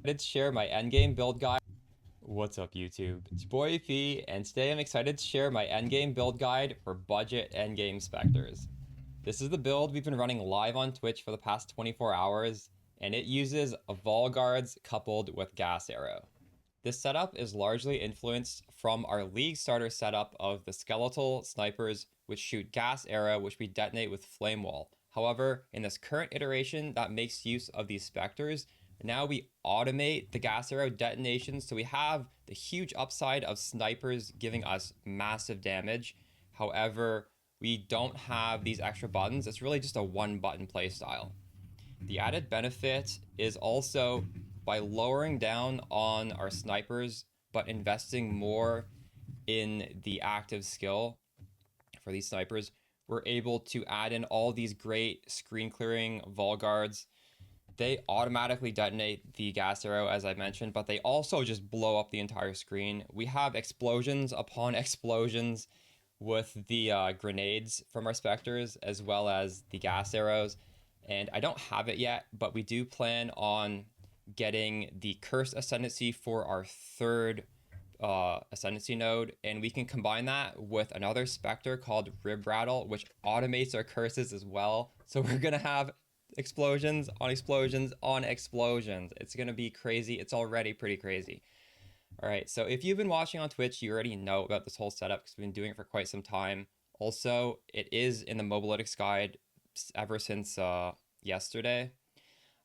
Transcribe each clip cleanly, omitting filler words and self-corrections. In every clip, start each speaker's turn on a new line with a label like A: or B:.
A: To share my endgame build guide. What's up, YouTube? It's your boy P, and today I'm excited to share my endgame build guide for budget endgame Spectres. This is the build we've been running live on Twitch for the past 24 hours, and it uses a Vol Guards coupled with Gas Arrow. This setup is largely influenced from our League starter setup of the Skeletal Snipers, which shoot Gas Arrow, which we detonate with Flame Wall. However, in this current iteration that makes use of these Spectres, now we automate the Gas Arrow detonations, so we have the huge upside of snipers giving us massive damage. However, we don't have these extra buttons. It's really just a one button playstyle. The added benefit is also by lowering down on our snipers, but investing more in the active skill for these snipers, we're able to add in all these great screen clearing Vol Guards. They automatically detonate the gas arrow, as I mentioned, but they also just blow up the entire screen. We have explosions upon explosions with the grenades from our Spectres, as well as the gas arrows. And I don't have it yet, but we do plan on getting the Curse Ascendancy for our third Ascendancy node, and we can combine that with another Spectre called Rib Rattle, which automates our curses as well. So we're gonna have explosions on explosions on explosions. It's gonna be crazy. It's already pretty crazy. All right, so if you've been watching on Twitch, you already know about this whole setup because we've been doing it for quite some time. Also, it is in the Mobalytics guide ever since yesterday,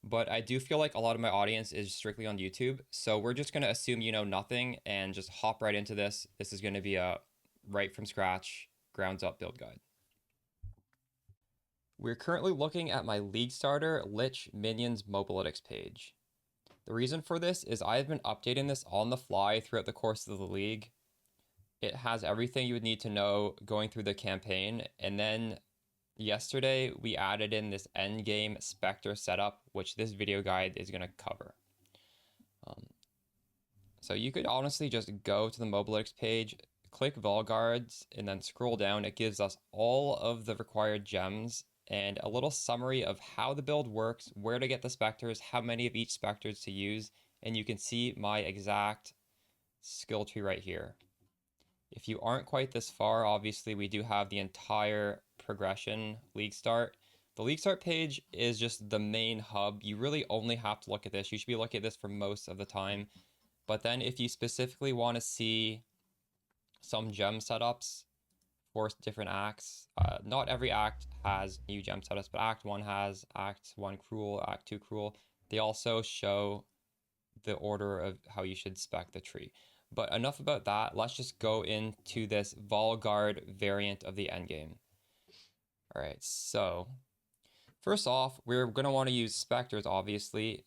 A: but I do feel like a lot of my audience is strictly on YouTube, so we're just gonna assume you know nothing and just hop right into this. This is gonna be a right from scratch, grounds up build guide. We're currently looking at my League Starter Lich Minions Mobalytics page. The reason for this is I've been updating this on the fly throughout the course of the league. It has everything you would need to know going through the campaign, and then yesterday we added in this endgame Spectre setup, which this video guide is going to cover. So you could honestly just go to the Mobalytics page, click Vol Guards, and then scroll down. It gives us all of the required gems and a little summary of how the build works, where to get the Spectres, how many of each Spectres to use, and you can see my exact skill tree right here. If you aren't quite this far, obviously we do have the entire progression League Start. The League Start page is just the main hub. You really only have to look at this. You should be looking at this for most of the time. But then if you specifically want to see some gem setups for different acts, not every act has new gem setups, but Act 1 has, Act 1 Cruel, Act 2 Cruel. They also show the order of how you should spec the tree. But enough about that. Let's just go into this Vol Guard variant of the endgame. All right, so first off, we're going to want to use Spectres, obviously.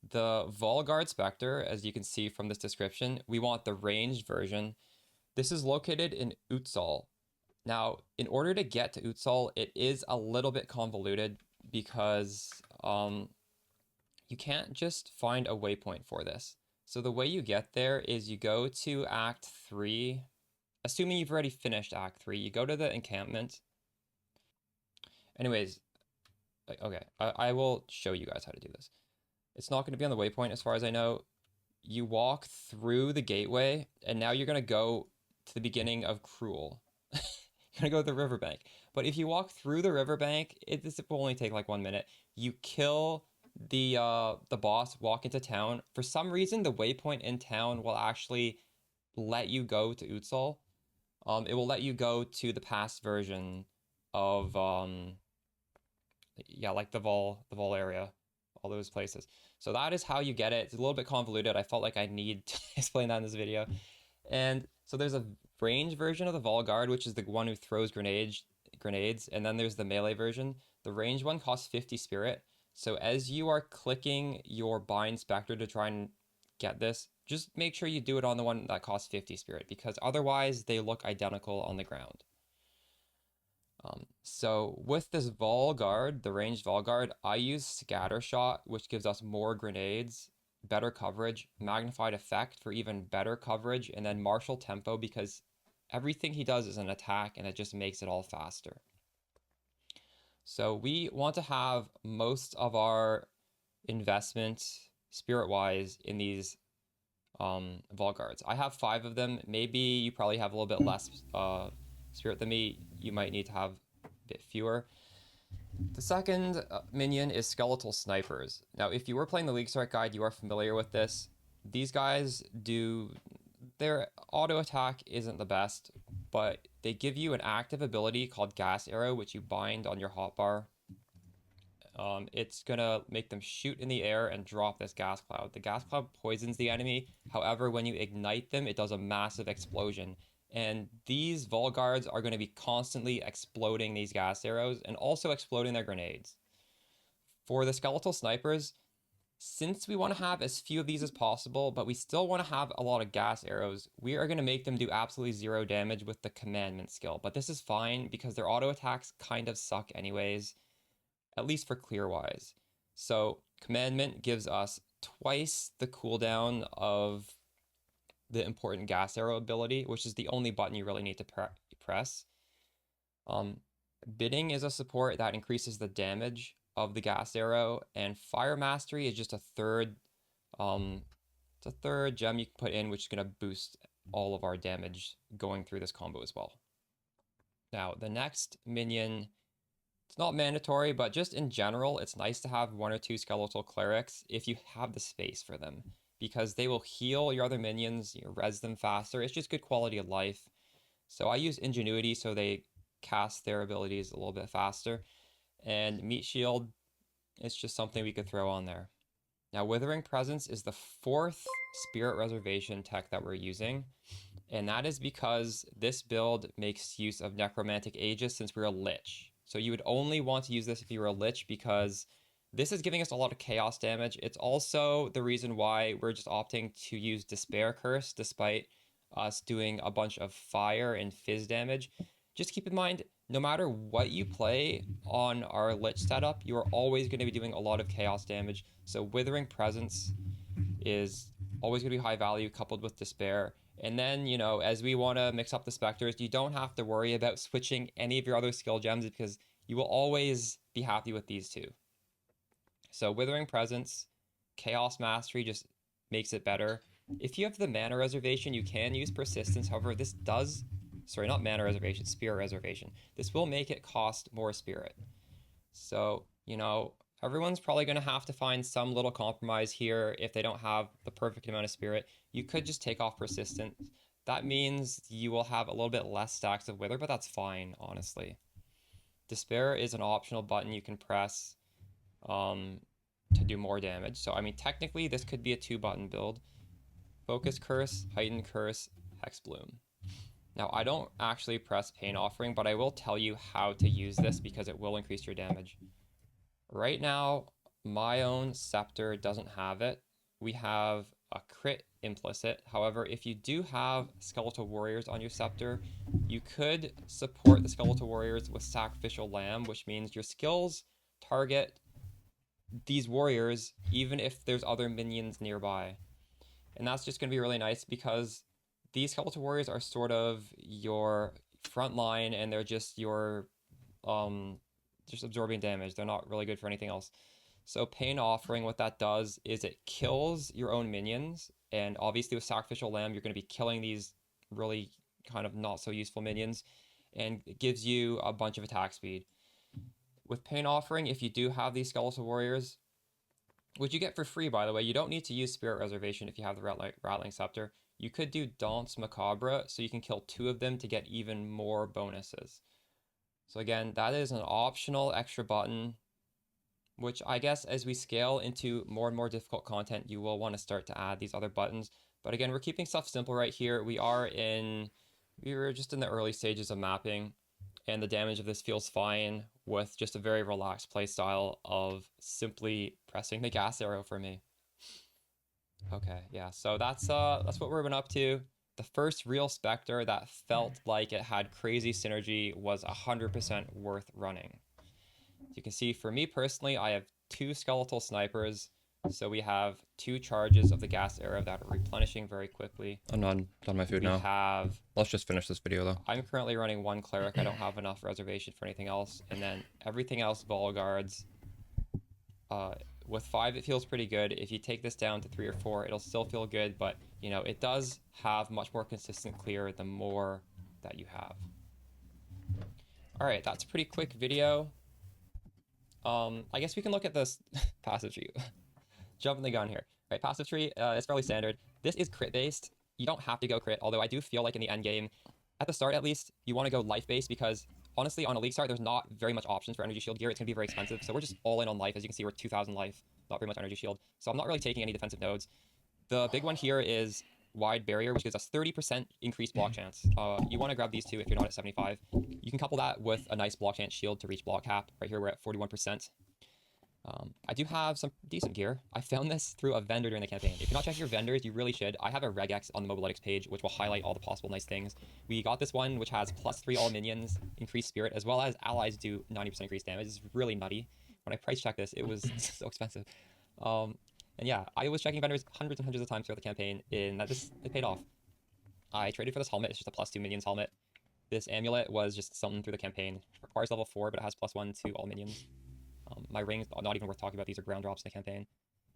A: The Vol Guard Spectre, as you can see from this description, we want the ranged version. This is located in Utsal. Now, in order to get to Utsal, it is a little bit convoluted because you can't just find a waypoint for this. So the way you get there is you go to Act 3. Assuming you've already finished Act 3, you go to the encampment. Anyways, okay, I will show you guys how to do this. It's not going to be on the waypoint as far as I know. You walk through the gateway, and now you're going to go to the beginning of Cruel. You're going to go to the riverbank. But if you walk through the riverbank, this will only take like 1 minute. You kill the boss, walk into town. For some reason, the waypoint in town will actually let you go to Utsal. It will let you go to the past version of yeah, like the Vol area, all those places. So that is how you get it. It's a little bit convoluted. I felt like I need to explain that in this video. And so there's a range version of the Vol Guard, which is the one who throws grenades, and then there's the melee version. The range one costs 50 spirit. So as you are clicking your bind Spectre to try and get this, just make sure you do it on the one that costs 50 spirit, because otherwise they look identical on the ground. So with this Vol Guard, the ranged Vol Guard, I use Scatter Shot, which gives us more grenades, better coverage, magnified effect for even better coverage, and then martial tempo because everything he does is an attack and it just makes it all faster. So we want to have most of our investment spirit-wise in these Vault Guards. I have 5 of them. Maybe you probably have a little bit less spirit than me. You might need to have a bit fewer. The second minion is Skeletal Snipers. Now, if you were playing the League Start Guide, you are familiar with this. These guys do... Their auto attack isn't the best, but they give you an active ability called Gas Arrow, which you bind on your hotbar. It's gonna make them shoot in the air and drop this gas cloud. The gas cloud poisons the enemy. However, when you ignite them, it does a massive explosion. And these Vault Guards are going to be constantly exploding these gas arrows and also exploding their grenades. For the Skeletal Snipers, since we want to have as few of these as possible, but we still want to have a lot of gas arrows, we are going to make them do absolutely 0 damage with the Commandment skill. But this is fine because their auto attacks kind of suck anyways, at least for clear-wise. So Commandment gives us twice the cooldown of the important gas arrow ability, which is the only button you really need to press. Bidding is a support that increases the damage of the gas arrow, and Fire Mastery is just a third it's a third gem you can put in, which is going to boost all of our damage going through this combo as well. Now, the next minion, it's not mandatory, but just in general, it's nice to have 1 or 2 Skeletal Clerics if you have the space for them, because they will heal your other minions, res them faster. It's just good quality of life. So I use Ingenuity so they cast their abilities a little bit faster. And Meat Shield is just something we could throw on there. Now, Withering Presence is the 4th Spirit Reservation tech that we're using. And that is because this build makes use of Necromantic Aegis since we're a Lich. So you would only want to use this if you were a Lich because this is giving us a lot of chaos damage. It's also the reason why we're just opting to use Despair Curse despite us doing a bunch of fire and fizz damage. Just keep in mind, no matter what you play on our Lich setup, you are always going to be doing a lot of chaos damage. So Withering Presence is always going to be high value coupled with Despair. And then, you know, as we want to mix up the Spectres, you don't have to worry about switching any of your other skill gems because you will always be happy with these 2. So Withering Presence, Chaos Mastery just makes it better. If you have the Mana Reservation, you can use Persistence. However, this does... Sorry, not Mana Reservation, Spirit Reservation. This will make it cost more Spirit. So, you know, everyone's probably going to have to find some little compromise here if they don't have the perfect amount of Spirit. You could just take off Persistence. That means you will have a little bit less stacks of Wither, but that's fine, honestly. Despair is an optional button you can press to do more damage. So, I mean, technically, this could be a 2-button build. Focus Curse, Heightened Curse, Hex Bloom. Now, I don't actually press Pain Offering, but I will tell you how to use this because it will increase your damage. Right now, my own Scepter doesn't have it. We have a crit implicit. However, if you do have Skeletal Warriors on your Scepter, you could support the Skeletal Warriors with Sacrificial Lamb, which means your skills target these warriors even if there's other minions nearby. And that's just going to be really nice because these Skeletal Warriors are sort of your front line and they're just your just absorbing damage. They're not really good for anything else. So Pain Offering, what that does is it kills your own minions, and obviously with Sacrificial Lamb you're going to be killing these really kind of not so useful minions, and it gives you a bunch of attack speed. With Pain Offering, if you do have these Skeletal Warriors, which you get for free by the way, you don't need to use Spirit Reservation if you have the Rattling Scepter. You could do Danse Macabre, so you can kill 2 of them to get even more bonuses. So again, that is an optional extra button, which I guess as we scale into more and more difficult content, you will want to start to add these other buttons. But again, we're keeping stuff simple right here. We were just in the early stages of mapping, and the damage of this feels fine with just a very relaxed playstyle of simply pressing the gas arrow for me. Okay, yeah, so that's what we've been up to. The first real Spectre that felt like it had crazy synergy was 100% worth running. As you can see, for me personally, I have 2 Skeletal Snipers, so we have 2 charges of the gas arrow that are replenishing very quickly.
B: I'm not done my food now. Let's just finish this video though.
A: I'm currently running 1 Cleric. I don't have enough reservation for anything else, and then everything else Vault Guards. with 5, it feels pretty good. If you take this down to 3 or 4, it'll still feel good, but, you know, it does have much more consistent clear the more that you have. All right, that's a pretty quick video. I guess we can look at this passive tree. Jumping the gun here. All right, passive tree, it's fairly standard. This is crit-based. You don't have to go crit, although I do feel like in the end game, at the start at least, you want to go life-based because honestly, on a league start, there's not very much options for energy shield gear. It's going to be very expensive, so we're just all in on life. As you can see, we're 2,000 life, not very much energy shield. So I'm not really taking any defensive nodes. The big one here is wide barrier, which gives us 30% increased block chance. You want to grab these two if you're not at 75. You can couple that with a nice block chance shield to reach block cap. Right here, we're at 41%. I do have some decent gear. I found this through a vendor during the campaign. If you're not checking your vendors, you really should. I have a regex on the Mobiletics page, which will highlight all the possible nice things. We got this one, which has +3 all minions, increased spirit, as well as allies do 90% increased damage. It's really nutty. When I price checked this, it was so expensive. And yeah, I was checking vendors hundreds and hundreds of times throughout the campaign, and it paid off. I traded for this helmet. It's just a +2 minions helmet. This amulet was just something through the campaign. Requires level 4, but it has +1 to all minions. My rings, not even worth talking about. These are ground drops in the campaign.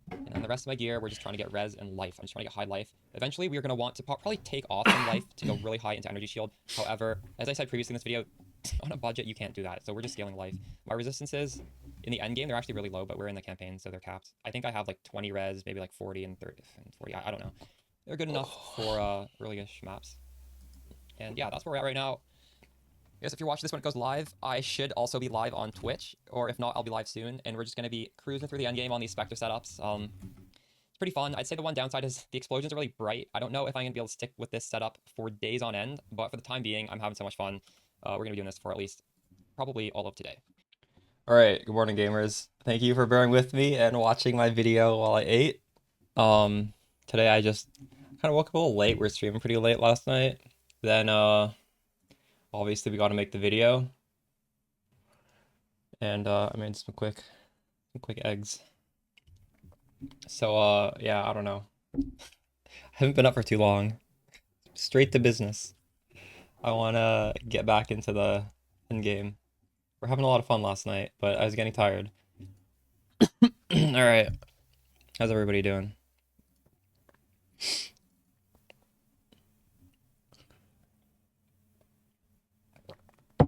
A: And then the rest of my gear, we're just trying to get res and life. I'm just trying to get high life. Eventually, we are going to want to probably take off some life to go really high into energy shield. However, as I said previously in this video, on a budget, you can't do that. So we're just scaling life. My resistances in the end game, they're actually really low, but we're in the campaign, so they're capped. I think I have like 20 res, maybe like 40 and 30 and 40. I don't know. They're good enough for early-ish maps. And yeah, that's where we're at right now. I guess if you're watching this when it goes live, I should also be live on Twitch, or if not, I'll be live soon, and we're just going to be cruising through the endgame on these Spectre setups. It's pretty fun. I'd say the one downside is the explosions are really bright. I don't know if I'm going to be able to stick with this setup for days on end, but for the time being, I'm having so much fun. We're going to be doing this for at least probably all of today. All right, good morning, gamers. Thank you for bearing with me and watching my video while I ate. Today I just kind of woke up a little late. We were streaming pretty late last night. Then, obviously, we got to make the video, and I made some quick eggs. So yeah, I don't know. I haven't been up for too long. Straight to business. I want to get back into the end game. We're having a lot of fun last night, but I was getting tired. All right, how's everybody doing?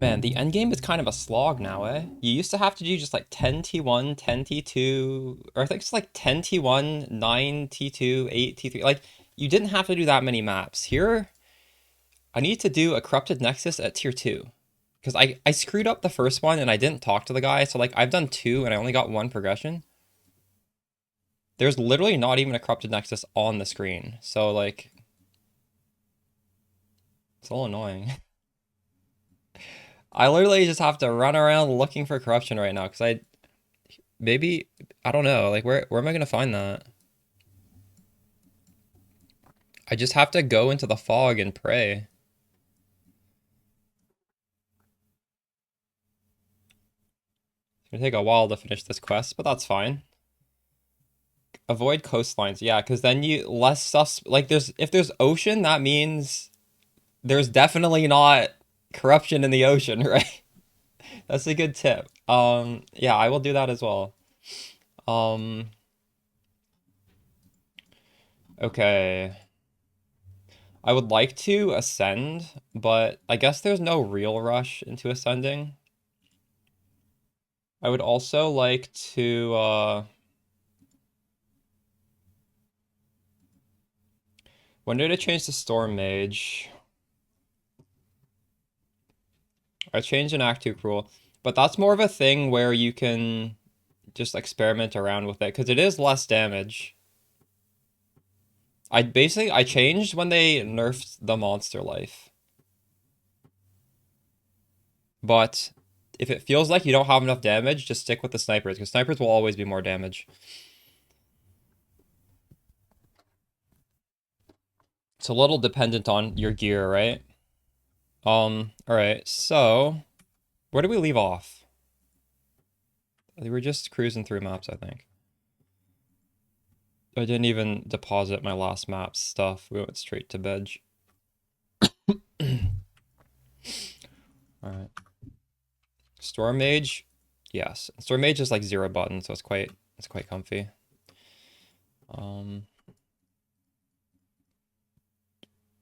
A: Man, the end game is kind of a slog now, eh? You used to have to do just like 10 T1, 10 T2, or I think it's like 10 T1, 9 T2, 8 T3. Like, you didn't have to do that many maps. Here, I need to do a Corrupted Nexus at tier 2. Because I screwed up the first one and I didn't talk to the guy, so like I've done 2 and I only got 1 progression. There's literally not even a Corrupted Nexus on the screen. So like, it's all annoying. I literally just have to run around looking for corruption right now, because I don't know, like where am I gonna find that? I just have to go into the fog and pray. It's gonna take a while to finish this quest, but that's fine. Avoid coastlines, yeah, because then you less sus like if there's ocean, that means there's definitely not corruption in the ocean, right? That's a good tip. Yeah, I will do that as well. Okay. I would like to ascend, but I guess there's no real rush into ascending. I would also like to, when did I change to Storm Mage? I changed an Act 2 Cruel, but that's more of a thing where you can just experiment around with it, because it is less damage. I changed when they nerfed the monster life. But if it feels like you don't have enough damage, just stick with the snipers, because snipers will always be more damage. It's a little dependent on your gear, right? Alright, so where do we leave off? We were just cruising through maps, I think. I didn't even deposit my last map's stuff. We went straight to bed. Alright. Storm Mage? Yes. Storm Mage is like 0 buttons, so it's quite
B: It's quite comfy.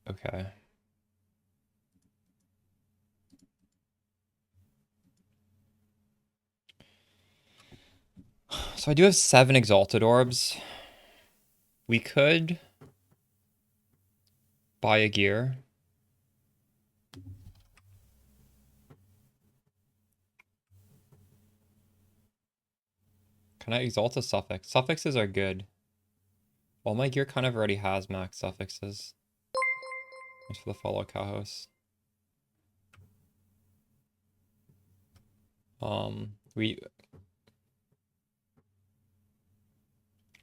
B: Okay. So I do have 7 exalted orbs. We could buy a gear. Can I exalt a suffix? Suffixes are good. Well, my gear kind of already has max suffixes. Thanks for the follow, Cahos.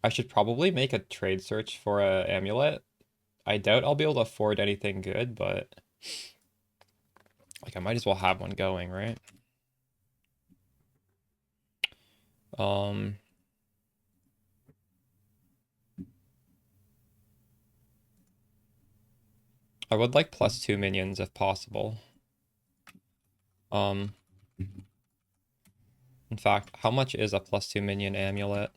B: I should probably make a trade search for a amulet. I doubt I'll be able to afford anything good, but like I might as well have one going, right? I would like +2 minions if possible. In fact, how much is a +2 minion amulet?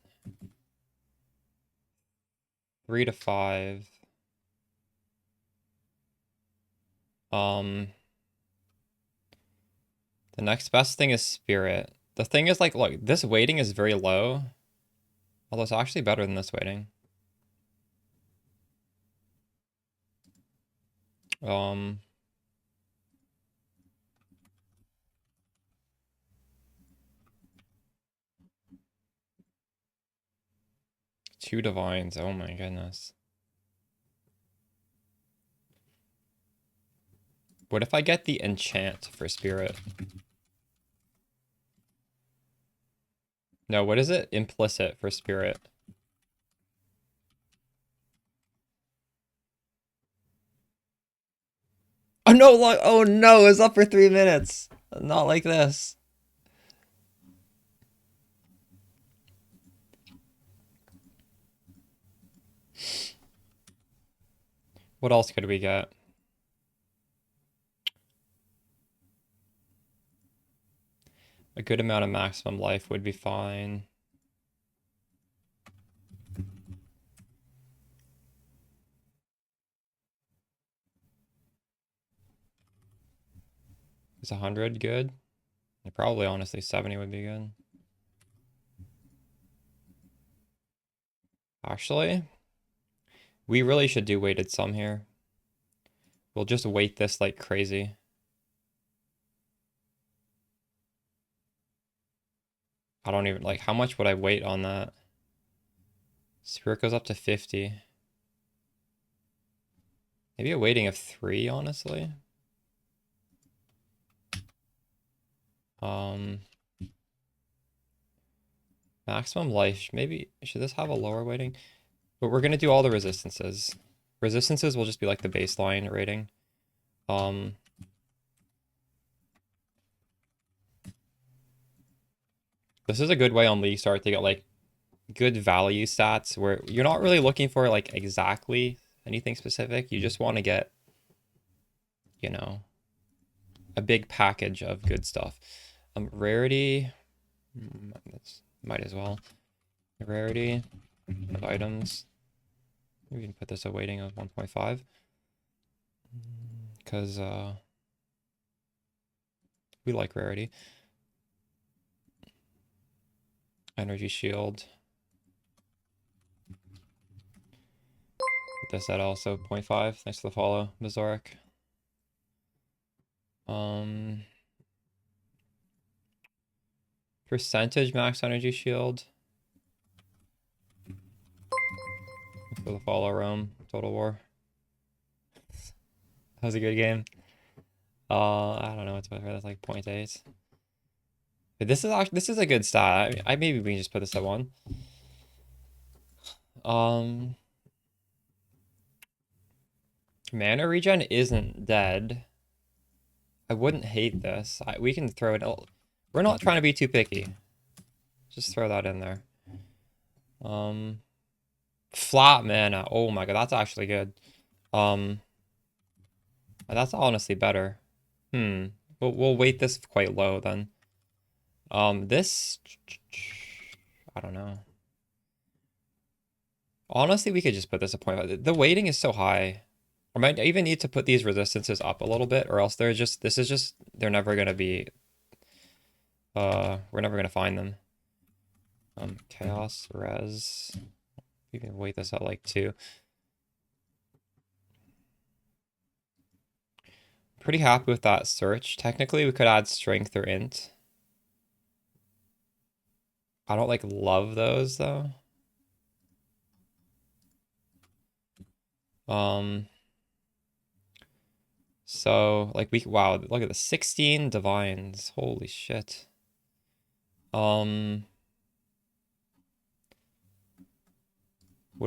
B: 3 to 5. The next best thing is spirit. The thing is, like, look, this weighting is very low. Although it's actually better than this weighting. Two divines, oh my goodness. What if I get the enchant for spirit? No, what is it? Implicit for spirit. Oh no, oh no, it's up for 3 minutes. Not like this. What else could we get? A good amount of maximum life would be fine. Is 100 good? Probably, honestly, 70 would be good. Actually, we really should do weighted sum here. We'll just weight this like crazy. I don't even, like, how much would I weight on that? Spirit goes up to 50. Maybe a weighting of 3, honestly. Maximum life, maybe, should this have a lower weighting? But we're gonna do all the resistances. Resistances will just be like the baseline rating. This is a good way on League Start to get like good value stats where you're not really looking for like exactly anything specific. You just want to get, you know, a big package of good stuff. Rarity, might as well. Rarity of items. We can put this a weighting of 1.5 because we like rarity. Energy shield. Put this at also 0.5. Thanks for the follow, Mazoric. Percentage max energy shield. Thanks for the follow, Rome. Total War. That was a good game. I don't know what's better. That's like 0.8. But this is actually, this is a good stat. I maybe we can just put this at 1. Mana regen isn't dead. I wouldn't hate this. We can throw it. We're not trying to be too picky. Just throw that in there. Flat mana. Oh my god, that's actually good. That's honestly better. We'll weight this quite low then. This, I don't know. Honestly, we could just put this at 0.5. The weighting is so high. I might even need to put these resistances up a little bit, or else they're just, this is just, they're never gonna be, we're never gonna find them. Chaos, res, we can weight this at like 2. Pretty happy with that search. Technically, we could add strength or int. I don't like love those though. So like wow, look at the 16 divines. Holy shit. What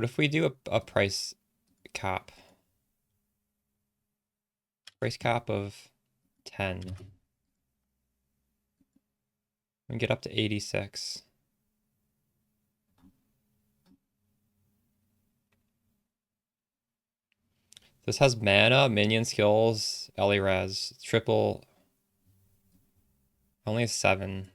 B: if we do a price cap? Price cap of 10. And get up to 86. This has mana, minion skills, Ellie res, triple. Only a 7.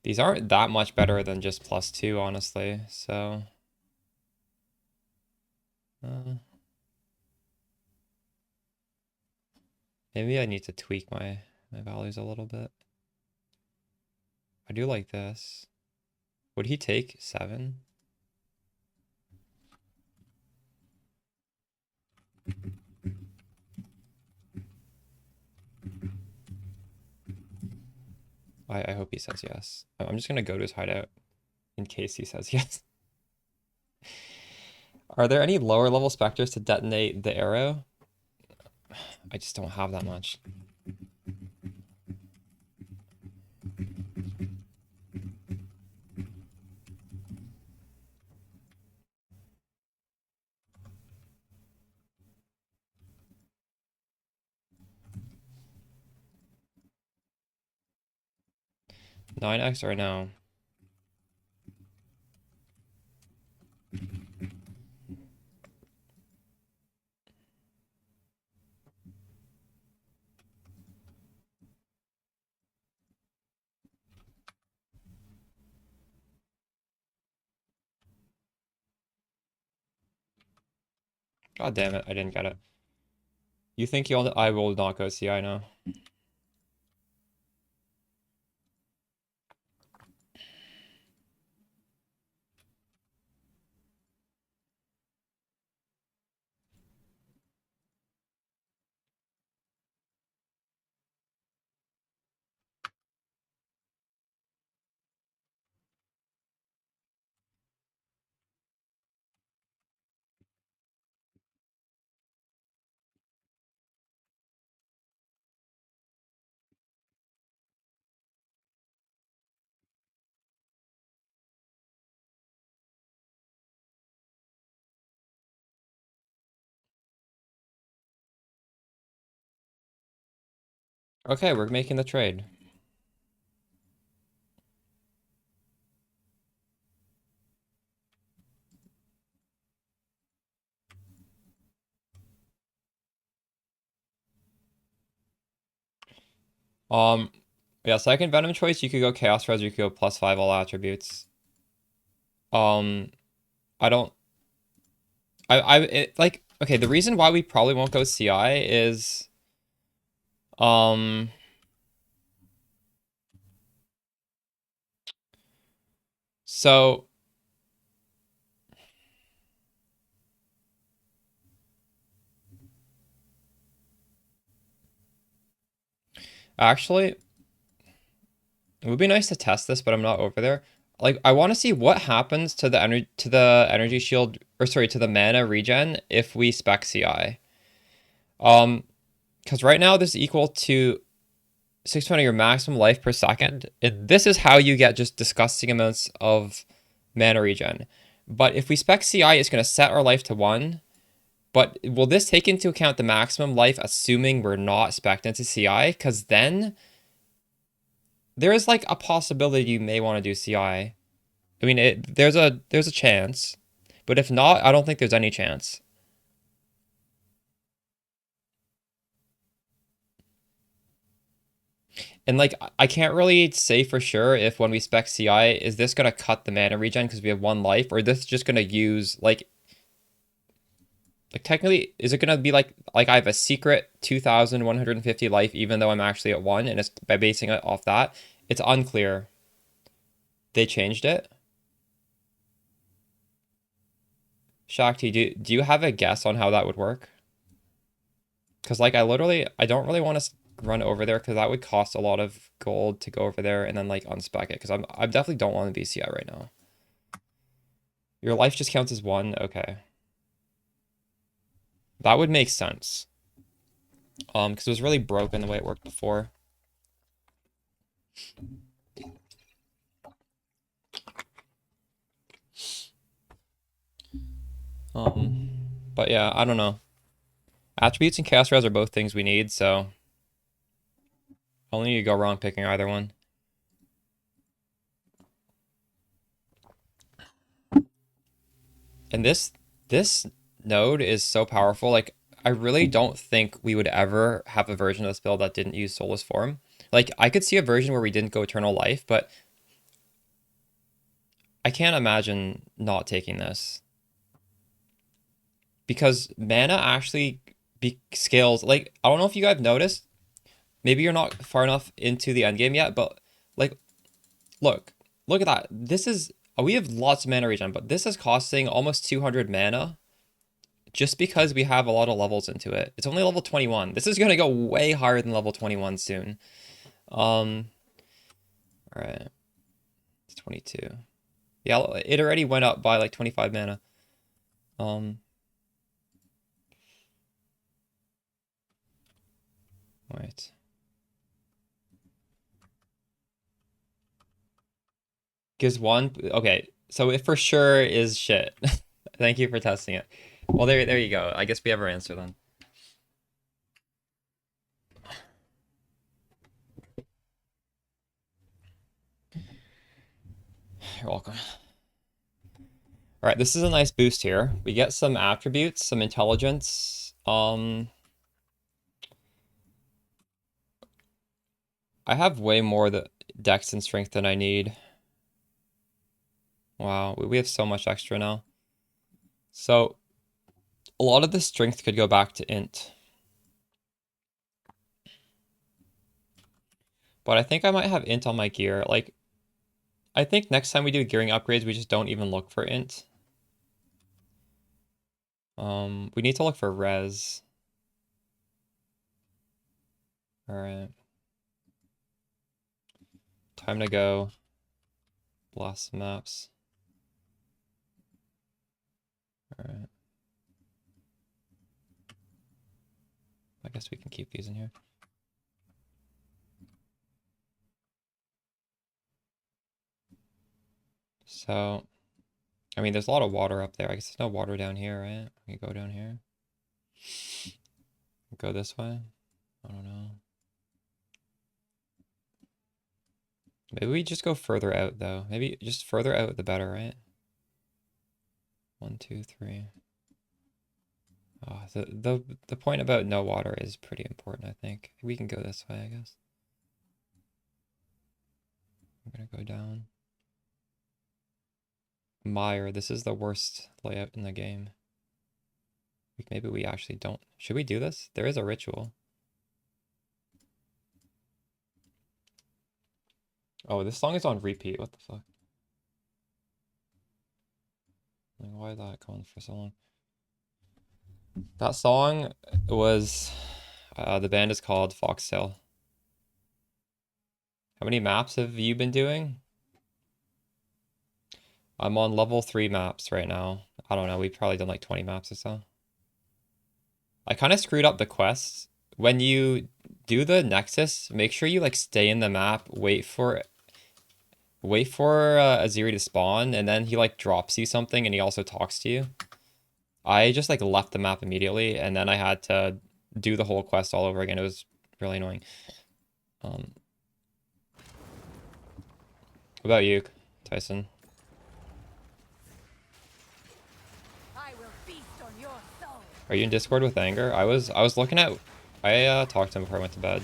B: These aren't that much better than just +2, honestly. So, maybe I need to tweak my values a little bit. I do like this. Would he take 7? I hope he says yes. I'm just gonna go to his hideout in case he says yes. Are there any lower level specters to detonate the arrow? I just don't have that much. Nine X or no? God damn it, I didn't get it. You think I will not go CI now? Okay, we're making the trade. Yeah, second Venom choice, you could go Chaos Res, you could go +5 all attributes. I don't... like, okay, the reason why we probably won't go CI is... So... Actually, it would be nice to test this, but I'm not over there. Like, I want to see what happens to the energy shield, or sorry, to the mana regen if we spec CI. Because right now this is equal to 620 your maximum life per second. This is how you get just disgusting amounts of mana regen. But if we spec CI, it's going to set our life to 1. But will this take into account the maximum life, assuming we're not spec'd into CI? Because then there is like a possibility you may want to do CI. I mean, there's a chance, but if not, I don't think there's any chance. And like, I can't really say for sure if when we spec CI, is this gonna cut the mana regen because we have 1 life, or this just gonna use like technically, is it gonna be like I have a secret 2,150 life even though I'm actually at 1, and it's by basing it off that? It's unclear. They changed it. Shakti, do you have a guess on how that would work? Because like I don't really want to run over there because that would cost a lot of gold to go over there and then like unspec it because I definitely don't want to be CI right now. Your life just counts as 1. Okay. That would make sense. Because it was really broken the way it worked before. But yeah, I don't know. Attributes and chaos res are both things we need, so only you go wrong picking either one. And this node is so powerful. Like, I really don't think we would ever have a version of this build that didn't use Soulless Form. Like, I could see a version where we didn't go Eternal Life, but I can't imagine not taking this. Because mana actually scales. Like, I don't know if you guys have noticed. Maybe you're not far enough into the end game yet, but like, look at that. This is, we have lots of mana regen, but this is costing almost 200 mana just because we have a lot of levels into it. It's only level 21. This is going to go way higher than level 21 soon. All right. It's 22. Yeah, it already went up by like 25 mana. Wait. Gives 1. Okay, so it for sure is shit. Thank you for testing it. Well, there you go. I guess we have our answer then. You're welcome. All right, this is a nice boost here. We get some attributes, some intelligence. I have way more the dex and strength than I need. Wow, we have so much extra now. So a lot of the strength could go back to int. But I think I might have int on my gear. Like, I think next time we do gearing upgrades, we just don't even look for int. We need to look for res. All right. Time to go blast some maps. All right. I guess we can keep these in here. So, I mean, there's a lot of water up there. I guess there's no water down here, right? We can go down here. Go this way. I don't know. Maybe we just go further out, though. Maybe just further out, the better, right? 1, 2, 3. Oh, the point about no water is pretty important, I think. We can go this way, I guess. I'm gonna go down. Mire, this is the worst layout in the game. Maybe we actually don't. Should we do this? There is a ritual. Oh, this song is on repeat. What the fuck? Like, why is that going for so long? That song was, the band is called Foxtail. How many maps have you been doing? I'm on level 3 maps right now. I don't know, we've probably done like 20 maps or so. I kind of screwed up the quests. When you do the Nexus, make sure you like stay in the map, wait for Aziri to spawn, and then he like drops you something and he also talks to you. I just like left the map immediately and then I had to do the whole quest all over again. It was really annoying. What about you, Tyson? Are you in Discord with Anger? I was looking at, I talked to him before I went to bed.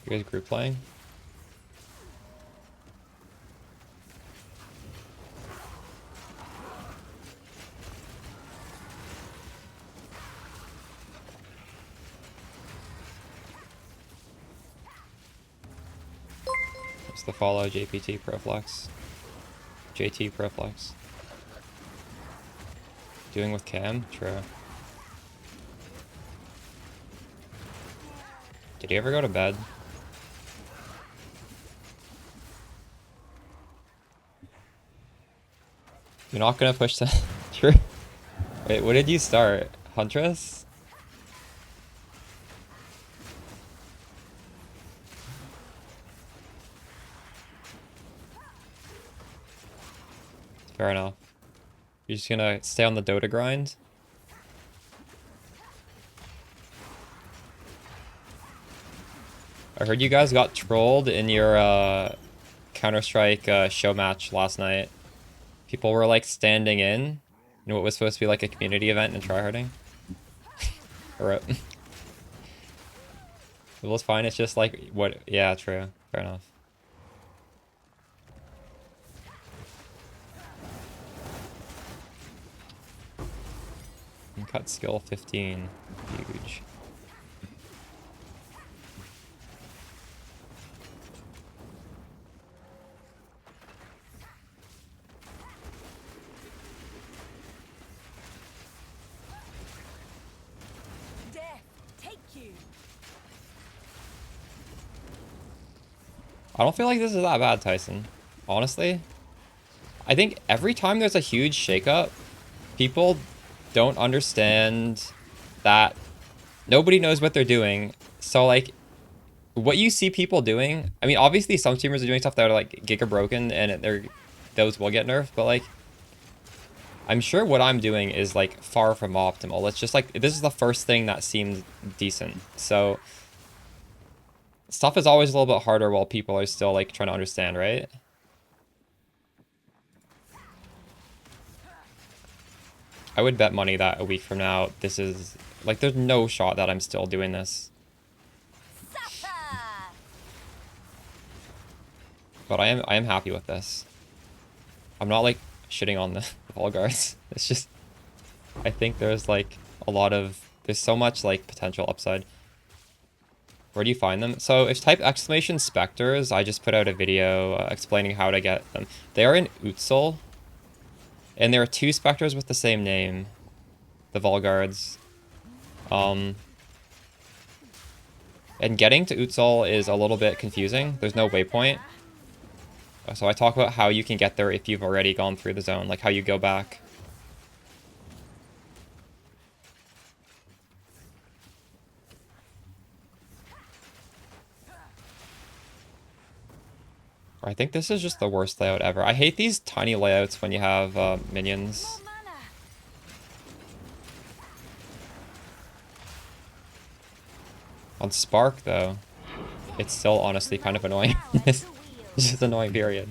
B: You guys group playing? What's the follow? JPT Proflex. JT Proflex. Doing with Cam? True. Did he ever go to bed? You're not gonna push that? True. Wait, what did you start? Huntress? Fair enough. You're just gonna stay on the Dota grind? I heard you guys got trolled in your Counter-Strike show match last night. People were like standing in what was supposed to be like a community event and tryharding. Or it was fine, it's just like what, yeah, true. Fair enough. And cut skill 15. Huge. I don't feel like this is that bad, Tyson. Honestly. I think every time there's a huge shakeup, people don't understand that nobody knows what they're doing. So, like, what you see people doing... I mean, obviously some streamers are doing stuff that are, like, giga broken, and those will get nerfed, but, like... I'm sure what I'm doing is, like, far from optimal. It's just, like, this is the first thing that seemed decent. So... stuff is always a little bit harder while people are still, like, trying to understand, right? I would bet money that a week from now, this is... like, there's no shot that I'm still doing this. But I am happy with this. I'm not, like, shitting on the Vol Guards. It's just... I think there's, like, a lot of... there's so much, like, potential upside. Where do you find them? So if you type exclamation Spectres, I just put out a video explaining how to get them. They are in Utsul. And there are 2 Spectres with the same name. The Volgards. And getting to Utsul is a little bit confusing. There's no waypoint. So I talk about how you can get there if you've already gone through the zone. Like how you go back. I think this is just the worst layout ever. I hate these tiny layouts when you have minions. On Spark, though, it's still honestly kind of annoying. It's just annoying, period.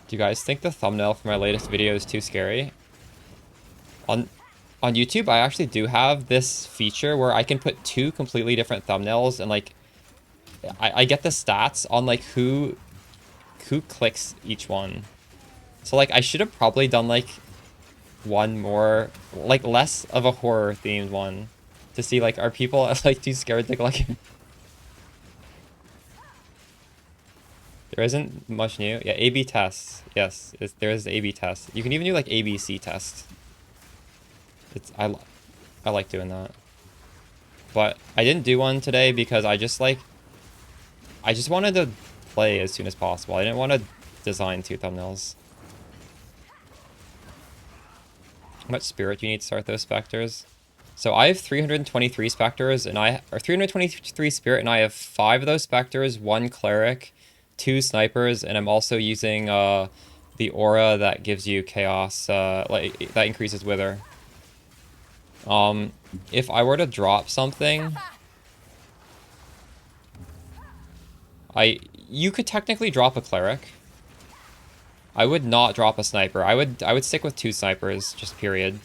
B: Do you guys think the thumbnail for my latest video is too scary? On YouTube, I actually do have this feature where I can put 2 completely different thumbnails, and like I get the stats on like who clicks each one. So like I should have probably done like one more, like less of a horror themed one, to see like are people like too scared to click. There isn't much new. Yeah, A/B tests. Yes, there is A/B tests. You can even do like ABC tests. I like doing that. But I didn't do one today because I just wanted to play as soon as possible. I didn't want to design 2 thumbnails. How much spirit do you need to start those Spectres? So I have 323 Spectres, or 323 spirit, and I have 5 of those Spectres, 1 cleric, 2 snipers, and I'm also using the aura that gives you chaos, like that increases wither. If I were to drop something, you could technically drop a cleric. I would not drop a sniper. I would stick with 2 snipers, just period.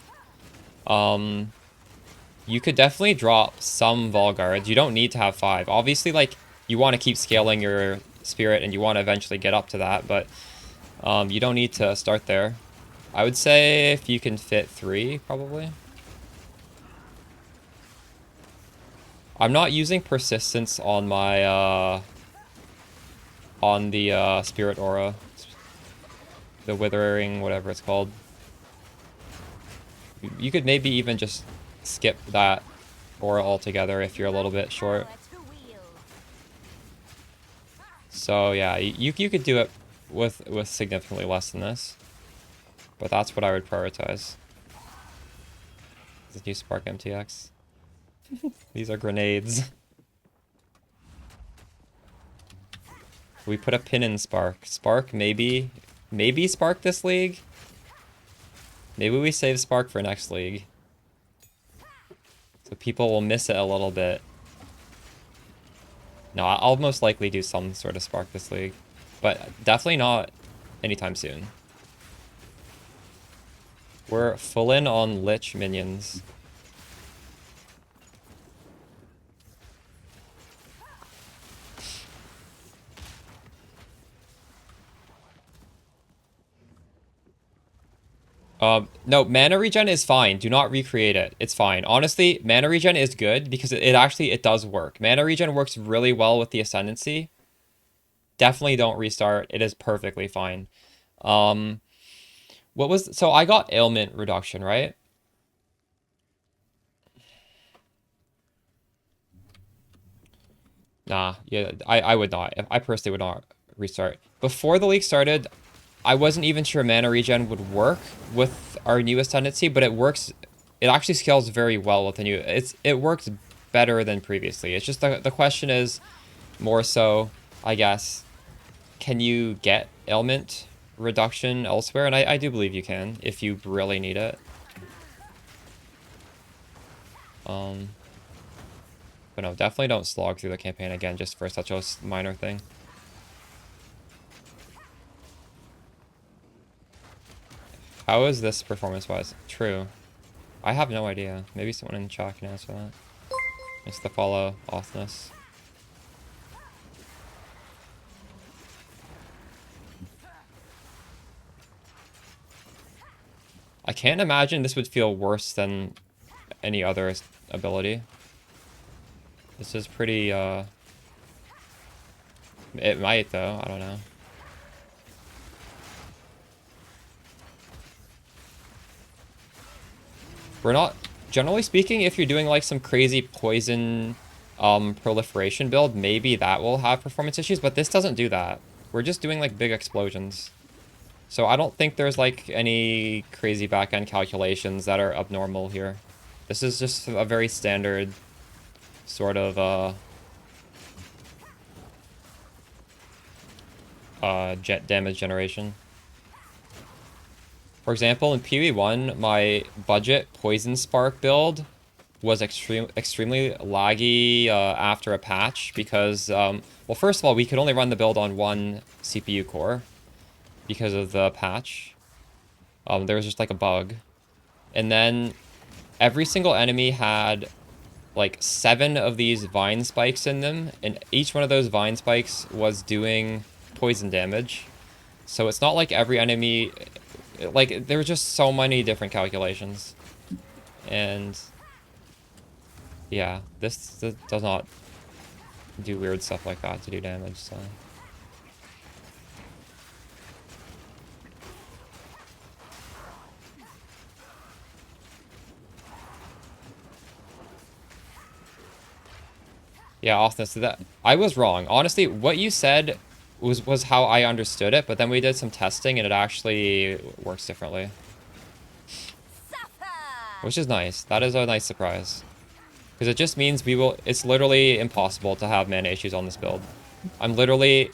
B: You could definitely drop some Vol Guards. You don't need to have 5. Obviously, like, you want to keep scaling your spirit and you want to eventually get up to that, but you don't need to start there. I would say if you can fit 3, probably. I'm not using persistence on my on the spirit aura, the withering, whatever it's called. You could maybe even just skip that aura altogether if you're a little bit short. So yeah, you could do it with significantly less than this, but that's what I would prioritize. The new Spark MTX. These are grenades. We put a pin in Spark. Spark, maybe Spark this league. Maybe we save Spark for next league. So people will miss it a little bit. No, I'll most likely do some sort of Spark this league. But definitely not anytime soon. We're full in on Lich minions. No, mana regen is fine. Do not recreate it. It's fine. Honestly, mana regen is good because it actually does work. Mana regen works really well with the Ascendancy. Definitely don't restart. It is perfectly fine. So I got ailment reduction, right? Nah, yeah, I would not. I personally would not restart. Before the league started, I wasn't even sure mana regen would work with our new Ascendancy, but it works. It actually scales very well with the new. It works better than previously. It's just the question is more so, I guess, can you get ailment reduction elsewhere? And I do believe you can if you really need it. But no, definitely don't slog through the campaign again just for such a minor thing. How is this performance-wise? True. I have no idea. Maybe someone in chat can answer that. It's the follow offness. I can't imagine this would feel worse than any other ability. This is pretty, it might, though. I don't know. We're not... Generally speaking, if you're doing, like, some crazy poison proliferation build, maybe that will have performance issues, but this doesn't do that. We're just doing, like, big explosions. So I don't think there's, like, any crazy back-end calculations that are abnormal here. This is just a very standard sort of, jet damage generation. For example, in PoE 1, my budget Poison Spark build was extremely laggy after a patch because, well, first of all, we could only run the build on 1 CPU core because of the patch. There was just like a bug. And then every single enemy had like 7 of these vine spikes in them, and each one of those vine spikes was doing poison damage. So it's not like every enemy... Like, there were just so many different calculations. And... yeah, this does not do weird stuff like that to do damage, so... yeah, Austin, so that... I was wrong. Honestly, what you said was how I understood it, but then we did some testing and it actually works differently. Which is nice. That is a nice surprise. Because it just means it's literally impossible to have mana issues on this build. I'm literally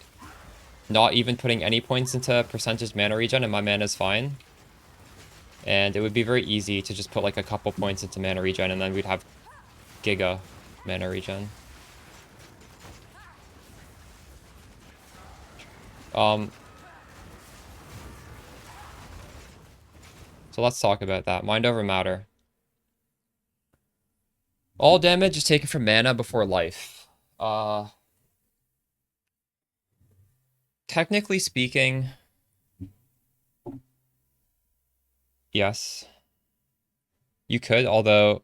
B: not even putting any points into percentage mana regen and my mana is fine. And it would be very easy to just put like a couple points into mana regen, and then we'd have giga mana regen. So let's talk about that. Mind over matter. All damage is taken from mana before life. Technically speaking, yes. You could, although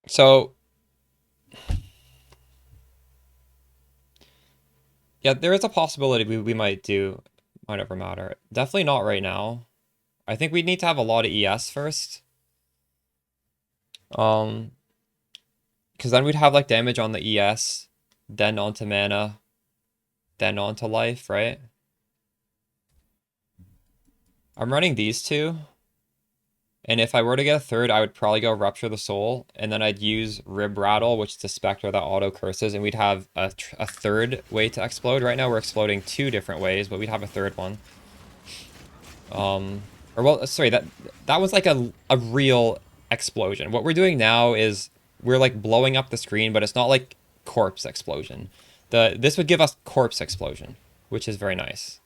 B: so yeah, there is a possibility we might do Mind over matter. Definitely not right now. I think we need to have a lot of ES first. Because then we'd have like damage on the ES, then onto mana, then onto life, right? I'm running these two. And if I were to get a third, I would probably go Rupture the Soul, and then I'd use Rib Rattle, which is the Spectre that auto curses, and we'd have a third way to explode. Right now we're exploding 2 different ways, but we'd have a third one. Or well, sorry, that was like a real explosion. What we're doing now is we're like blowing up the screen, but it's not like corpse explosion. This would give us corpse explosion, which is very nice.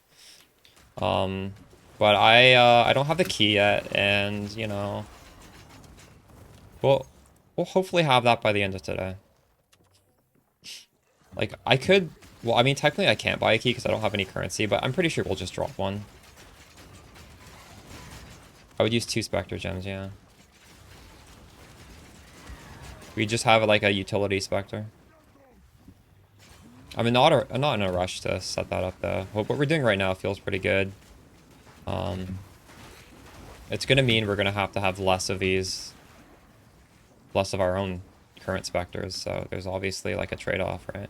B: But I don't have the key yet, and you know, we'll hopefully have that by the end of today. Like I could, well, I mean technically I can't buy a key because I don't have any currency, but I'm pretty sure we'll just drop one. I would use 2 Spectre gems, yeah. We just have like a utility Spectre. I'm not in a rush to set that up though. What we're doing right now feels pretty good. It's gonna mean we're gonna have to have less of these, less of our own current Spectres, so there's obviously like a trade-off, right?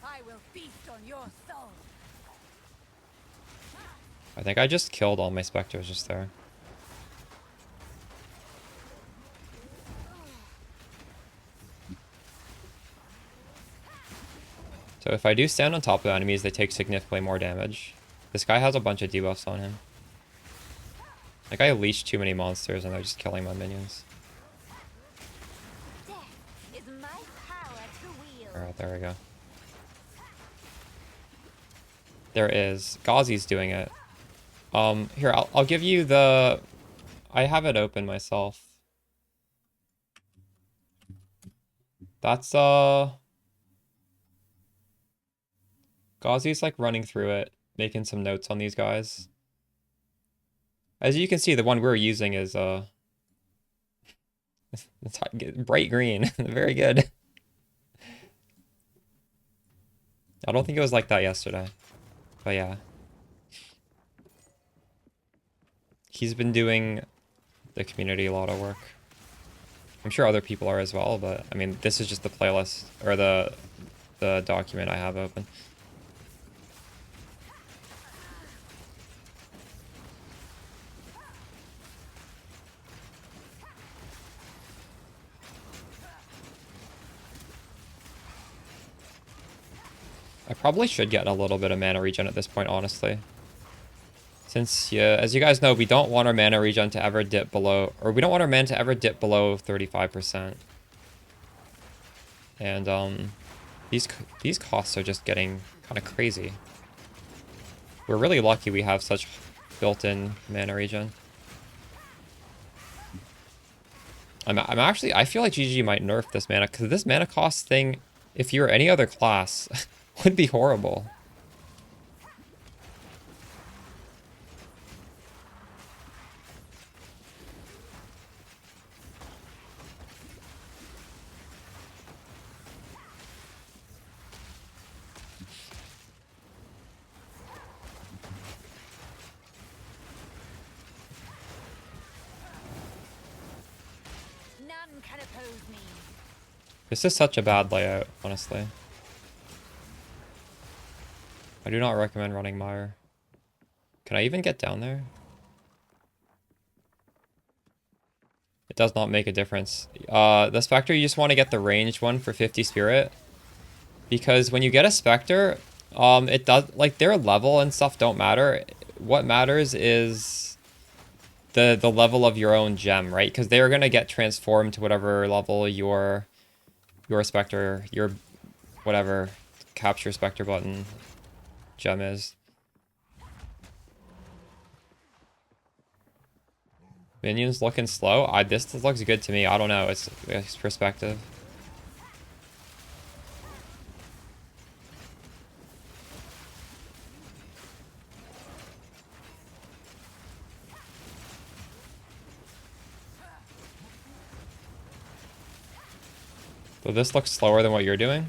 C: I will feast on your soul.
B: I think I just killed all my Spectres just there. So if I do stand on top of enemies, they take significantly more damage. This guy has a bunch of debuffs on him. Like I leashed too many monsters and they're just killing my minions.
C: Death is my power to wield.
B: Alright, there we go. There is. Ghazi's doing it. Here, I'll give you the... I have it open myself. That's, Ghazi's like running through it, making some notes on these guys. As you can see, the one we're using is, it's bright green. Very good. I don't think it was like that yesterday. But yeah. He's been doing the community a lot of work. I'm sure other people are as well, but I mean, this is just the playlist, or the document I have open. I probably should get a little bit of mana regen at this point, honestly. Since, yeah, as you guys know, we don't want our mana regen to ever dip below, or we don't want our mana to ever dip below 35%. And, these costs are just getting kind of crazy. We're really lucky we have such built-in mana regen. I'm actually, I feel like GG might nerf this mana, because this mana cost thing, if you're any other class, would be horrible.
C: None can oppose me.
B: This is such a bad layout, honestly. I do not recommend running Mire. Can I even get down there? It does not make a difference. The Spectre, you just want to get the ranged one for 50 Spirit. Because when you get a Spectre, it does, like, their level and stuff don't matter. What matters is the level of your own gem, right? Because they're gonna get transformed to whatever level your Spectre, your whatever capture Spectre button gem is. Minions looking slow. This looks good to me. I don't know. It's perspective. So this looks slower than what you're doing.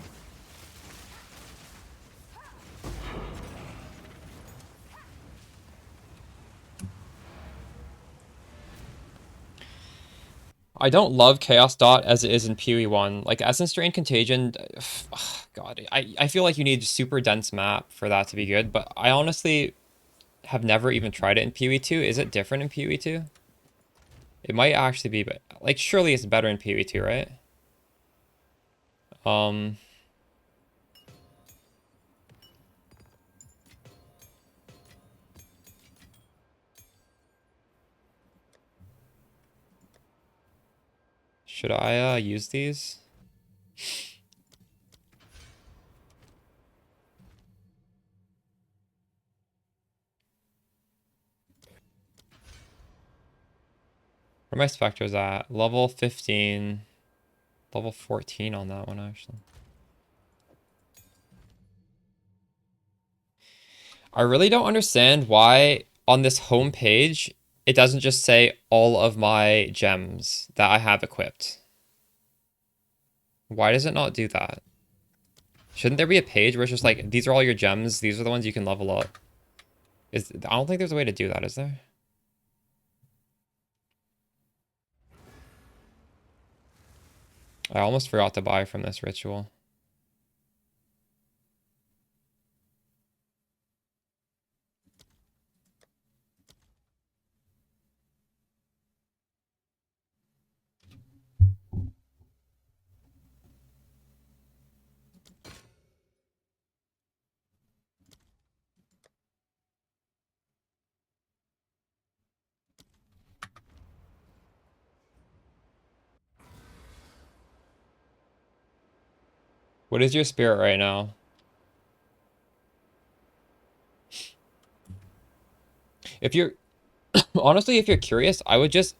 B: I don't love Chaos Dot as it is in PoE 1. Like, Essence Drain Contagion, God, I feel like you need a super dense map for that to be good, but I honestly have never even tried it in PoE 2. Is it different in PoE 2? It might actually be, but, like, surely it's better in PoE 2, right? Should I use these? Where my Spectres at? Level 15. Level 14 on that one, actually. I really don't understand why on this home page it doesn't just say all of my gems that I have equipped. Why does it not do that? Shouldn't there be a page where it's just like, these are all your gems, these are the ones you can level up? I don't think there's a way to do that, is there? I almost forgot to buy from this ritual. What is your spirit right now? If you're honestly, if you're curious, I would just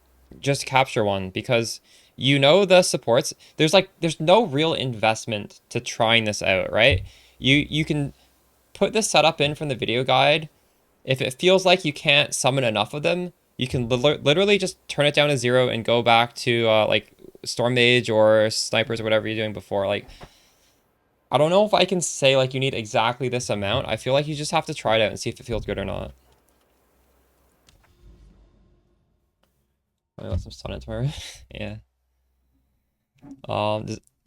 B: capture one because you know the supports. There's no real investment to trying this out, right? You can put the setup in from the video guide. If it feels like you can't summon enough of them, you can literally just turn it down to 0 and go back to like Storm Mage or Snipers or whatever you're doing before. Like, I don't know if I can say like you need exactly this amount. I feel like you just have to try it out and see if it feels good or not. Let me let some sun into my room. Yeah.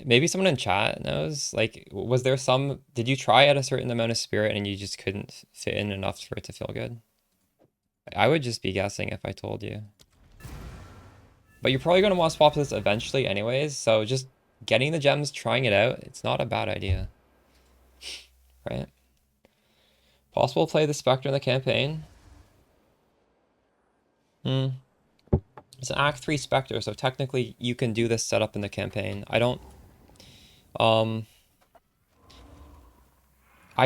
B: Maybe someone in chat knows. Like, was there some? Did you try at a certain amount of spirit and you just couldn't fit in enough for it to feel good? I would just be guessing if I told you. But you're probably gonna want to swap this eventually, anyways. So just getting the gems, trying it out, it's not a bad idea, right? Possible to play the Spectre in the campaign. It's an Act 3 Spectre, so technically you can do this setup in the campaign. I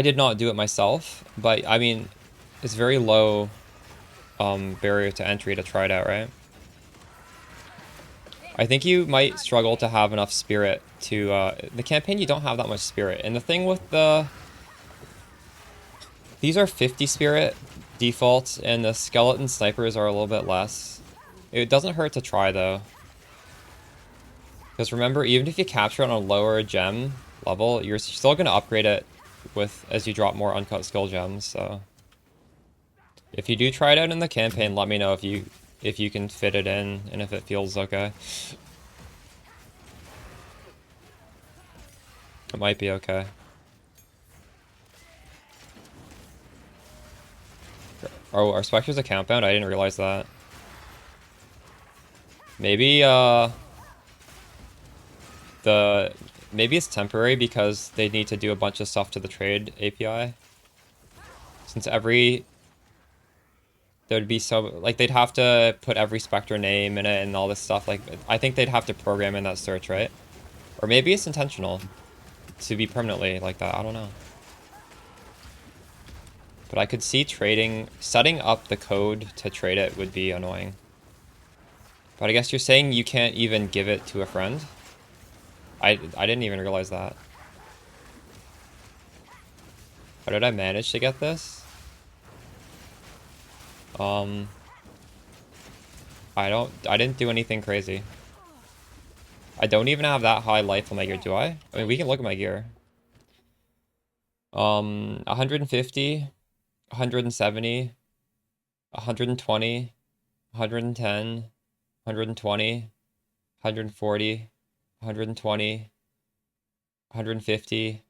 B: did not do it myself, but I mean, it's very low barrier to entry to try it out, right? I think you might struggle to have enough spirit to, the campaign you don't have that much spirit. And the thing with these are 50 spirit default, and the skeleton snipers are a little bit less. It doesn't hurt to try though. Because remember, even if you capture on a lower gem level, you're still going to upgrade it as you drop more uncut skill gems, so. If you do try it out in the campaign, let me know if you can fit it in and if it feels okay. It might be okay. Oh, are Spectres account bound? I didn't realize that. Maybe maybe it's temporary because they need to do a bunch of stuff to the trade API. Since there'd be so, like, they'd have to put every Spectre name in it and all this stuff. Like, I think they'd have to program in that search, right? Or maybe it's intentional to be permanently like that. I don't know. But I could see setting up the code to trade it would be annoying. But I guess you're saying you can't even give it to a friend? I didn't even realize that. How did I manage to get this? I didn't do anything crazy. I don't even have that high life on my gear, do I? I mean, we can look at my gear. 150, 170, 120, 110, 120, 140, 120, 150,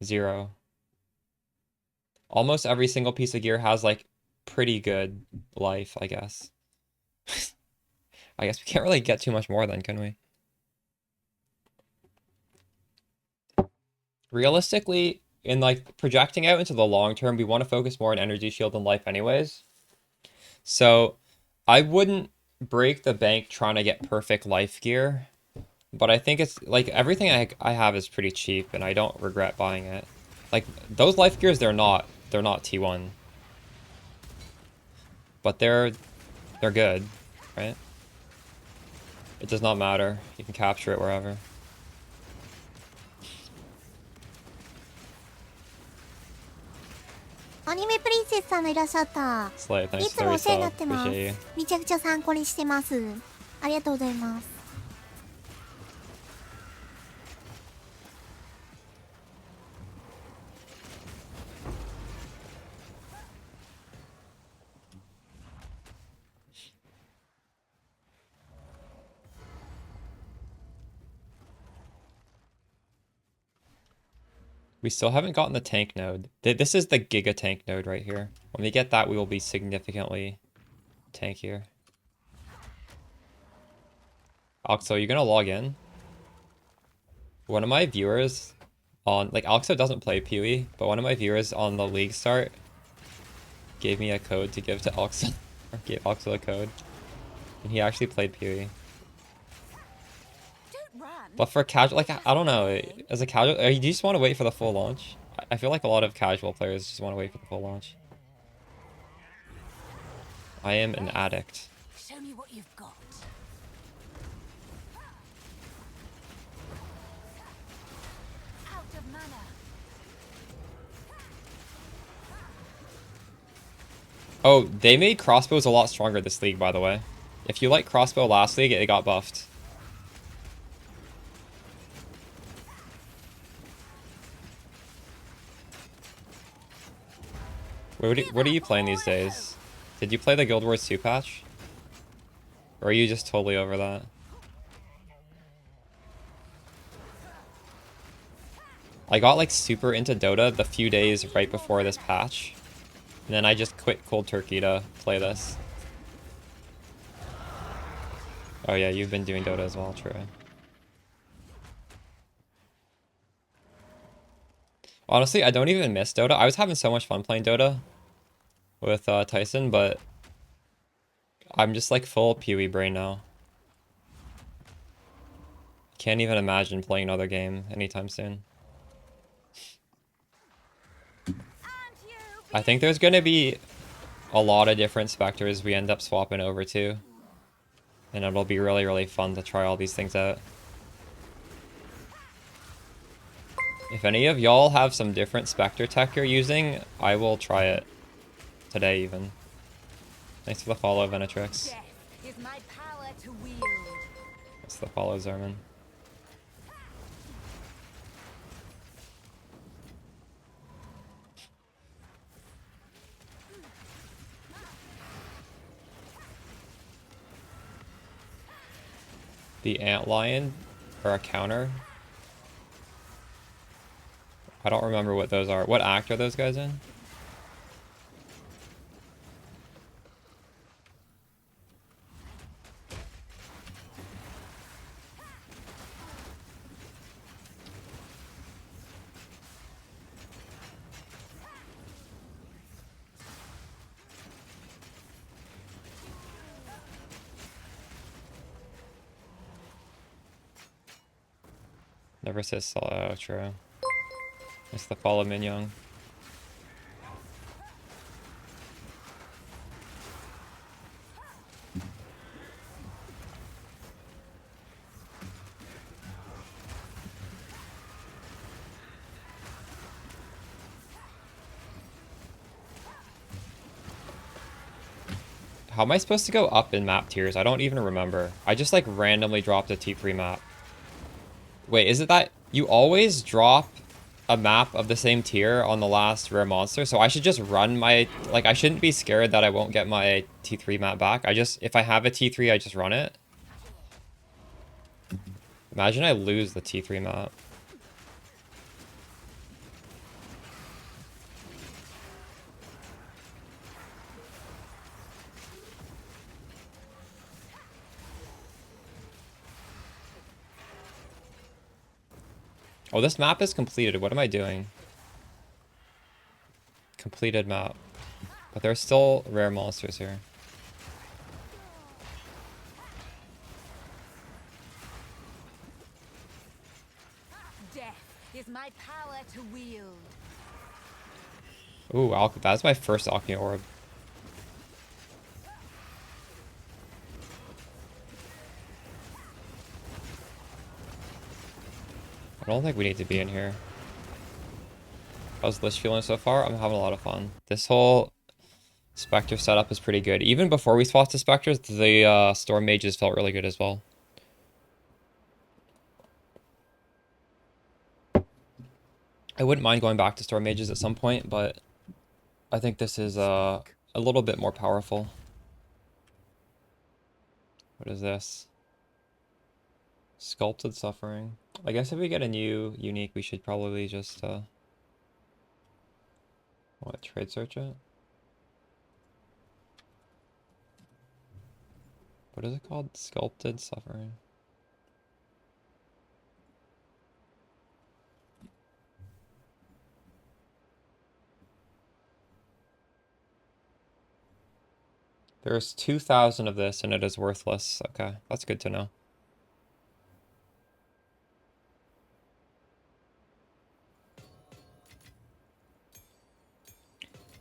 B: 0. Almost every single piece of gear has, like, pretty good life, I guess. I guess we can't really get too much more then, can we? Realistically, in like projecting out into the long term, we want to focus more on energy shield and life anyways. So I wouldn't break the bank trying to get perfect life gear, but I think it's like everything I have is pretty cheap and I don't regret buying it. Like those life gears, they're not T1. But they're good, right? It does not matter. You can capture it wherever. Slay,
D: い
B: thanks
D: つ
B: for
D: も
B: the
D: お世話にな
B: resub.
D: ってます。
B: Appreciate you.
D: めちゃくちゃ参考にしてます。ありがとうございます。
B: We still haven't gotten the tank node. This is the Giga tank node right here. When we get that, we will be significantly tankier. Oxo, you gonna log in? One of my viewers on, like, Oxo doesn't play PoE, but one of my viewers on the league start gave me a code to give to Oxo. Or gave Oxo a code. And he actually played PoE.
C: Don't run.
B: But for casual, like, I don't know. As a casual, do you just want to wait for the full launch? I feel like a lot of casual players just want to wait for the full launch. I am an addict.
C: Show me what you've got. Out of mana.
B: Oh, they made crossbows a lot stronger this league, by the way. If you like crossbow last league, it got buffed. What are you playing these days? Did you play the Guild Wars 2 patch? Or are you just totally over that? I got like super into Dota the few days right before this patch. And then I just quit cold turkey to play this. Oh yeah, you've been doing Dota as well, true. Honestly, I don't even miss Dota. I was having so much fun playing Dota with Tyson, but I'm just like full PoE brain now. Can't even imagine playing another game anytime soon. I think there's gonna be a lot of different Spectres we end up swapping over to. And it'll be really, really fun to try all these things out. If any of y'all have some different Spectre tech you're using, I will try it. Today, even. Thanks for the follow, Venetrix.
C: Death is my power to wield.
B: Thanks for the follow, Zerman. The Antlion, or a counter. I don't remember what those are. What act are those guys in? Never says solo. True. It's the fall of Minyoung. How am I supposed to go up in map tiers? I don't even remember. I just like randomly dropped a T3 map. Wait, is it that you always drop a map of the same tier on the last rare monster? So I should just run my, like I shouldn't be scared that I won't get my T3 map back. If I have a T3, I just run it. Imagine I lose the T3 map. Oh, this map is completed. What am I doing? Completed map. But there's still rare monsters here.
C: Death is my power to wield.
B: Ooh, that's my first alchemy orb. I don't think we need to be in here. How's Lich feeling so far? I'm having a lot of fun. This whole Spectre setup is pretty good. Even before we swapped to Spectres, the Storm Mages felt really good as well. I wouldn't mind going back to Storm Mages at some point, but I think this is a little bit more powerful. What is this? Sculpted Suffering. I guess if we get a new unique, we should probably just what, trade search it? What is it called? Sculpted Suffering. There's 2,000 of this and it is worthless. Okay, that's good to know.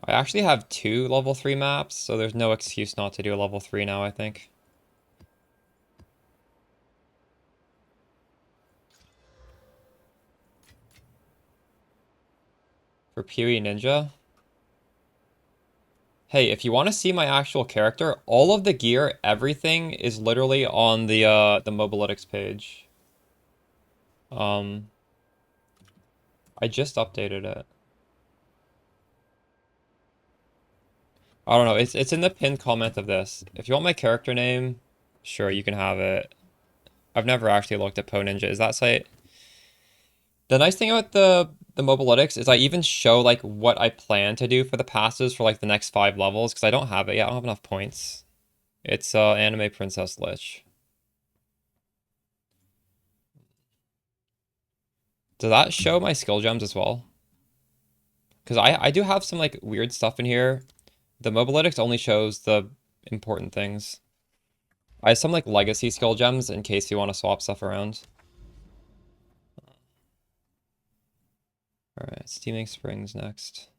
B: I actually have 2 level 3 maps, so there's no excuse not to do a level 3 now, I think. For PoE Ninja. Hey, if you want to see my actual character, all of the gear, everything is literally on the Mobalytics page. I just updated it. I don't know, it's in the pinned comment of this. If you want my character name, sure, you can have it. I've never actually looked at PoE Ninja. Is that site? The nice thing about the Mobalytics is I even show like what I plan to do for the passes for like the next 5 levels, because I don't have it yet. I don't have enough points. It's Anime Princess Lich. Does that show my skill gems as well? Because I do have some like weird stuff in here. The Mobalytics only shows the important things. I have some like legacy skill gems in case you want to swap stuff around. Alright, Steaming Springs next.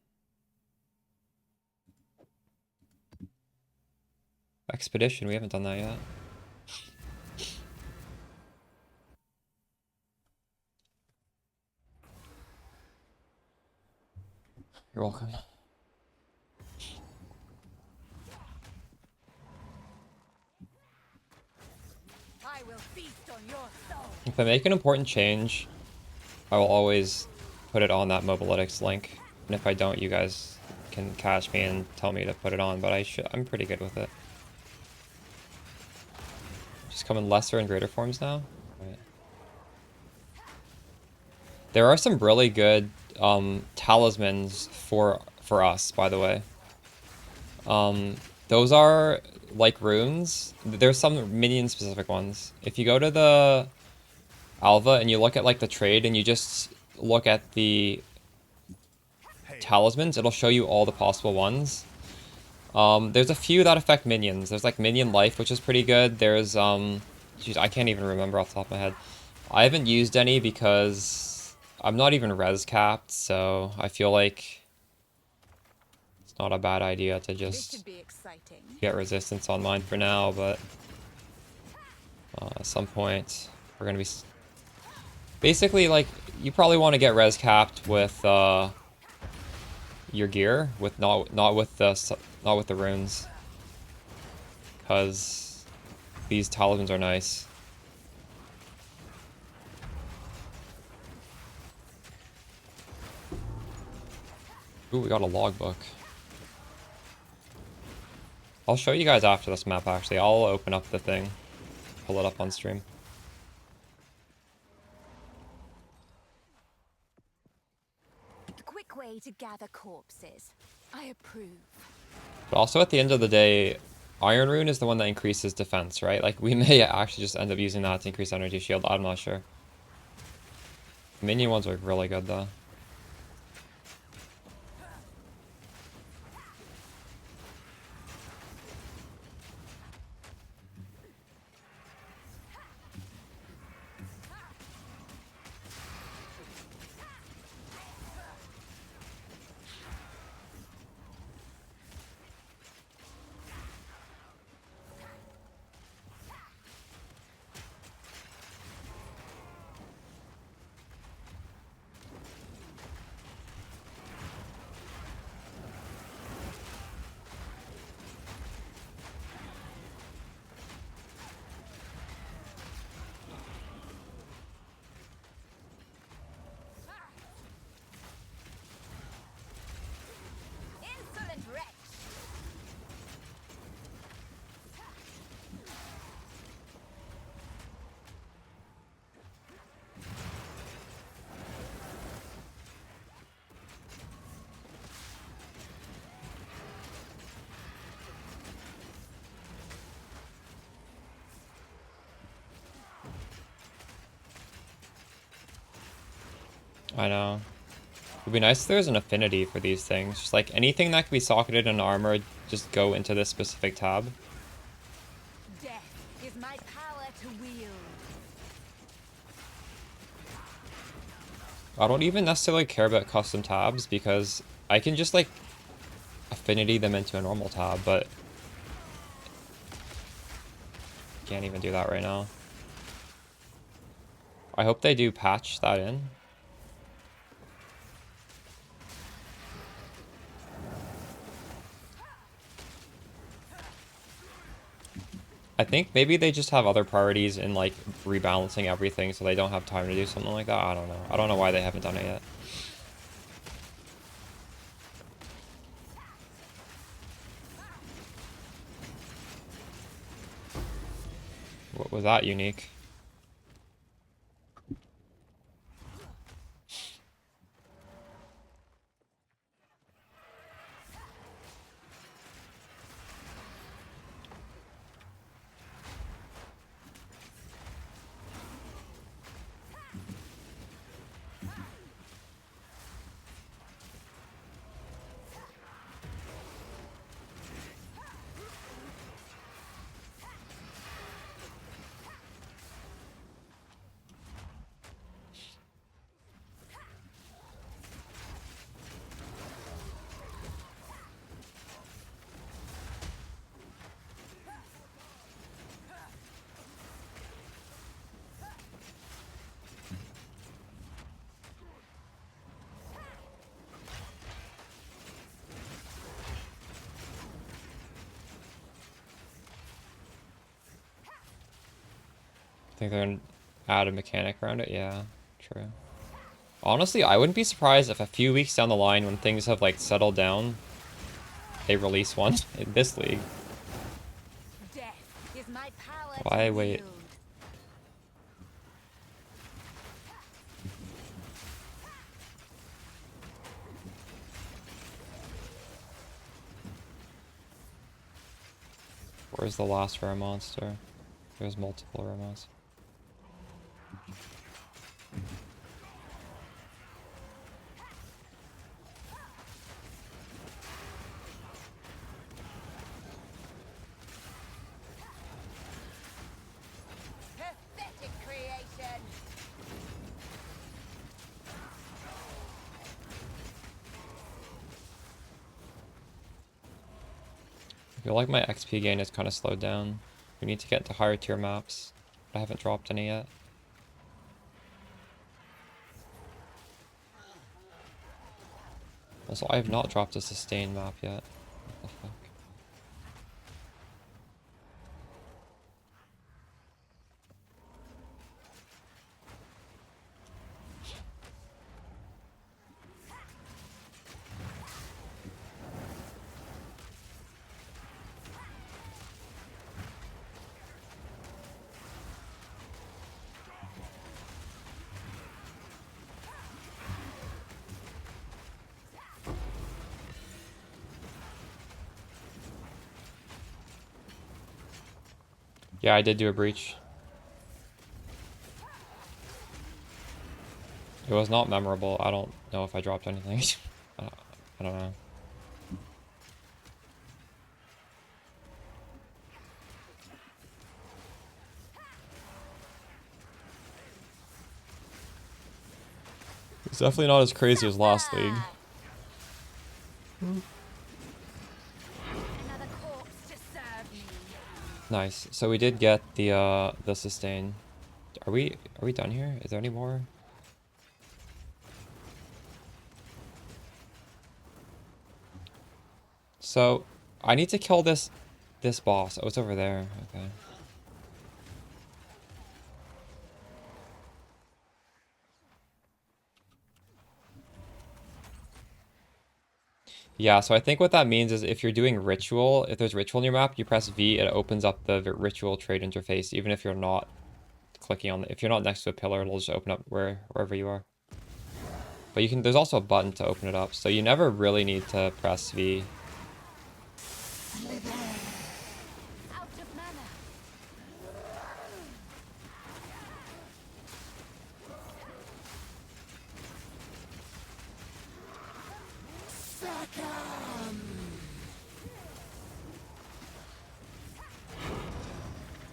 B: Expedition, we haven't done that yet. You're welcome.
C: I will feast on your soul.
B: If I make an important change, I will always put it on that Mobalytics link. And if I don't, you guys can catch me and tell me to put it on, but I'm pretty good with it. Just come in lesser and greater forms now? Right. There are some really good talismans for us, by the way. Those are like runes. There's some minion specific ones. If you go to the Alva and you look at like the trade and you just look at the talismans, it'll show you all the possible ones. There's a few that affect minions. There's like minion life, which is pretty good. There's geez, I can't even remember off the top of my head. I haven't used any because I'm not even res capped, so I feel like it's not a bad idea to
C: This
B: just
C: should be exciting.
B: get resistance on mine for now, but at some point we're gonna be basically like you probably want to get res capped with your gear, with not with the runes, because these talismans are nice. Ooh, we got a logbook. I'll show you guys after this map, actually. I'll open up the thing, pull it up on stream.
C: The quick way to gather corpses. I approve.
B: But also at the end of the day, Iron Rune is the one that increases defense, right? Like, we may actually just end up using that to increase energy shield. I'm not sure. Minion ones are really good, though.
C: Insolent wretch!
B: I know. It would be nice if there was an affinity for these things. Just like anything that could be socketed in armor, just go into this specific tab.
C: Death is my power to wield.
B: I don't even necessarily care about custom tabs because I can just like affinity them into a normal tab, but can't even do that right now. I hope they do patch that in. I think maybe they just have other priorities in like rebalancing everything so they don't have time to do something like that. I don't know. I don't know why they haven't done it yet. What was that unique? I think they're gonna add a mechanic around it. Yeah, true. Honestly, I wouldn't be surprised if a few weeks down the line, when things have like settled down, they release one in this league.
C: Death is my power
B: Why
C: to
B: wait?
C: wield.
B: Where's the last rare monster? There's multiple rare monsters.
C: Pathetic creation.
B: feel like my XP gain is kind of slowed down. We need to get to higher tier maps. I haven't dropped any yet. Also, I have not dropped a sustain map yet. What the fuck? Yeah, I did do a breach. It was not memorable. I don't know if I dropped anything. I don't know. It's definitely not as crazy as last league.
C: Another corpse to serve me.
B: Nice. So we did get the sustain. Are we done here? Is there any more? So I need to kill this boss. Oh, it's over there. Okay. Yeah, so I think what that means is if you're doing ritual, if there's ritual in your map, you press V, it opens up the ritual trade interface, even if you're not clicking on if you're not next to a pillar, it'll just open up wherever you are. But you can, there's also a button to open it up, so you never really need to press V.
C: Out of mana.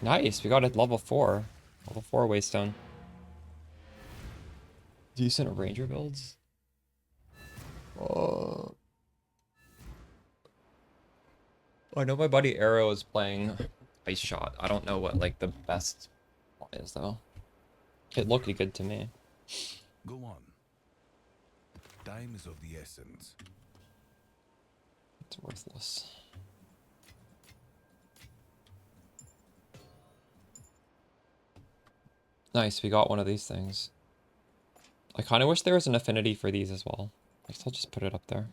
B: Nice, we got it level 4. Level 4 Waystone. Decent ranger builds. I know my buddy Arrow is playing Ice Shot. I don't know what like the best one is though. It looked good to me.
E: Go on. Time is of the essence.
B: It's worthless. Nice, we got one of these things. I kind of wish there was an affinity for these as well. I guess I'll just put it up there.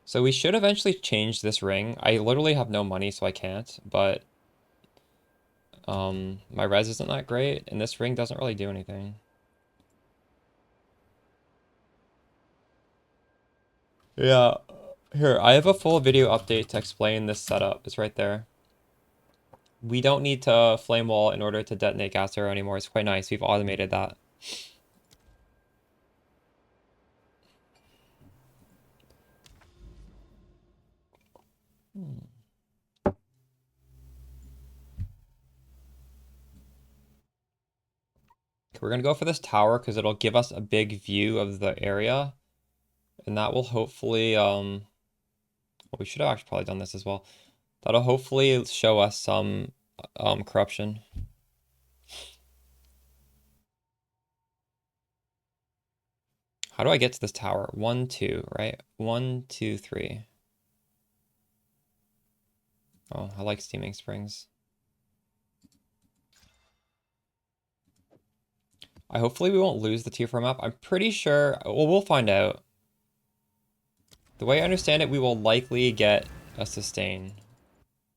B: So we should eventually change this ring. I literally have no money, so I can't, but my res isn't that great, and this ring doesn't really do anything. Yeah, here, I have a full video update to explain this setup. It's right there. We don't need to flame wall in order to detonate gas arrow anymore. It's quite nice. We've automated that. We're gonna go for this tower because it'll give us a big view of the area. And that will hopefully, well, we should have actually probably done this as well. That'll hopefully show us some corruption. How do I get to this tower? 1, 2, right? 1, 2, 3. Oh, I like steaming springs. Hopefully we won't lose the tier 4 map. I'm pretty sure, well, we'll find out. The way I understand it, we will likely get a sustain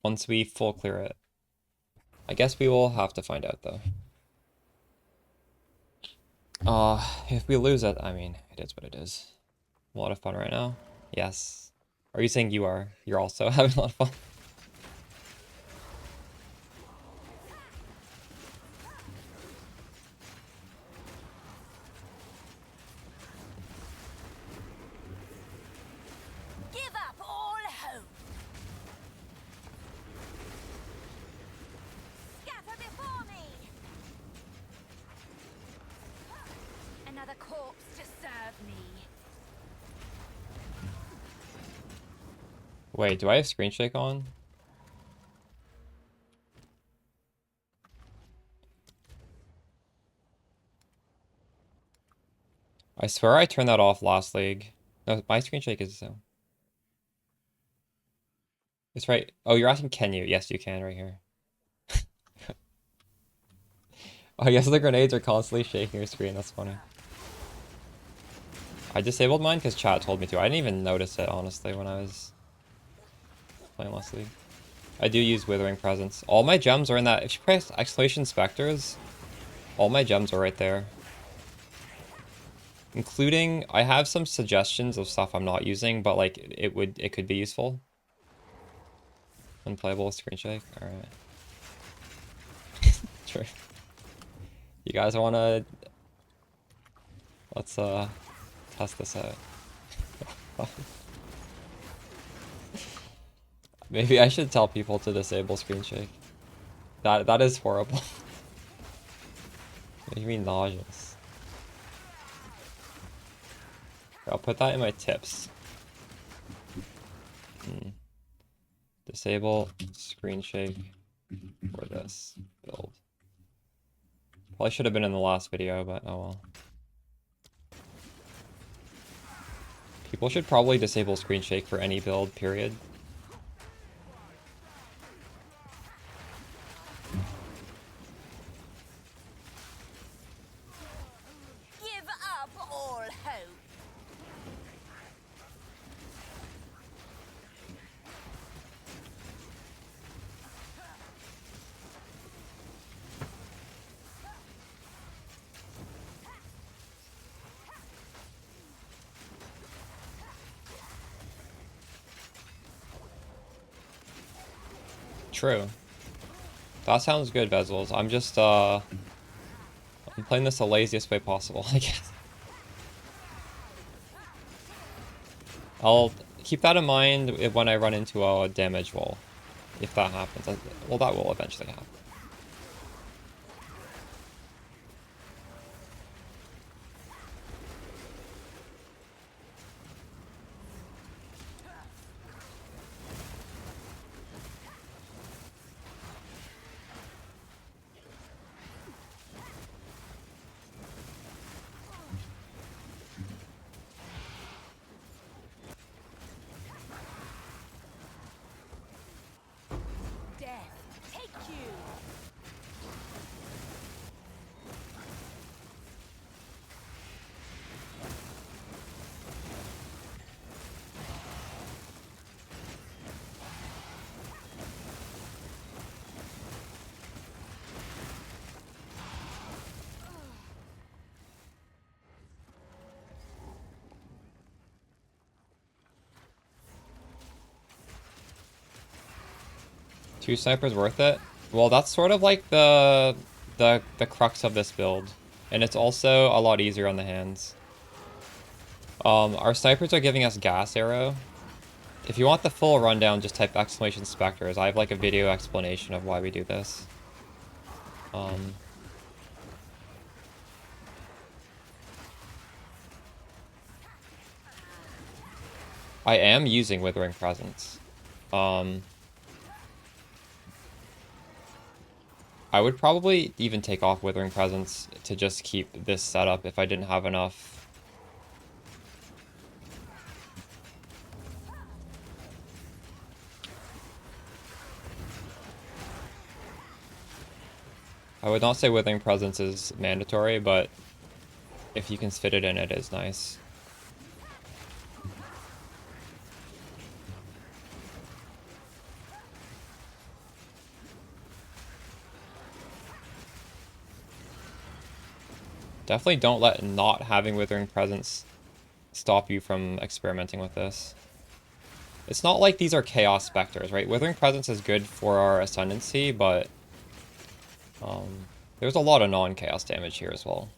B: once we full clear it. I guess we will have to find out though. If we lose it, I mean, it is what it is. A lot of fun right now. Yes. Are you saying you are? You're also having a lot of fun.
C: Give up all hope. Scatter before me. Another corpse to serve me.
B: Wait, do I have screen shake on? I swear I turned that off last league. No, my screen shake is so. It's right. Oh, you're asking can you? Yes, you can right here. Oh, yes, the grenades are constantly shaking your screen. That's funny. I disabled mine because chat told me to. I didn't even notice it, honestly, when I was playing last league. I do use Withering Presence. All my gems are in that. If you press exclamation Spectres, all my gems are right there. Including, I have some suggestions of stuff I'm not using, but like it could be useful. Unplayable screen shake. All right. True. You guys wanna? Let's test this out. Maybe I should tell people to disable screen shake. That is horrible. Making me nauseous. I'll put that in my tips. Disable screen shake for this build. Probably should have been in the last video, but oh well. People should probably disable screen shake for any build, period.
C: Give up all hope.
B: True. That sounds good, Bezels. I'm just, I'm playing this the laziest way possible, I guess. I'll keep that in mind when I run into a damage wall. If that happens. Well, that will eventually happen.
C: Death, take you.
B: Two snipers worth it? Well, that's sort of like the crux of this build. And it's also a lot easier on the hands. Our snipers are giving us gas arrow. If you want the full rundown, just type exclamation Spectres. I have like a video explanation of why we do this. I am using Withering Presence. I would probably even take off Withering Presence to just keep this setup if I didn't have enough. I would not say Withering Presence is mandatory, but if you can fit it in, it is nice. Definitely don't let not having Withering Presence stop you from experimenting with this. It's not like these are Chaos Spectres, right? Withering Presence is good for our Ascendancy, but there's a lot of non-Chaos damage here as well.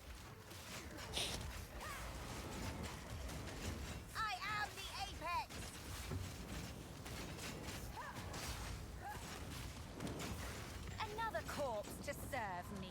C: I am the apex. Another corpse to serve me.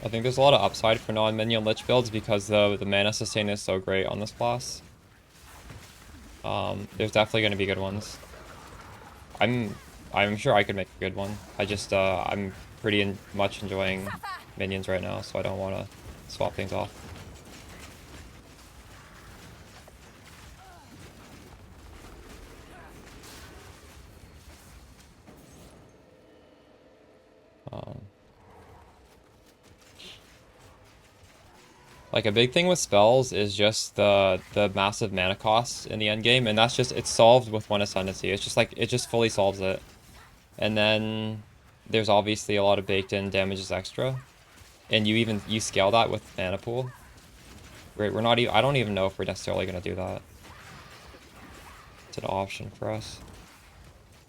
B: I think there's a lot of upside for non-minion Lich builds because the mana sustain is so great on this class. There's definitely going to be good ones. I'm sure I could make a good one. I'm pretty much enjoying minions right now, so I don't want to swap things off. Like a big thing with spells is just the massive mana costs in the end game, and it's solved with one ascendancy. It's just like it just fully solves it. And then there's obviously a lot of baked in damages extra. And you scale that with mana pool. We're not even, I don't even know if we're necessarily gonna do that. It's an option for us.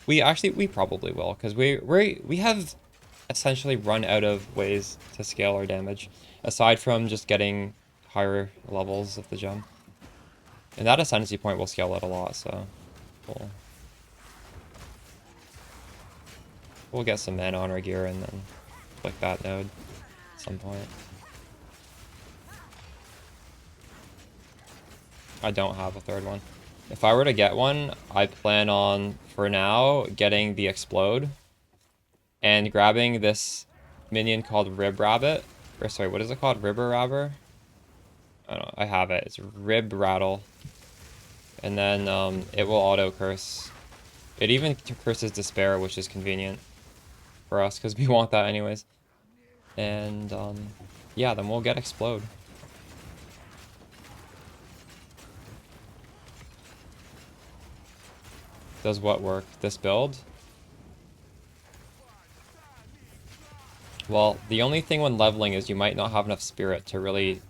B: We probably will, because we have essentially run out of ways to scale our damage, aside from just getting higher levels of the gem. And that ascendancy point will scale it a lot, so we'll get some mana on our gear and then click that node at some point. I don't have a third one. If I were to get one, I plan on, for now, getting the Explode and grabbing this minion called Rib Rabbit. Or sorry, what is it called? Ribber Rabber? I don't know. I have it. It's Rib Rattle. And then it will auto curse. It even curses Despair, which is convenient for us because we want that anyways. And yeah, then we'll get Explode. Does what work? This build? Well, the only thing when leveling is you might not have enough spirit to really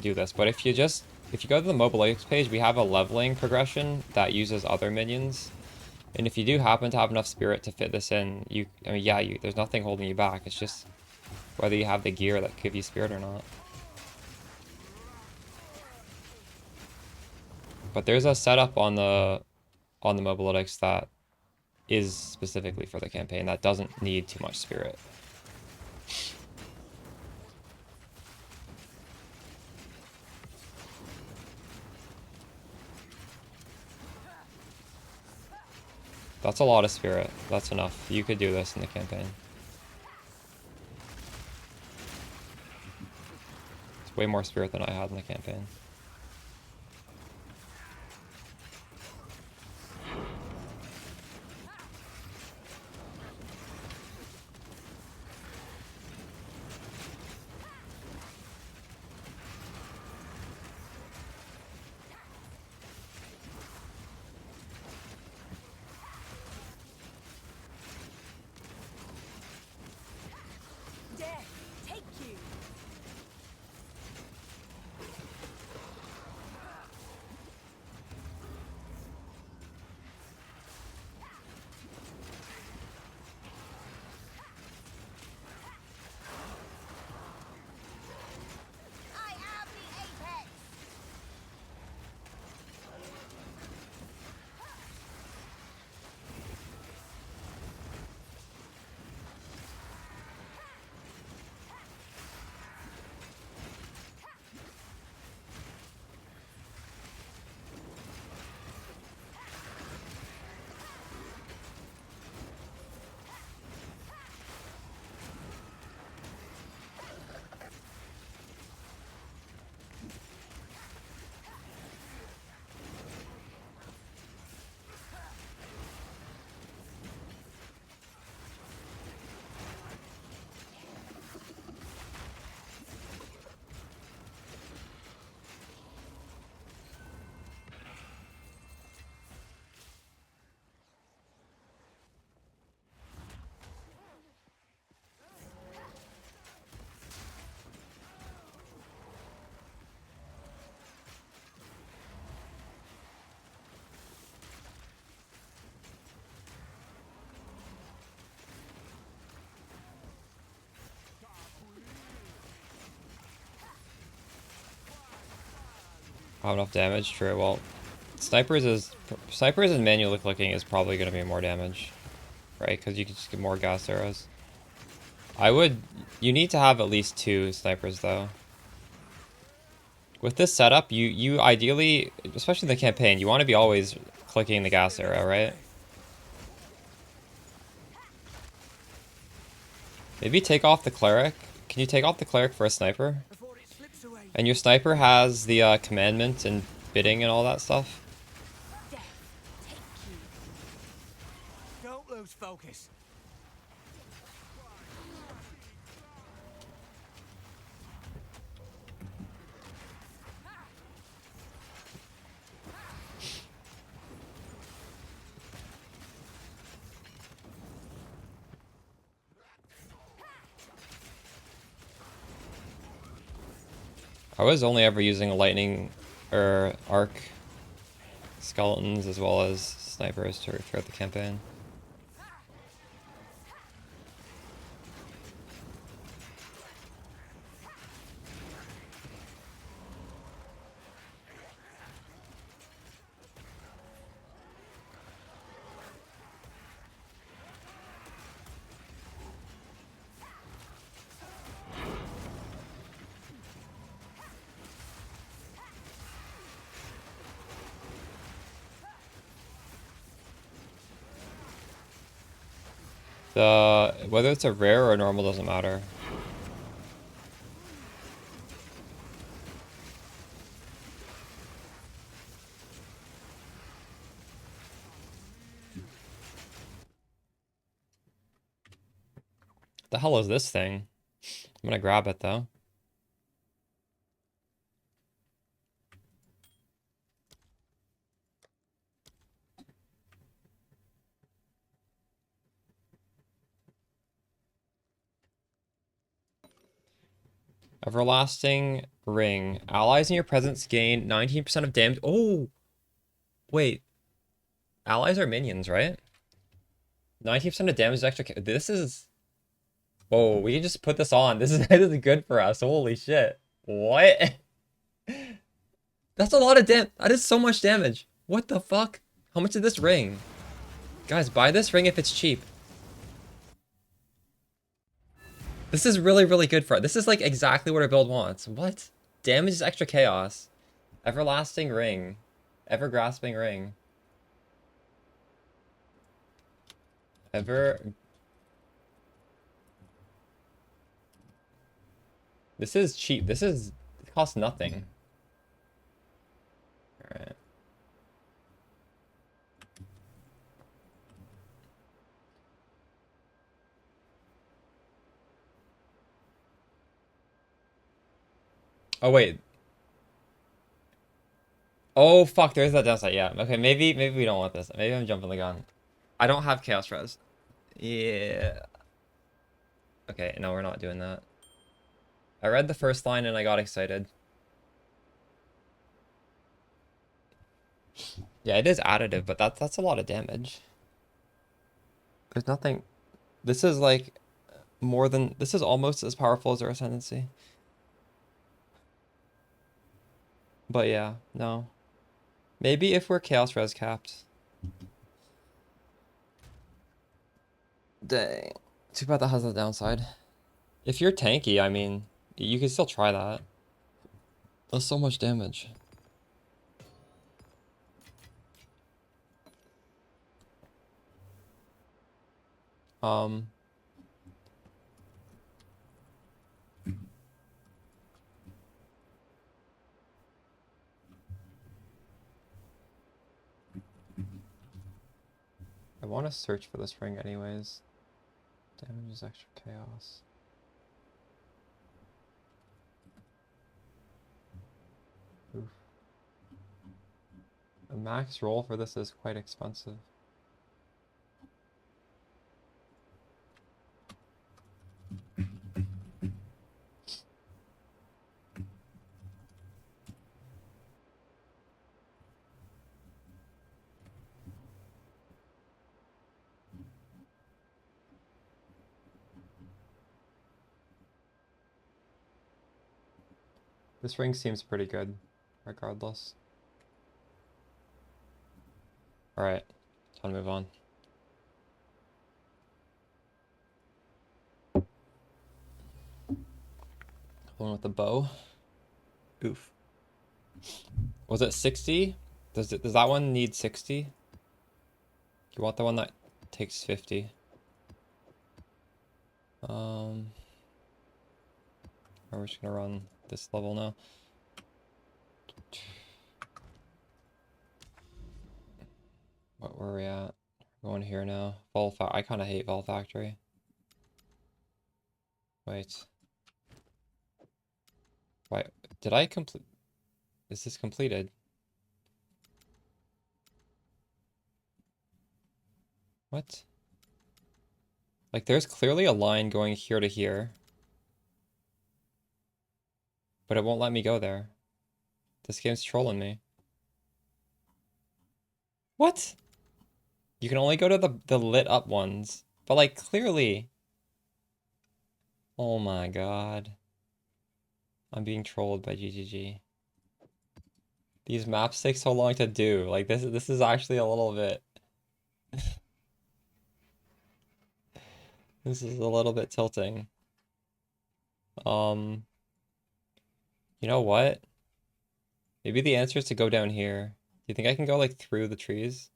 B: do this. But if you go to the Mobilize page, we have a leveling progression that uses other minions. And if you do happen to have enough spirit to fit this in, there's nothing holding you back. It's just whether you have the gear that give you spirit or not. But there's a setup on the Mobilitics that is specifically for the campaign that doesn't need too much spirit. That's a lot of spirit. That's enough. You could do this in the campaign. It's way more spirit than I had in the campaign.
C: Death, take you. I am the apex.
B: Have enough damage? True. Well, snipers and manually clicking is probably going to be more damage, right? Because you can just get more gas arrows. You need to have at least 2 snipers though. With this setup, you ideally, especially in the campaign, you want to be always clicking the gas arrow, right? Maybe take off the cleric. Can you take off the cleric for a sniper?
F: Before it slips away.
B: And your sniper has the commandment and bidding and all that stuff.
C: Death, take you.
F: Don't lose focus.
B: I was only ever using lightning or arc skeletons as well as snipers throughout the campaign. Whether it's a rare or a normal doesn't matter. The hell is this thing? I'm gonna grab it though. Everlasting Ring. Allies in your presence gain 19% of damage. Oh! Wait. Allies are minions, right? 19% of damage extra. This is... Oh, we can just put this on. This is good for us. Holy shit. What? That's a lot of damage. That is so much damage. What the fuck? How much is this ring? Guys, buy this ring if it's cheap. This is really, really good for it. This is like exactly what our build wants. What? Damage is extra chaos. Everlasting Ring. Ever-grasping Ring. This is cheap. It costs nothing. Alright. Oh, wait. Oh, fuck, there's that downside. Yeah, okay, maybe we don't want this. Maybe I'm jumping the gun. I don't have Chaos Res. Yeah. Okay, no, we're not doing that. I read the first line and I got excited. Yeah, it is additive, but that's a lot of damage. There's nothing... This is like more than... This is almost as powerful as our Ascendancy. But yeah, no. Maybe if we're Chaos Res capped. Dang. Too bad that has a downside. If you're tanky, I mean, you can still try that. That's so much damage. I want to search for this ring anyways. Damage is extra chaos. Oof. The max roll for this is quite expensive. This ring seems pretty good, regardless. Alright, time to move on. One with the bow. Oof. Was it 60? Does that one need 60? You want the one that takes 50? We're just gonna run this level now. What were we at? We're going here now. I kind of hate Vol Factory. Wait. Wait, did I complete? Is this completed? What? Like, there's clearly a line going here to here. But it won't let me go there. This game's trolling me. What? You can only go to the lit up ones. But like, clearly. Oh my god. I'm being trolled by GGG. These maps take so long to do. Like, this is actually a little bit... This is a little bit tilting. You know what? Maybe the answer is to go down here. Do you think I can go, like, through the trees?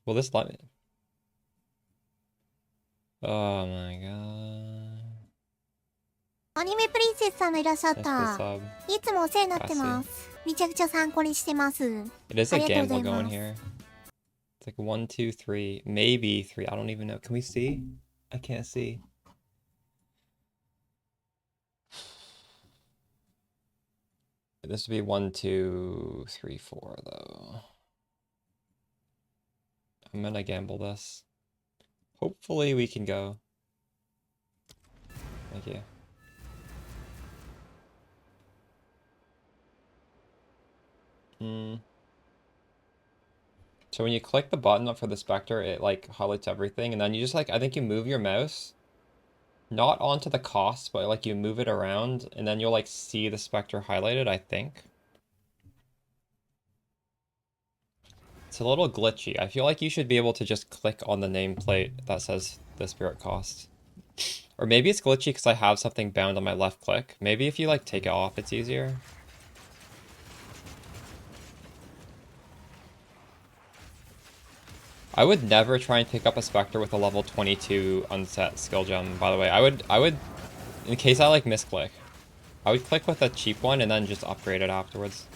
B: Will this let me? Oh my god.
D: アニメプリンセスさんのいらっしゃっ
B: Nice
D: た。
B: sub.
D: いつもお世話になってます。めちゃくちゃ参考にしてます。
B: It is a
D: ありがとう
B: gamble
D: ござい
B: going
D: ます。
B: here. It's like 1, 2, 3, maybe 3. I don't even know. Can we see? I can't see. This would be 1, 2, 3, 4 though. I'm gonna gamble this. Hopefully we can go. Thank you. So when you click the button up for the Spectre, it like highlights everything, and then you just like, I think you move your mouse, not onto the cost, but like you move it around, and then you'll like see the Spectre highlighted, I think. It's a little glitchy. I feel like you should be able to just click on the nameplate that says the spirit cost. Or maybe it's glitchy because I have something bound on my left click. Maybe if you like take it off, it's easier. I would never try and pick up a Spectre with a level 22 unset skill gem, by the way. I would, in case I like misclick, I would click with a cheap one and then just upgrade it afterwards.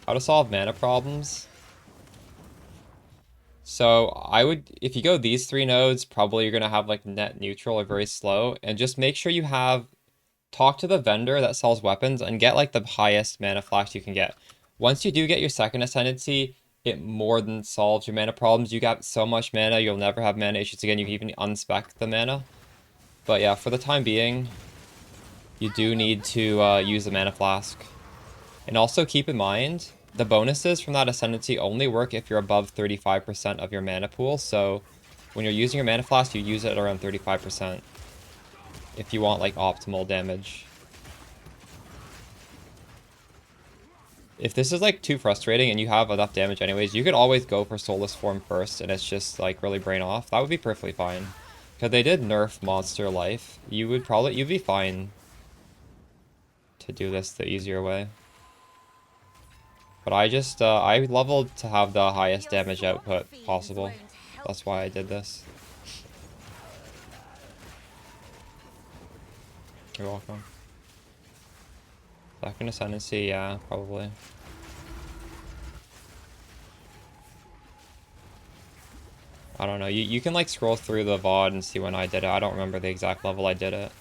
B: How to solve mana problems? So I would, if you go these 3 nodes, probably you're gonna have like net neutral or very slow, and just make sure you have, talk to the vendor that sells weapons and get like the highest mana flash you can get. Once you do get your second ascendancy, it more than solves your mana problems. You got so much mana, you'll never have mana issues again. You can even unspec the mana. But yeah, for the time being, you do need to use the mana flask. And also keep in mind, the bonuses from that ascendancy only work if you're above 35% of your mana pool. So when you're using your mana flask, you use it at around 35% if you want like optimal damage. If this is like too frustrating and you have enough damage anyways, you could always go for Soulless Form first and it's just like really brain off. That would be perfectly fine. Because they did nerf Monster Life. You'd be fine to do this the easier way. But I just, I leveled to have the highest damage output possible. That's why I did this. You're welcome. Second Ascendancy, yeah, probably. I don't know. You can like scroll through the VOD and see when I did it. I don't remember the exact level I did it.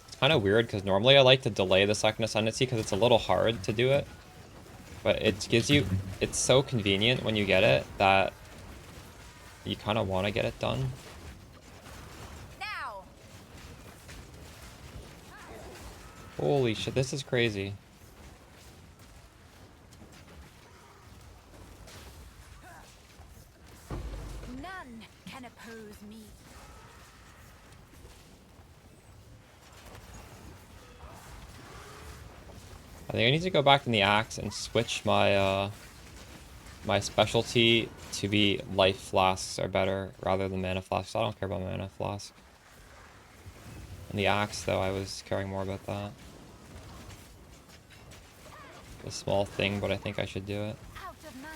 B: It's kind of weird because normally I like to delay the second Ascendancy because it's a little hard to do it. But it gives you, it's so convenient when you get it that you kind of want to get it done.
C: Now.
B: Holy shit, this is crazy.
C: None can oppose me.
B: I think I need to go back in the axe and switch my my specialty to be life flasks are better rather than mana flasks. I don't care about mana flask. And the axe, though, I was caring more about that. A small thing, but I think I should do it.
C: Out of mana.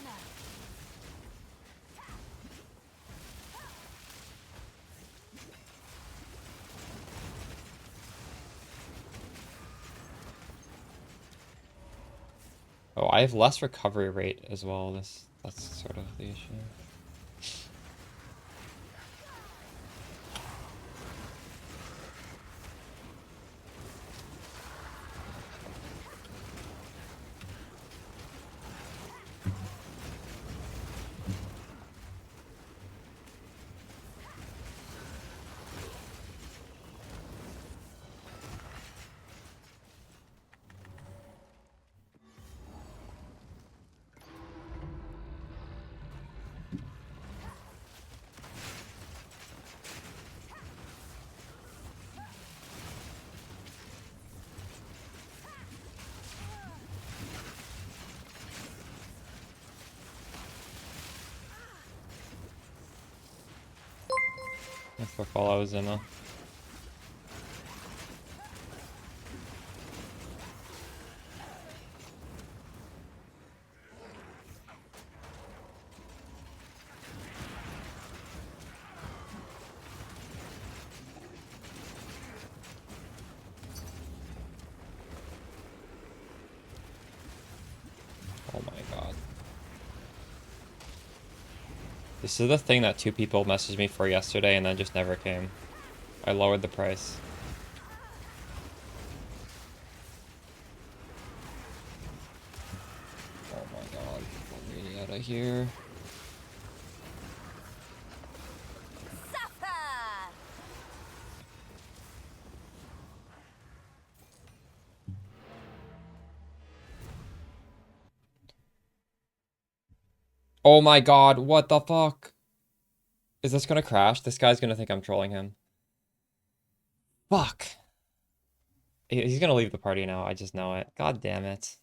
B: Oh, I have less recovery rate as well. That's sort of the issue. If I follow Zimmer. Oh my god. This is the thing that 2 people messaged me for yesterday and then just never came. I lowered the price. Oh my god. Let me out of here.
C: Suffer!
B: Oh my god, what the fuck? Is this gonna crash? This guy's gonna think I'm trolling him. Fuck. He's gonna leave the party now, I just know it. God damn it.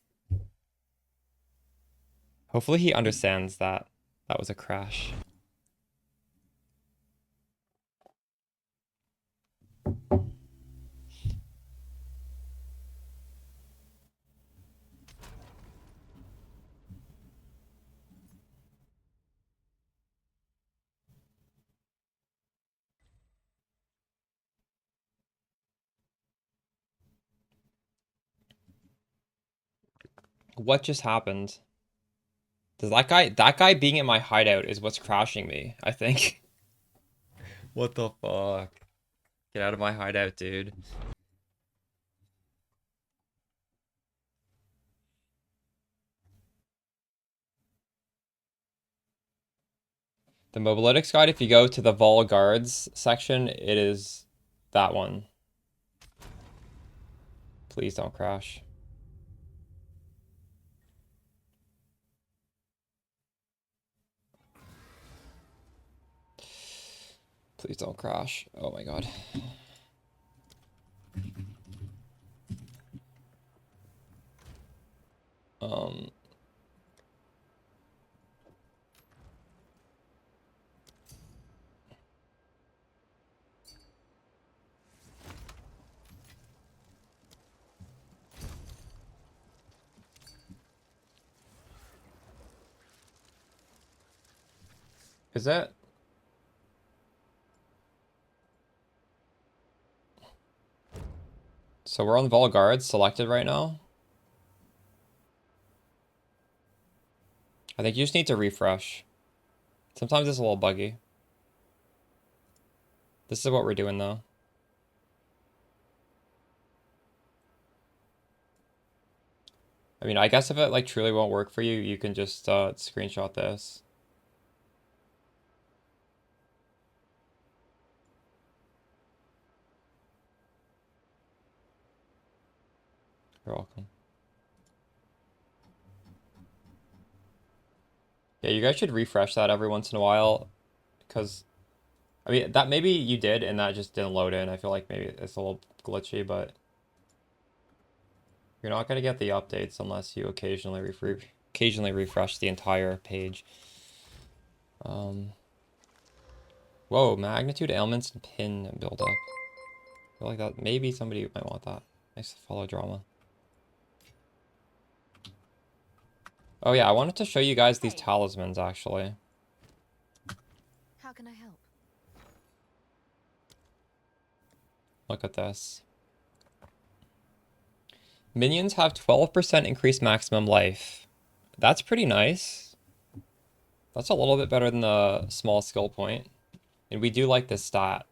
B: Hopefully he understands that that was a crash. What just happened? Does that guy being in my hideout is what's crashing me, I think. What the fuck? Get out of my hideout, dude. The Mobalytics guide, if you go to the Vol Guards section, it is that one. Please don't crash. Please don't crash. Oh my god. Is that? So we're on Vol Guards selected right now. I think you just need to refresh. Sometimes it's a little buggy. This is what we're doing though. I mean, I guess if it like truly won't work for you, you can just screenshot this. You're welcome. Yeah, you guys should refresh that every once in a while, because I mean that maybe you did and that just didn't load in. I feel like maybe it's a little glitchy, but you're not gonna get the updates unless you occasionally refresh. occasionally refresh the entire page. Whoa, magnitude ailments and pin build up. I feel like that maybe somebody might want that. Nice to follow drama. Oh yeah, I wanted to show you guys these talismans actually.
C: How can I help?
B: Look at this. Minions have 12% increased maximum life. That's pretty nice. That's a little bit better than the small skill point. And we do like this stat.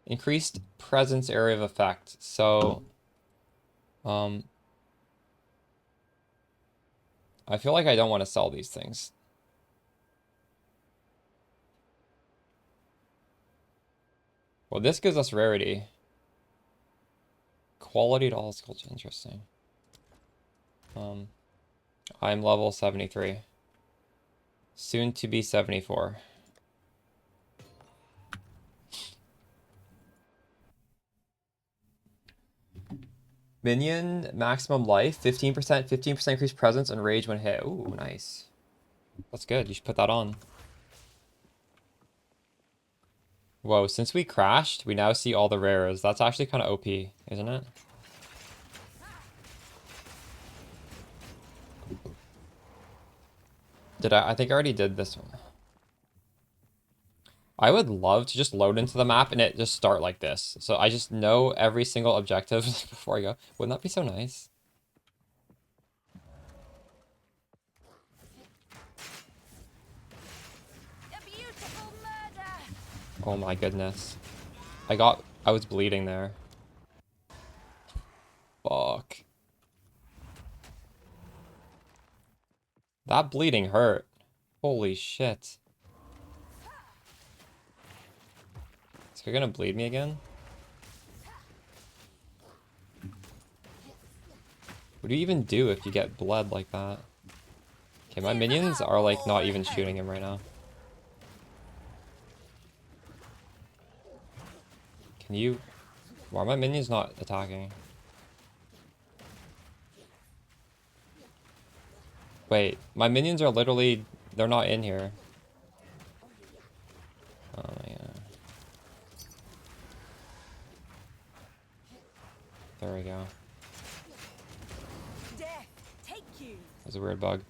B: Increased presence area of effect. So, I feel like I don't want to sell these things. Well, this gives us rarity. Quality to all skills. Interesting. I'm level 73. Soon to be 74. Minion maximum life, 15%, 15% increased presence and rage when hit. Ooh, nice. That's good. You should put that on. Whoa, since we crashed, we now see all the rares. That's actually kind of OP, isn't it? I think I already did this one. I would love to just load into the map and it just start like this. So I just know every single objective before I go. Wouldn't that be so nice?
C: A beautiful murder.
B: Oh my goodness. I was bleeding there. Fuck. That bleeding hurt. Holy shit. Is he gonna bleed me again? What do you even do if you get bled like that? Okay, my minions are like not even shooting him right now. Can you... Why are my minions not attacking? Wait, my minions are literally... They're not in here. Oh my god. There we go.
C: Death, take you.
B: That's a weird bug.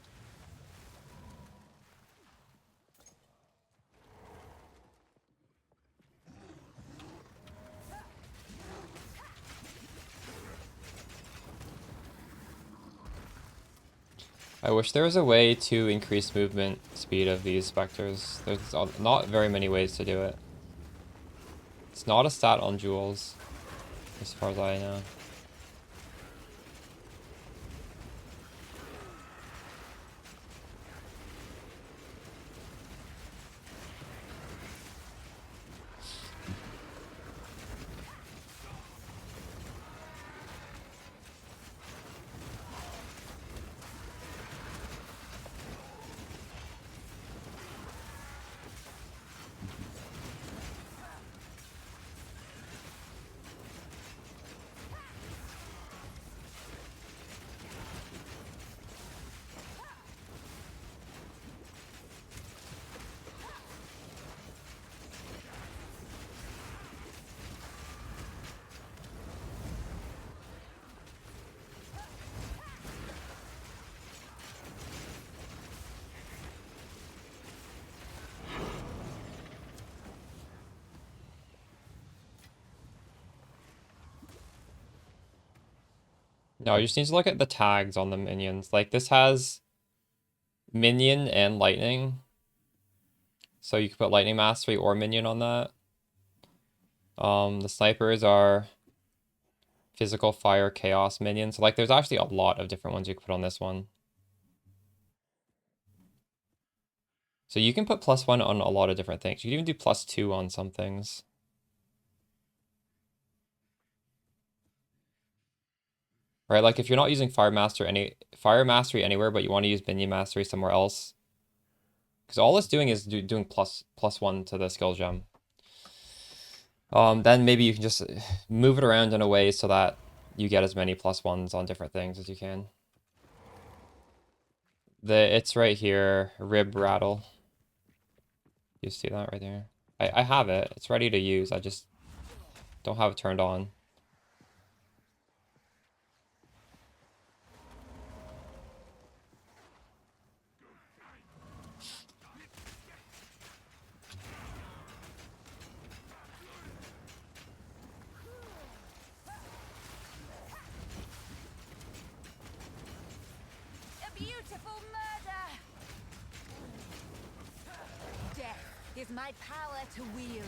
B: I wish there was a way to increase movement speed of these specters. There's not very many ways to do it. It's not a stat on jewels, as far as I know. No, you just need to look at the tags on the minions. Like, this has minion and lightning. So you can put lightning mastery or minion on that. The snipers are physical, fire, chaos minions. So, like, there's actually a lot of different ones you can put on this one. So you can put +1 on a lot of different things. You can even do +2 on some things. Right, like if you're not using fire mastery anywhere, but you want to use minion mastery somewhere else, because all it's doing is doing +1 to the skill gem. Then maybe you can just move it around in a way so that you get as many +1s on different things as you can. It's right here, rib rattle. You see that right there? I have it. It's ready to use. I just don't have it turned on.
C: A beautiful murder! Death is my power to wield.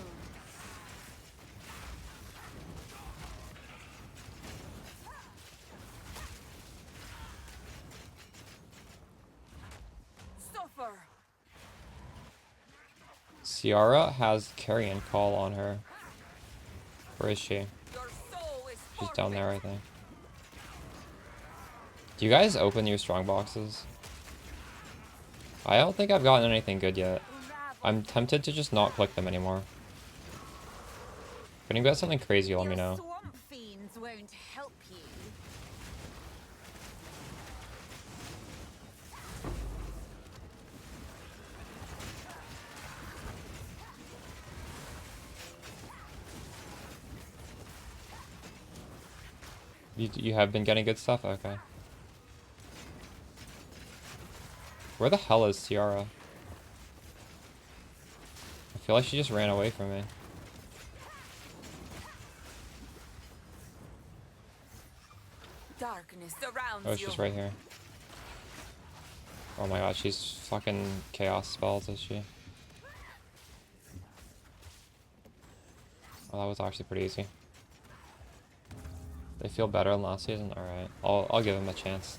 C: Suffer!
B: Ciara has Carrion Call on her. Where is she?
C: Your soul is
B: She's down there, I
C: forfeit.
B: think. Do you guys open your strong boxes? I don't think I've gotten anything good yet. I'm tempted to just not click them anymore. If you got something crazy, let me
C: Your
B: know.
C: swamp fiends won't help you.
B: You have been getting good stuff? Okay. Where the hell is Ciara? I feel like she just ran away from me.
C: Darkness surrounds
B: Oh, she's right here. Oh my god, she's fucking chaos spells, is she? Oh, that was actually pretty easy. They feel better than last season? Alright. I'll give them a chance.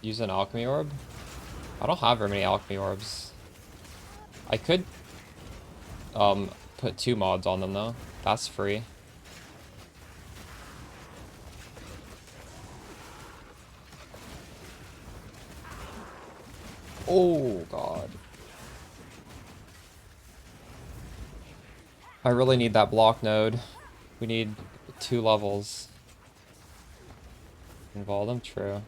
B: Use an alchemy orb? I don't have very many alchemy orbs. I could put 2 mods on them though. That's free. Oh god. I really need that block node. We need 2 levels. Involve them? True.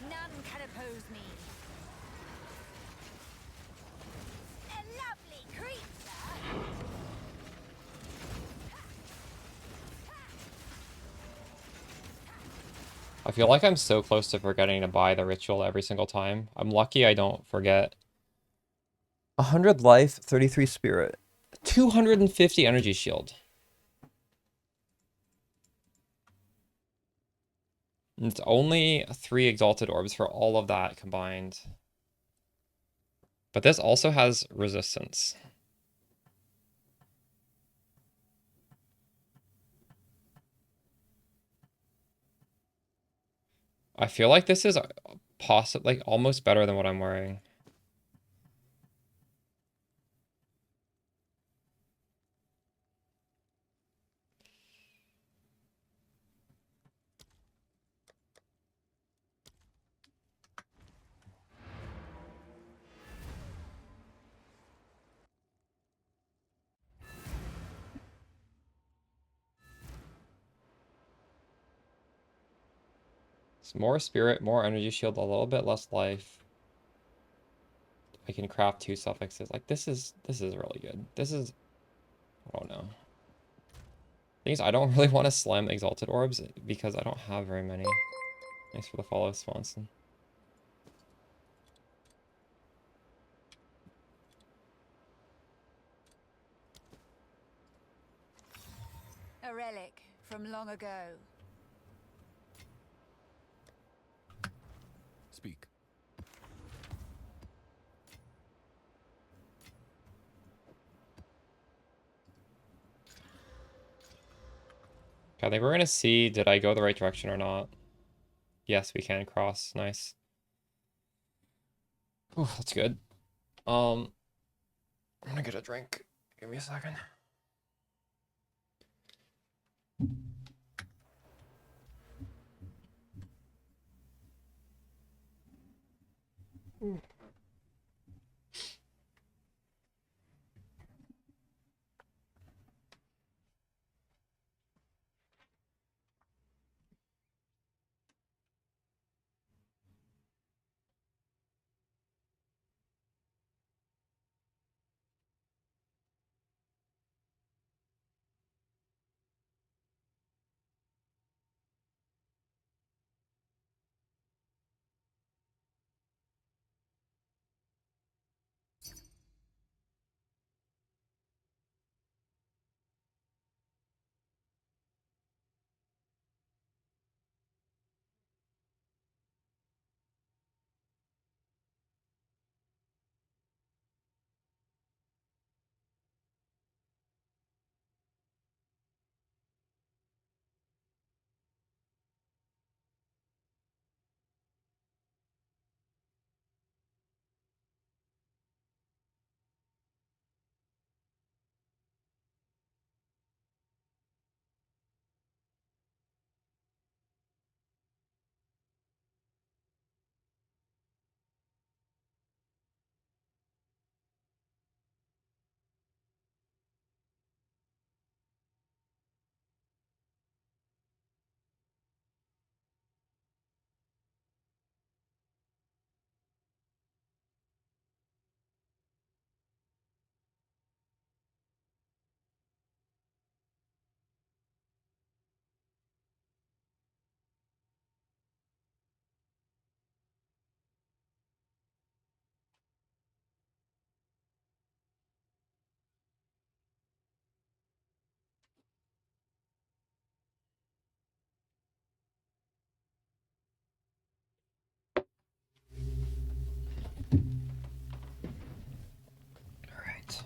C: None can oppose me. A lovely creature.
B: I feel like I'm so close to forgetting to buy the ritual every single time. I'm lucky I don't forget. 100 life, 33 spirit, 250 energy shield. And it's only 3 exalted orbs for all of that combined. But this also has resistance. I feel like this is possibly like almost better than what I'm wearing. It's more spirit, more energy shield, a little bit less life. I can craft 2 suffixes. Like this is really good. This is, I don't know. Thing is, I don't really want to slam exalted orbs because I don't have very many. Thanks for the follow, Swanson.
C: A relic from long ago.
E: Speak.
B: I think we're gonna see, did I go the right direction or not? Yes, we can cross. Nice. Ooh, that's good. I'm gonna get a drink. Give me a second. All right.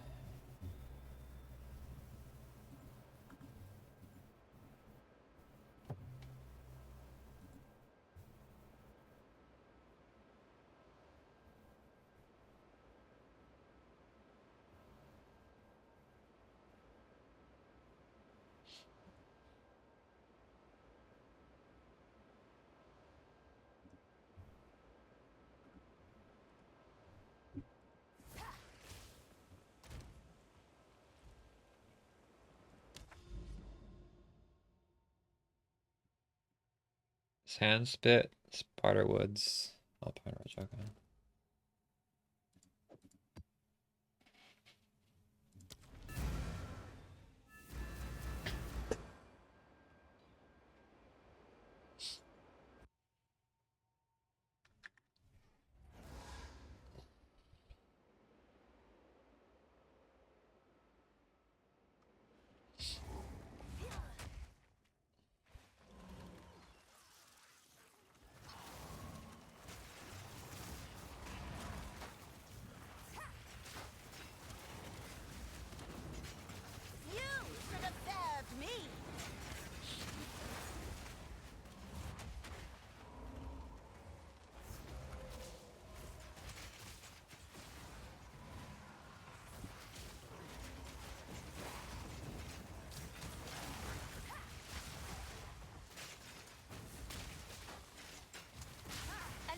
B: Sandspit, Spiderwoods, Alpine Ridge, okay.
C: You should have served me.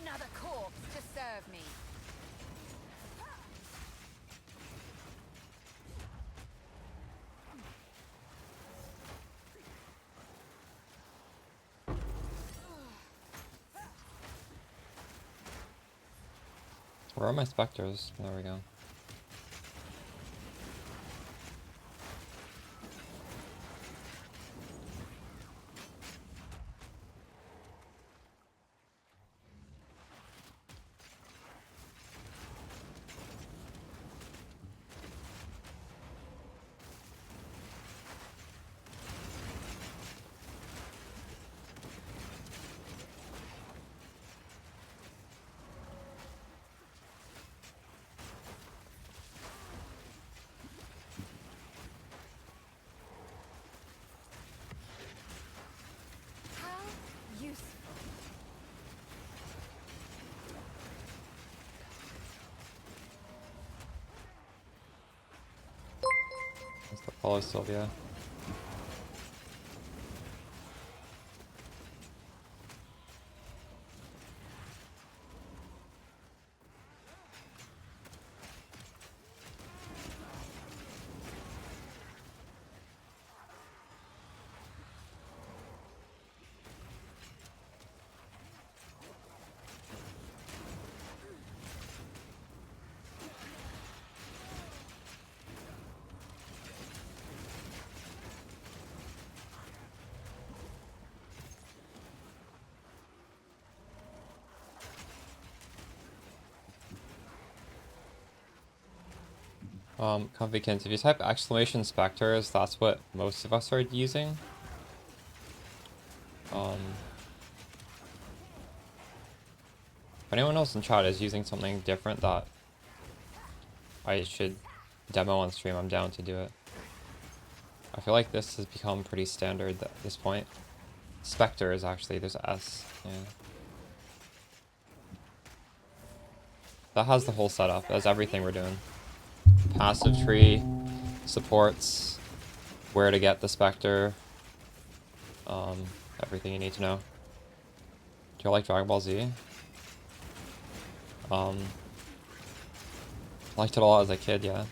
C: Another corpse to serve me.
B: Where are my specters? There we go. Follow Sylvia. Comfy Kins, if you type exclamation specters, that's what most of us are using. If anyone else in chat is using something different that I should demo on stream, I'm down to do it. I feel like this has become pretty standard at this point. Spectres, actually, there's S, yeah. That has the whole setup, that's everything we're doing. Passive tree, supports, where to get the Spectre, everything you need to know. Do you like Dragon Ball Z? Liked it a lot as a kid, yeah.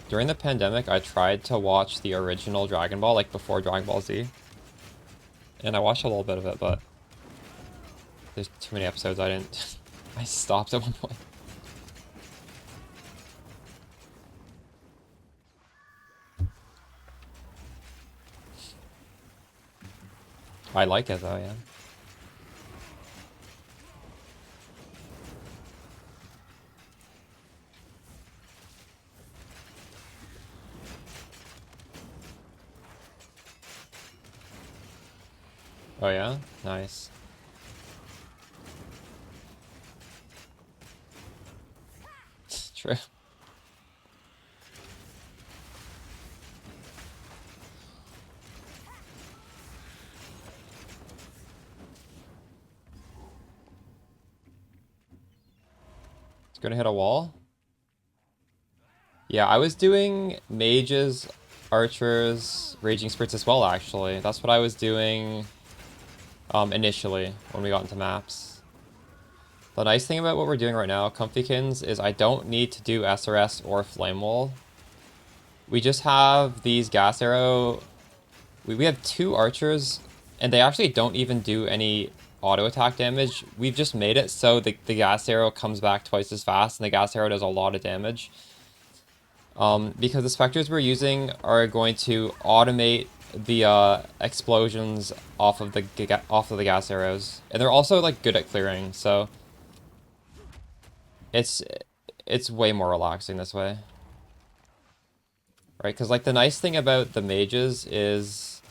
B: During the pandemic, I tried to watch the original Dragon Ball, like before Dragon Ball Z. And I watched a little bit of it, but there's too many episodes I didn't... I stopped at one point. I like it though, yeah. Oh yeah? Nice. True. It's gonna hit a wall. Yeah, I was doing mages, archers, raging spirits as well, actually. That's what I was doing initially when we got into maps. The nice thing about what we're doing right now, Comfykins, is I don't need to do SRS or Flame Wall. We just have these gas arrow. We have 2 archers, and they actually don't even do any auto attack damage. We've just made it so the gas arrow comes back twice as fast, and the gas arrow does a lot of damage. Because the Spectres we're using are going to automate the explosions off of the gas arrows, and they're also like good at clearing, so it's way more relaxing this way, right? Because like the nice thing about the mages is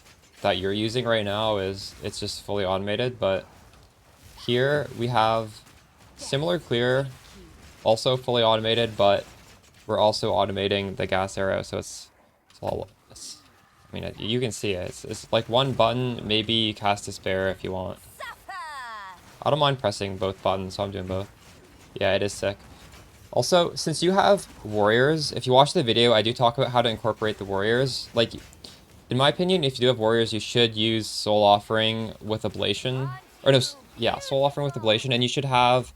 B: that you're using right now is it's just fully automated, but here we have similar clear, also fully automated, but we're also automating the gas arrow, so it's all. I mean, you can see it. It's like one button. Maybe you cast Despair if you want. I don't mind pressing both buttons, so I'm doing both. Yeah, it is sick. Also, since you have warriors, if you watch the video, I do talk about how to incorporate the warriors. Like, in my opinion, if you do have warriors, you should use Soul Offering with Ablation. Or no, yeah, Soul Offering with Ablation, and you should have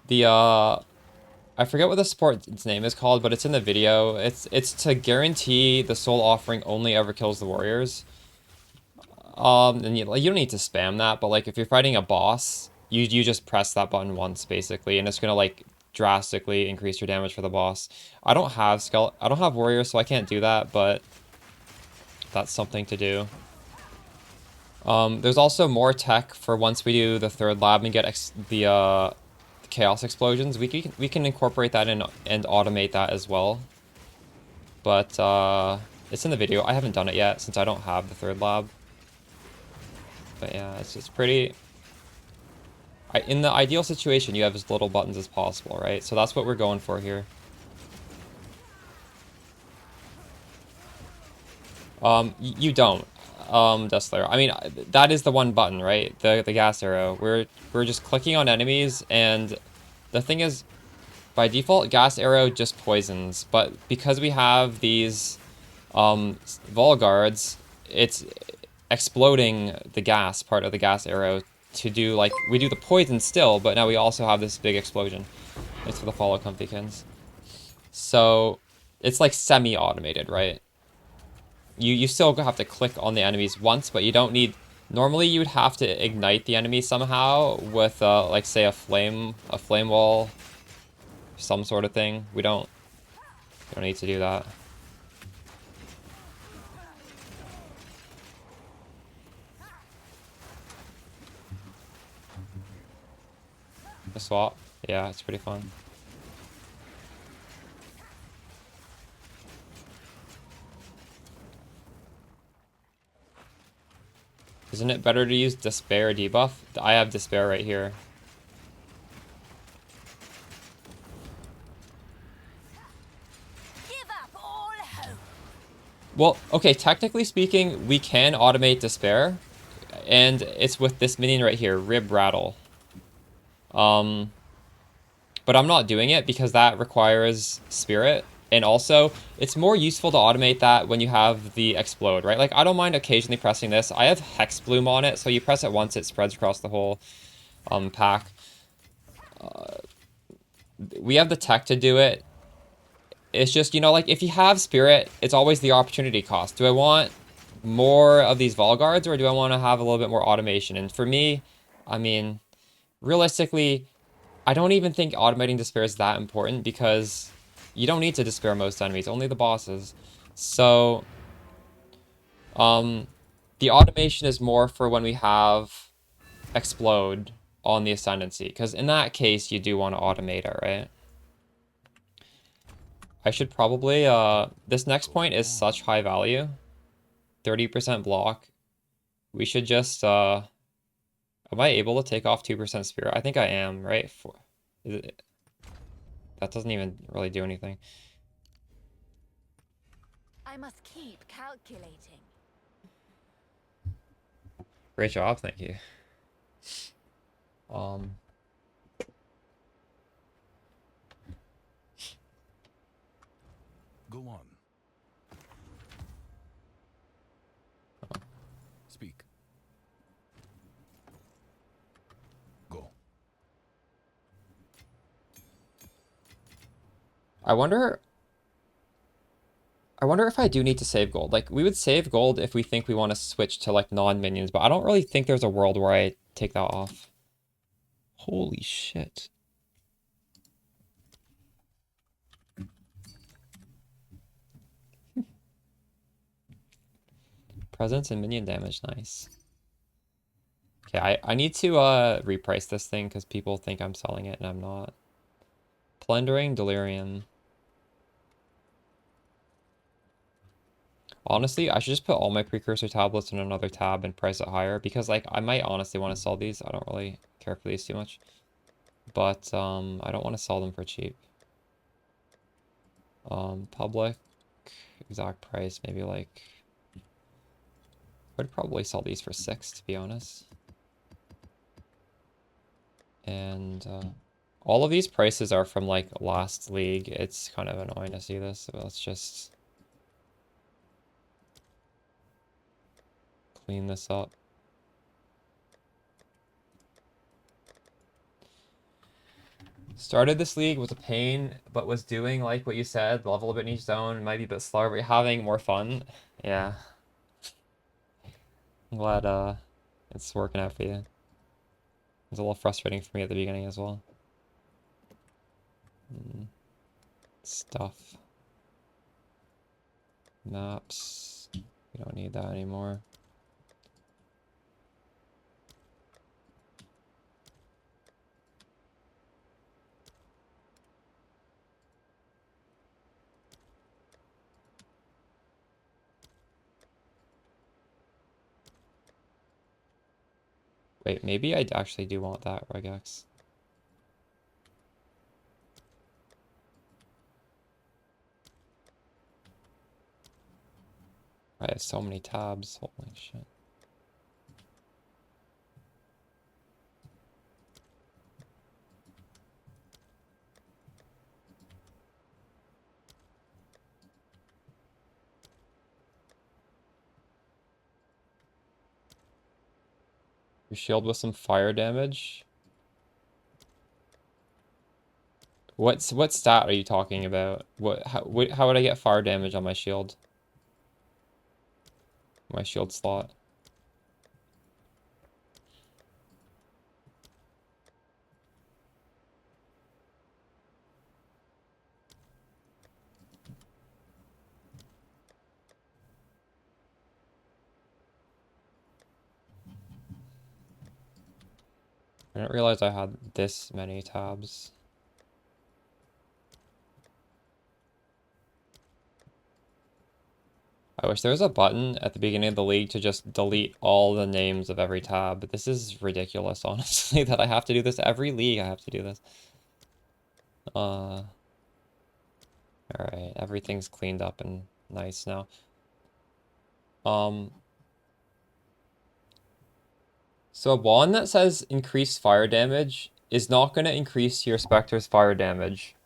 B: the, I forget what the support's name is called, but it's in the video. It's to guarantee the Soul Offering only ever kills the warriors. And you don't need to spam that, but like if you're fighting a boss, you just press that button once basically, and it's gonna like drastically increase your damage for the boss. I don't have warriors, so I can't do that, but that's something to do. There's also more tech for once we do the 3rd lab and get the chaos explosions. We can incorporate that in and automate that as well. But it's in the video. I haven't done it yet since I don't have the 3rd lab. But yeah, it's pretty. In the ideal situation, you have as little buttons as possible, right? So that's what we're going for here. You don't, Dustler. I mean, that is the one button, right? The gas arrow. We're just clicking on enemies, and the thing is, by default, gas arrow just poisons, but because we have these Vol Guards, it's exploding the gas part of the gas arrow to do, like, we do the poison still, but now we also have this big explosion. It's for the follow comfykins. So it's like semi-automated, right? You still have to click on the enemies once, but you don't need... Normally you would have to ignite the enemy somehow with like, say, a flame wall, some sort of thing. We don't need to do that. The swap? Yeah, it's pretty fun. Isn't it better to use Despair debuff? I have Despair right here.
C: Give up all hope.
B: Well, okay, technically speaking, we can automate Despair, and it's with this minion right here, Rib Rattle. But I'm not doing it because that requires Spirit, and also, it's more useful to automate that when you have the Explode, right? Like, I don't mind occasionally pressing this. I have Hex Bloom on it, so you press it once, it spreads across the whole pack. We have the tech to do it. It's just, you know, like, if you have Spirit, it's always the opportunity cost. Do I want more of these Vol Guards, or do I want to have a little bit more automation? And for me, I mean, realistically, I don't even think automating Despair is that important, because you don't need to Despair most enemies, only the bosses. So, the automation is more for when we have Explode on the Ascendancy, because in that case, you do want to automate it, right? I should probably, this next point is such high value. 30% block. We should just, am I able to take off 2% Spirit? I think I am, right? That doesn't even really do anything.
C: I must keep calculating.
B: Great job, thank you.
E: Go on. Speak. Go.
B: I wonder if I do need to save gold. Like, we would save gold if we think we want to switch to, like, non-minions, but I don't really think there's a world where I take that off. Holy shit. Presence and minion damage, nice. Okay, I need to reprice this thing because people think I'm selling it and I'm not. Plundering Delirium. Honestly, I should just put all my precursor tablets in another tab and price it higher, because, like, I might honestly want to sell these. I don't really care for these too much. But I don't want to sell them for cheap. Public exact price, maybe, like, I'd probably sell these for 6, to be honest. And all of these prices are from, like, last league. It's kind of annoying to see this, so let's just clean this up. Started this league with a pain, but was doing, like what you said, level a bit in each zone, might be a bit slower, but you're having more fun. Yeah. I'm glad it's working out for you. It was a little frustrating for me at the beginning as well. Stuff. Maps. We don't need that anymore. Wait, maybe I actually do want that regex. I have so many tabs. Holy shit. Your shield with some fire damage. What stat are you talking about? How would I get fire damage on my shield? My shield slot. I didn't realize I had this many tabs. I wish there was a button at the beginning of the league to just delete all the names of every tab, but this is ridiculous, honestly, that I have to do this every league. I have to do this. Alright, everything's cleaned up and nice now. So a wand that says increased fire damage is not going to increase your Spectre's fire damage.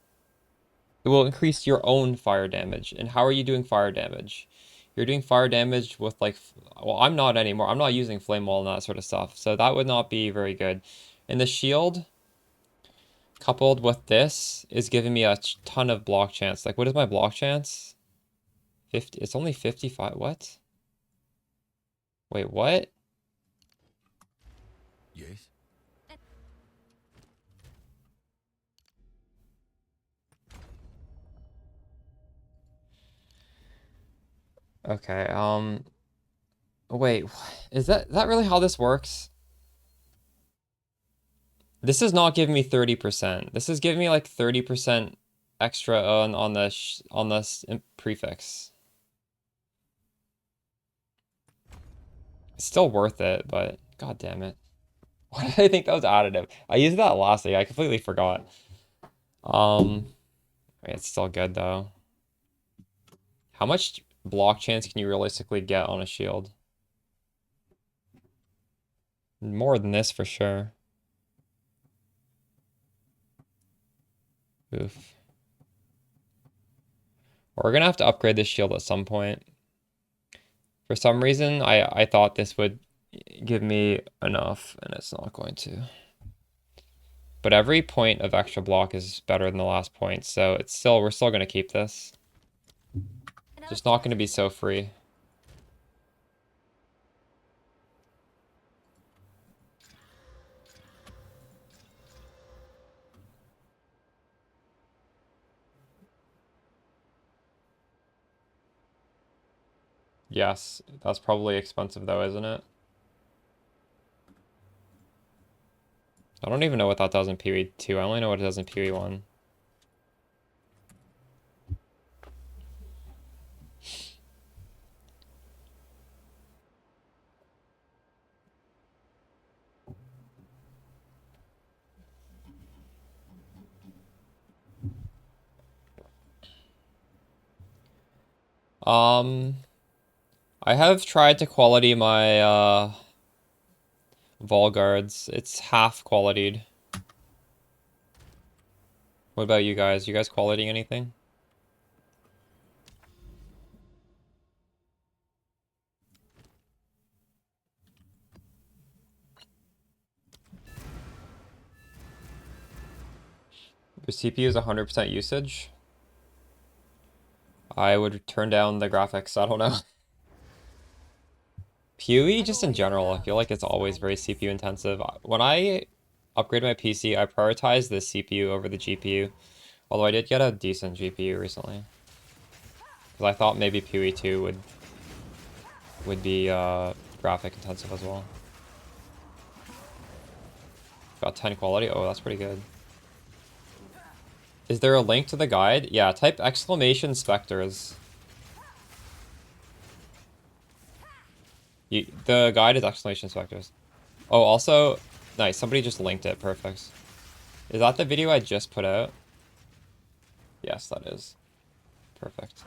B: It will increase your own fire damage. And how are you doing fire damage? You're doing fire damage with like, well, I'm not anymore. I'm not using flame wall and that sort of stuff. So that would not be very good. And the shield, coupled with this, is giving me a ton of block chance. Like, what is my block chance? 50. It's only 55. What? Wait, what?
E: Yes?
B: Okay, wait, is that really how this works? This is not giving me 30%. This is giving me like 30% extra on the prefix. It's still worth it, but god damn it. Why did I think that was additive? I used that last week. I completely forgot. It's still good though. How much block chance can you realistically get on a shield? More than this for sure. Oof. We're gonna have to upgrade this shield at some point. For some reason, I thought this would give me enough, and it's not going to. But every point of extra block is better than the last point, so we're still gonna keep this. Just not gonna be so free. Yes, that's probably expensive though, isn't it? I don't even know what that does in PoE 2. I only know what it does in PoE 1. I have tried to quality my Vol guards. It's half qualitied. What about you guys? You guys quality anything? The CPU is 100% usage. I would turn down the graphics. I don't know. PoE, just in general, I feel like it's always very CPU intensive. When I upgrade my PC, I prioritize the CPU over the GPU. Although I did get a decent GPU recently. Because I thought maybe PoE 2 would be graphic intensive as well. Got 10 quality. Oh, that's pretty good. Is there a link to the guide? Yeah, type exclamation spectres. The guide is exclamation spectres. Oh, also, nice. Somebody just linked it. Perfect. Is that the video I just put out? Yes, that is. Perfect.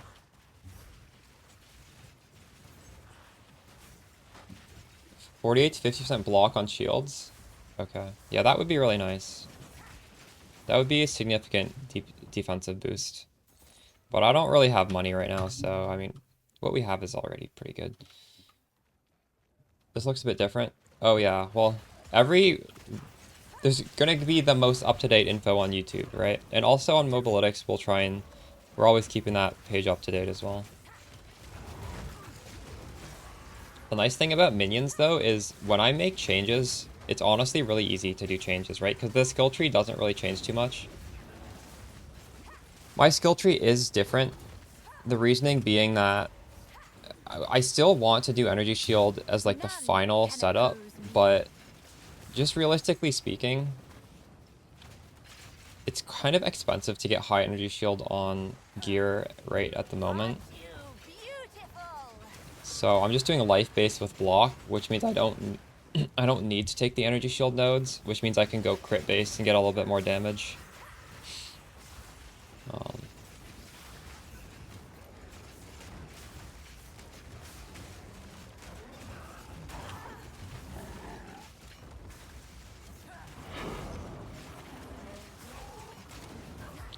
B: $48 to 50% block on shields. Okay. Yeah, that would be really nice. That would be a significant defensive boost. But I don't really have money right now, so, I mean, what we have is already pretty good. This looks a bit different. Oh yeah, well, there's gonna be the most up-to-date info on YouTube, right? And also on Mobalytics, we're always keeping that page up to date as well. The nice thing about minions, though, is when I make changes, it's honestly really easy to do changes, right? Because the skill tree doesn't really change too much. My skill tree is different. The reasoning being that I still want to do energy shield as like the final setup, but just realistically speaking, it's kind of expensive to get high energy shield on gear right at the moment. So I'm just doing a life base with block, which means I don't I don't need to take the energy shield nodes, which means I can go crit base and get a little bit more damage.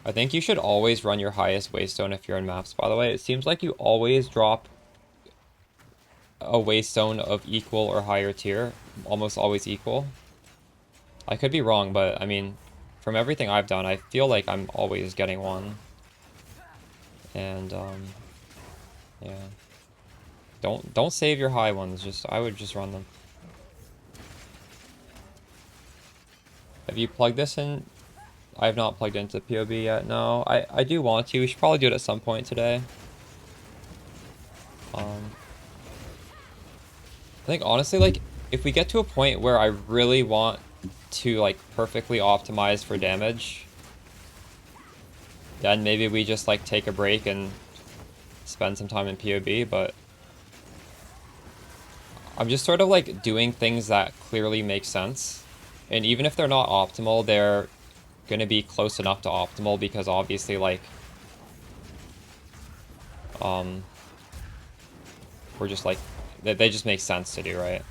B: I think you should always run your highest waystone if you're in maps, by the way. It seems like you always drop a waystone of equal or higher tier. Almost always equal. I could be wrong, but I mean, from everything I've done, I feel like I'm always getting one. And, yeah. Don't save your high ones, I would just run them. Have you plugged this in? I have not plugged into PoB yet, no. I do want to. We should probably do it at some point today. I think honestly, like, if we get to a point where I really want to, like, perfectly optimize for damage, then maybe we just, like, take a break and spend some time in PoB, but I'm just sort of, like, doing things that clearly make sense. And even if they're not optimal, they're gonna be close enough to optimal because obviously, like, we're just, like, they just make sense to do, right?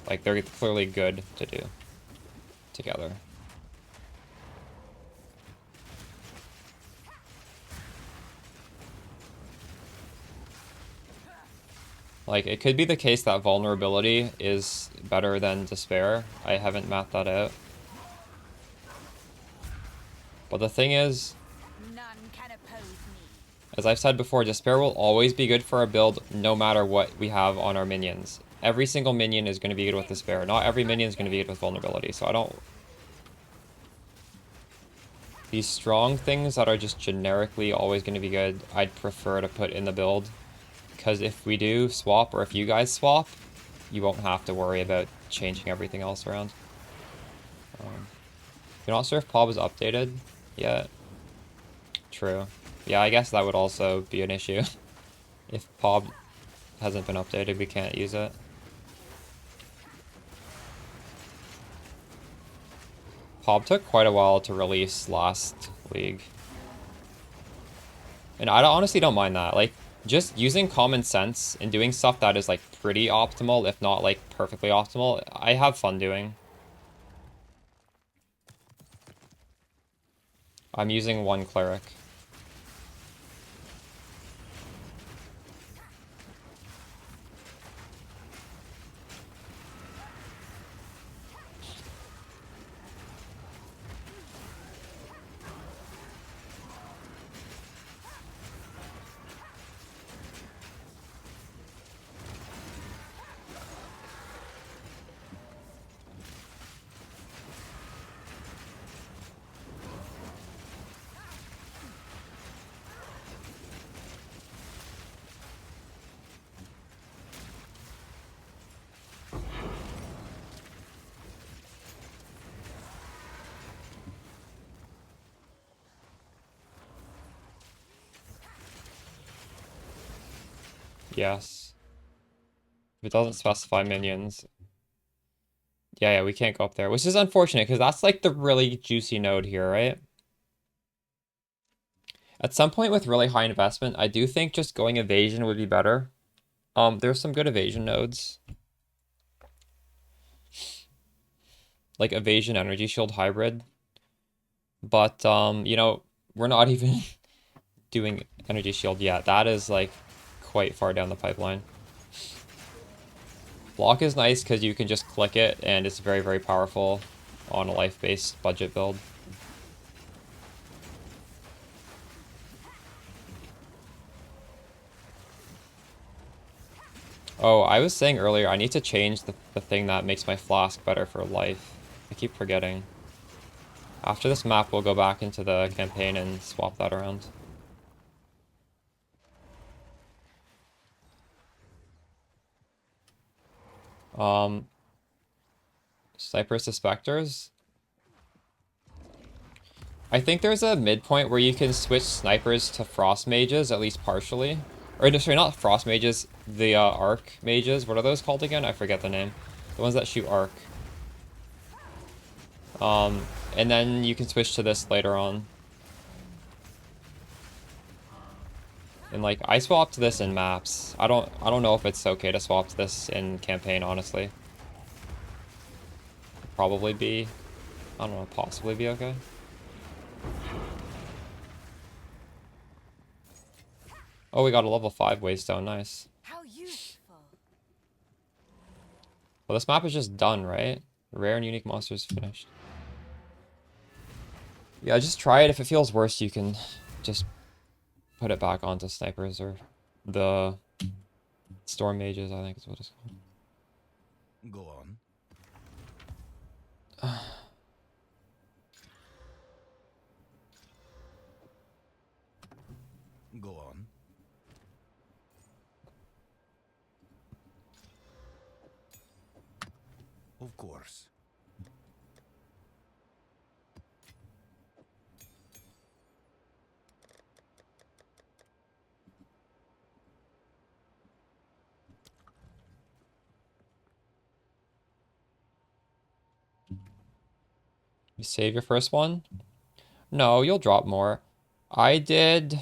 B: Like, they're clearly good to do together. Like, it could be the case that vulnerability is better than despair. I haven't mapped that out. But the thing is, as I've said before, despair will always be good for our build no matter what we have on our minions. Every single minion is going to be good with despair. Not every minion is going to be good with vulnerability, so I don't... These strong things that are just generically always going to be good, I'd prefer to put in the build. Because if we do swap, or if you guys swap, you won't have to worry about changing everything else around. You're not sure if PoB is updated yet? True. Yeah, I guess that would also be an issue. If PoB hasn't been updated, we can't use it. PoB took quite a while to release last league. And I honestly don't mind that. Like, just using common sense and doing stuff that is, like, pretty optimal, if not, like, perfectly optimal, I have fun doing. I'm using one cleric. Yes. If it doesn't specify minions. Yeah, we can't go up there, which is unfortunate because that's like the really juicy node here, right? At some point with really high investment, I do think just going evasion would be better. There's some good evasion nodes. Like evasion energy shield hybrid. But, you know, we're not even doing energy shield yet. That is like quite far down the pipeline. Block is nice because you can just click it and it's very, very powerful on a life-based budget build. Oh, I was saying earlier, I need to change the thing that makes my flask better for life. I keep forgetting. After this map, we'll go back into the campaign and swap that around. Snipers to Spectres. I think there's a midpoint where you can switch snipers to frost mages, at least partially. Or, no, sorry, not frost mages, the arc mages. What are those called again? I forget the name. The ones that shoot arc. And then you can switch to this later on. And like, I swapped this in maps. I don't know if it's okay to swap to this in campaign, honestly. Probably be, I don't know, possibly be okay. Oh, we got a level 5 waystone, nice.
C: How useful.
B: Well, this map is just done, right? Rare and unique monsters finished. Yeah, just try it. If it feels worse, you can just put it back onto snipers or the storm mages, I think is what it's called.
E: Go on. Go on. Of course.
B: You save your first one? No, you'll drop more. I did...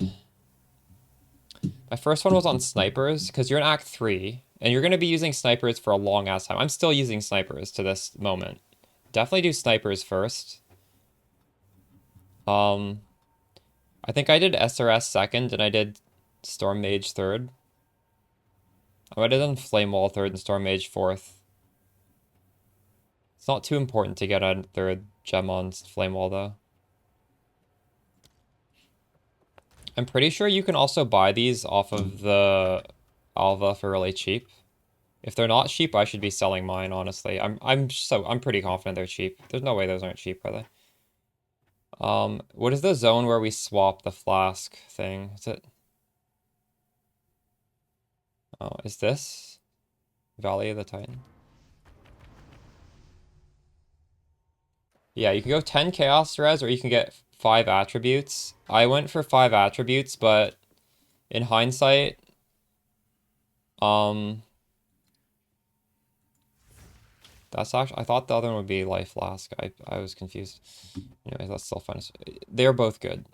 B: My first one was on snipers, because you're in Act 3, and you're going to be using snipers for a long-ass time. I'm still using snipers to this moment. Definitely do snipers first. I think I did SRS second, and I did Storm Mage third. I might have done Flame Wall third and Storm Mage fourth. It's not too important to get a third gem on Flame Wall, though. I'm pretty sure you can also buy these off of the Alva for really cheap. If they're not cheap, I should be selling mine, honestly. I'm pretty confident they're cheap. There's no way those aren't cheap, are they? What is the zone where we swap the flask thing? Is it? Oh, is this Valley of the Titan? Yeah, you can go 10 Chaos Res or you can get 5 attributes. I went for 5 attributes, but in hindsight, that's actually, I thought the other one would be Life Flask. I was confused. Anyways, that's still fun. They're both good.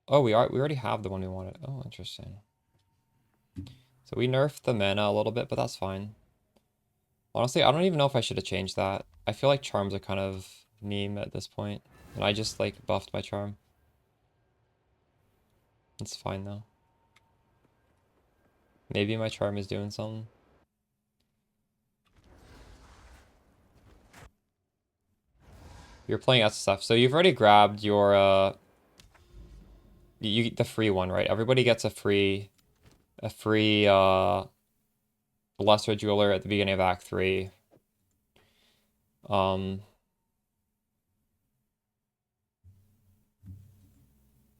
B: Oh, we already have the one we wanted. Oh, interesting. So we nerfed the mana a little bit, but that's fine. Honestly, I don't even know if I should have changed that. I feel like charms are kind of meme at this point, and I just like buffed my charm. It's fine though. Maybe my charm is doing something. You're playing SSF, so you've already grabbed your the free one, right? Everybody gets a free Lesser Jeweler at the beginning of Act 3. And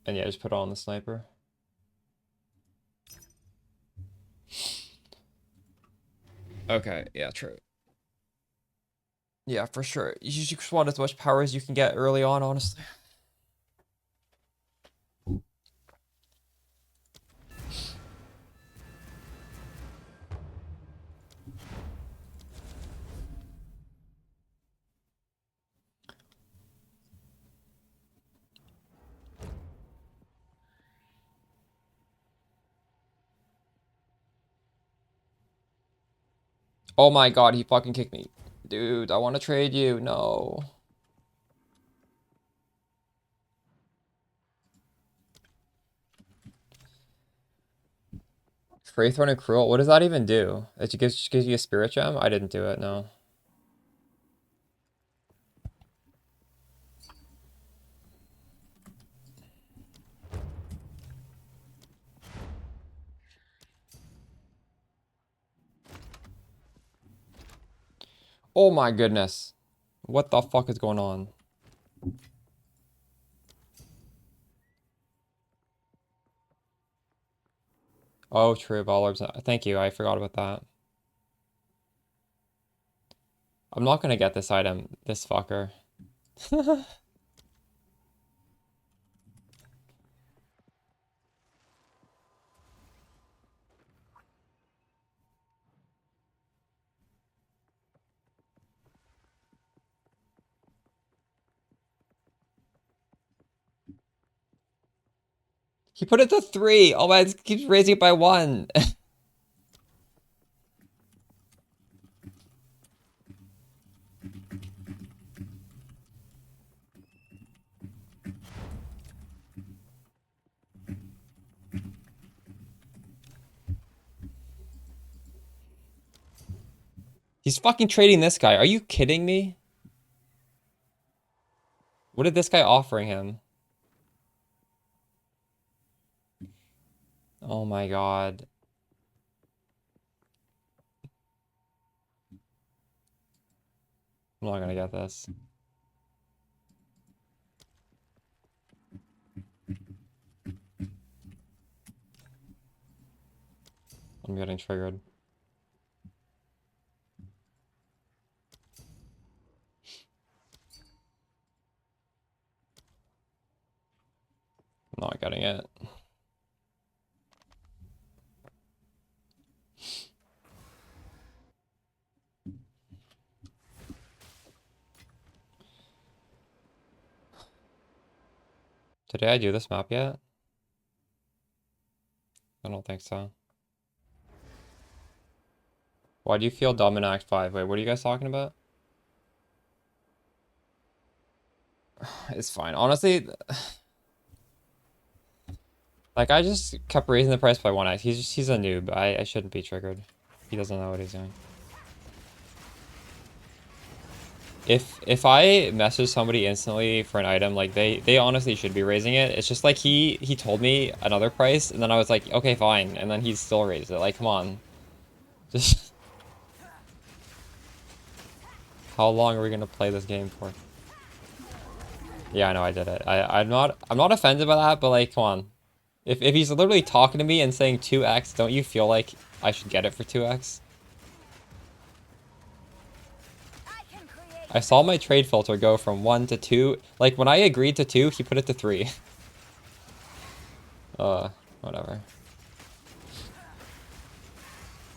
B: yeah, just put on the sniper. Okay, yeah, true. Yeah, for sure. You just want as much power as you can get early on, honestly. Oh my god, he fucking kicked me. Dude, I want to trade you. No. Wraithorn and Cruel. What does that even do? It just gives you a spirit gem? I didn't do it, no. Oh my goodness. What the fuck is going on? Oh, true. Ball orbs. Thank you. I forgot about that. I'm not gonna get this item. This fucker. He put it to 3. Oh man, it keeps raising it by 1. He's fucking trading this guy. Are you kidding me? What did this guy offering him? Oh my god. I'm not gonna get this. I'm getting triggered. I'm not getting it. Did I do this map yet? I don't think so. Why do you feel dumb in Act 5? Wait, what are you guys talking about? It's fine. Honestly, like, I just kept raising the price by 1x. He's a noob. I shouldn't be triggered. He doesn't know what he's doing. If I message somebody instantly for an item, like, they honestly should be raising it. It's just like he told me another price, and then I was like, okay, fine. And then he still raised it. Like, come on. Just... How long are we gonna play this game for? Yeah, I know I did it. I'm not offended by that, but like, come on. If he's literally talking to me and saying 2x, don't you feel like I should get it for 2x? I saw my trade filter go from 1 to 2. Like, when I agreed to 2, he put it to 3. Whatever.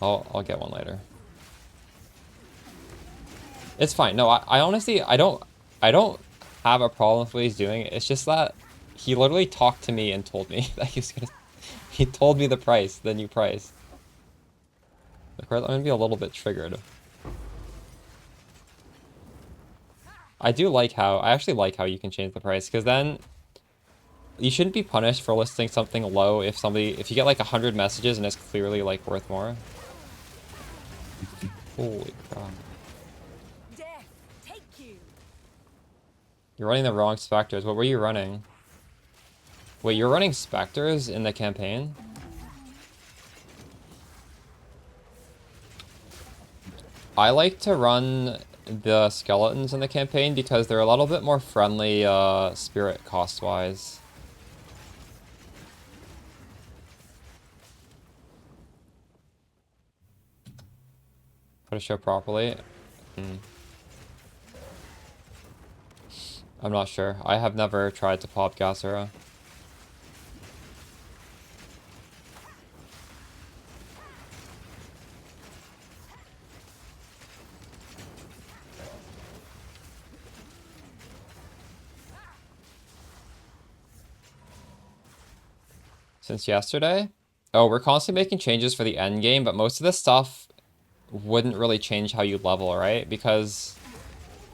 B: I'll get one later. It's fine. No, I honestly, I don't have a problem with what he's doing. It's just that he literally talked to me and told me that he was gonna... He told me the price, the new price. Of course, I'm gonna be a little bit triggered. I actually like how you can change the price, because then you shouldn't be punished for listing something low if you get like 100 messages and it's clearly like worth more. Holy crap.
C: Death, take you.
B: You're running the wrong Spectres. What were you running? Wait, you're running Spectres in the campaign? I like to run the skeletons in the campaign because they're a little bit more friendly spirit cost-wise. Put a show properly. I'm not sure. I have never tried to pop Gasera. Since yesterday? Oh, we're constantly making changes for the end game, but most of this stuff wouldn't really change how you level, right? Because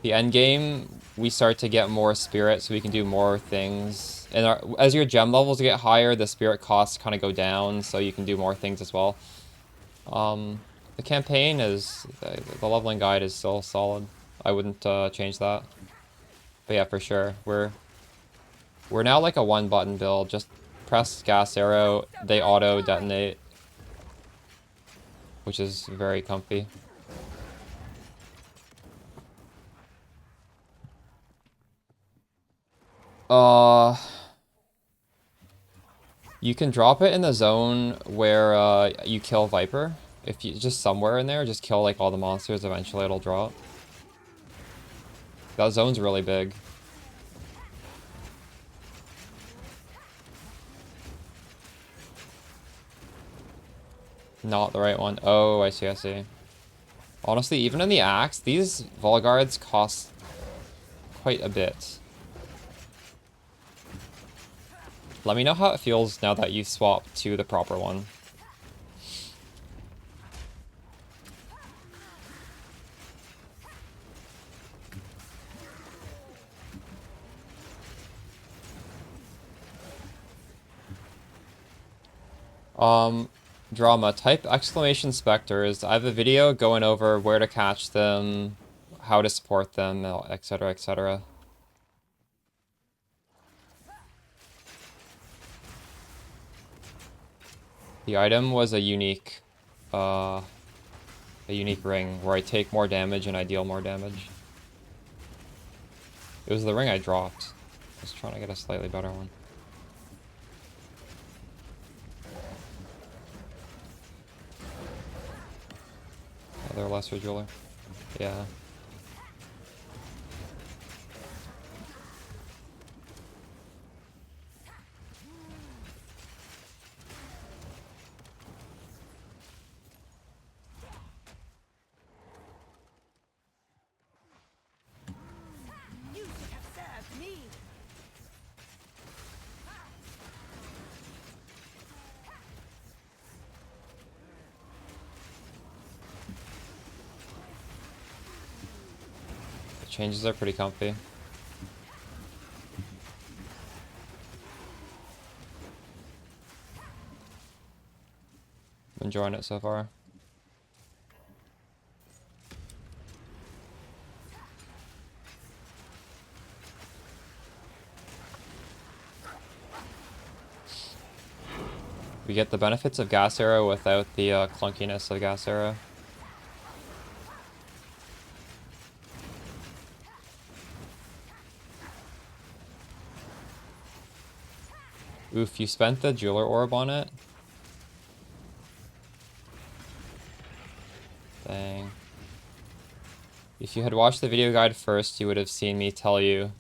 B: the end game, we start to get more spirit, so we can do more things. And as your gem levels get higher, the spirit costs kind of go down, so you can do more things as well. The campaign is the leveling guide is still solid. I wouldn't change that. But yeah, for sure. We're now like a one button build. Just press gas arrow, they auto detonate, which is very comfy. You can drop it in the zone where you kill Viper. If you just somewhere in there, just kill like all the monsters, eventually it'll drop. That zone's really big. Not the right one. Oh, I see, I see. Honestly, even in the axe, these Volgards cost quite a bit. Let me know how it feels now that you swap to the proper one. Drama. Type exclamation specters. I have a video going over where to catch them, how to support them, etc., etc. The item was a unique ring where I take more damage and I deal more damage. It was the ring I dropped. I was trying to get a slightly better one. They're lesser jeweler. Yeah.
C: You should have served me.
B: The changes are pretty comfy. I'm enjoying it so far. We get the benefits of gas arrow without the clunkiness of gas arrow. Oof, you spent the jeweler orb on it? Dang. If you had watched the video guide first, you would have seen me tell you,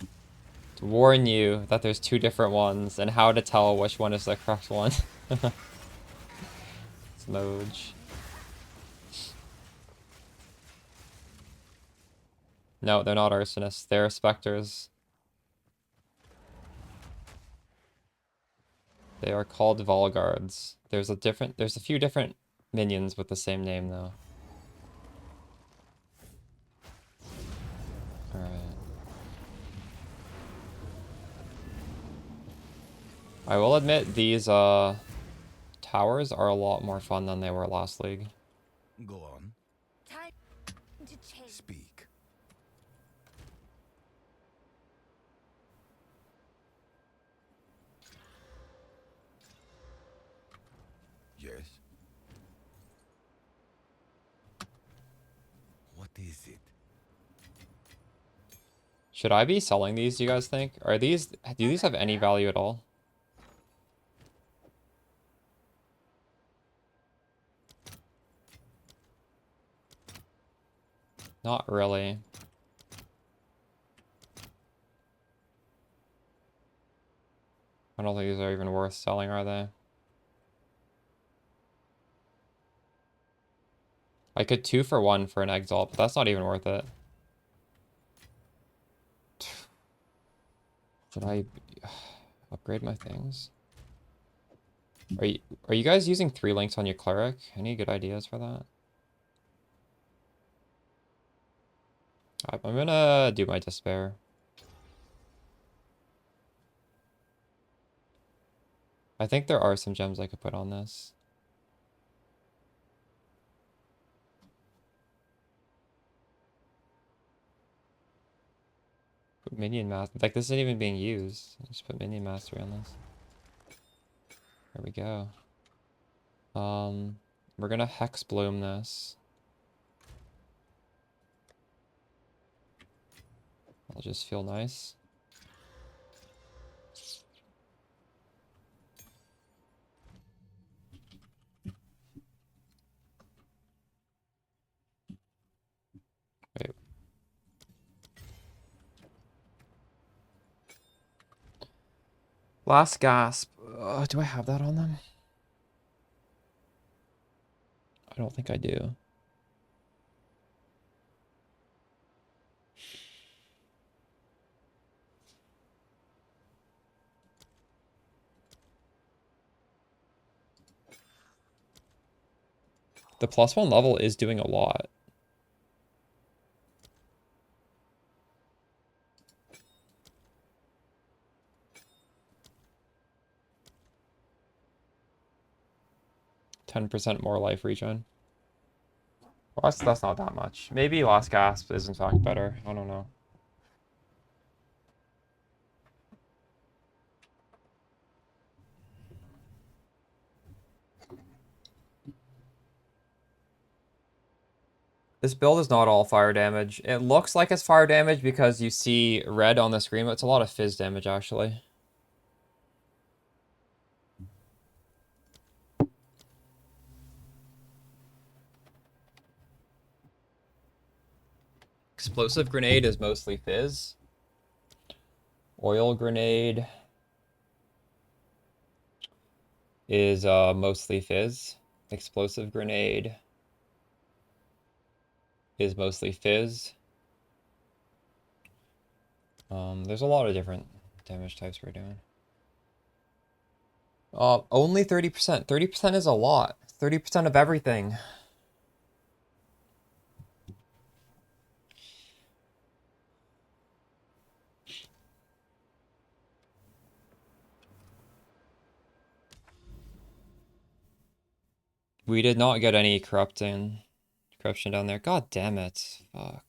B: to warn you that there's two different ones and how to tell which one is the correct one. Smoj. No, they're not arsonists. They're specters. They are called Volgards. There's a few different minions with the same name though. Alright. I will admit these towers are a lot more fun than they were last league.
E: Go on.
C: Time to change.
E: Speak. Yes. What is it?
B: Should I be selling these, do you guys think? Do these have any value at all? Not really. I don't think these are even worth selling, are they? I could 2 for 1 for an exalt, but that's not even worth it. Should I upgrade my things? Are you guys using 3 links on your cleric? Any good ideas for that? I'm gonna do my despair. I think there are some gems I could put on this. Minion master. Like, this isn't even being used. Just put minion mastery on this. There we go. We're gonna hex bloom this. I'll just feel nice. Wait. Last gasp. Do I have that on them? I don't think I do. The +1 level is doing a lot. %10 more life regen. Well, that's not that much. Maybe last gasp is in fact better. I don't know. This build is not all fire damage. It looks like it's fire damage because you see red on the screen, but it's a lot of fizz damage actually. Explosive grenade is mostly fizz. Oil grenade is mostly fizz. Explosive grenade is mostly fizz. There's a lot of different damage types we're doing. Only 30%. 30% is a lot. 30% of everything. We did not get any corruption down there. God damn it. Fuck.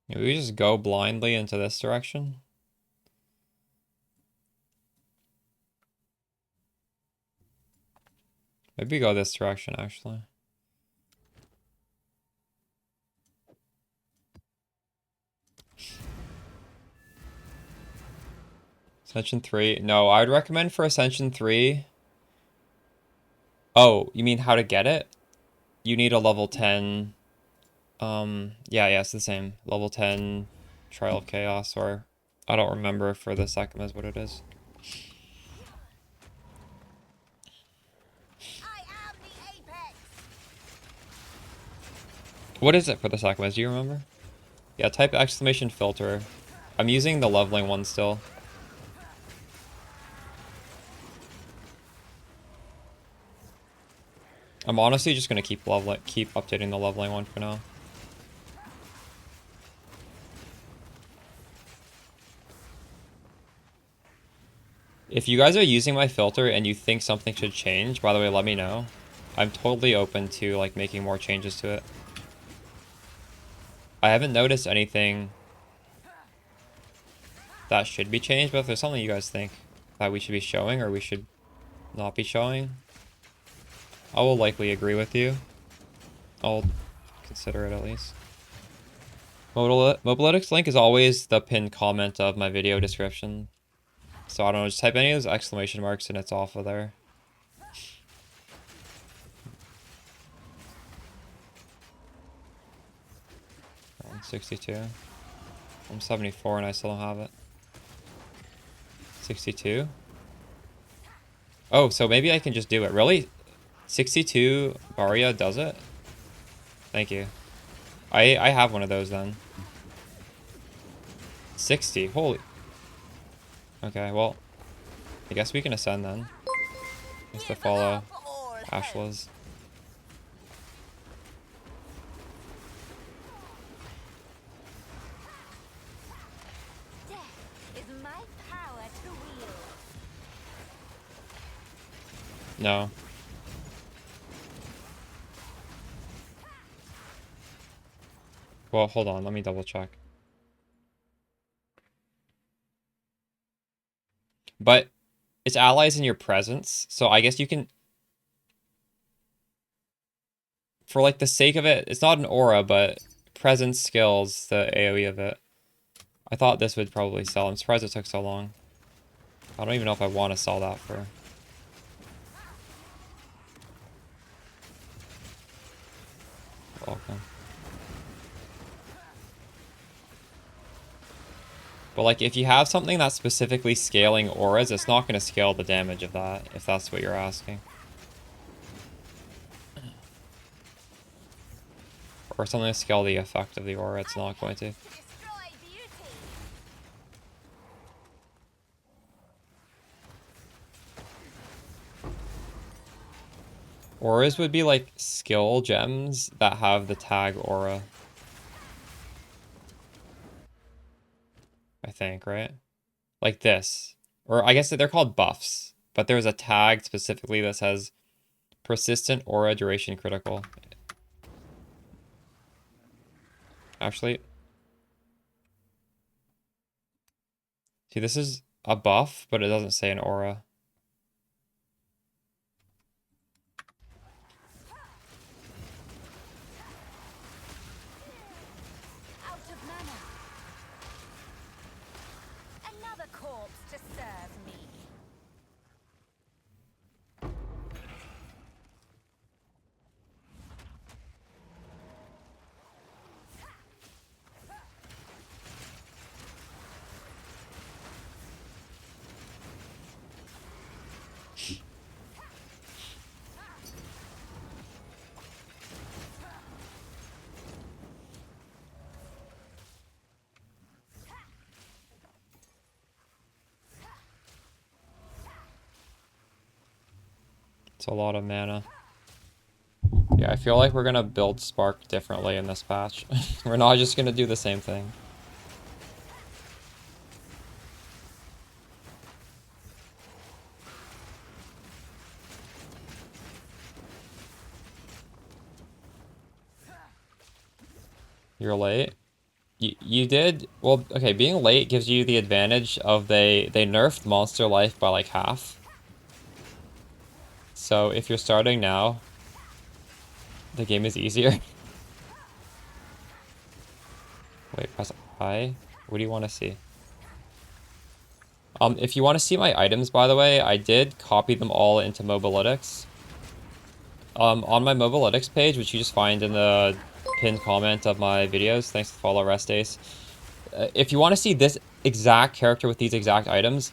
B: Maybe we just go blindly into this direction? Maybe go this direction, actually. Ascension 3. No, I would recommend for Ascension 3. Oh, you mean how to get it? You need a level 10. Yeah, it's the same. Level 10 Trial of Chaos, or I don't remember for the Sekimas what it is. What is it for the Sekimas? Do you remember? Yeah, type exclamation filter. I'm using the leveling one still. I'm honestly just gonna keep updating the leveling one for now. If you guys are using my filter and you think something should change, by the way, let me know. I'm totally open to like making more changes to it. I haven't noticed anything that should be changed, but if there's something you guys think that we should be showing or we should not be showing, I will likely agree with you. I'll consider it at least. Mobalytics link is always the pinned comment of my video description. So I don't know, just type any of those exclamation marks and it's off of there. I'm 62. I'm 74 and I still don't have it. 62. Oh, so maybe I can just do it. Really? 62 Varia does it? Thank you. I have one of those then. 60. Holy. Okay, well, I guess we can ascend then. Just to follow Ashla's.
C: Death is my power
B: No. Well, hold on. Let me double check. But it's allies in your presence, so I guess you can... For like the sake of it, it's not an aura, but presence skills the AoE of it. I thought this would probably sell. I'm surprised it took so long. I don't even know if I want to sell that for... Welcome. But like, if you have something that's specifically scaling auras, it's not going to scale the damage of that, if that's what you're asking. Or something to scale the effect of the aura, it's not going to. Auras would be like skill gems that have the tag aura. I think, right? Like this. Or I guess they're called buffs. But there's a tag specifically that says persistent aura duration critical. Actually. See, this is a buff, but it doesn't say an aura.
C: Out of mana. Another corpse to serve me.
B: It's a lot of mana. Yeah, I feel like we're gonna build Spark differently in this patch. We're not just gonna do the same thing. You're late? You did... Well, okay, being late gives you the advantage of they nerfed monster life by like half. So if you're starting now, the game is easier. Wait, press I? What do you want to see? If you want to see my items, by the way, I did copy them all into Mobalytics. On my Mobalytics page, which you just find in the pinned comment of my videos, thanks to follow Restace. If you want to see this exact character with these exact items,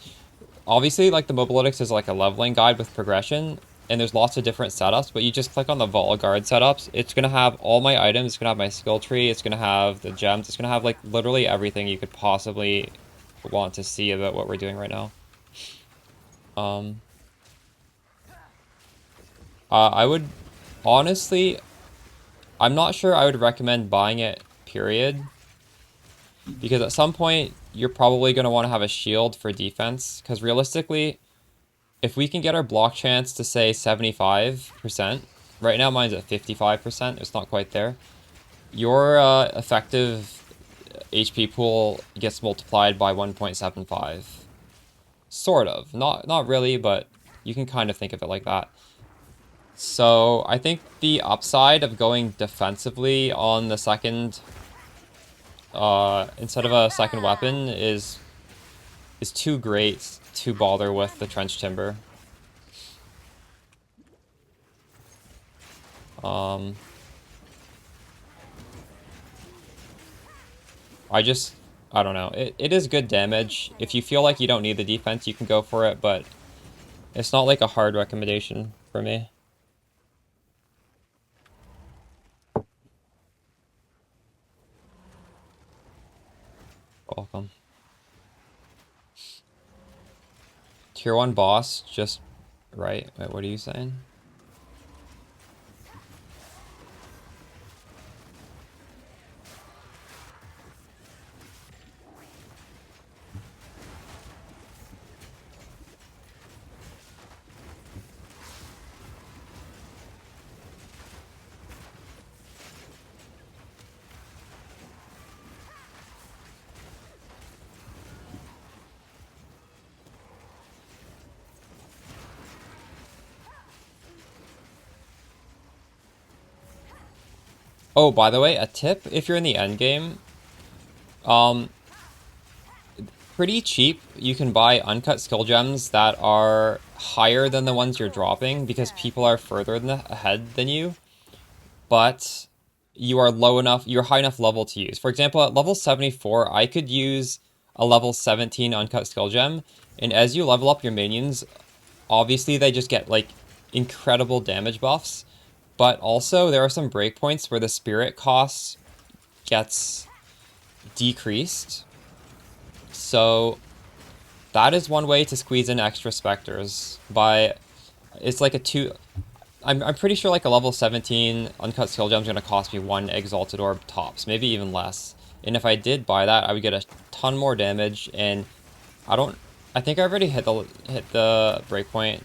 B: obviously, like, the Mobalytics is like a leveling guide with progression, and there's lots of different setups, but you just click on the Vault Guard setups. It's going to have all my items, it's going to have my skill tree, it's going to have the gems, it's going to have, like, literally everything you could possibly want to see about what we're doing right now. I would, honestly, I'm not sure I would recommend buying it, period. Because at some point, you're probably going to want to have a shield for defense. Because realistically, if we can get our block chance to, say, 75%, right now mine's at 55%, it's not quite there, your effective HP pool gets multiplied by 1.75. Sort of. Not really, but you can kind of think of it like that. So I think the upside of going defensively on the second, instead of a second weapon is too great to bother with the trench timber. I don't know. It is good damage. If you feel like you don't need the defense, you can go for it, but it's not like a hard recommendation for me. Welcome. Tier 1 boss, just right. Wait, what are you saying? Oh, by the way, a tip if you're in the end game, pretty cheap, you can buy uncut skill gems that are higher than the ones you're dropping because people are further ahead than you, but you're high enough level to use. For example, at level 74, I could use a level 17 uncut skill gem, and as you level up your minions, obviously they just get like incredible damage buffs, but also there are some breakpoints where the spirit cost gets decreased. So that is one way to squeeze in extra specters by it's like a two. I'm pretty sure like a level 17 uncut skill gem is gonna cost me 1 exalted orb tops, maybe even less. And if I did buy that, I would get a ton more damage. And I think I already hit the breakpoint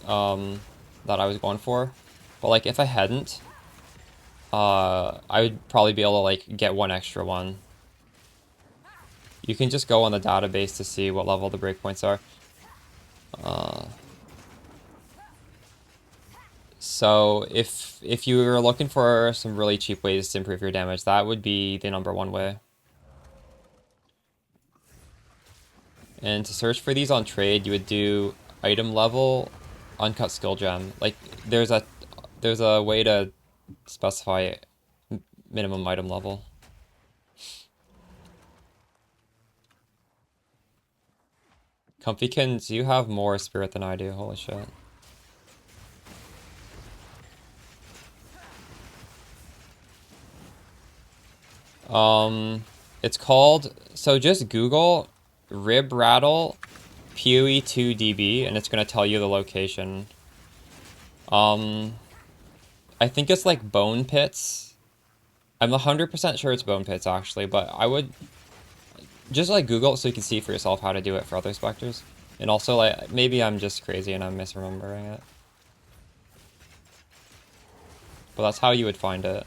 B: that I was going for. But like if I hadn't, I would probably be able to like get 1 extra one. You can just go on the database to see what level the breakpoints are. So if you were looking for some really cheap ways to improve your damage, that would be the #1 way. And to search for these on trade, you would do item level, uncut skill gem. Like there's a way to specify minimum item level. Comfykins, you have more spirit than I do. Holy shit. It's called, so just Google rib rattle PoE 2 DB and it's gonna tell you the location. I think it's like bone pits. I'm 100% sure it's bone pits actually, but I would just like Google it so you can see for yourself how to do it for other specters. And also like maybe I'm just crazy and I'm misremembering it. But that's how you would find it.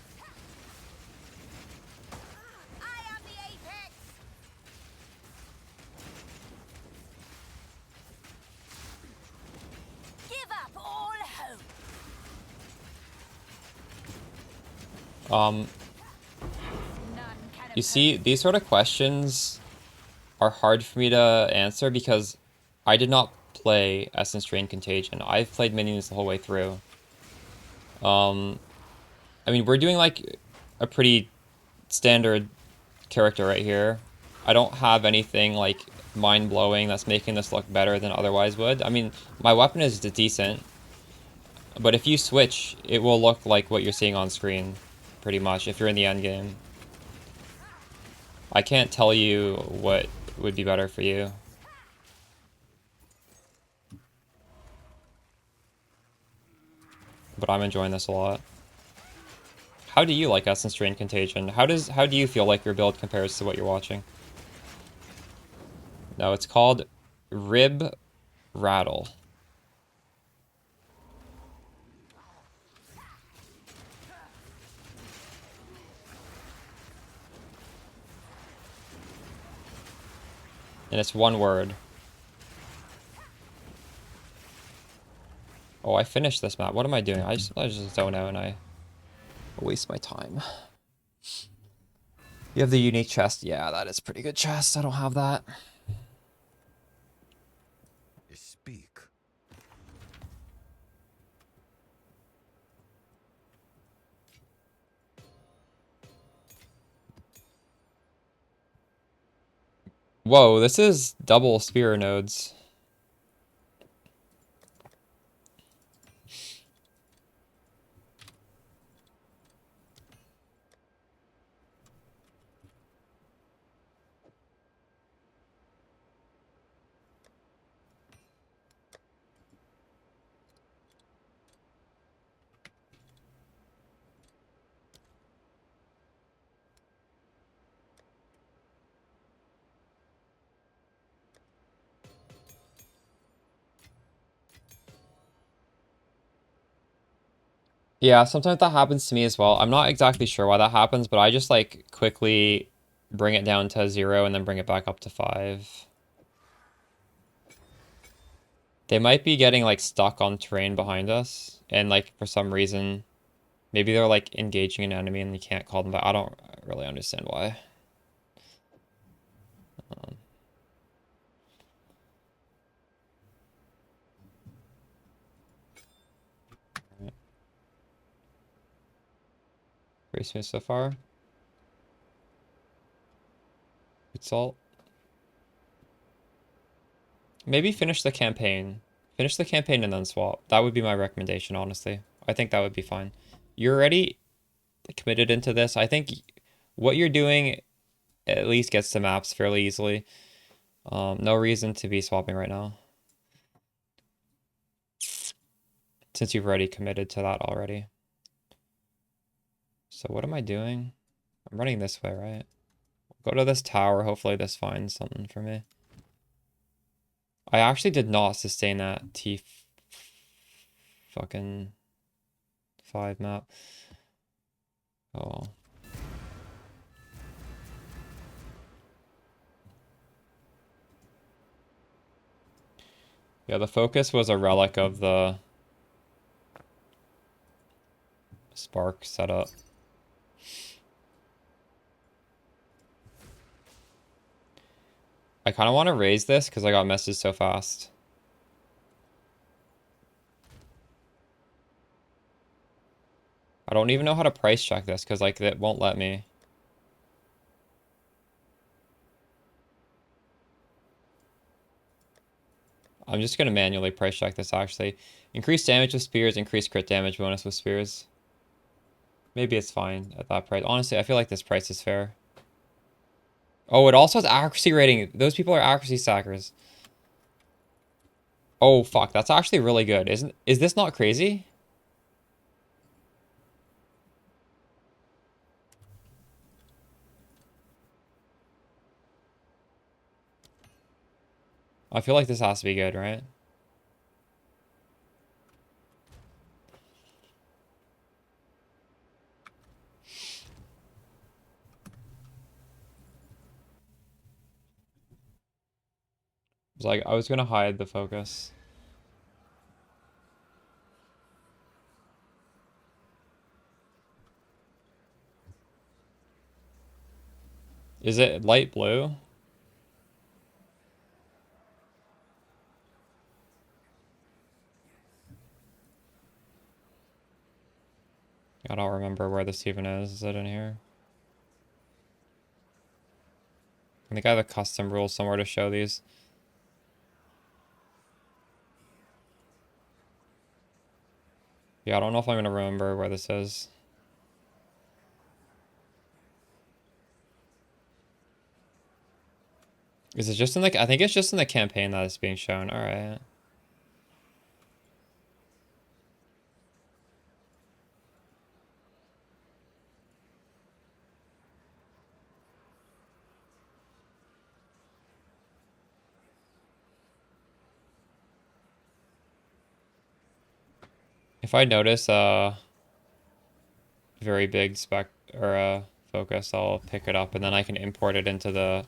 B: You see, these sort of questions are hard for me to answer because I did not play Essence Drain Contagion. I've played minions the whole way through. I mean, we're doing like a pretty standard character right here. I don't have anything like mind-blowing that's making this look better than otherwise would. I mean, my weapon is decent, but if you switch, it will look like what you're seeing on screen, pretty much, if you're in the end game. I can't tell you what would be better for you. But I'm enjoying this a lot. How do you like Essence Drain Contagion? How do you feel like your build compares to what you're watching? No, it's called Rib Rattle. And it's one word. Oh, I finished this map. What am I doing? I just zone out and I waste my time. You have the unique chest. Yeah, that is pretty good chest. I don't have that.
E: Speak.
B: Whoa, this is double spear nodes. Yeah, sometimes that happens to me as well. I'm not exactly sure why that happens, but I just like quickly bring it down to 0 and then bring it back up to 5. They might be getting like stuck on terrain behind us and like for some reason Maybe they're like engaging an enemy and you can't call them back. I don't really understand why. Right. Very smooth so far. Good salt. Maybe finish the campaign. Finish the campaign and then swap. That would be my recommendation, honestly. I think that would be fine. You're already committed into this. I think what you're doing at least gets to maps fairly easily. No reason to be swapping right now. Since you've already committed to that already. So what am I doing? I'm running this way, right? Go to this tower. Hopefully this finds something for me. I actually did not sustain that T fucking 5 map. Oh. Yeah, the focus was a relic of the spark setup. I kind of want to raise this because I got messages so fast. I don't even know how to price check this because like it won't let me. I'm just going to manually price check this actually. Increased damage with spears, increased crit damage bonus with spears. Maybe it's fine at that price. Honestly, I feel like this price is fair. Oh, it also has accuracy rating. Those people are accuracy stackers. Oh, fuck. That's actually really good. Is this not crazy? I feel like this has to be good, right? It's like, I was gonna hide the focus. Is it light blue? I don't remember where this even is. Is it in here? I think I have a custom rule somewhere to show these. Yeah, I don't know if I'm gonna remember where this is. Is it just in the... I think it's just in the campaign that is being shown. Alright. If I notice a very big spec or focus, I'll pick it up and then I can import it into the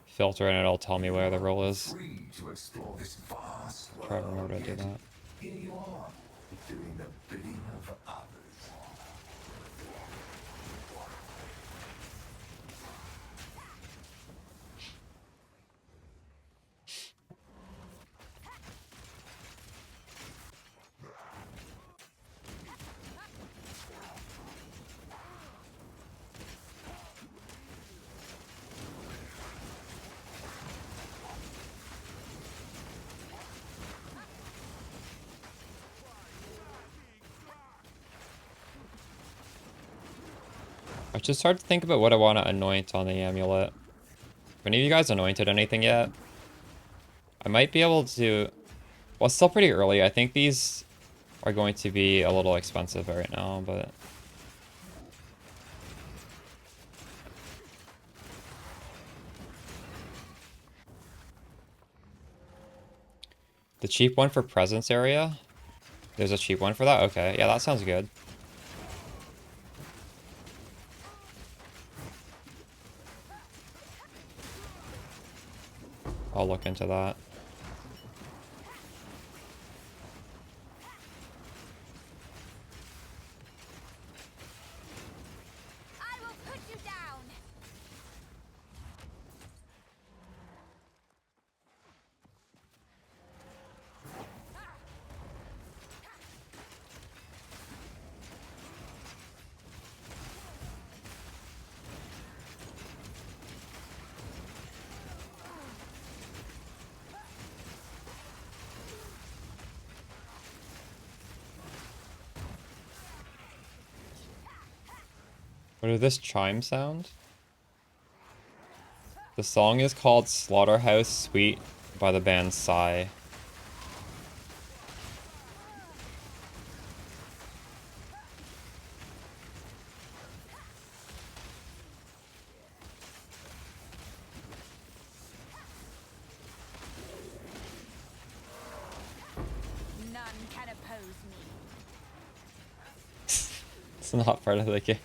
B: filter and it'll tell me where the roll is.
E: Free to explore this vast world.
B: Try to remember to do that.
E: Here you are, doing the bidding of others.
B: I should start to think about what I want to anoint on the amulet. Have any of you guys anointed anything yet? I might be able to... Well, it's still pretty early. I think these are going to be a little expensive right now, but... The cheap one for presence area? There's a cheap one for that? Okay, yeah, that sounds good. I'll look into that. What is this chime sound? The song is called Slaughterhouse Suite by the band Psy.
C: None can oppose me.
B: It's not part of the game.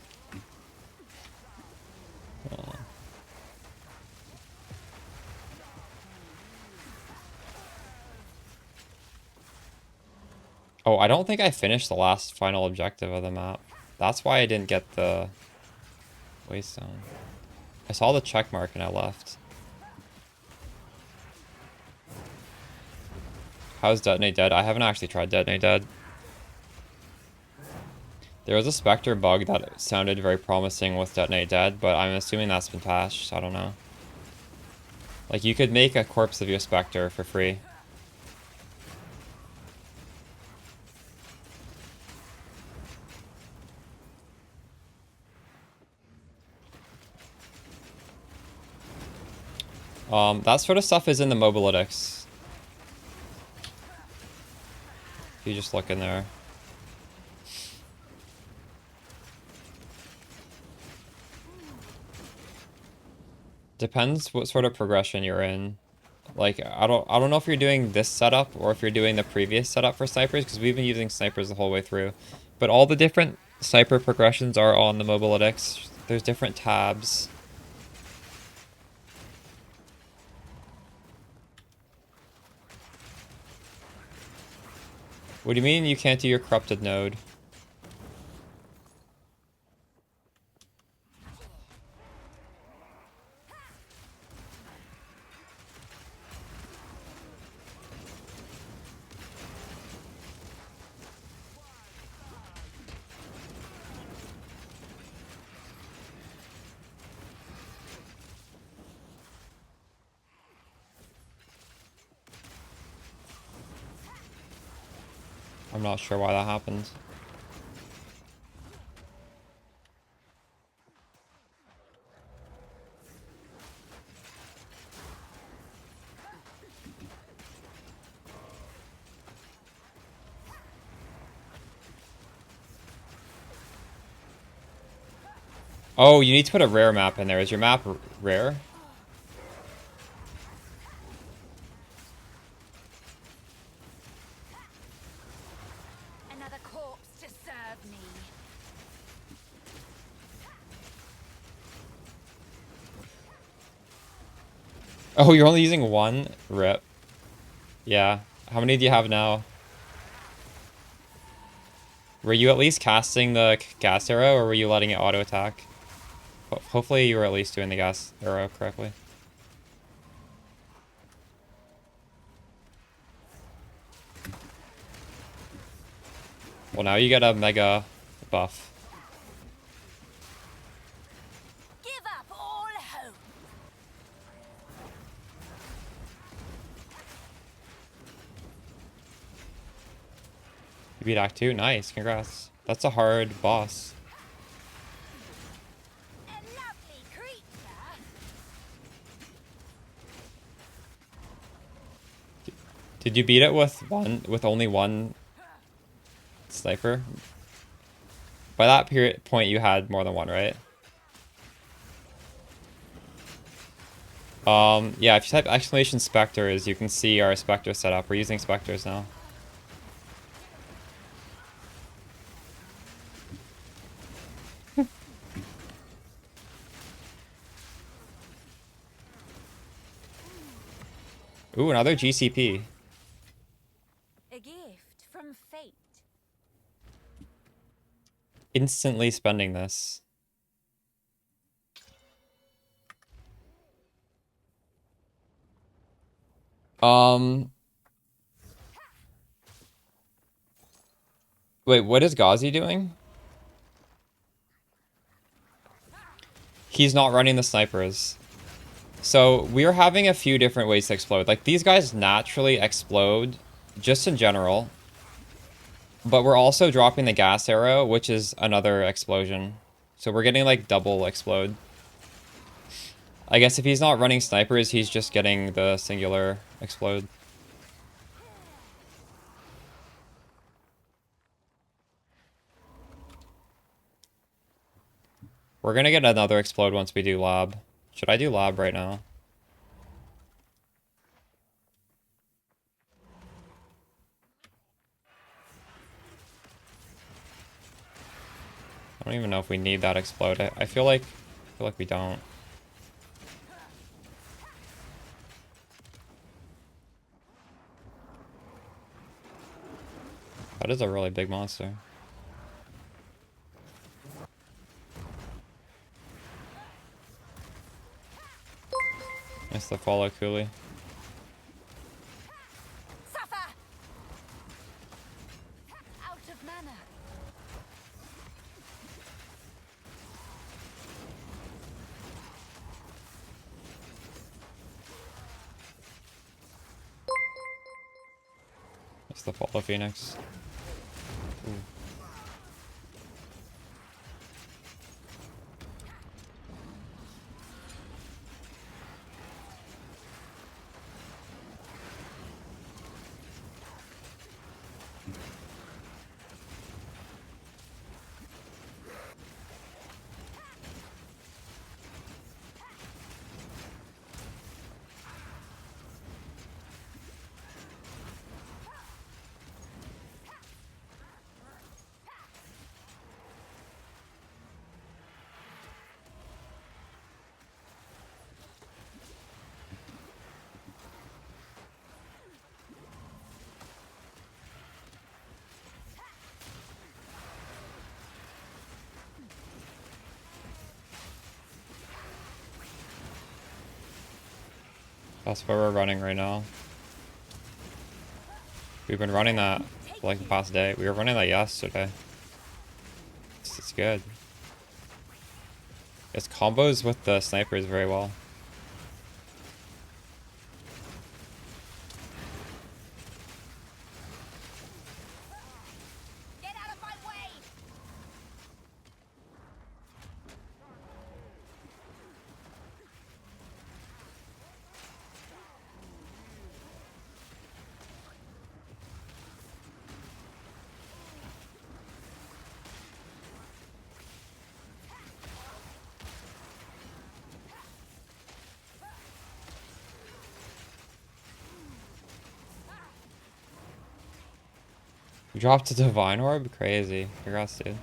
B: Oh, I don't think I finished the last final objective of the map. That's why I didn't get the waystone. I saw the check mark and I left. How's Detonate Dead? I haven't actually tried Detonate Dead. There was a Spectre bug that sounded very promising with Detonate Dead, but I'm assuming that's been patched, so I don't know. Like, you could make a corpse of your Spectre for free. That sort of stuff is in the mobalytics. If you just look in there. Depends what sort of progression you're in. Like, I don't know if you're doing this setup or if you're doing the previous setup for snipers, because we've been using snipers the whole way through. But all the different sniper progressions are on the mobalytics. There's different tabs. What do you mean you can't do your corrupted node? I'm not sure why that happened. Oh, you need to put a rare map in there. Is your map rare?
C: Another corpse to serve me.
B: Oh, you're only using one? Rip. Yeah. How many do you have now? Were you at least casting the gas arrow, or were you letting it auto attack? Hopefully you were at least doing the gas arrow correctly. Well, now you get a mega buff.
C: Give up all hope.
B: You beat Act 2? Nice, congrats. That's a hard boss.
C: A lovely creature.
B: Did you beat it with only one sniper? By that point you had more than one, right? Yeah, if you type exclamation Spectres, you can see our Spectre setup. We're using Spectres now. Ooh, another GCP.
C: A gift from fate.
B: Instantly spending this. Wait, what is Ghazi doing? He's not running the snipers. So we're having a few different ways to explode. Like, these guys naturally explode just in general. But we're also dropping the gas arrow, which is another explosion. So we're getting like double explode. I guess if he's not running snipers, he's just getting the singular explode. We're gonna get another explode once we do lab. Should I do lab right now? I don't even know if we need that explode. I feel like we don't. That is a really big monster. Nice to follow Cooley.
C: Suffer! Out of mana.
B: Nice to follow Phoenix. Ooh. That's where we're running right now. We've been running that for like the past day. We were running that yesterday. It's good. It's combos with the snipers very well.
C: Get out of my way!
B: We dropped a Divine Orb? Crazy. Congrats, dude.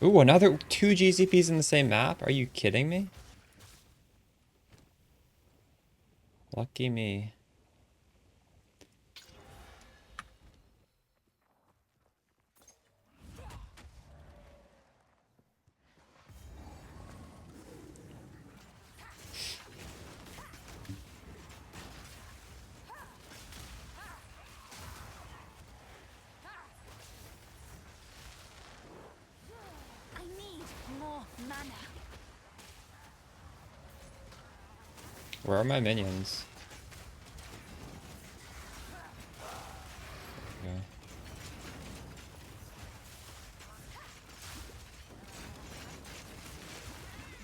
B: Ooh, another 2 GCPs in the same map? Are you kidding me? Lucky me.
C: I need more mana.
B: Where are my minions? Okay.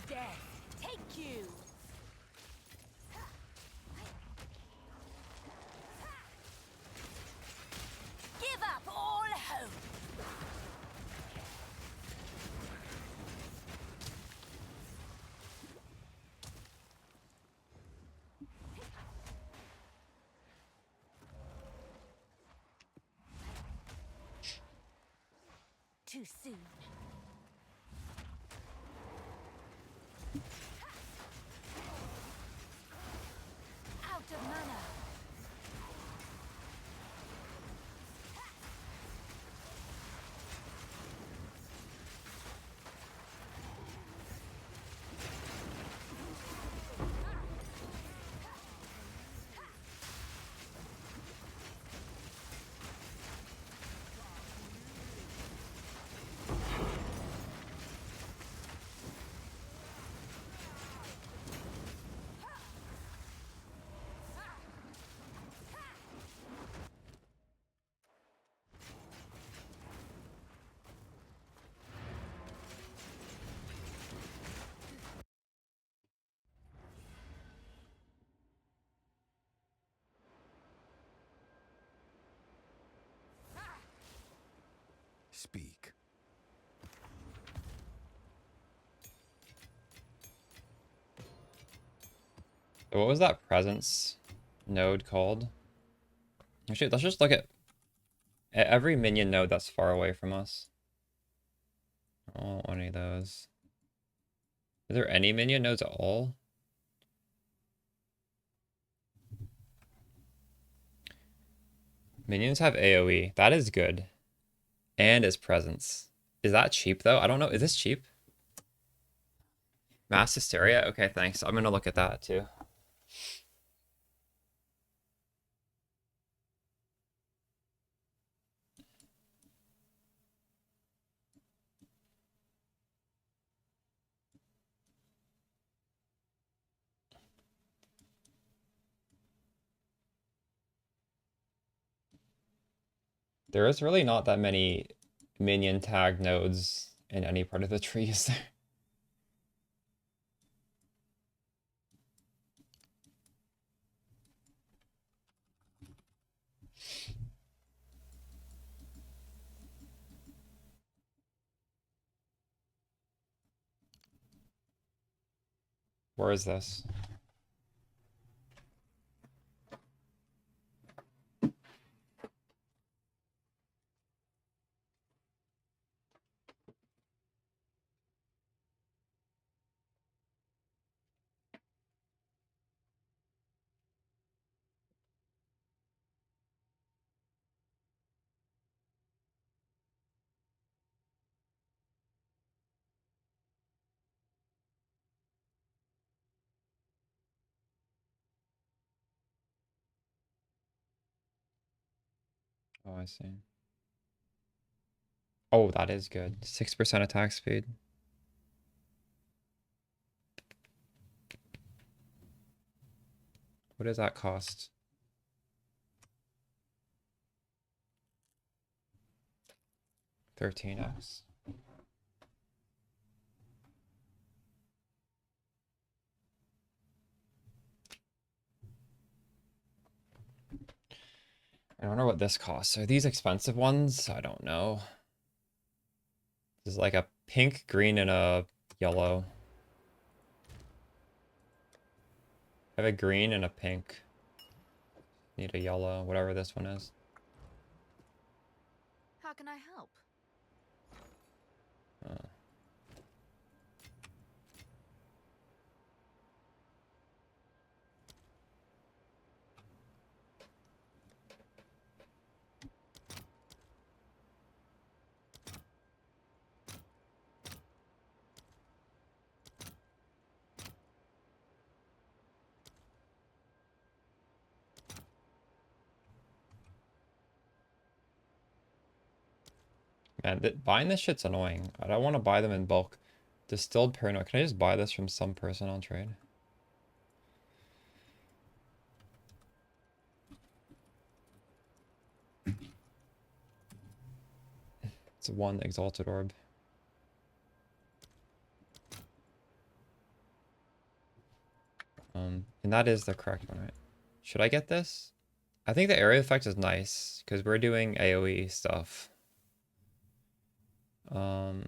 C: Death, take you! Give up all hope! Too soon. Out of mana.
E: speak.
B: What was that presence node called? Actually, let's just look at every minion node that's far away from us. I don't want any of those. Is there any minion nodes at all? Minions have AoE. That is good. And its presence. Is that cheap though? I don't know. Is this cheap? Mass Hysteria? Okay, thanks. I'm gonna look at that too. There is really not that many minion tag nodes in any part of the tree, is there? Where is this? Oh, I see. Oh, that is good. 6% attack speed. What does that cost? $13x. I don't know what this costs. Are these expensive ones? I don't know. This is like a pink, green, and a yellow. I have a green and a pink. Need a yellow, whatever this one is.
C: How can I help?
B: Man, buying this shit's annoying. I don't want to buy them in bulk. Distilled paranoid. Can I just buy this from some person on trade? It's one exalted orb. And that is the correct one, right? Should I get this? I think the area effect is nice because we're doing AoE stuff. Um,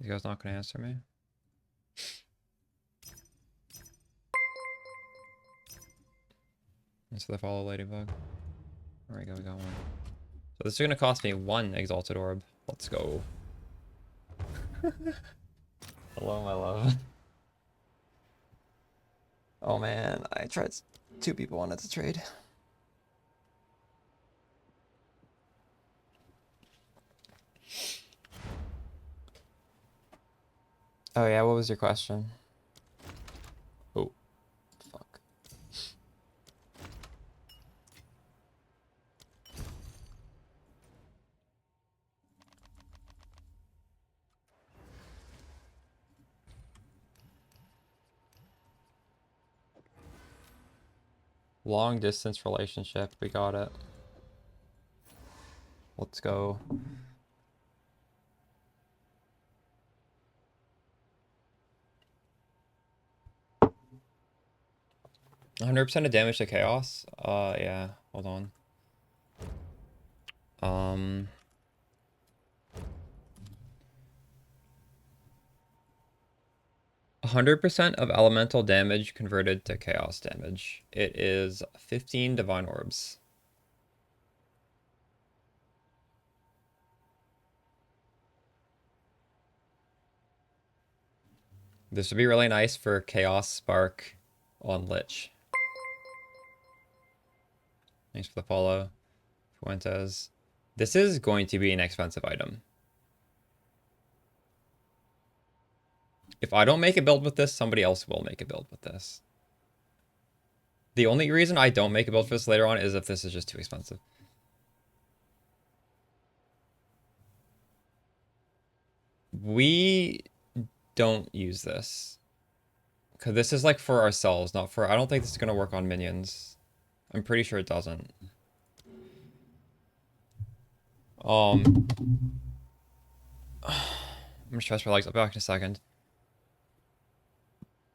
B: You guys not gonna answer me? Thanks for the follow, Ladybug. There we go, we got one. So this is gonna cost me one exalted orb. Let's go. Hello, my love. Oh man, I tried. Two people wanted to trade. Oh yeah, what was your question? Oh, fuck. Long distance relationship. We got it. Let's go. %100% of damage to chaos. Yeah. Hold on. 100% of elemental damage converted to chaos damage. It is 15 divine orbs. This would be really nice for Chaos Spark on Lich. Thanks for the follow, Fuentes. This is going to be an expensive item. If I don't make a build with this, somebody else will make a build with this. The only reason I don't make a build for this later on is if this is just too expensive. We don't use this. Because this is like for ourselves, not for... I don't think this is going to work on minions. I'm pretty sure it doesn't. I'm gonna stretch my legs. I'll be back in a second.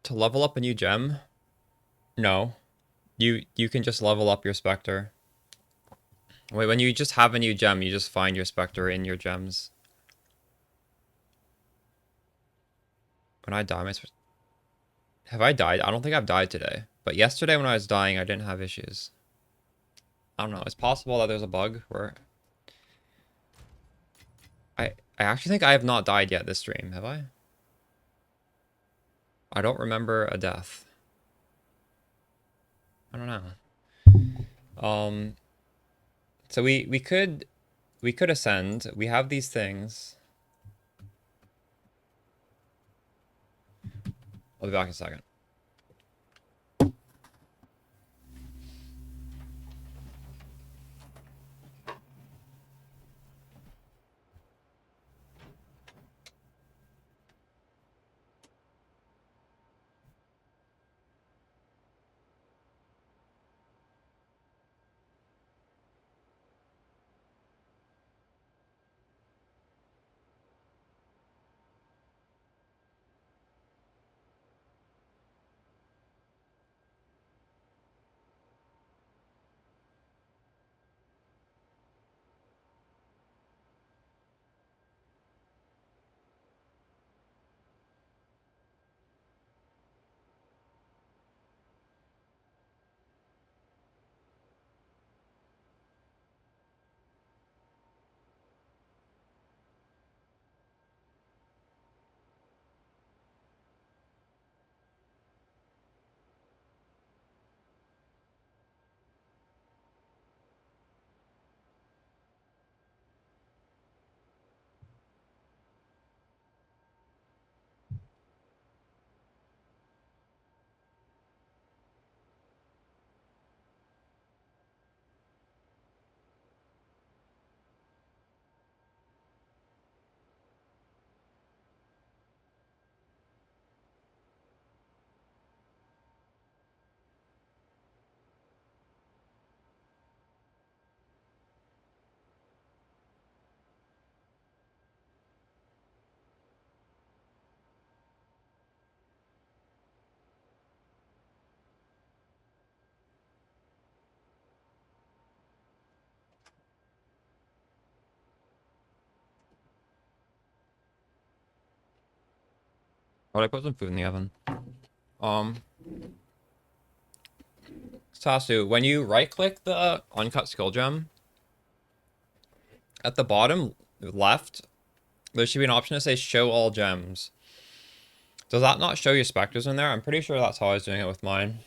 B: To level up a new gem? No. You can just level up your Spectre. Wait, when you just have a new gem, you just find your Spectre in your gems. When I die, have I died? I don't think I've died today. But yesterday when I was dying, I didn't have issues. I don't know. It's possible that there's a bug where... I actually think I have not died yet this stream, have I? I don't remember a death. I don't know. So we could ascend. We have these things. I'll be back in a second. Oh, I put some food in the oven. Sasu, when you right-click the uncut skill gem, at the bottom left, there should be an option to say show all gems. Does that not show your Spectres in there? I'm pretty sure that's how I was doing it with mine.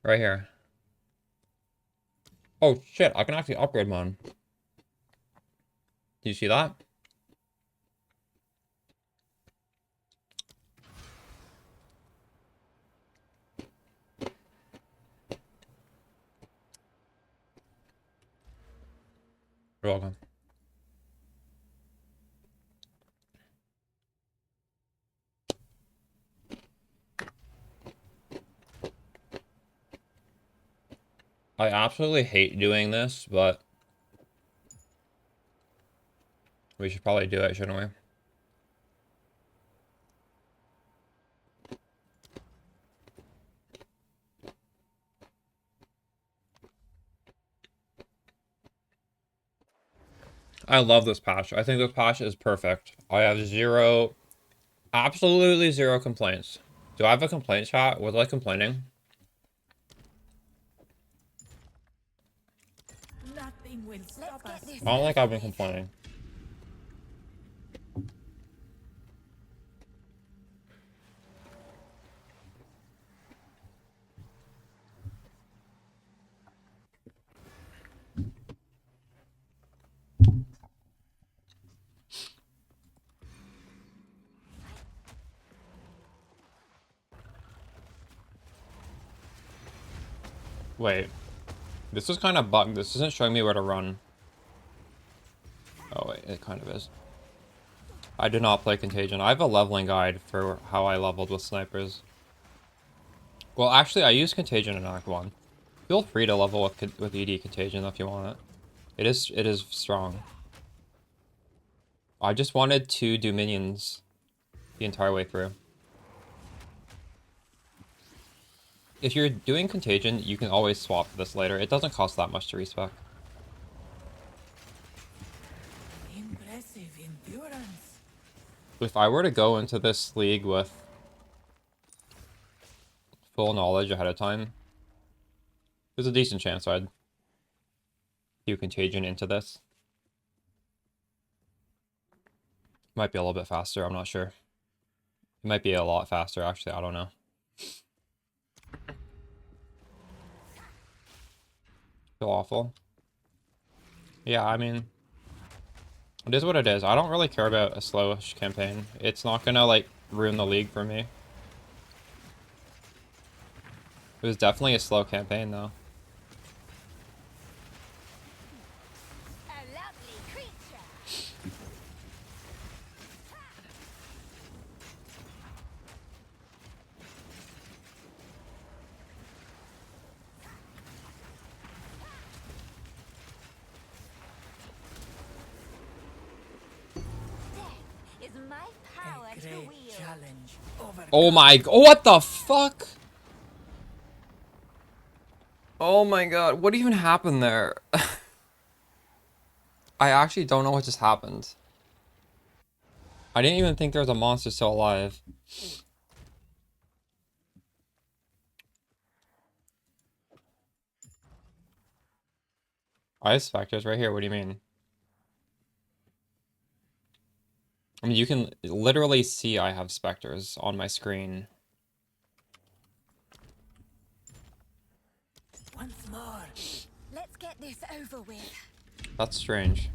B: Right here. Oh shit, I can actually upgrade mine. Do you see that? You're welcome. I absolutely hate doing this, but we should probably do it, shouldn't we? I love this patch. I think this patch is perfect. I have zero, absolutely zero complaints. Do I have a complaint, chat? Was I complaining?
F: Nothing will stop us.
B: I don't think I've been complaining. Wait. This is kind of bugged. This isn't showing me where to run. Oh, wait. It kind of is. I did not play Contagion. I have a leveling guide for how I leveled with snipers. Well, actually, I used Contagion in Act 1. Feel free to level with ED Contagion if you want it. It is strong. I just wanted to do minions the entire way through. If you're doing Contagion, you can always swap this later. It doesn't cost that much to respec.
F: Impressive endurance.
B: If I were to go into this league with full knowledge ahead of time, there's a decent chance I'd do Contagion into this. Might be a little bit faster, I'm not sure. It might be a lot faster, actually, I don't know. Feel awful. Yeah, I mean, it is what it is. I don't really care about a slowish campaign. It's not gonna, like, ruin the league for me. It was definitely a slow campaign, though.
C: A lovely creature. Death is my power
F: A
C: to
F: great
C: wield.
F: challenge.
B: Oh my, oh, what the fuck? Oh my god, what even happened there? I actually don't know what just happened. I didn't even think there was a monster still alive. I have specters right here, what do you mean? I mean, you can literally see I have specters on my screen.
F: Once more.
C: Let's get this over with.
B: That's strange.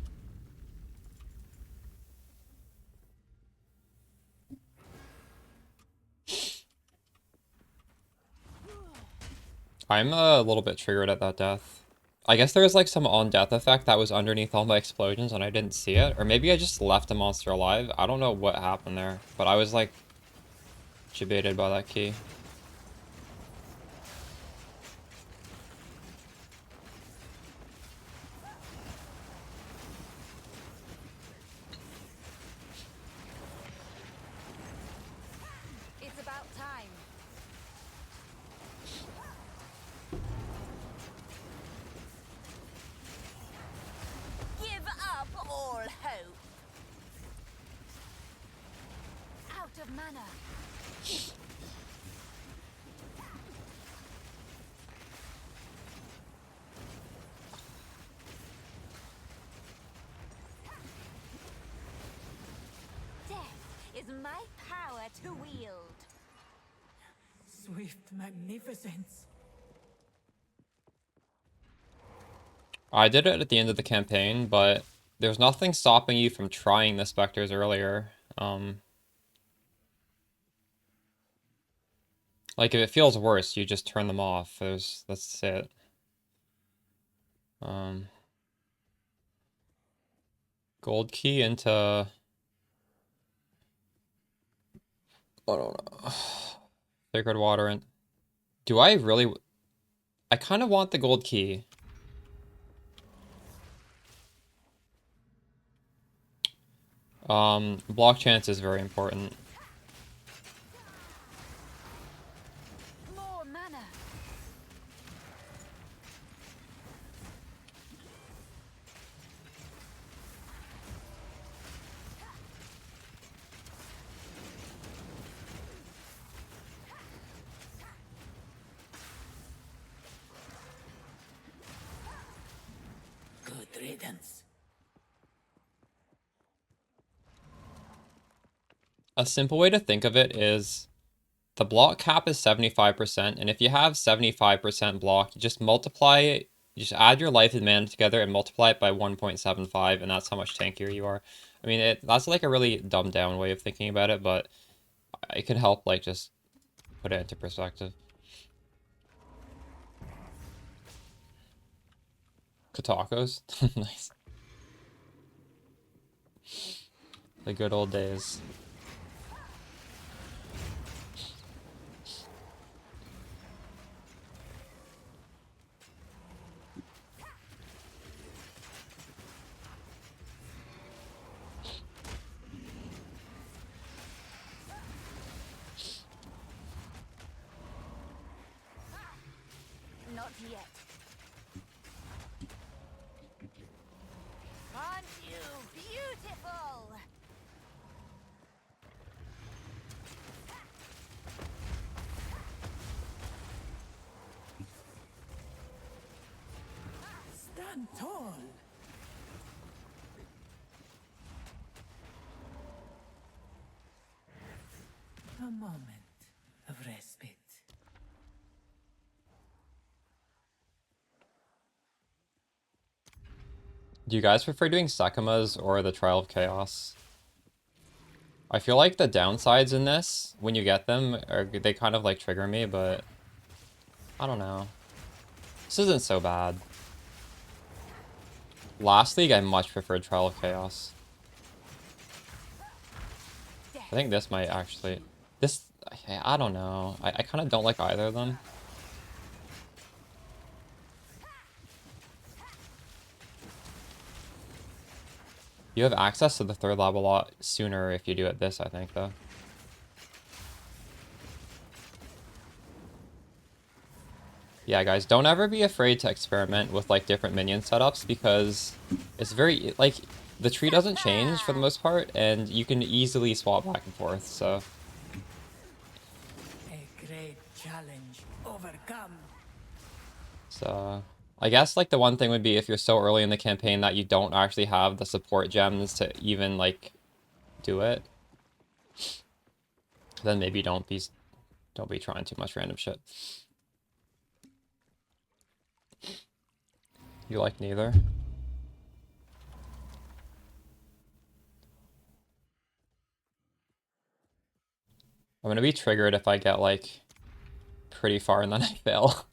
B: I'm a little bit triggered at that death. I guess there was like some on-death effect that was underneath all my explosions and I didn't see it. Or maybe I just left a monster alive. I don't know what happened there. But I was like jebaited by that key.
C: It's about time. Give up all hope. Out of mana. Death is my power to wield.
F: Swift magnificence.
B: I did it at the end of the campaign, but there's nothing stopping you from trying the specters earlier. Like if it feels worse, you just turn them off. That's it. Gold key into, I don't know. Sacred water and do I really I kind of want the gold key. Block chance is very important.
C: More mana.
F: Good riddance.
B: A simple way to think of it is the block cap is 75%, and if you have 75% block, you just multiply it, you just add your life and mana together and multiply it by 1.75, and that's how much tankier you are. I mean, that's like a really dumbed down way of thinking about it, but it can help like just put it into perspective. Kotakos. Nice. The good old days.
C: Not yet. Aren't you beautiful?
F: Stand tall. A moment of respite.
B: Do you guys prefer doing Sakamas or the Trial of Chaos? I feel like the downsides in this, when you get them, they kind of like trigger me, but I don't know. This isn't so bad. Last league, I much preferred Trial of Chaos. I think this might actually... This... I don't know. I kind of don't like either of them. You have access to the third lab a lot sooner if you do it this, I think, though. Yeah, guys, don't ever be afraid to experiment with, like, different minion setups, because it's very, like, the tree doesn't change for the most part, and you can easily swap back and forth, so...
F: A great challenge overcome.
B: So, I guess, like, the one thing would be if you're so early in the campaign that you don't actually have the support gems to even, like, do it, then maybe don't be trying too much random shit. You like neither? I'm gonna be triggered if I get, like, pretty far and then I fail.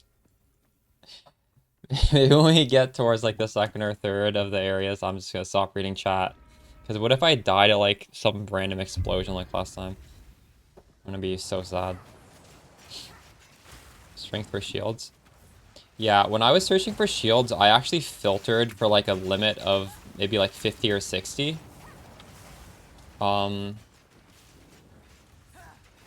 B: Maybe when we get towards, like, the second or third of the areas, I'm just gonna stop reading chat. Because what if I die to, like, some random explosion like last time? I'm gonna be so sad. Strength for shields? Yeah, when I was searching for shields, I actually filtered for, like, a limit of maybe, like, 50 or 60. And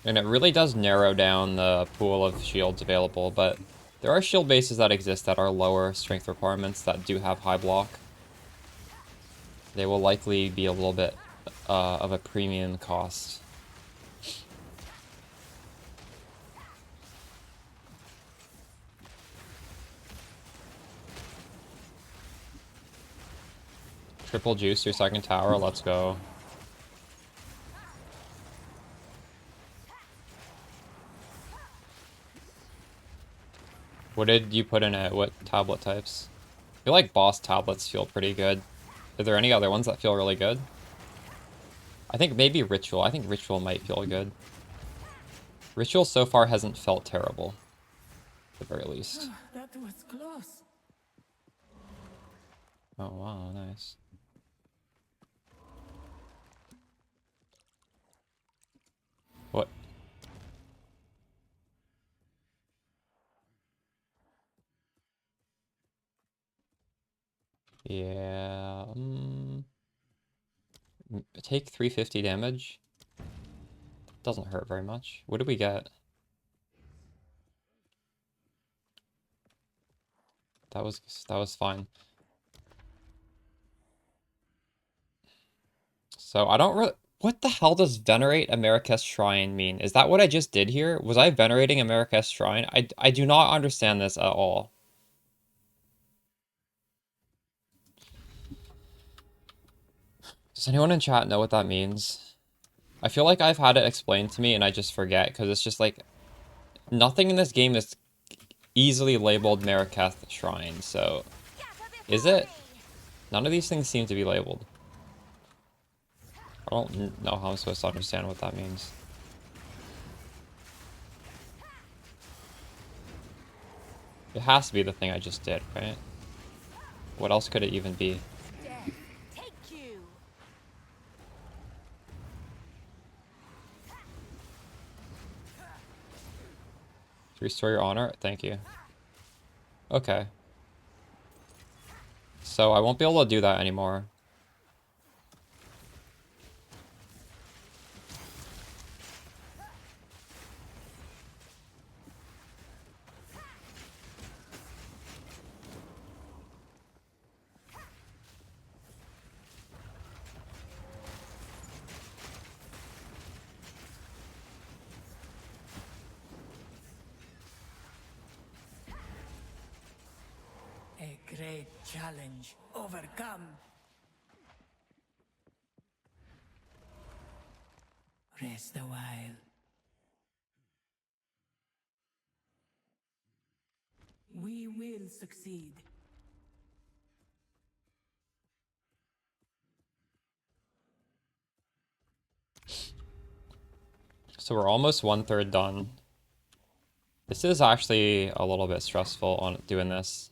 B: it really does narrow down the pool of shields available, but there are shield bases that exist that are lower strength requirements that do have high block. They will likely be a little bit of a premium cost. Triple juice your second tower, let's go. What did you put in it? What tablet types? I feel like boss tablets feel pretty good. Are there any other ones that feel really good? I think maybe Ritual. I think Ritual might feel good. Ritual so far hasn't felt terrible, at the very least.
F: That was close.
B: Oh wow, nice. What? Yeah. Take 350 damage. Doesn't hurt very much. What did we get? That was fine. So I don't really... What the hell does Venerate America's Shrine mean? Is that what I just did here? Was I venerating America's Shrine? I do not understand this at all. Does anyone in chat know what that means? I feel like I've had it explained to me and I just forget because it's just like... Nothing in this game is easily labeled Marraketh Shrine, so... Is it? None of these things seem to be labeled. I don't know how I'm supposed to understand what that means. It has to be the thing I just did, right? What else could it even be?
C: Death, take you.
B: To restore your honor? Thank you. Okay. So I won't be able to do that anymore.
F: A great challenge overcome. Rest a while. We will succeed.
B: So we're almost 1/3 done. This is actually a little bit stressful on doing this.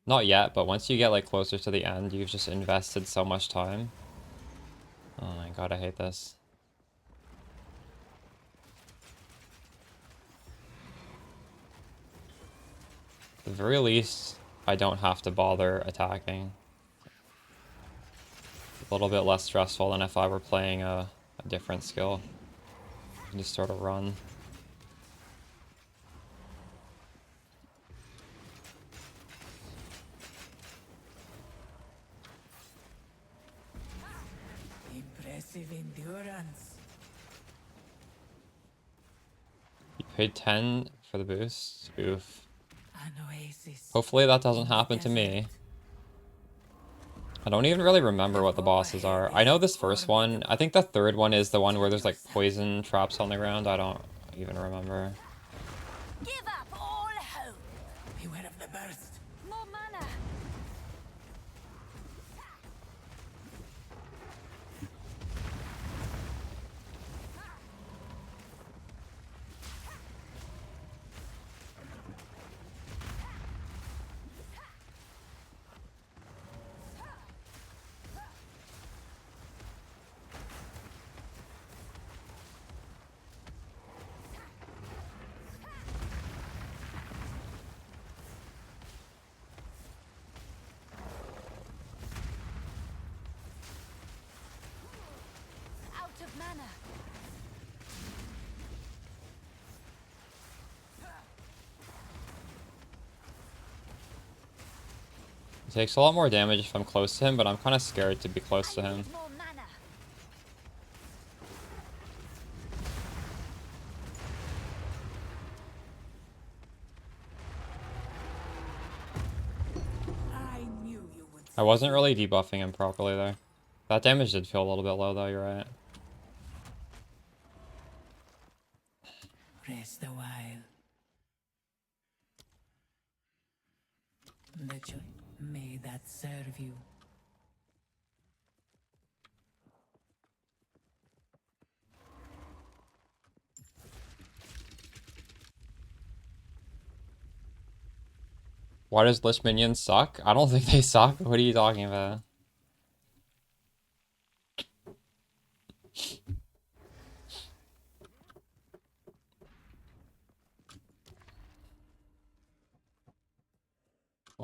B: Not yet, but once you get like closer to the end, you've just invested so much time. Oh my god, I hate this. At the very least, I don't have to bother attacking. A little bit less stressful than if I were playing a different skill. I can just sort of run.
F: Impressive endurance.
B: You paid 10 for the boost? Oof.
F: An oasis.
B: Hopefully that doesn't happen to me. I don't even really remember what the bosses are. I know this first one. I think the third one is the one where there's like poison traps on the ground. I don't even remember.
C: Give up all hope.
F: Beware of the burst.
C: More mana. Out of mana.
B: It takes a lot more damage if I'm close to him, but I'm kind of scared to be close to him.
C: Need more mana.
F: I knew you would.
B: I wasn't really debuffing him properly there. That damage did feel a little bit low though, you're right.
F: Rest a while. The joy. May that serve you.
B: Why does Lich minions suck? I don't think they suck. What are you talking about?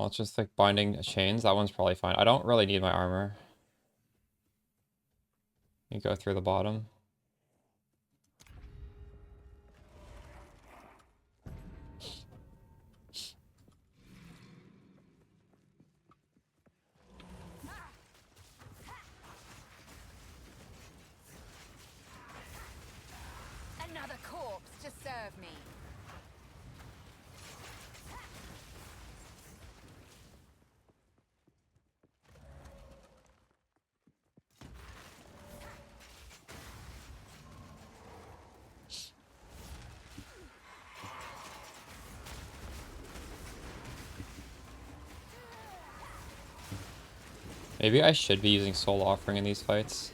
B: Well, it's just like binding chains. That one's probably fine. I don't really need my armor. You go through the bottom.
C: Another corpse to serve me.
B: Maybe I should be using Soul Offering in these fights.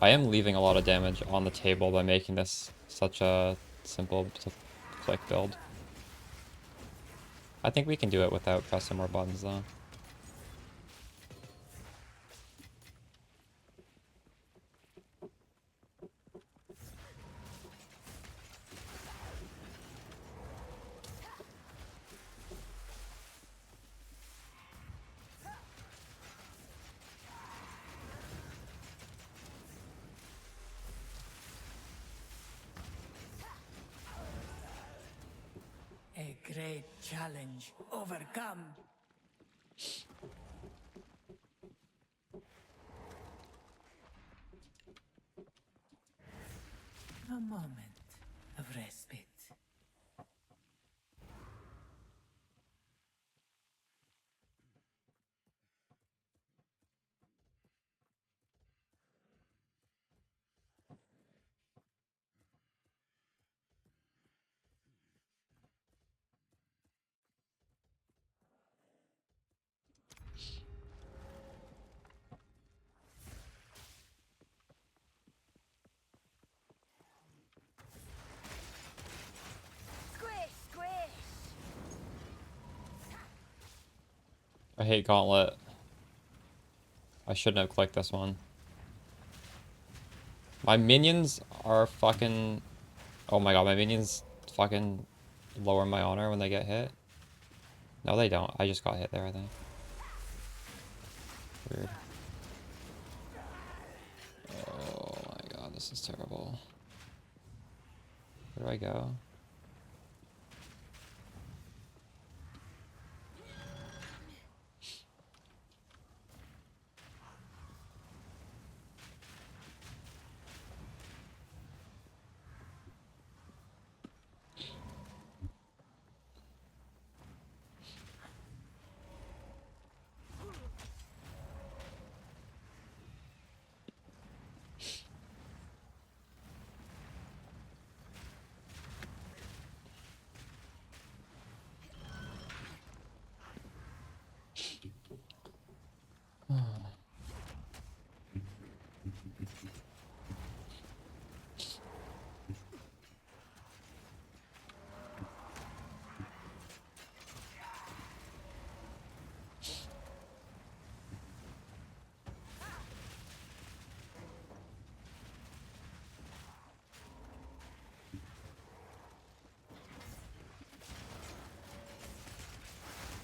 B: I am leaving a lot of damage on the table by making this such a simple to click build. I think we can do it without pressing more buttons though.
F: A great challenge overcome. A moment of respite.
C: Squish, squish.
B: I hate Gauntlet. I shouldn't have clicked this one. My minions are fucking... Oh my god, my minions fucking lower my honor when they get hit. No, they don't. I just got hit there, I think. Weird. Oh my god, this is terrible. Where do I go?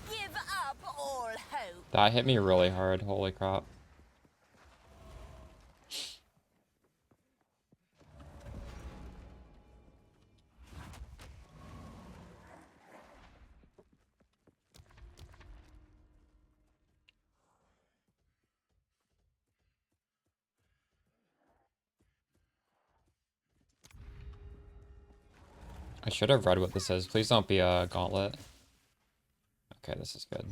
C: Give up all hope.
B: That hit me really hard, holy crap. I should have read what this is. Please don't be a gauntlet. Okay, this is good.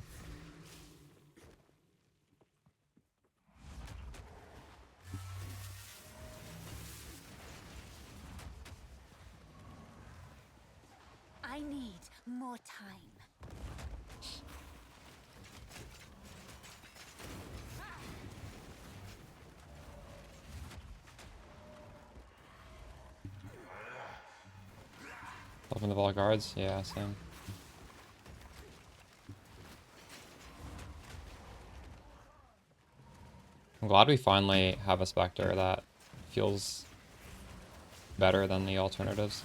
C: I need more time.
B: Open the ball guards? Yeah, same. I'm glad we finally have a Spectre that feels better than the alternatives.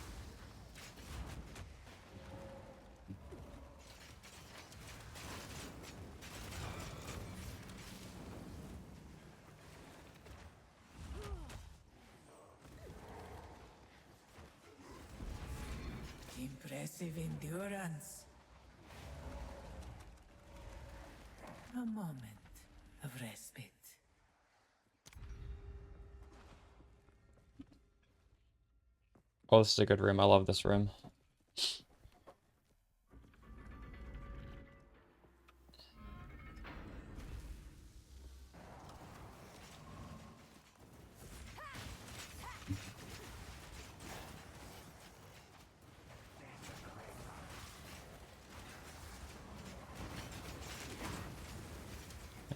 F: Impressive endurance. A moment of respite.
B: Oh, this is a good room. I love this room.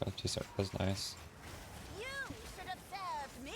B: Yeah, T-Set was nice.
C: You should have served me.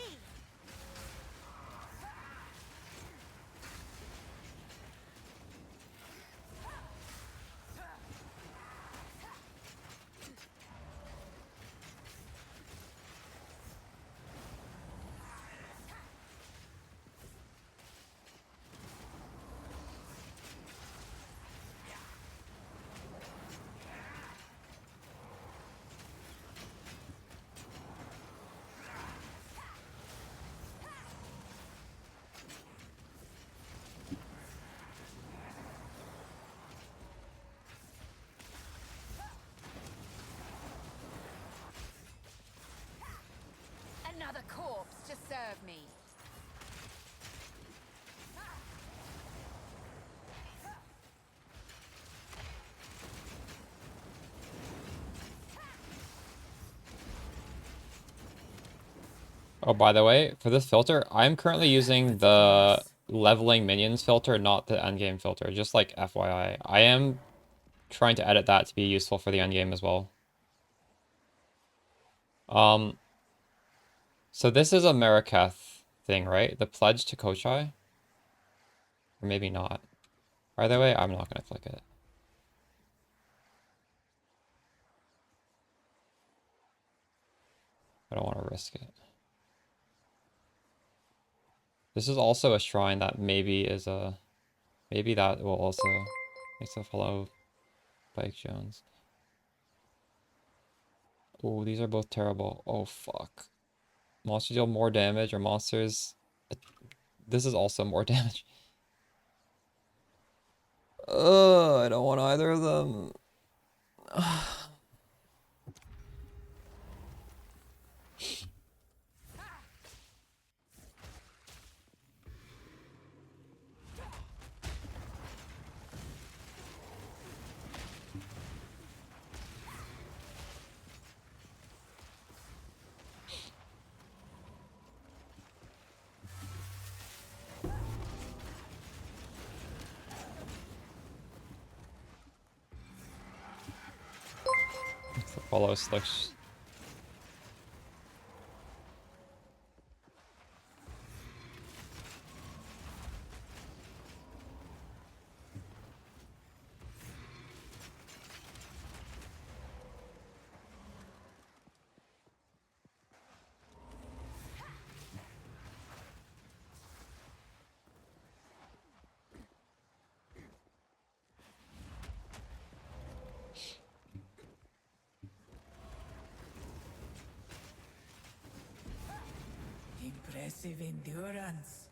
C: Another corpse to serve me.
B: Oh, by the way, for this filter, I'm currently using the leveling minions filter, not the endgame filter. Just like FYI. I am trying to edit that to be useful for the endgame as well. So this is a Maraketh thing, right? The pledge to Kochai? Or maybe not. Either way, I'm not gonna click it. I don't want to risk it. This is also a shrine that maybe is a... Maybe that will also make some follow Bike Jones. Oh, these are both terrible. Oh, fuck. Monsters deal more damage, or monsters... This is also more damage. I don't want either of them. Follow Slicks.
F: Impressive endurance.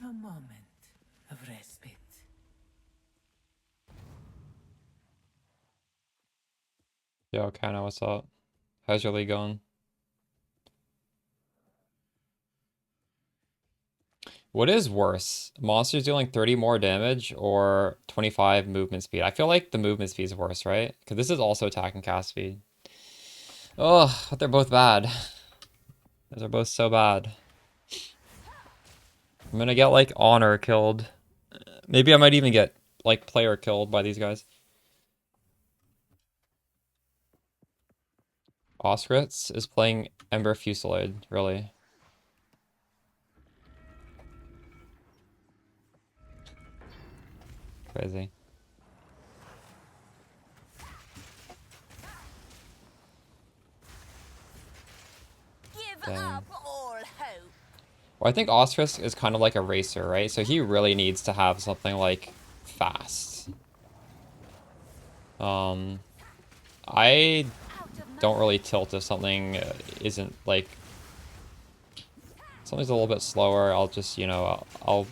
F: A moment of respite.
B: Yo, Kana, what's up? How's your league going? What is worse? Monsters dealing 30 more damage or 25 movement speed? I feel like the movement speed is worse, right? Because this is also attack and cast speed. Oh, but they're both bad. Those are both so bad. I'm gonna get, like, Honor killed. Maybe I might even get, like, Player killed by these guys. Oscritz is playing Ember Fusillade, really. Crazy.
C: Give
B: Dang.
C: up all hope.
B: Well, I think Oscritz is kind of like a racer, right? So he really needs to have something, like, fast. I don't really tilt if something isn't like something's a little bit slower. I'll just, you know, I'll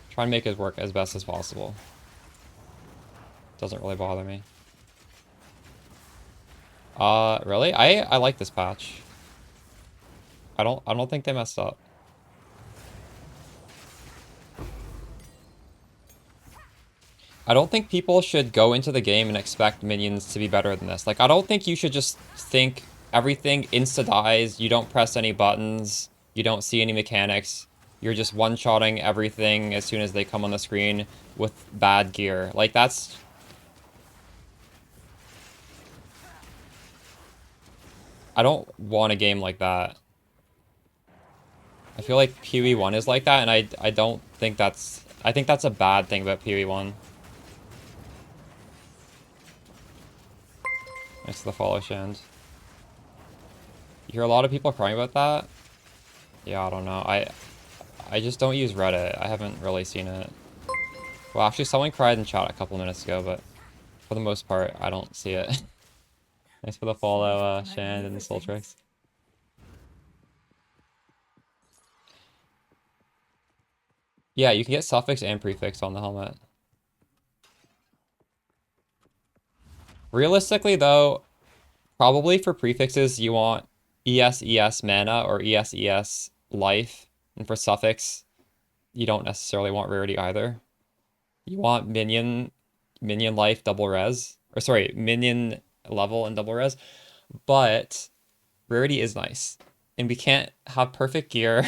B: try and make it work as best as possible. Doesn't really bother me. Really? I like this patch. I don't think they messed up. I don't think people should go into the game and expect minions to be better than this. Like, I don't think you should just think everything insta-dies, you don't press any buttons, you don't see any mechanics, you're just one-shotting everything as soon as they come on the screen with bad gear. Like, that's... I don't want a game like that. I feel like PoE 1 is like that, and I don't think that's... I think that's a bad thing about PoE 1. Thanks for the follow, Shand. You hear a lot of people crying about that? Yeah, I don't know. I just don't use Reddit. I haven't really seen it. Well, actually, someone cried in chat a couple minutes ago, but for the most part, I don't see it. Thanks for the follow, Shand and the Soultrix. Yeah, you can get suffix and prefix on the helmet. Realistically, though, probably for prefixes, you want ES mana or ES life. And for suffix, you don't necessarily want rarity either. You want minion life double res. Or sorry, minion level and double res. But rarity is nice. And we can't have perfect gear.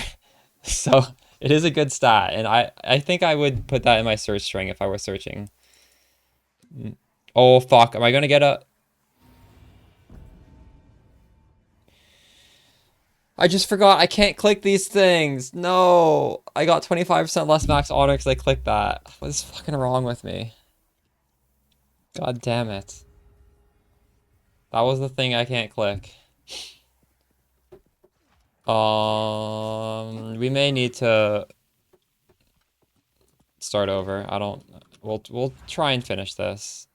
B: So it is a good stat. And I think I would put that in my search string if I were searching. Oh, fuck. Am I going to get a... I just forgot. I can't click these things. No. I got 25% less max honor because I clicked that. What is fucking wrong with me? God damn it. That was the thing I can't click. We may need to start over. I don't... We'll try and finish this.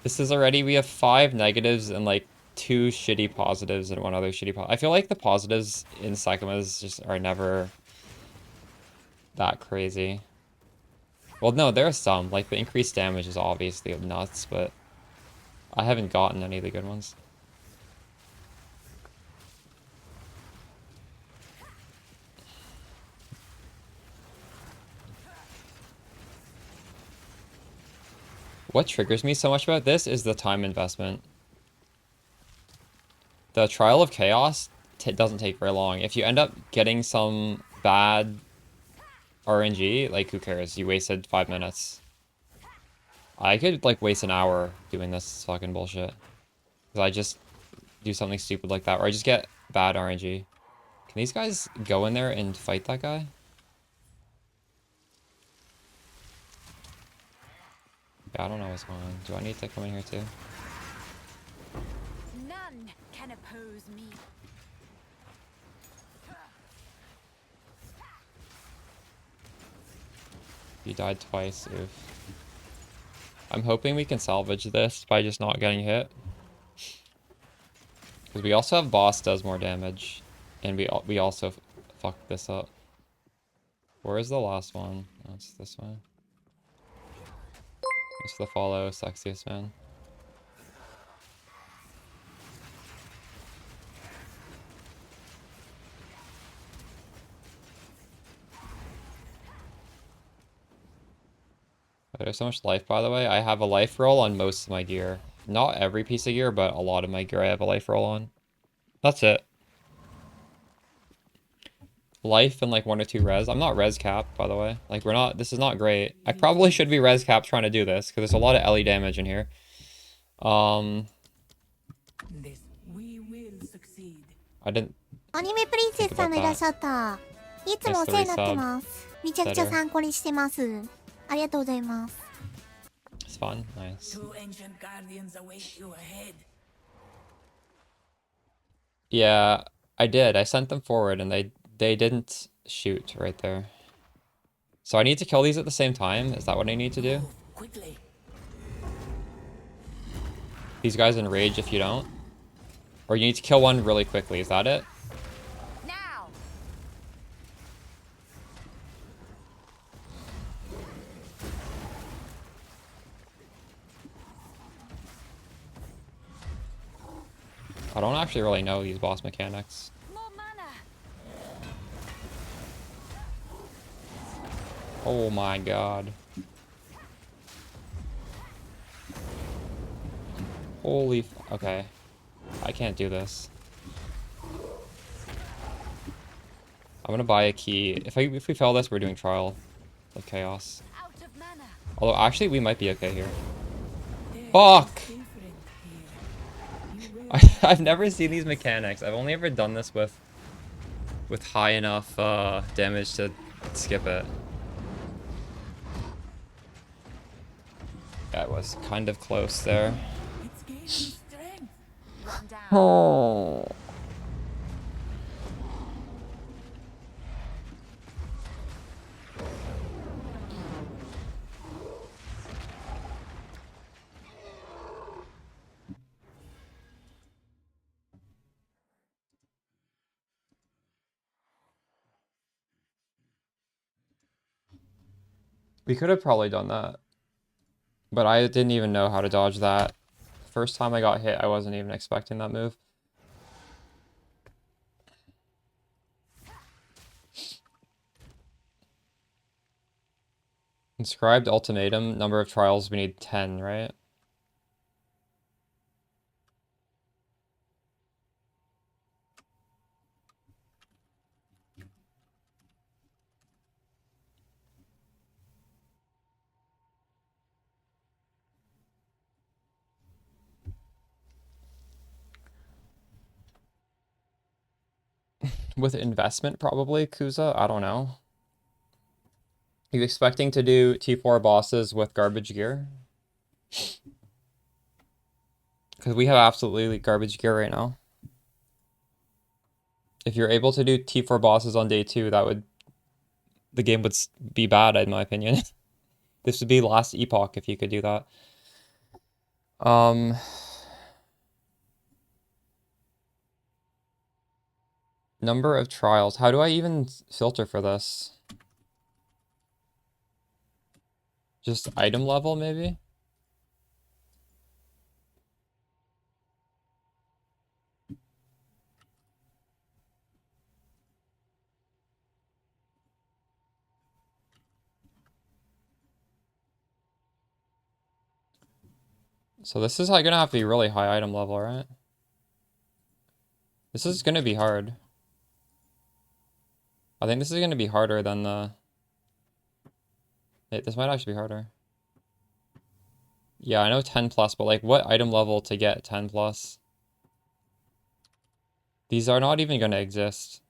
B: This is already... We have 5 negatives and like 2 shitty positives and 1 other shitty positive. I feel like the positives in Psychomas just are never that crazy. Well, no, there are some. Like, the increased damage is obviously nuts, but I haven't gotten any of the good ones. What triggers me so much about this is the time investment. The Trial of Chaos doesn't take very long. If you end up getting some bad RNG, like, who cares? You wasted 5 minutes. I could, like, waste an hour doing this fucking bullshit. Because I just do something stupid like that, or I just get bad RNG. Can these guys go in there and fight that guy? Yeah, I don't know what's going on. Do I need to come in here too?
C: None can oppose me.
B: You died twice, oof. I'm hoping we can salvage this by just not getting hit. Because we also have boss does more damage. And we also fucked this up. Where is the last one? Oh, it's this one. Thanks for the follow, sexiest man. There's so much life, by the way. I have a life roll on most of my gear. Not every piece of gear, but a lot of my gear I have a life roll on. That's it. Life and like 1 or 2 res. I'm not res capped, by the way. Like, we're not... This is not great. I probably should be res capped trying to do this, because there's a lot of LE damage in here.
F: This we will succeed.
B: I didn't...
D: アニメプリンセスさんがいらっしゃった。いつもお世話になってます。めちゃくちゃ参考にしてます。ありがとうございます。
B: It's fun. Nice.
F: 2 ancient guardians await you ahead.
B: Yeah, I did. I sent them forward, and they didn't shoot right there. So I need to kill these at the same time? Is that what I need to do?
F: Quickly.
B: These guys enrage if you don't. Or you need to kill one really quickly. Is that it?
C: Now.
B: I don't actually really know these boss mechanics.
C: More mana.
B: Oh my god. Holy okay. I can't do this. I'm gonna buy a key. If we fail this, we're doing Trial of Chaos.
C: Out of mana.
B: Although actually we might be okay here.
F: There
B: Fuck!
F: is different here. You will
B: I've never seen these mechanics. I've only ever done this with high enough damage to skip it. That was kind of close there.
F: it's gaining strength.
C: One down.
B: Oh. We could have probably done that. But I didn't even know how to dodge that. First time I got hit, I wasn't even expecting that move. Inscribed ultimatum, number of trials, we need 10, right? With investment, probably, Kuza? I don't know. Are you expecting to do T4 bosses with garbage gear? Because we have absolutely garbage gear right now. If you're able to do T4 bosses on day 2, that would... the game would be bad, in my opinion. This would be last epoch if you could do that. Number of trials. How do I even filter for this? Just item level, maybe? So this is like gonna have to be really high item level, right? This is gonna be hard. I think this is gonna be harder than the... Wait, this might actually be harder. Yeah, I know 10 plus, but like what item level to get 10 plus? These are not even gonna exist.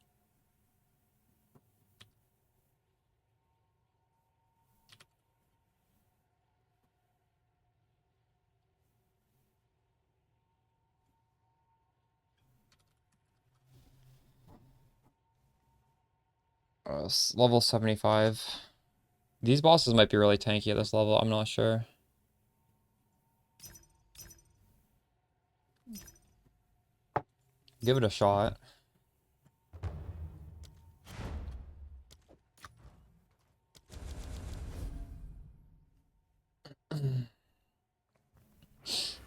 B: Level 75. These bosses might be really tanky at this level, I'm not sure. Give it a shot.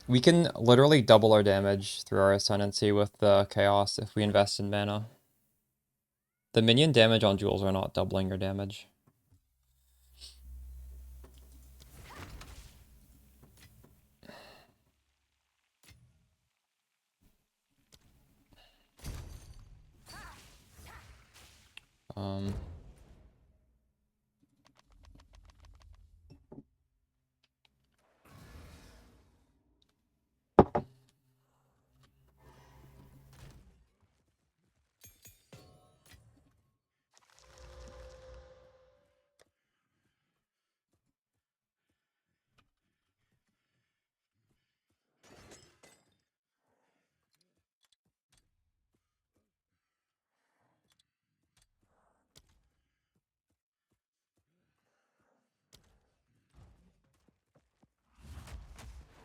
B: We can literally double our damage through our Ascendancy with the Chaos if we invest in mana. The minion damage on jewels are not doubling your damage. Um...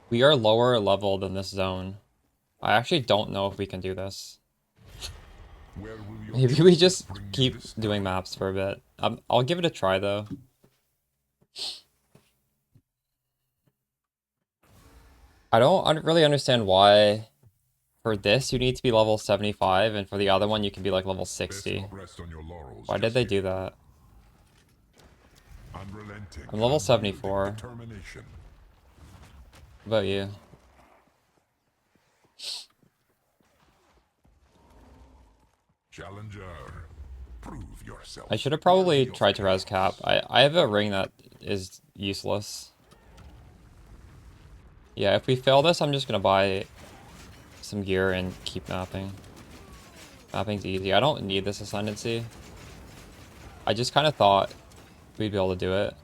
B: We are lower level than this zone. I actually don't know if we can do this.
E: Where will your
B: Maybe we
E: choices
B: just
E: bring you
B: keep
E: this
B: doing
E: time?
B: maps for a bit. I'll give it a try though. I don't really understand why for this you need to be level 75 and for the other one you can be like level
E: Best
B: 60.
E: not rest on your laurels
B: Why did
E: just
B: they
E: yet.
B: do that?
E: Unrelenting
B: I'm level
E: and unyielding
B: 74.
E: determination.
B: What about you?
E: Challenger, prove yourself.
B: I should have probably
E: Worthy of
B: tried to res cap.
E: chaos.
B: I have a ring that is useless. Yeah, if we fail this, I'm just gonna buy some gear and keep mapping. Mapping's easy. I don't need this ascendancy. I just kind of thought we'd be able to do it.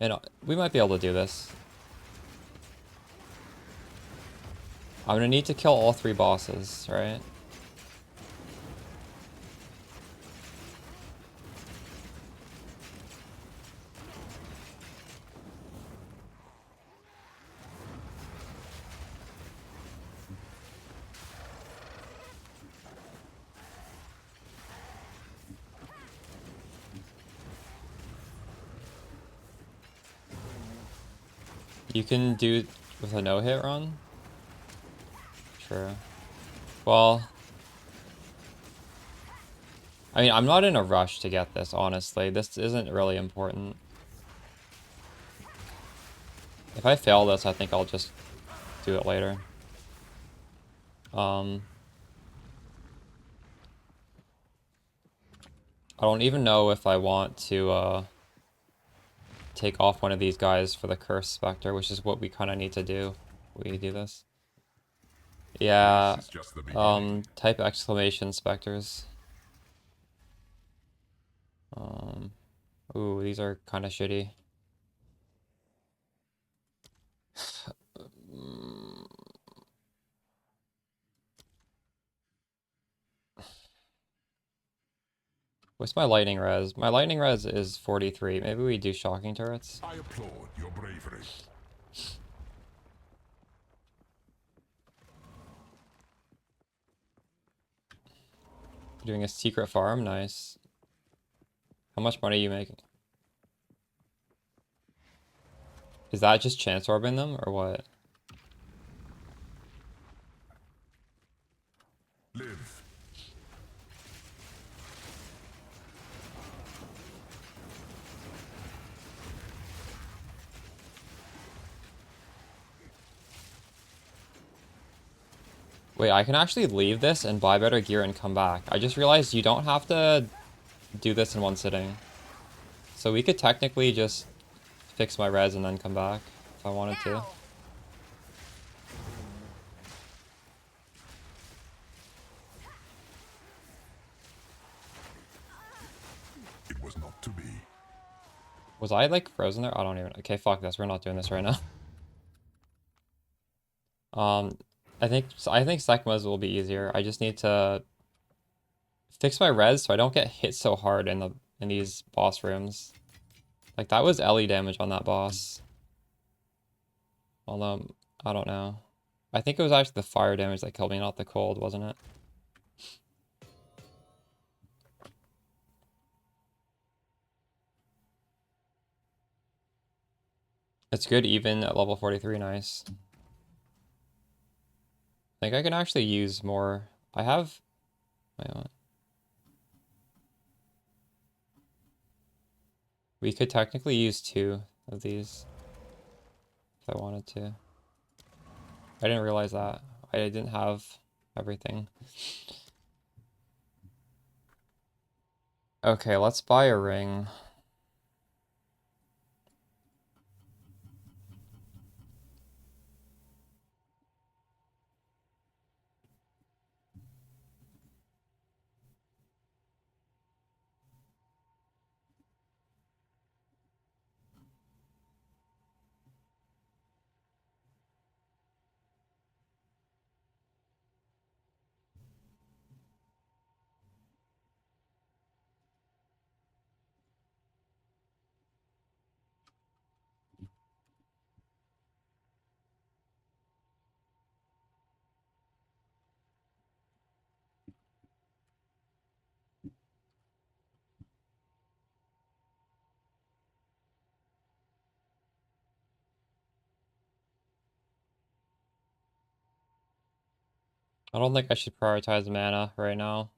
B: And we might be able to do this. I'm gonna need to kill all 3 bosses, right? You can do with a no-hit run? True. Well, I mean, I'm not in a rush to get this, honestly. This isn't really important. If I fail this, I think I'll just do it later. I don't even know if I want to take off one of these guys for the Cursed Spectre, which is what we kind of need to do. We do this. Yeah,
E: This is just the beginning.
B: type exclamation specters. Ooh, these are kind of shitty. What's my lightning res? My lightning res is 43. Maybe we do shocking turrets.
E: I applaud your bravery.
B: Doing a secret farm, nice. How much money are you making? Is that just chance orbing them or what?
E: Live.
B: Wait, I can actually leave this and buy better gear and come back. I just realized you don't have to do this in one sitting. So we could technically just fix my res and then come back if I wanted to.
C: Now.
E: It was not to be.
B: Was I like frozen there? I don't even. Okay, fuck this. We're not doing this right now. I think Sekmas will be easier. I just need to fix my res so I don't get hit so hard in these boss rooms. Like that was LE damage on that boss. Although I don't know. I think it was actually the fire damage that killed me, not the cold, wasn't it? It's good even at level 43, nice. I think I can actually use more. I have... Wait, what? We could technically use 2 of these if I wanted to. I didn't realize that. I didn't have everything. Okay, let's buy a ring. I don't think I should prioritize mana right now.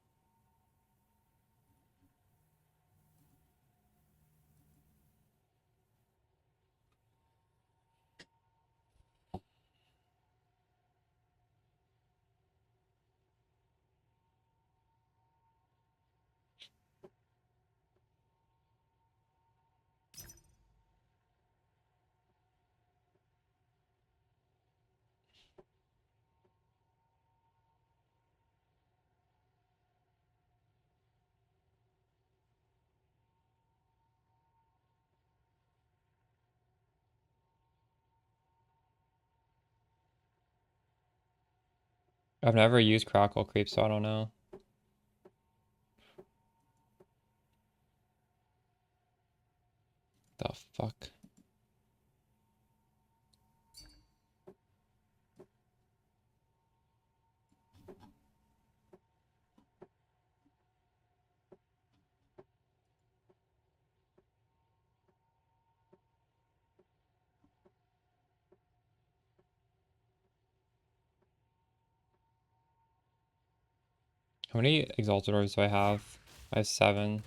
B: I've never used Crackle Creep, so I don't know. The fuck? How many Exalted Orbs do I have? I have 7.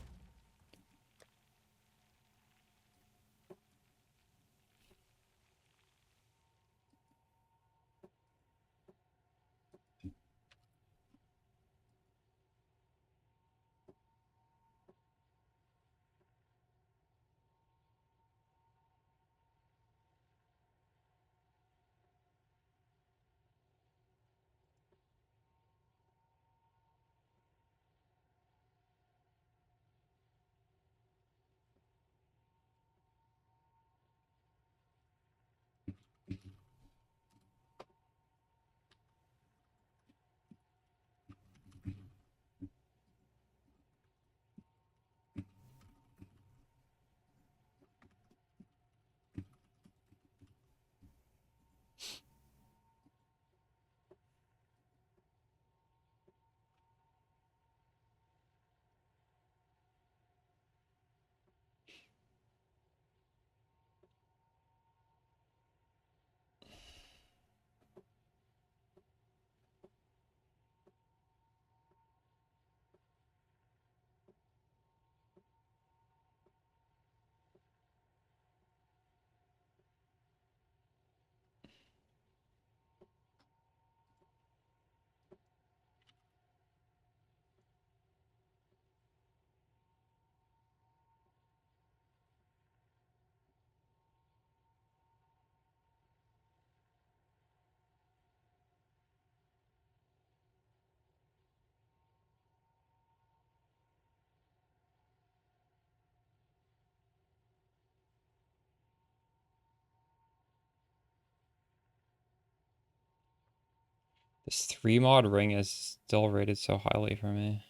B: This 3 mod ring is still rated so highly for me.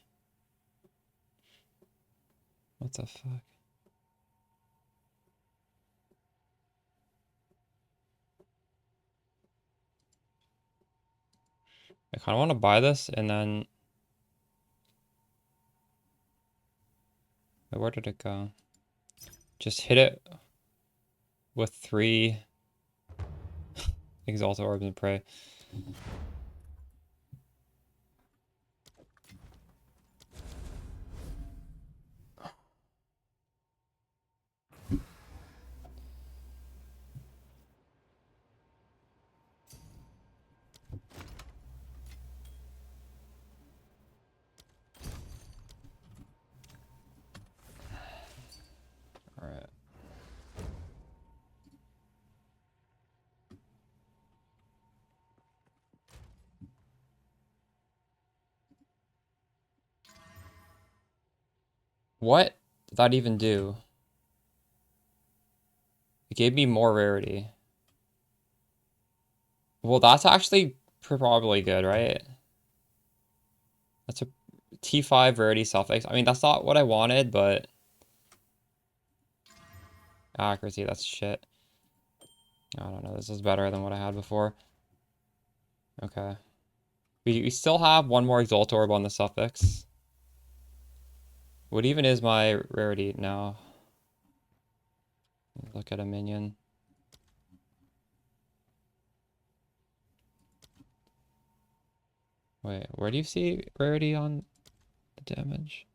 B: What the fuck? I kind of want to buy this and then... Where did it go? Just hit it with 3 Exalted Orbs and pray. Alright. What did that even do? It gave me more rarity. Well, that's actually probably good, right? That's a T5 rarity suffix. I mean, that's not what I wanted, but... Accuracy, that's shit. I don't know, this is better than what I had before. Okay. We still have one more Exalt Orb on the suffix. What even is my rarity now? Look at a minion. Wait, where do you see rarity on the damage?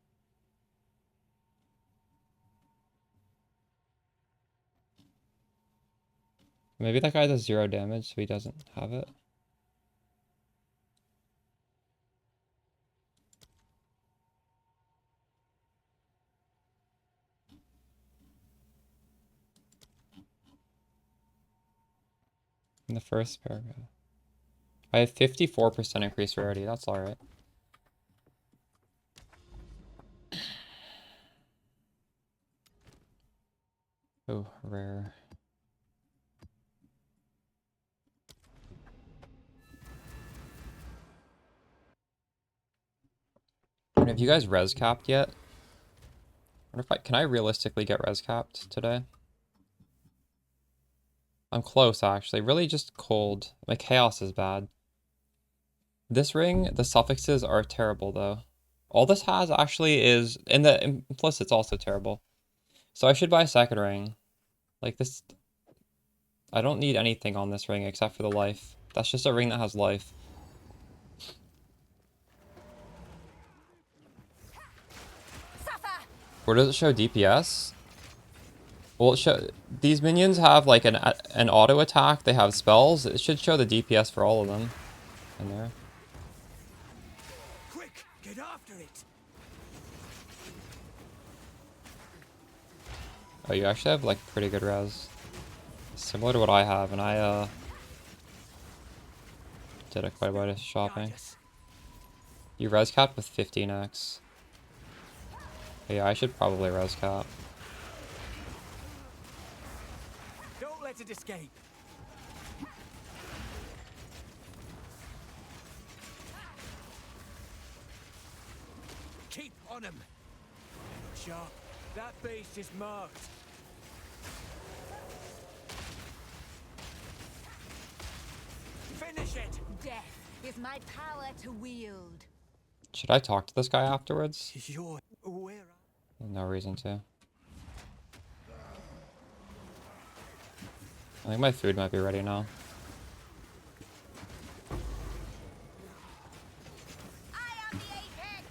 B: Maybe that guy does 0 damage, so he doesn't have it. In the first paragraph. I have 54% increased rarity, that's alright. Oh, rare. And have you guys res capped yet? I wonder if can I realistically get res capped today? I'm close actually, really just cold. My chaos is bad. This ring, the suffixes are terrible though. All this has actually is, and the implicit's also terrible. So I should buy a second ring. Like this, I don't need anything on this ring except for the life. That's just a ring that has life. Where does it show DPS? Well, these minions have like an auto attack. They have spells. It should show the DPS for all of them in there.
E: Quick, get after it.
B: Oh, you actually have like pretty good res. Similar to what I have, and I did quite a bit of shopping. You res capped with 15x. But yeah, I should probably res cap.
E: Don't let it escape. Keep on him. Sharp. That beast is marked. Finish it.
C: Death is my power to wield.
B: Should I talk to this guy afterwards?
E: You're where?
B: No reason to. I think my food might be ready now.
C: I am the apex.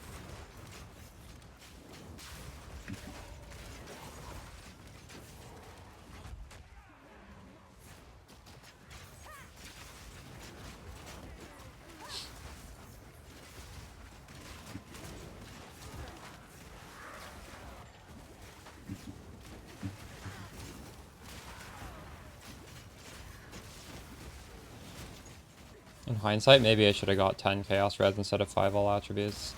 B: In hindsight, maybe I should have got 10 chaos res instead of 5 all attributes.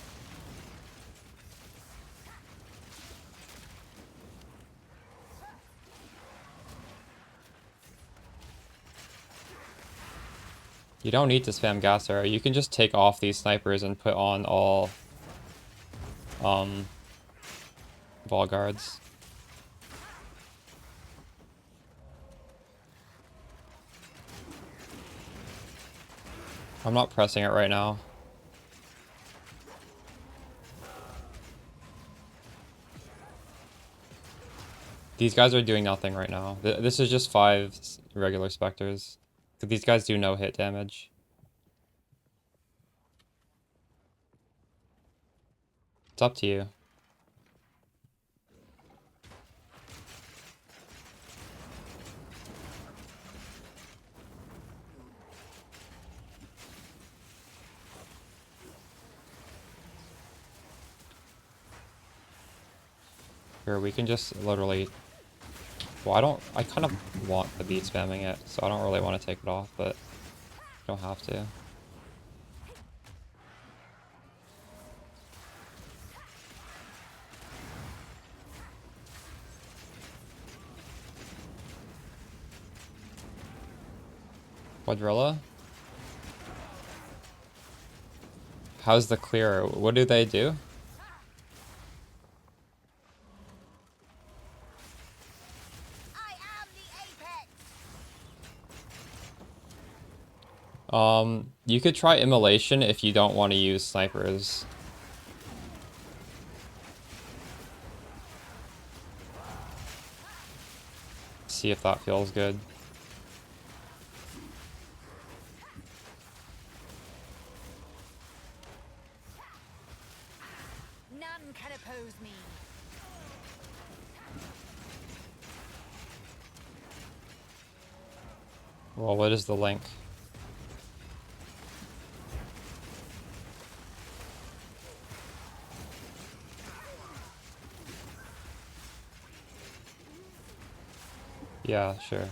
B: You don't need to spam gas arrow. You can just take off these snipers and put on all ball guards. I'm not pressing it right now. These guys are doing nothing right now. This is just 5 regular specters. These guys do no hit damage. It's up to you. Here, we can just literally... Well, I kind of want the beat spamming it, so I don't really want to take it off, but I don't have to. Quadrilla? How's the clear? What do they do?
C: I am the apex.
B: You could try immolation if you don't want to use snipers. See if that feels good.
C: can oppose me.
B: Well, what is the link? Yeah, sure.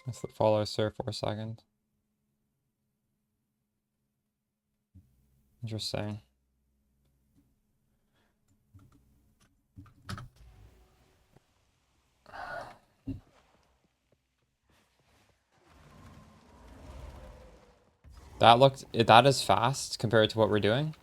B: Let's follow Sir for a second. Interesting. That is fast compared to what we're doing.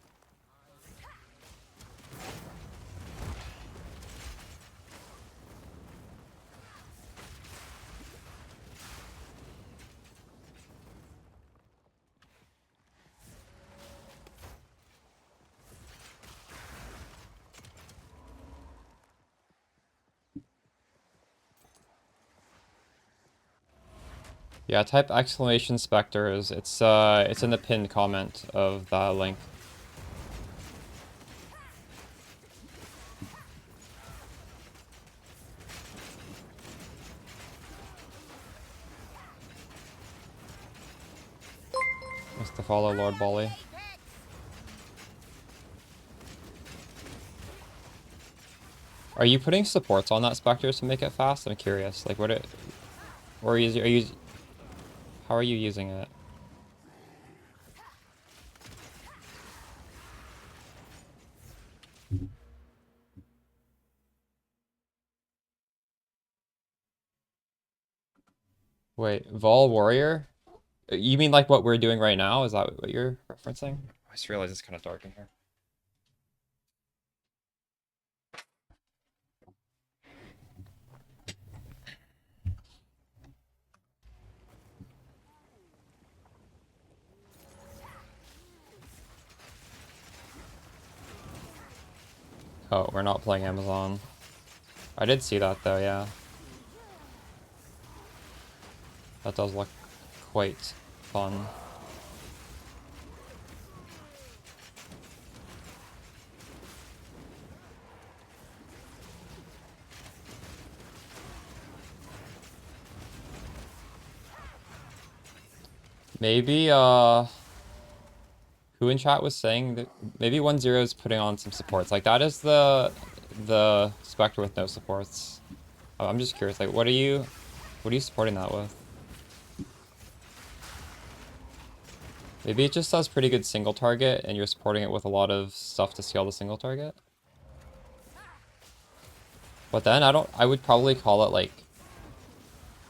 B: Yeah, type exclamation spectres. It's in the pinned comment of that link. Just to follow Lord Bolly. Are you putting supports on that spectre to make it fast? I'm curious. Like, what it, or how are you using it? Wait, Vol Warrior? You mean like what we're doing right now? Is that what you're referencing? I just realized it's kind of dark in here. Oh, we're not playing Amazon. I did see that though, yeah. That does look quite fun. Maybe, who in chat was saying that maybe 1-0 is putting on some supports. Like, that is the Spectre with no supports. I'm just curious, like, what are you supporting that with? Maybe it just does pretty good single target, and you're supporting it with a lot of stuff to scale the single target? But then, I would probably call it, like,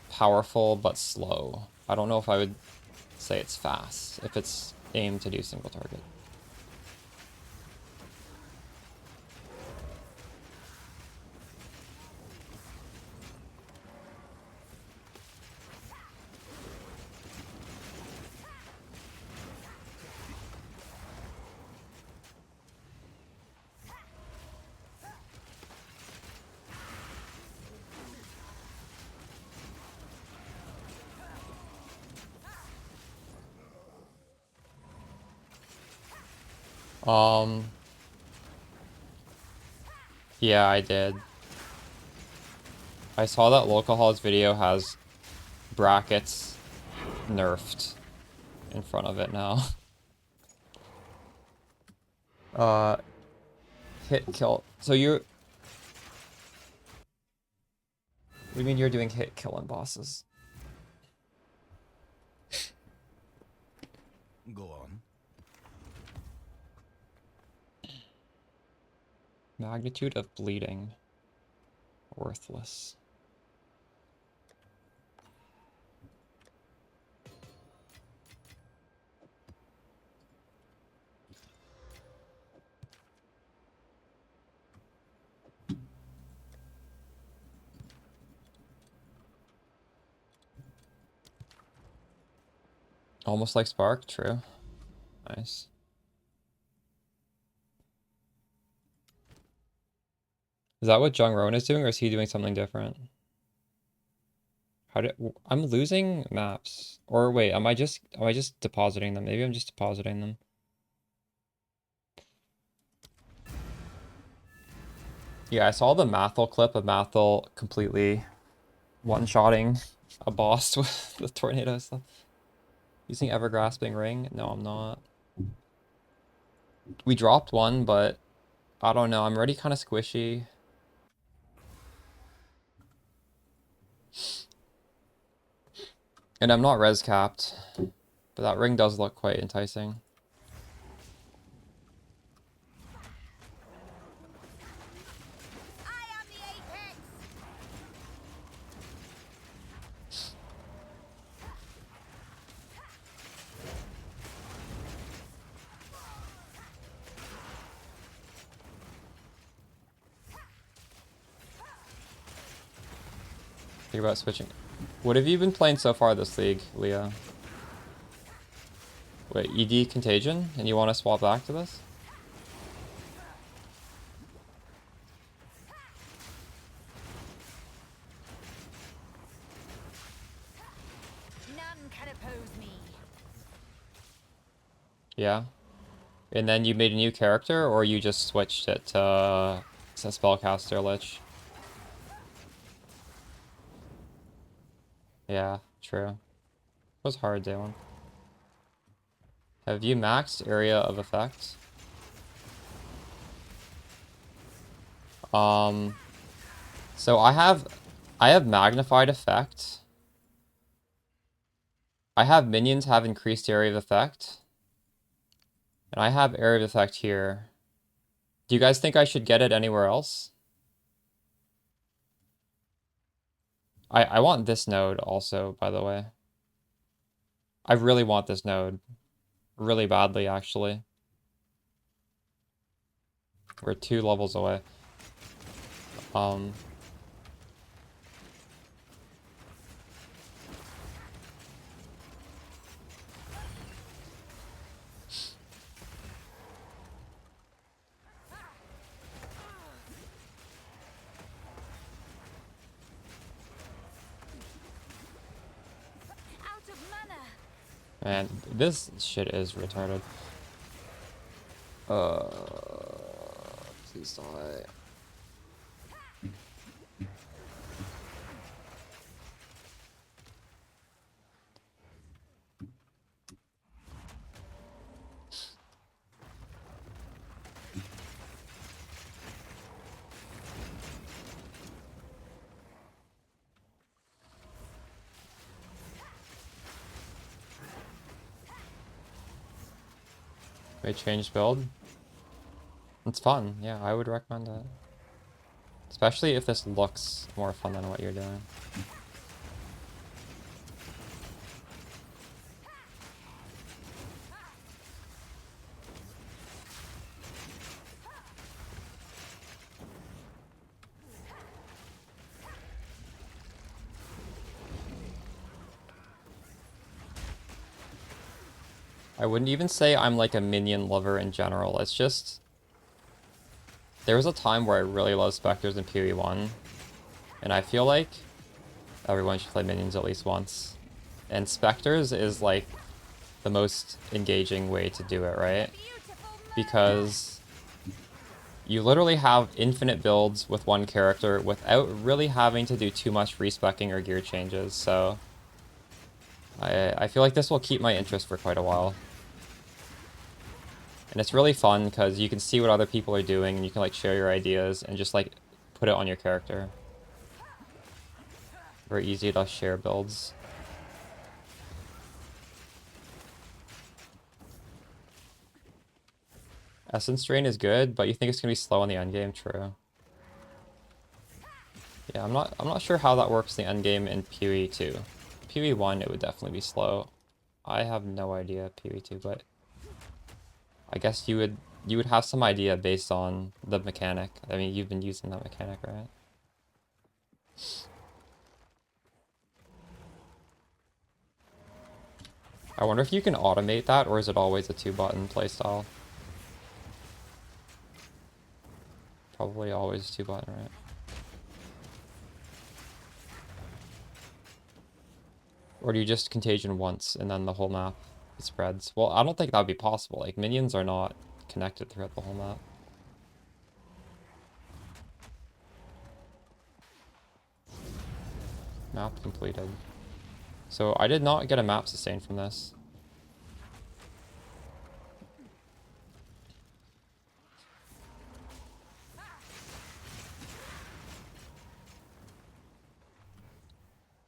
B: powerful but slow. I don't know if I would say it's fast, if it's aimed to do single target. Yeah, I did. I saw that Localhaul's video has brackets nerfed in front of it now. Hit kill. So you're... What do you mean you're doing hit kill on bosses?
E: Go on.
B: Magnitude of bleeding. Worthless. Almost like Spark, true. Nice. Is that what Jung Roan is doing, or is he doing something different? I'm losing maps. Or wait, am I just depositing them? Maybe I'm just depositing them. Yeah, I saw the Mathel clip of Mathel completely one-shotting a boss with the tornado stuff. Using Evergrasping Ring? No, I'm not. We dropped one, but I don't know. I'm already kind of squishy. And I'm not res capped. But that ring does look quite enticing.
C: I am the apex.
B: Think about switching. What have you been playing so far this league, Leah? Wait, ED Contagion? And you want to swap back to this?
C: None can oppose me.
B: Yeah. And then you made a new character, or you just switched it to Spellcaster Lich? Yeah, true. It was hard day one. Have you maxed area of effect? So I have magnified effect. I have minions have increased area of effect. And I have area of effect here. Do you guys think I should get it anywhere else? I want this node also, by the way. I really want this node. Really badly, actually. We're 2 levels away.
C: Out of mana.
B: Man, this shit is retarded. Please die. Wait, change build? It's fun. Yeah, I would recommend it. Especially if this looks more fun than what you're doing. I wouldn't even say I'm like a minion lover in general. It's just... There was a time where I really loved Spectres in PoE 1. And I feel like everyone should play minions at least once. And Spectres is like the most engaging way to do it, right? Because you literally have infinite builds with one character without really having to do too much respecking or gear changes, so... I feel like this will keep my interest for quite a while. And it's really fun because you can see what other people are doing and you can like share your ideas and just like put it on your character. Very easy to share builds. Essence Drain is good, but you think it's gonna be slow in the endgame, true. Yeah, I'm not sure how that works in the endgame in PoE 2. PoE 1 it would definitely be slow. I have no idea PoE 2, but I guess you would have some idea based on the mechanic. I mean, you've been using that mechanic, right? I wonder if you can automate that, or is it always a 2-button playstyle? Probably always 2-button, right? Or do you just contagion once and then the whole map spreads? Well, I don't think that would be possible. Like, minions are not connected throughout the whole map. Map completed. So I did not get a map sustain from this.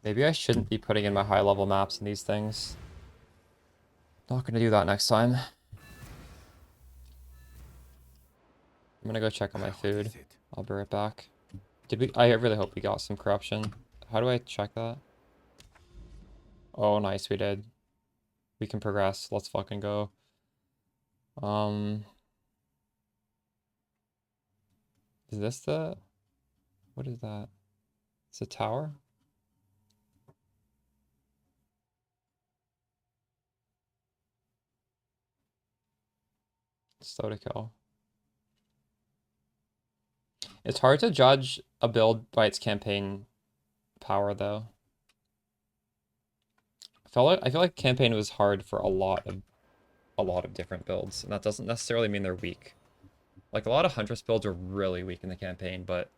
B: Maybe I shouldn't be putting in my high level maps in these things. Not gonna do that next time. I'm gonna go check on my
E: What
B: food.
E: is it?
B: I'll be right back. Did we? I really hope we got some corruption. How do I check that? Oh, nice, we did. We can progress. Let's fucking go. Is this the... What is that? It's a tower? Slow to kill. It's hard to judge a build by its campaign power, though. I feel like campaign was hard for a lot of different builds, and that doesn't necessarily mean they're weak. Like, a lot of Huntress builds are really weak in the campaign, but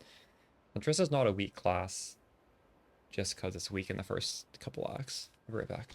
B: Huntress is not a weak class just because it's weak in the first couple acts. I'll be right back.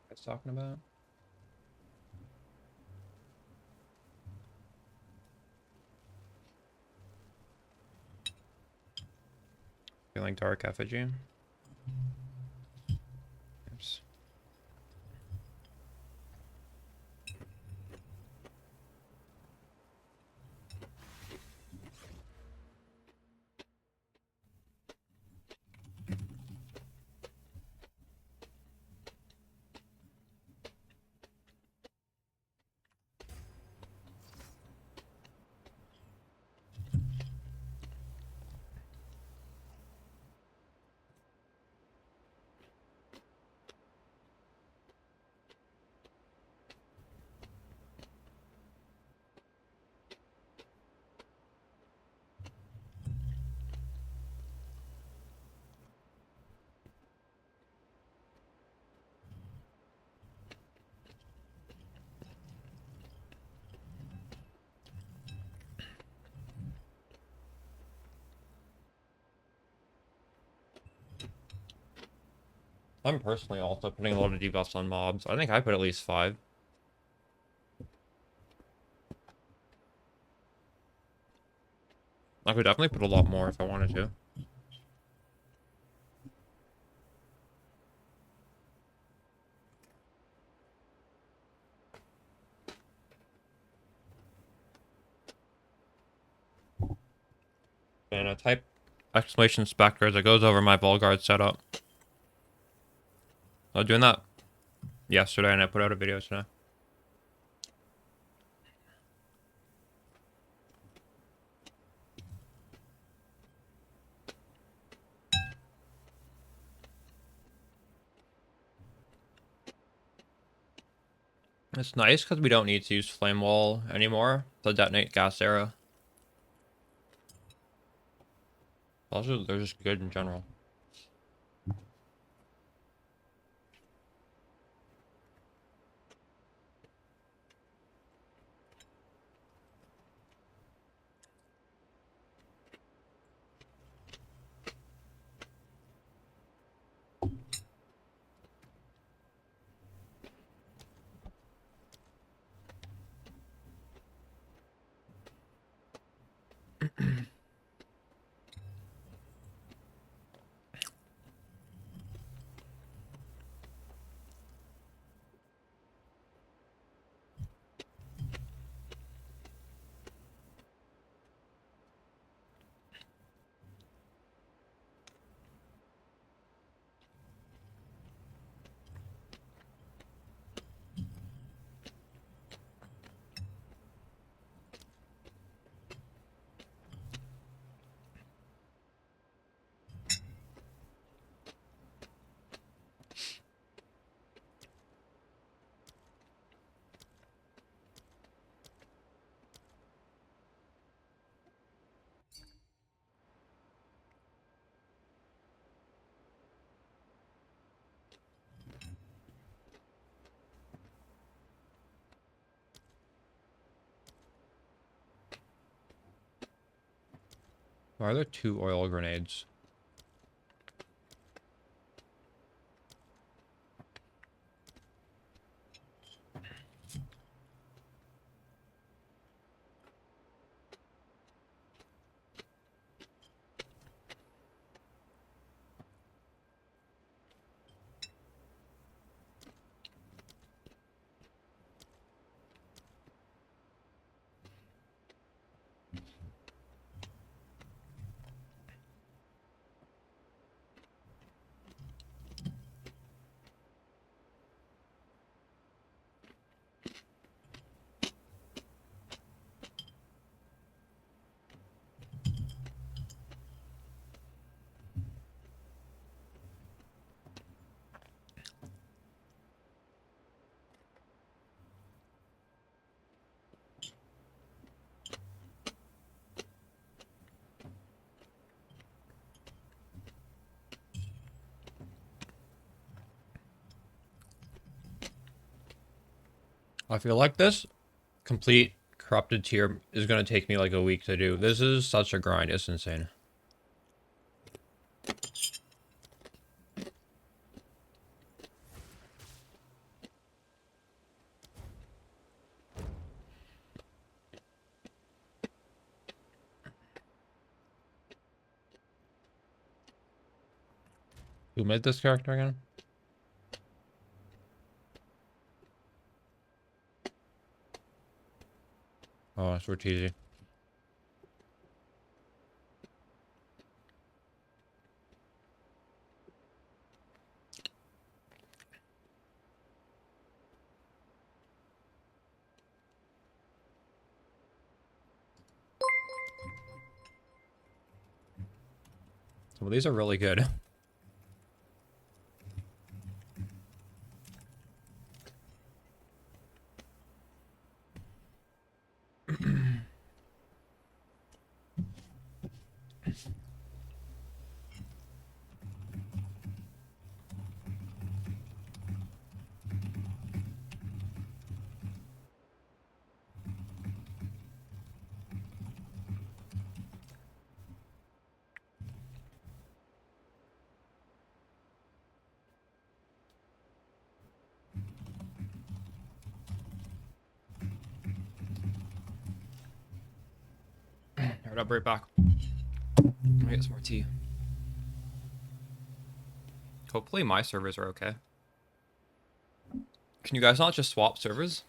B: What I was talking about? Feeling dark effigy. Oops. I'm personally also putting a lot of debuffs on mobs. I think I put at least 5. I could definitely put a lot more if I wanted to. And I type exclamation specters. It goes over my Volguard setup. I was doing that yesterday and I put out a video today. It's nice because we don't need to use flame wall anymore to detonate gas arrow. Also, they're just good in general. Why are there 2 oil grenades? I feel like this complete corrupted tier is going to take me like a week to do. This is such a grind. It's insane. Who made this character again? Oh, it's Ortiz. Well, these are really good. Alright, I'll be right back. Let me get some more tea. Hopefully my servers are okay. Can you guys not just swap servers?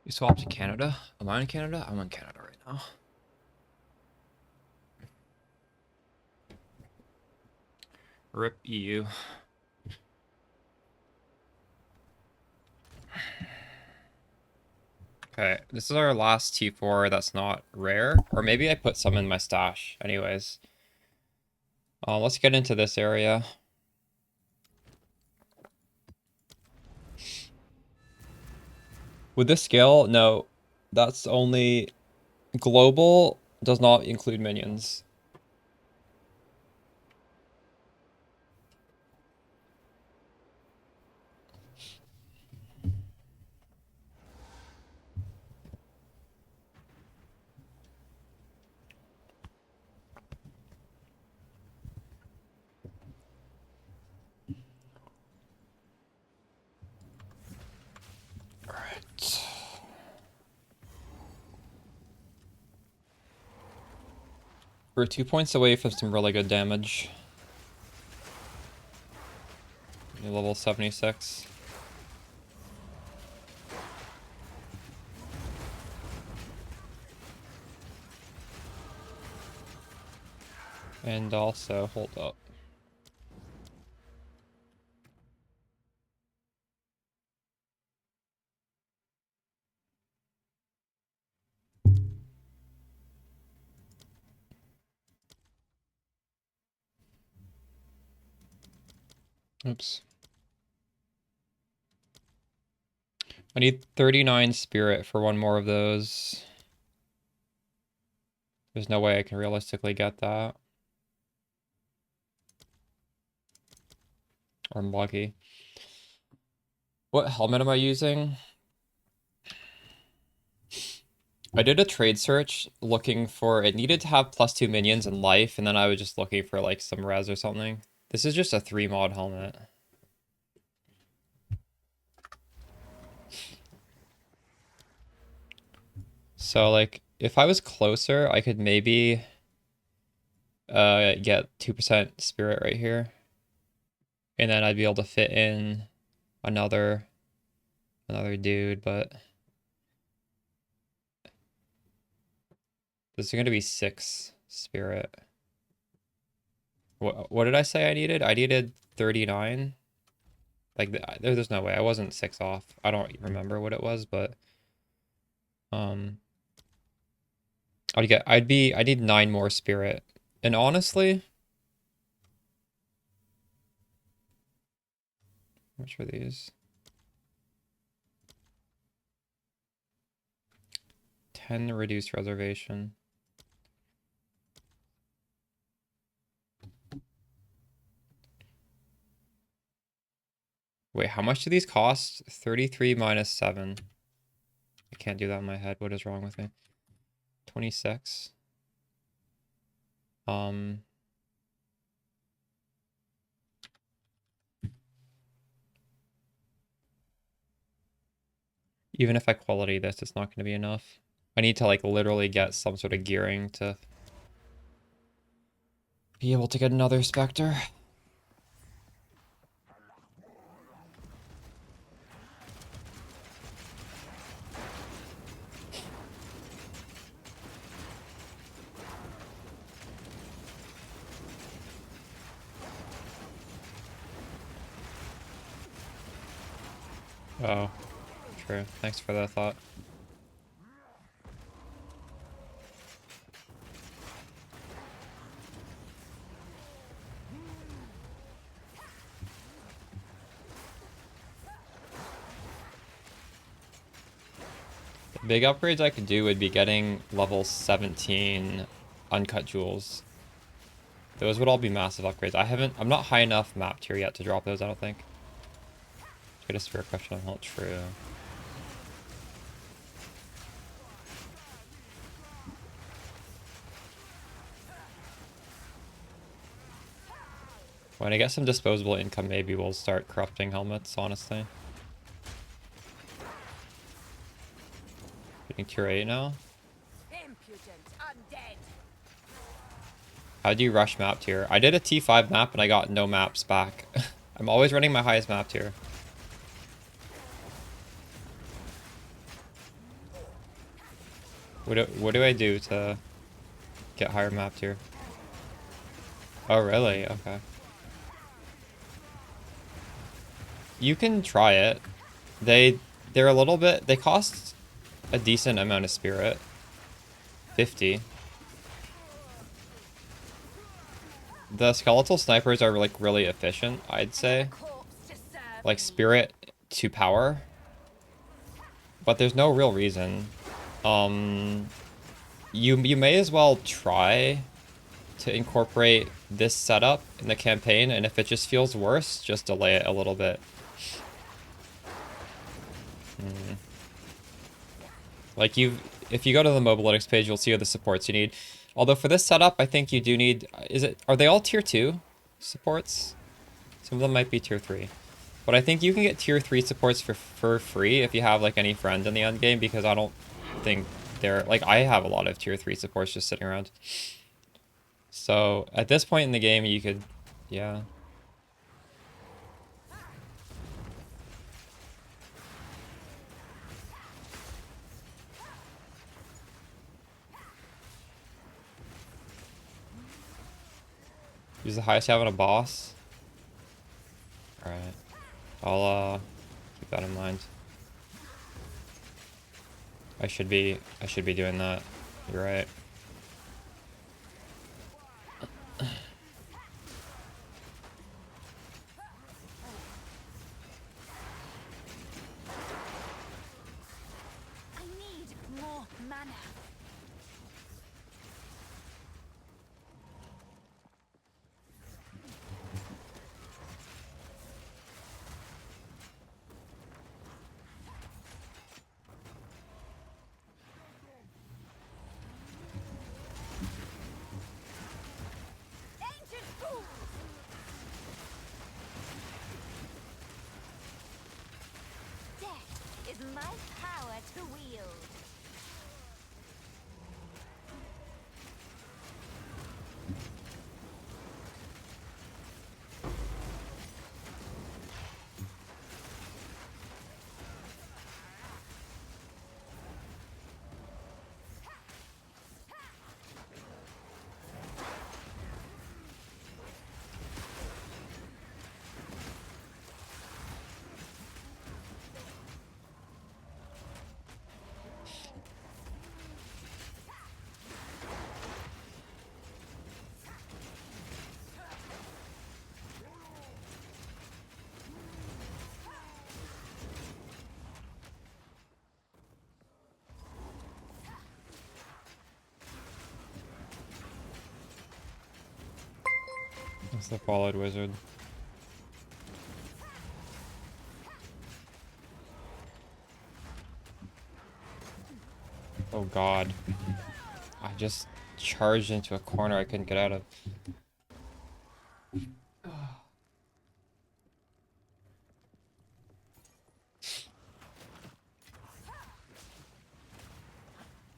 B: You swapped to Canada? Am I in Canada? I'm in Canada right now. RIP EU. Okay, this is our last T4 that's not rare. Or maybe I put some in my stash. Anyways. Let's get into this area. With this skill, no. That's only... Global does not include minions. Alright. We're 2 points away from some really good damage. Level 76. And also, hold up. Oops. I need 39 spirit for one more of those. There's no way I can realistically get that. Or I'm lucky. What helmet am I using? I did a trade search looking for... It needed to have +2 minions in life, and then I was just looking for like some res or something. This is just a 3 mod helmet. So like, if I was closer, I could maybe get 2% spirit right here. And then I'd be able to fit in another dude, but this is going to be 6 spirit. What did I say I needed? I needed 39. Like, there's no way. I wasn't 6 off. I don't remember what it was, but I need 9 more spirit. And honestly, how much are these? 10 reduced reservation. Wait, how much do these cost? 33 minus 7. I can't do that in my head. What is wrong with me? 26. Even if I quality this, it's not going to be enough. I need to like literally get some sort of gearing to be able to get another Spectre. Oh, true. Thanks for that thought. The big upgrades I could do would be getting level 17 uncut jewels. Those would all be massive upgrades. I'm not high enough map tier yet to drop those, I don't think. Get a spirit question on not true. When I get some disposable income, maybe we'll start corrupting helmets, honestly. Getting tier 8 now?
C: Impudent undead.
B: How do you rush map tier? I did a T5 map and I got no maps back. I'm always running my highest map tier. What do I do to get higher map tier? Oh, really? Okay. You can try it. They're a little bit... They cost a decent amount of spirit. 50. The skeletal snipers are like really efficient, I'd say. Like spirit to power. But there's no real reason. You may as well try to incorporate this setup in the campaign, and if it just feels worse, just delay it a little bit. Like if you go to the Mobalytics page, you'll see all the supports you need. Although for this setup, I think you do need, are they all tier 2 supports? Some of them might be tier 3. But I think you can get tier 3 supports for free if you have like any friend in the end game, because I don't think they're, like, I have a lot of tier 3 supports just sitting around. So at this point in the game, you could, yeah. Use the highest you have on a boss. Alright. I'll keep that in mind. I should be doing that. You're right.
C: I need more mana. Ancient fools! Death is my power to wield.
B: It's the followed wizard. Oh god. I just charged into a corner I couldn't get out of.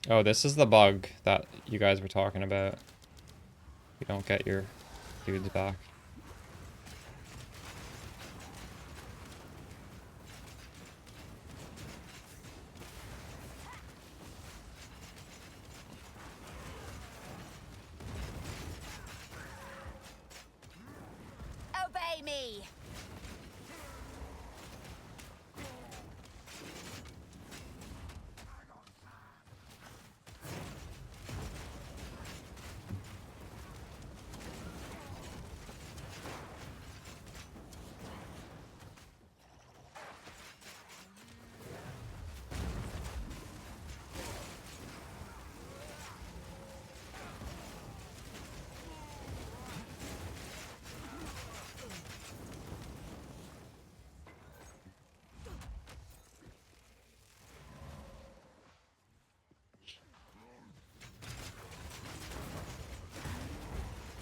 B: Oh, this is the bug that you guys were talking about. You don't get your dudes back.
C: Obey me.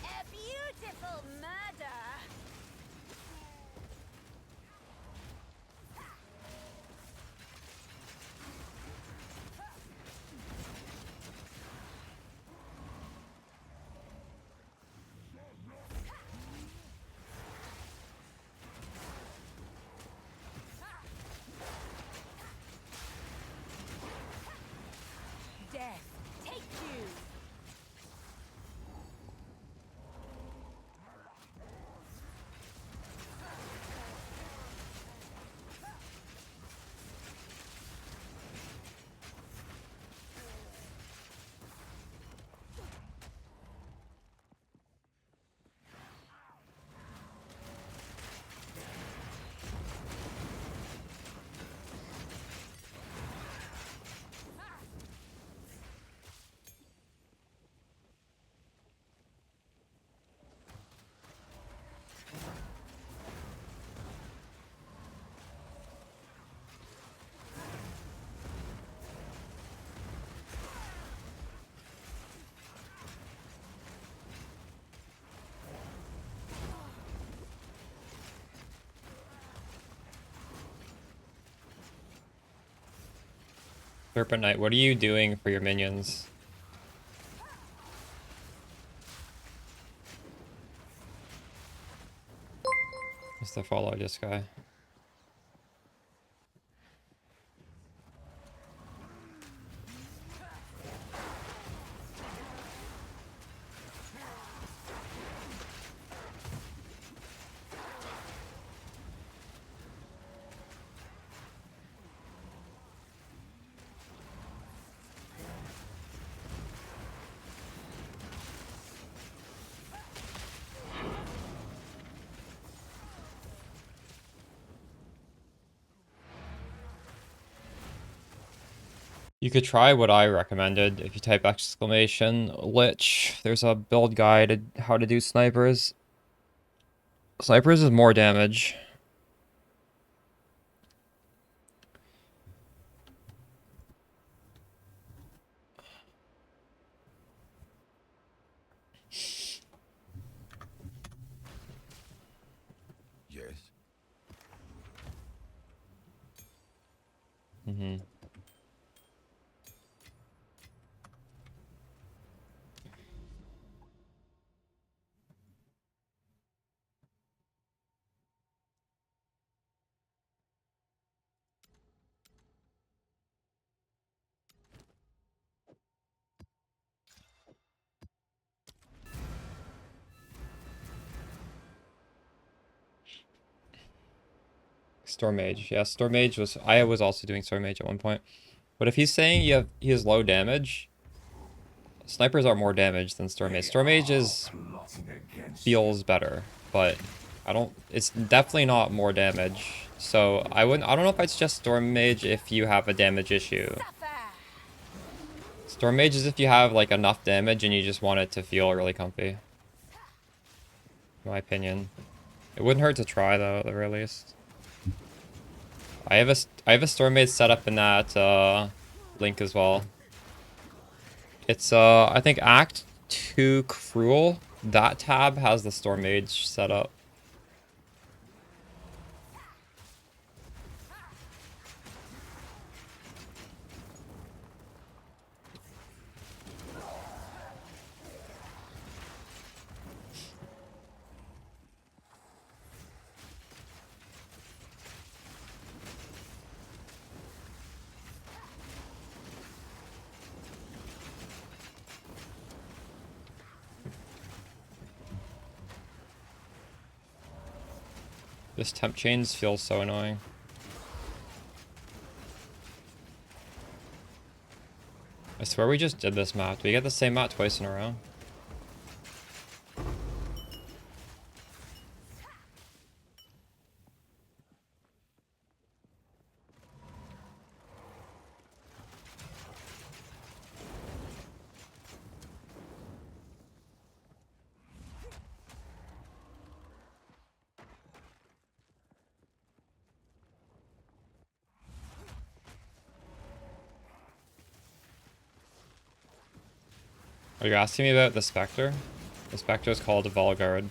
C: A beautiful murder. Death, take you.
B: Serpent Knight, what are you doing for your minions? Just to follow this guy. You could try what I recommended. If you type exclamation Lich, there's a build guide how to do snipers. Snipers is more damage.
E: Yes.
B: Mm-hmm. Storm Mage. Yeah, Storm Mage was... I was also doing Storm Mage at one point. But if he's saying he has low damage, snipers are more damage than Storm Mage. Storm Mage feels better, but I don't... It's definitely not more damage. So I don't know if I'd suggest Storm Mage if you have a damage issue. Storm Mage is if you have like enough damage and you just want it to feel really comfy. in my opinion. It wouldn't hurt to try though, at the very least. I have a Stormmaid set up in that link as well. It's I think Act 2 Cruel. That tab has the Stormmaid set up. This temp chains feels so annoying. I swear we just did this map. Did we get the same map twice in a row? Are you asking me about the Spectre? The Spectre is called a Volgard.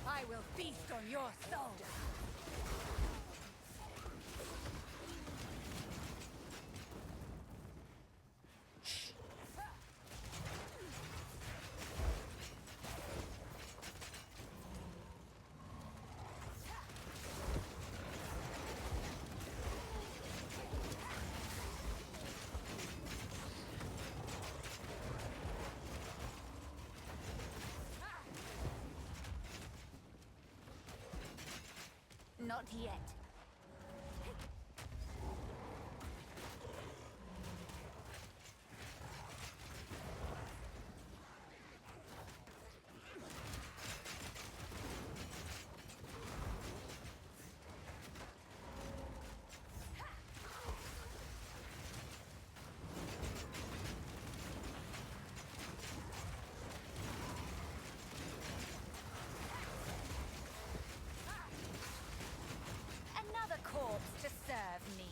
C: I will feast on your soul. Not yet. Another corpse to serve me.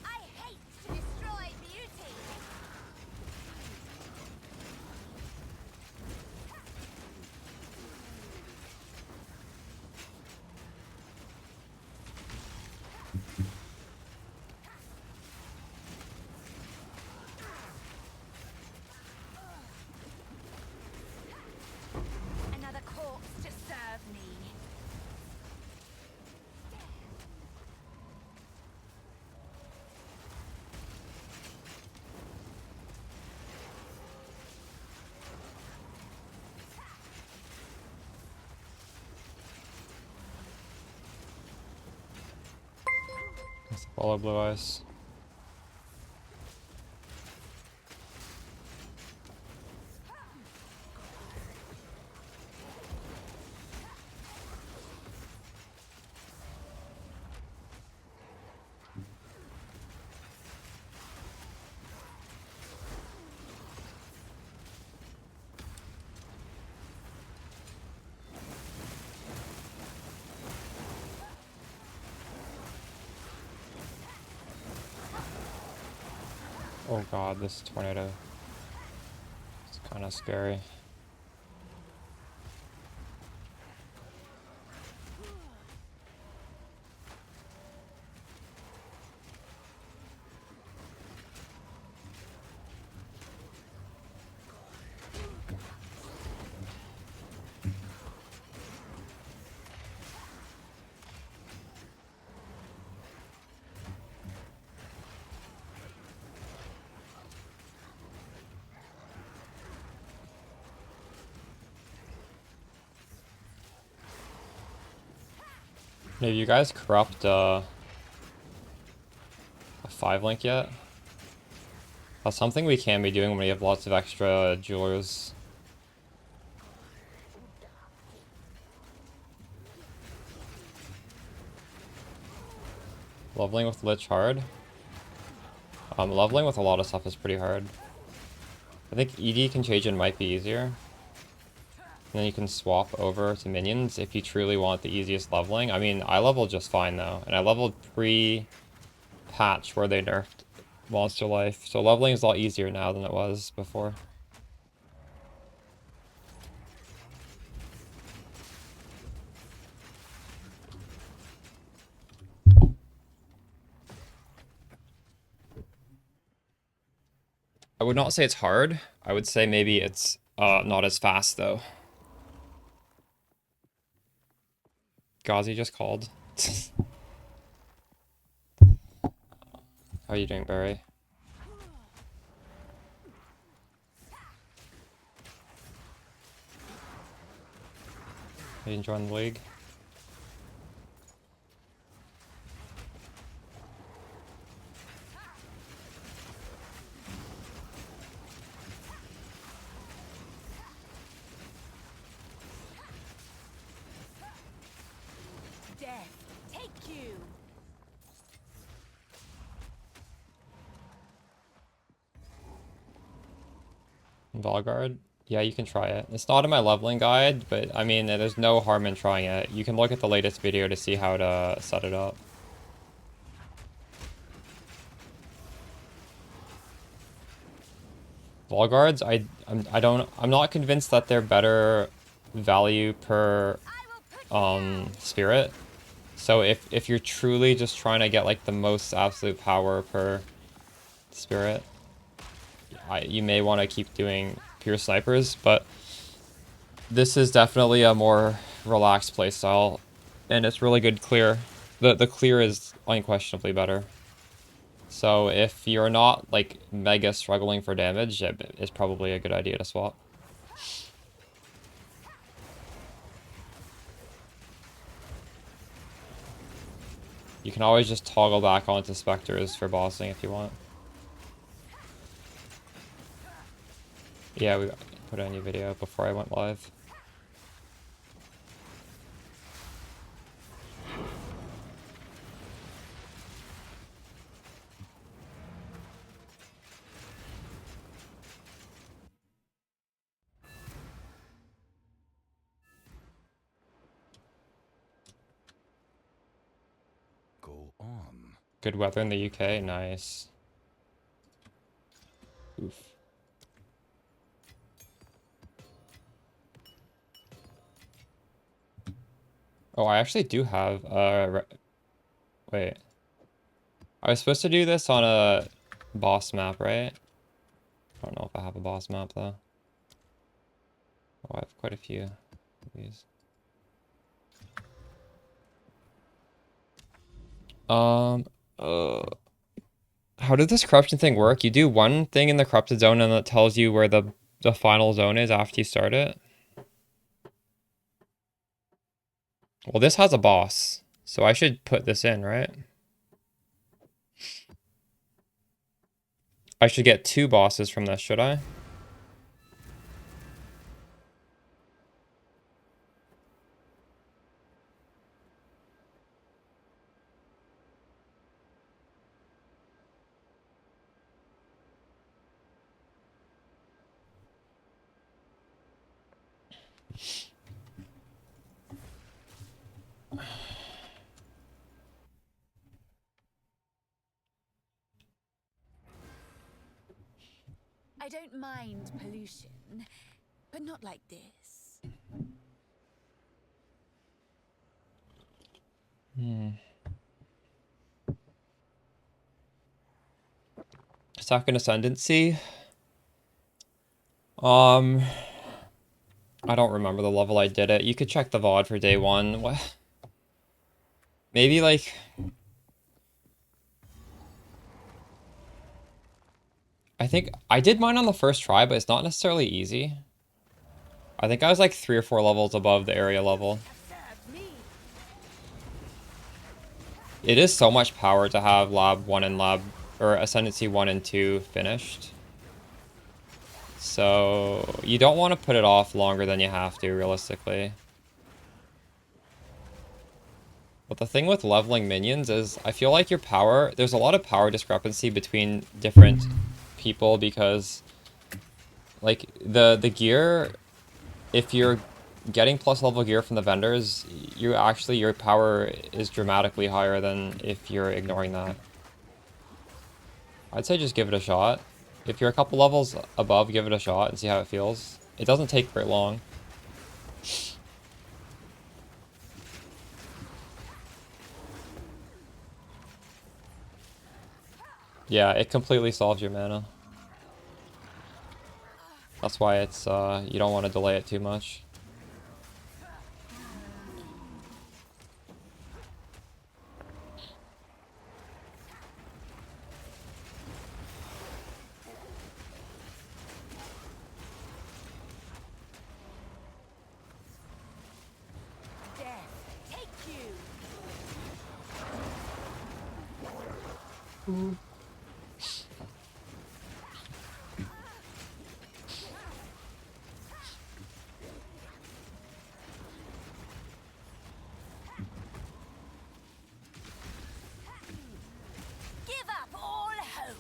C: I hate to destroy beauty. Another corpse to serve me.
B: Follow Blue Eyes. Oh god, this tornado. It's kind of scary. Have you guys corrupt a 5-link yet? That's something we can be doing when we have lots of extra jewelers. Leveling with Lich hard? Leveling with a lot of stuff is pretty hard. I think ED Contagion might be easier. And then you can swap over to minions if you truly want the easiest leveling. I mean, I leveled just fine though. And I leveled pre-patch where they nerfed Monster Life. So leveling is a lot easier now than it was before. I would not say it's hard. I would say maybe it's not as fast though. Ghazi just called. How are you doing, Barry? Are you enjoying the league?
C: Death, take you.
B: Valguard? Yeah, you can try it. It's not in my leveling guide, but I mean, there's no harm in trying it. You can look at the latest video to see how to set it up. Valguards, I'm not convinced that they're better value per spirit. So if you're truly just trying to get like the most absolute power per spirit, you may want to keep doing pure snipers, but this is definitely a more relaxed playstyle, and it's really good clear. The clear is unquestionably better. So if you're not like mega struggling for damage, it's probably a good idea to swap. You can always just toggle back onto Spectres for bossing if you want. Yeah, we put a new video before I went live.
E: Go on.
B: Good weather in the UK, nice. Oof. Oh, I actually do have wait. I was supposed to do this on a boss map, right? I don't know if I have a boss map though. Oh, I have quite a few of these. How did this corruption thing work? You do one thing in the corrupted zone and it tells you where the final zone is after you start it. Well, this has a boss, so I should put this in, right? I should get 2 bosses from this, should I?
C: I don't mind pollution, but not like this.
B: Second Ascendancy. I don't remember the level I did it. You could check the VOD for day one. What? Maybe like... I think I did mine on the first try, but it's not necessarily easy. I think I was like 3 or 4 levels above the area level. It is so much power to have Lab 1 and Lab... or Ascendancy 1 and 2 finished. So you don't want to put it off longer than you have to, realistically. But the thing with leveling minions is I feel like your power... There's a lot of power discrepancy between different people because... Like, the gear... If you're getting plus level gear from the vendors, your power is dramatically higher than if you're ignoring that. I'd say just give it a shot. If you're a couple levels above, give it a shot and see how it feels. It doesn't take very long. Yeah, it completely solves your mana. That's why it's, you don't want to delay it too much.
C: Death, take you. Give up all hope.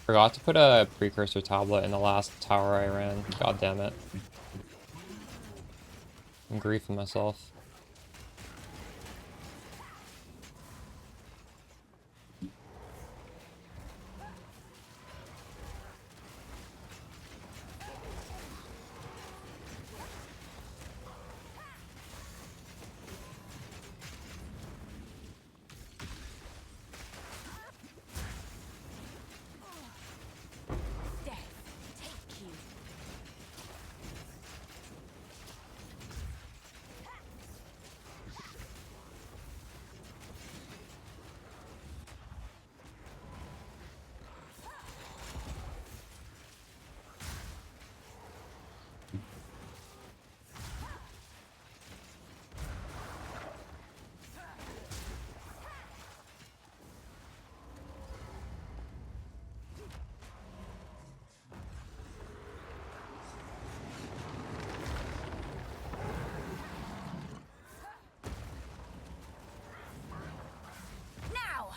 B: Forgot to put a precursor tablet in the last tower I ran. God damn it. I'm griefing myself.
C: Death, take you. Now.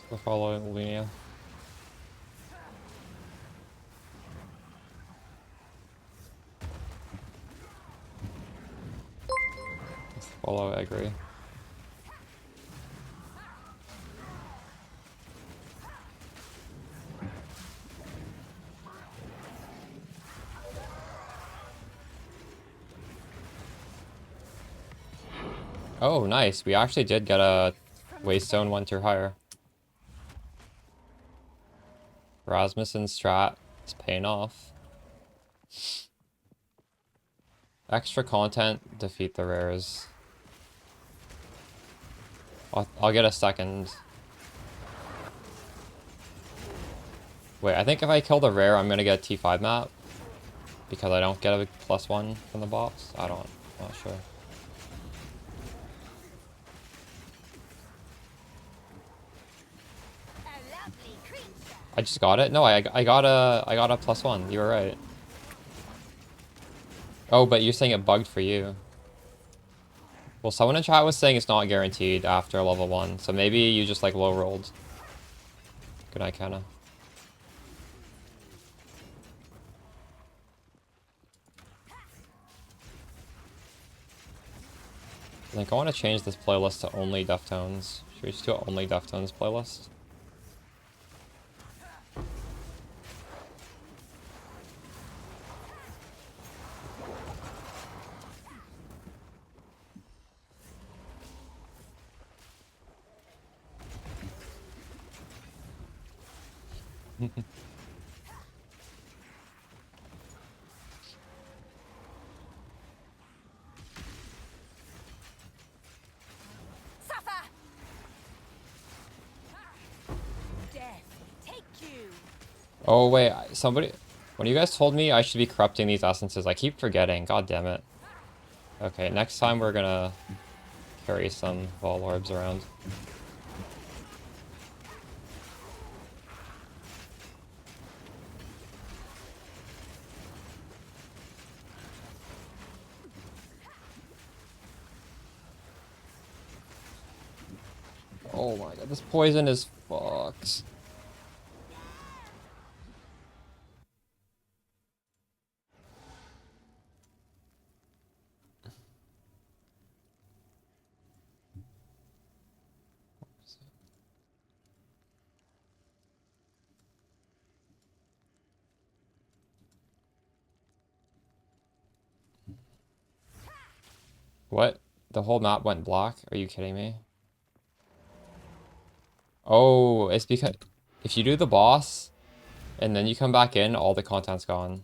B: Still following Linnea. Follow, I agree. Oh, nice. We actually did get a Waystone 1 tier higher. Rasmussen's strat It's paying off. Extra content, defeat the rares. I'll get a second. Wait, I think if I kill the rare, I'm gonna get a T5 map. Because I don't get a +1 from the box. I'm not sure. I just got it? No, I got a +1. You were right. Oh, but you're saying it bugged for you. Well, someone in chat was saying it's not guaranteed after level 1, so maybe you just like low rolled. Good night, Kenna. I think I want to change this playlist to only Deftones. Should we just do an only Deftones playlist?
C: Suffer! Death, take you!
B: Oh wait, somebody... When you guys told me I should be corrupting these essences, I keep forgetting. God damn it. Okay, next time we're gonna carry some Vol Orbs around. Oh my god, this poison is fucked. What? The whole map went black? Are you kidding me? Oh, it's because if you do the boss and then you come back in, all the content's gone.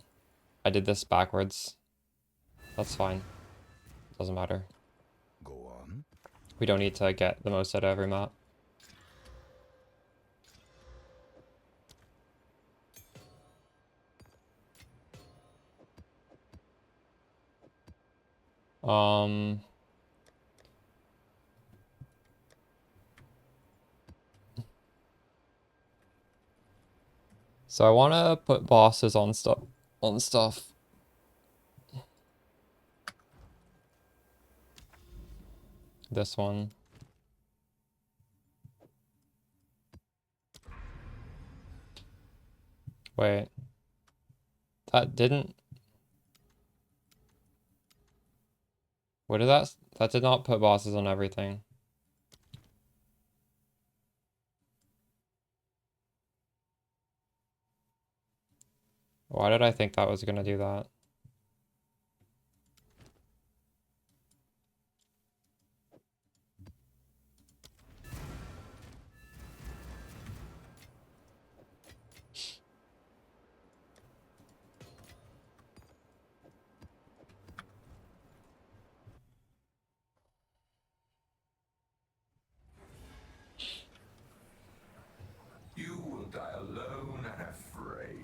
B: I did this backwards. That's fine. Doesn't matter.
E: Go on.
B: We don't need to get the most out of every map. So I want to put bosses on stuff. This one. Wait. That didn't... What did that... That did not put bosses on everything. Why did I think that was gonna do that?
E: You will die alone and afraid.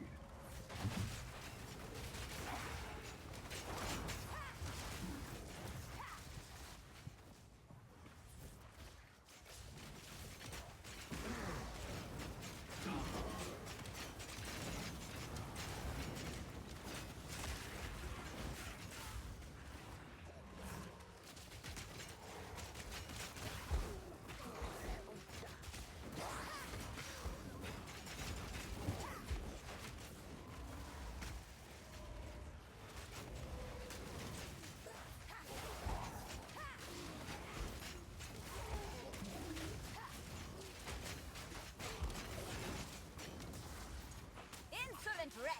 C: Insolent wretch!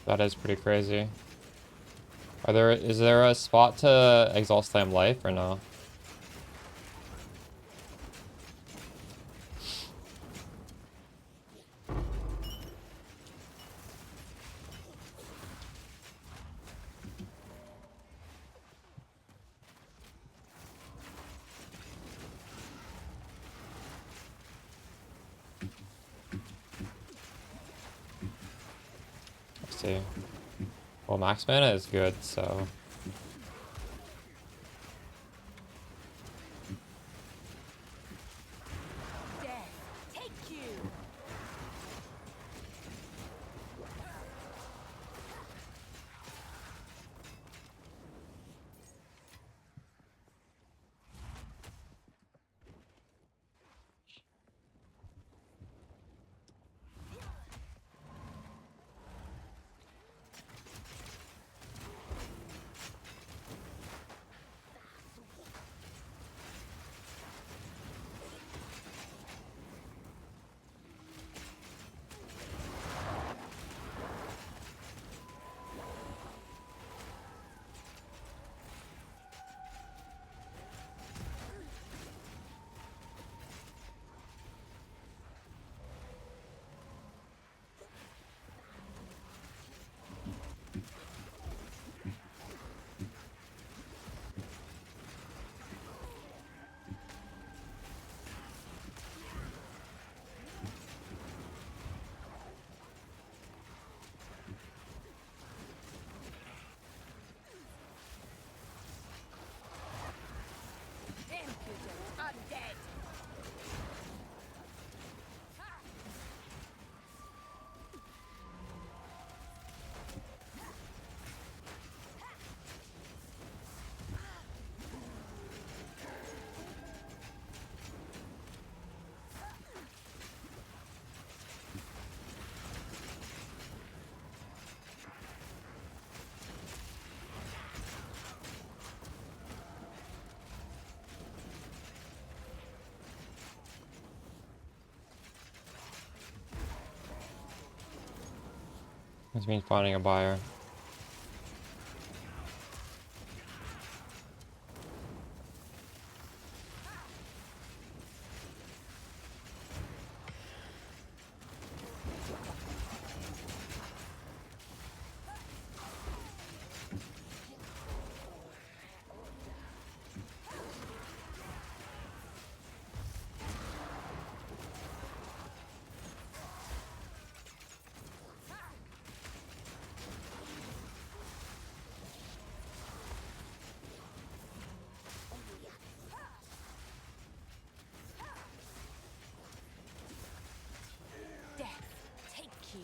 B: That is pretty crazy. Is there a spot to exalt slam life or no? see. Well, max mana is good, so...
C: Death, take you. Impudent undead.
B: Which means finding a buyer.
C: Death, take you.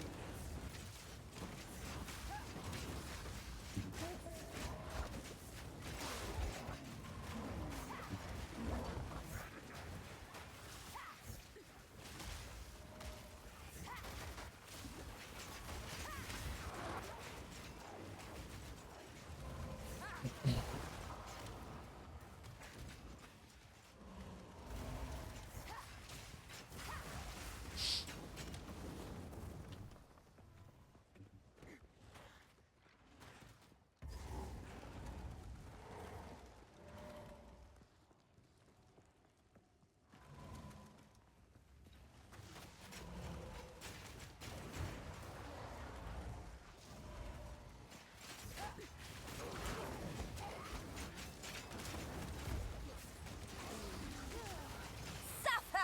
C: Suffer!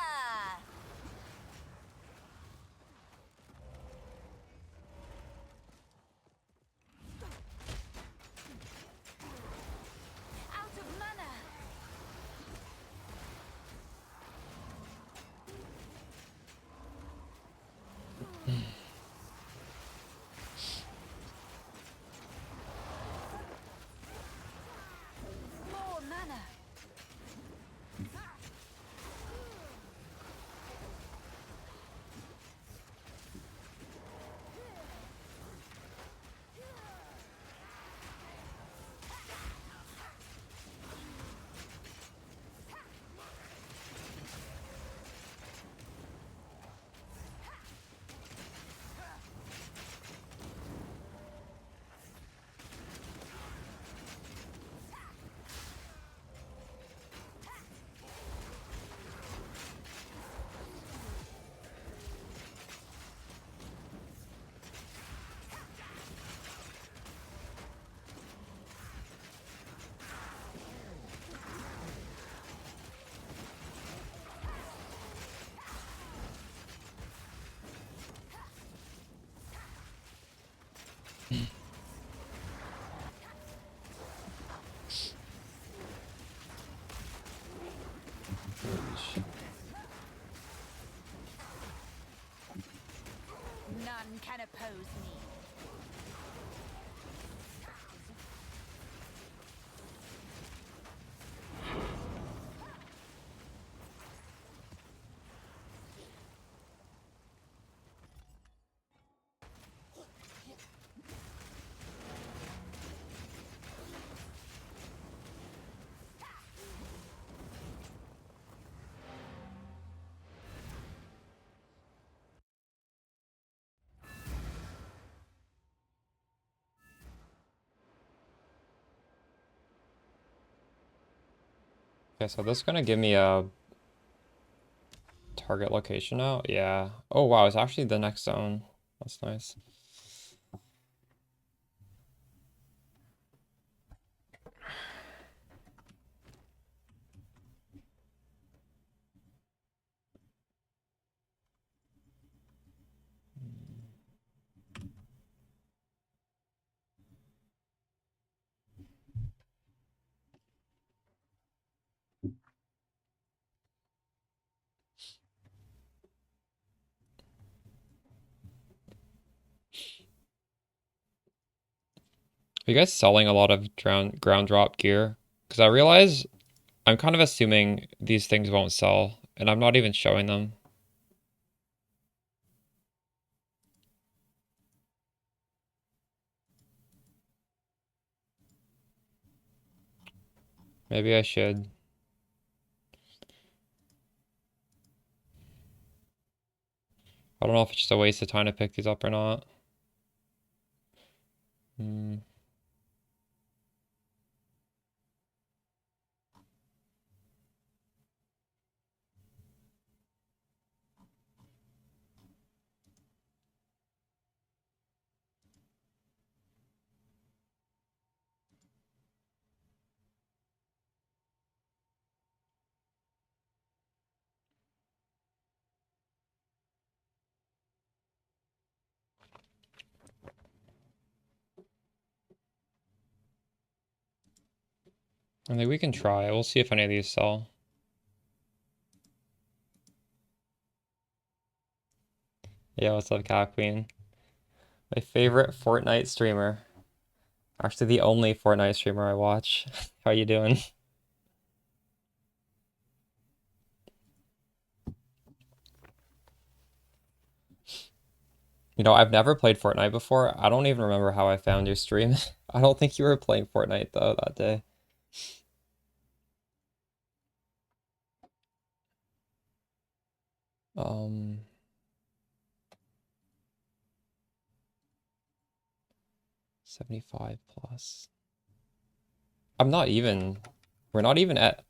C: Out of mana. More mana. None can oppose me.
B: Okay, so this is gonna give me a target location now. Yeah. Oh wow, it's actually the next zone. That's nice. Are you guys selling a lot of ground drop gear? Because I realize I'm kind of assuming these things won't sell, and I'm not even showing them. Maybe I should. I don't know if it's just a waste of time to pick these up or not. Hmm. I think we can try. We'll see if any of these sell. Yeah, what's up, Cat Queen? My favorite Fortnite streamer. Actually, the only Fortnite streamer I watch. How you doing? You know, I've never played Fortnite before. I don't even remember how I found your stream. I don't think you were playing Fortnite though that day. Um, 75 plus. I'm not even, we're not even at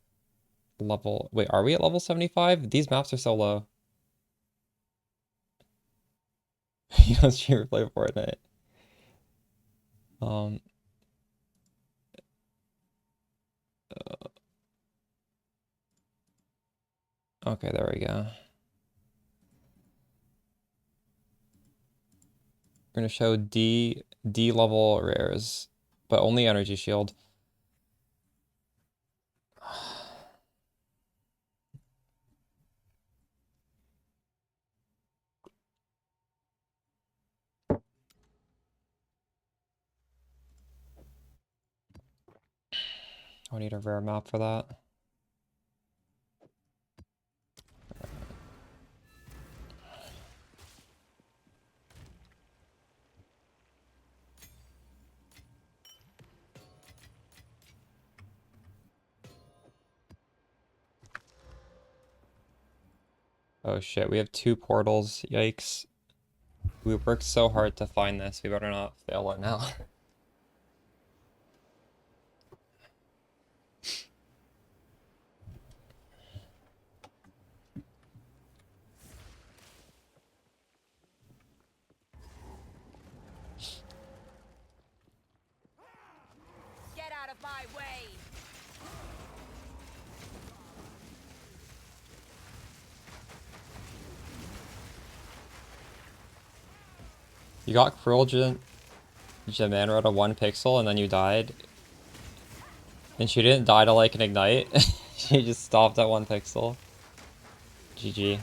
B: level, wait, are we at level 75? These maps are so low. You don't stream or play Fortnite. Um, okay, there we go. We're gonna show D level rares, but only energy shield. I need a rare map for that. Oh shit, we have 2 portals. Yikes. We worked so hard to find this. We better not fail it now.
C: Get out of my way!
B: You got Cruelgent. Jaman rode a 1 pixel and then you died. And she didn't die to like an ignite. She just stopped at 1 pixel. GG.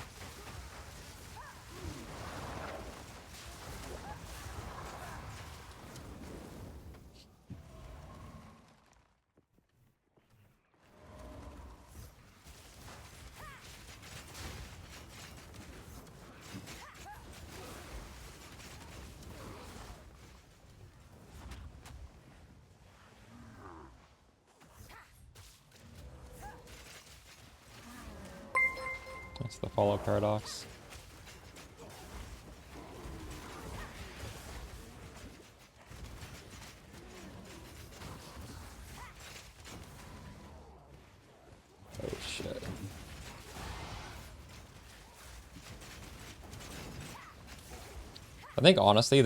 B: That's the follow paradox. Oh shit. I think honestly,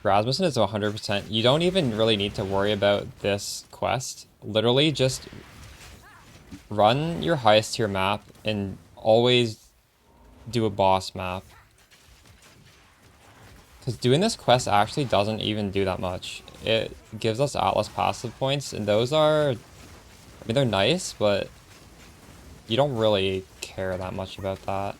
B: Rasmussen is 100%. You don't even really need to worry about this quest. Literally just run your highest tier map and always do a boss map. Because doing this quest actually doesn't even do that much. It gives us Atlas passive points, and those are... I mean, they're nice, but you don't really care that much about that.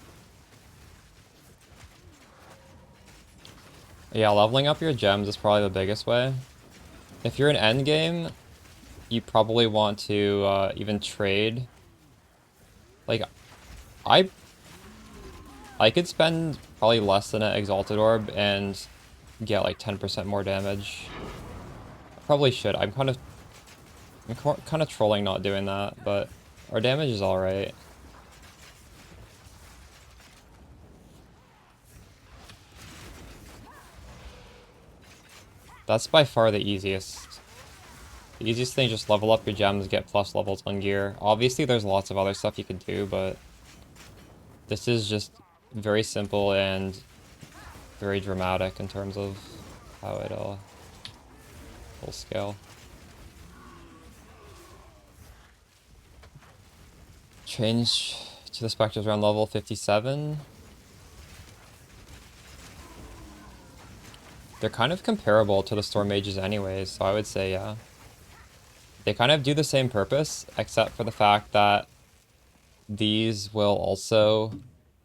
B: Yeah, leveling up your gems is probably the biggest way. If you're in endgame, you probably want to even trade. Like, I could spend probably less than an Exalted Orb and get like 10% more damage. I probably should. I'm kind of trolling not doing that, but our damage is alright. That's by far the easiest. The easiest thing is just level up your gems, get plus levels on gear. Obviously, there's lots of other stuff you could do, but this is just very simple and very dramatic in terms of how it will scale. Change to the Spectres around level 57. They're kind of comparable to the Storm Mages anyways, so I would say yeah. They kind of do the same purpose, except for the fact that these will also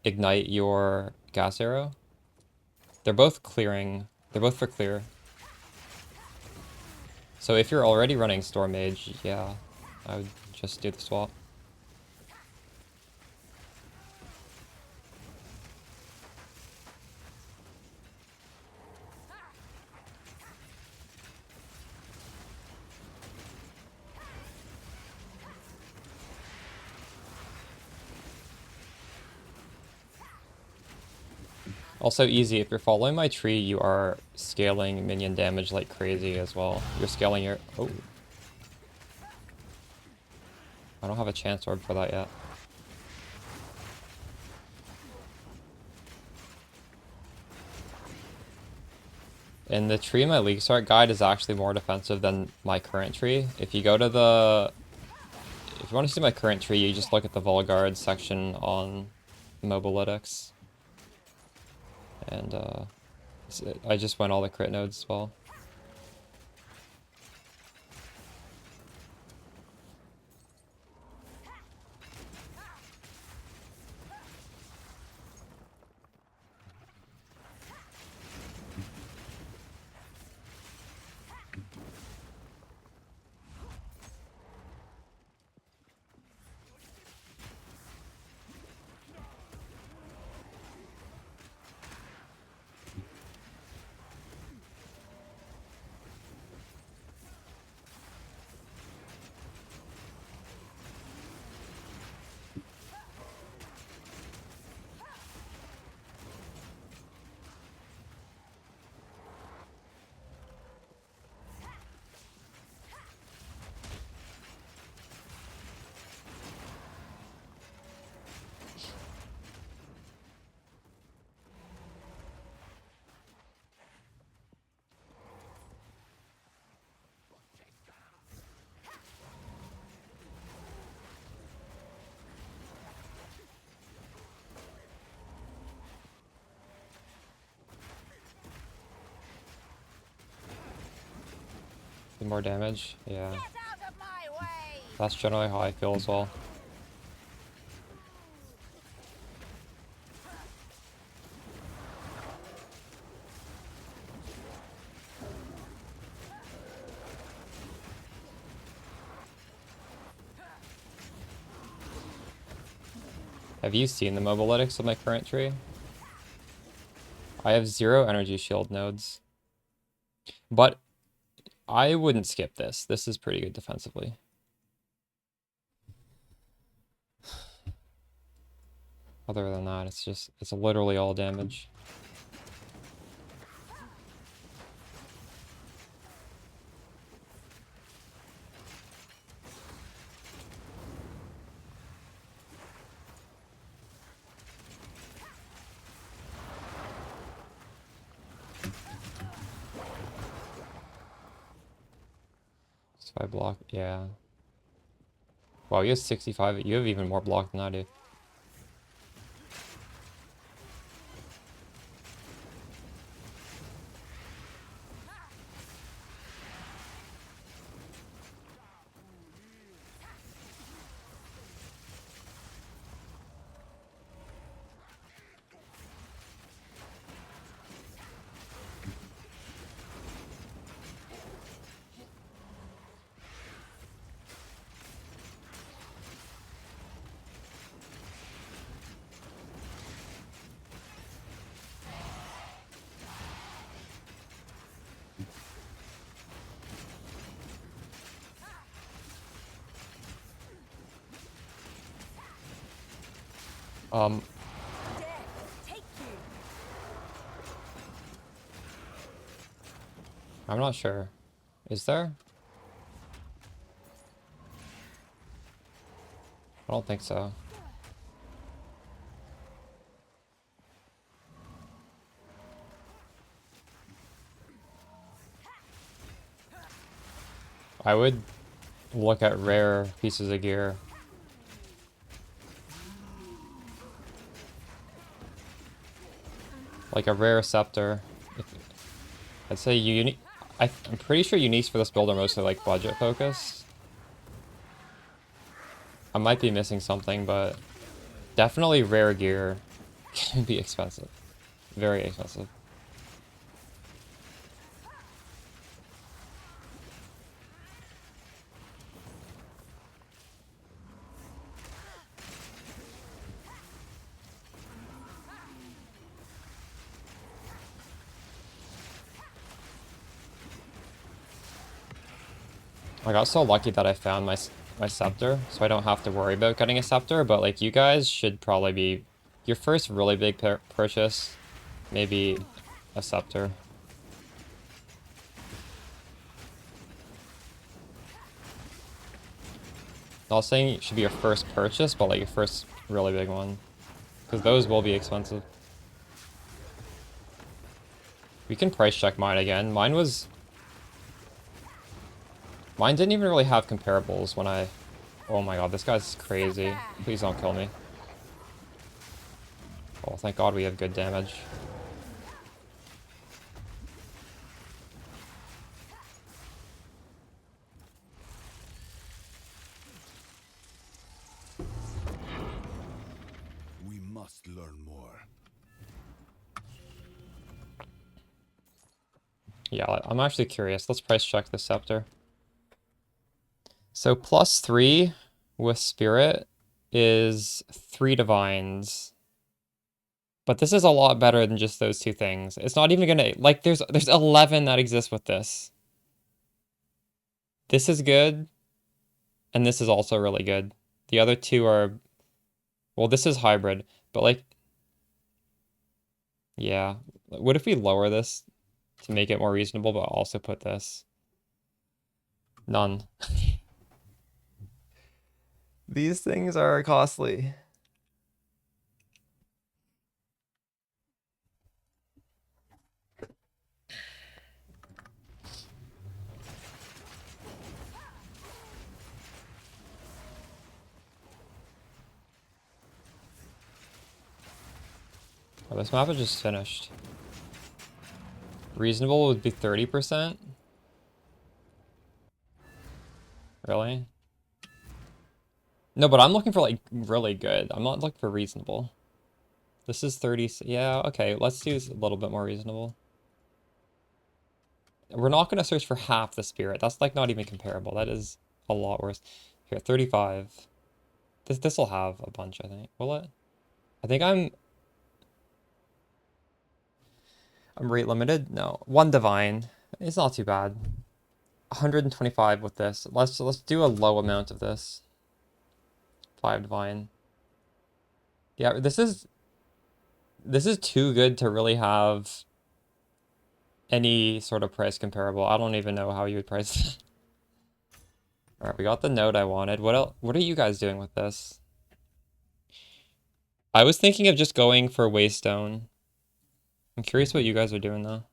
B: ignite your gas arrow. They're both clearing. They're both for clear. So if you're already running Storm Mage, yeah, I would just do the swap. Also easy, if you're following my tree, you are scaling minion damage like crazy as well. You're scaling your... Oh. I don't have a chance orb for that yet. And the tree in my League Start guide is actually more defensive than my current tree. If you go to the... If you want to see my current tree, you just look at the Volguard section on Mobalytics. And I just went all the crit nodes as well. The more damage, yeah.
C: Get out of my way!
B: That's generally how I feel as well. Have you seen the mobilytics of my current tree? I have 0 energy shield nodes. But I wouldn't skip this. This is pretty good defensively. Other than that, it's literally all damage. So I block, yeah. Wow, you have 65. You have even more block than I do.
C: Take you!
B: I'm not sure. Is there? I don't think so. I would look at rare pieces of gear. Like a rare scepter. I'd say I'm pretty sure uniques for this build are mostly like budget focused. I might be missing something, but definitely rare gear can be expensive. Very expensive. I got so lucky that I found my scepter, so I don't have to worry about getting a scepter, but like you guys should probably be your first really big purchase, maybe a scepter. Not saying it should be your first purchase, but like your first really big one, because those will be expensive. We can price check mine again. Mine didn't even really have comparables when I... Oh my god, this guy's crazy. Please don't kill me. Oh, thank god we have good damage.
E: We must learn more.
B: Yeah, I'm actually curious. Let's price check the scepter. So +3 with spirit is 3 divines. But this is a lot better than just those 2 things. It's not even gonna... Like, there's 11 that exist with this. This is good. And this is also really good. The other 2 are... Well, this is hybrid. But, like... Yeah. What if we lower this to make it more reasonable, but also put this? None. These things are costly. Oh, this map is just finished. Reasonable would be 30%. Really? No, but I'm looking for like really good. I'm not looking for reasonable. This is 30. Yeah, okay. Let's do a little bit more reasonable. We're not going to search for half the spirit. That's like not even comparable. That is a lot worse. Here, 35. This will have a bunch, I think. Will it? I think I'm rate limited. No, 1 divine. It's not too bad. 125 with this. Let's do a low amount of this. 5 divine. Yeah, this is too good to really have any sort of price comparable. I don't even know how you would price it. All right, we got the node I wanted. What else? What are you guys doing with this? I was thinking of just going for Waystone. I'm curious what you guys are doing though.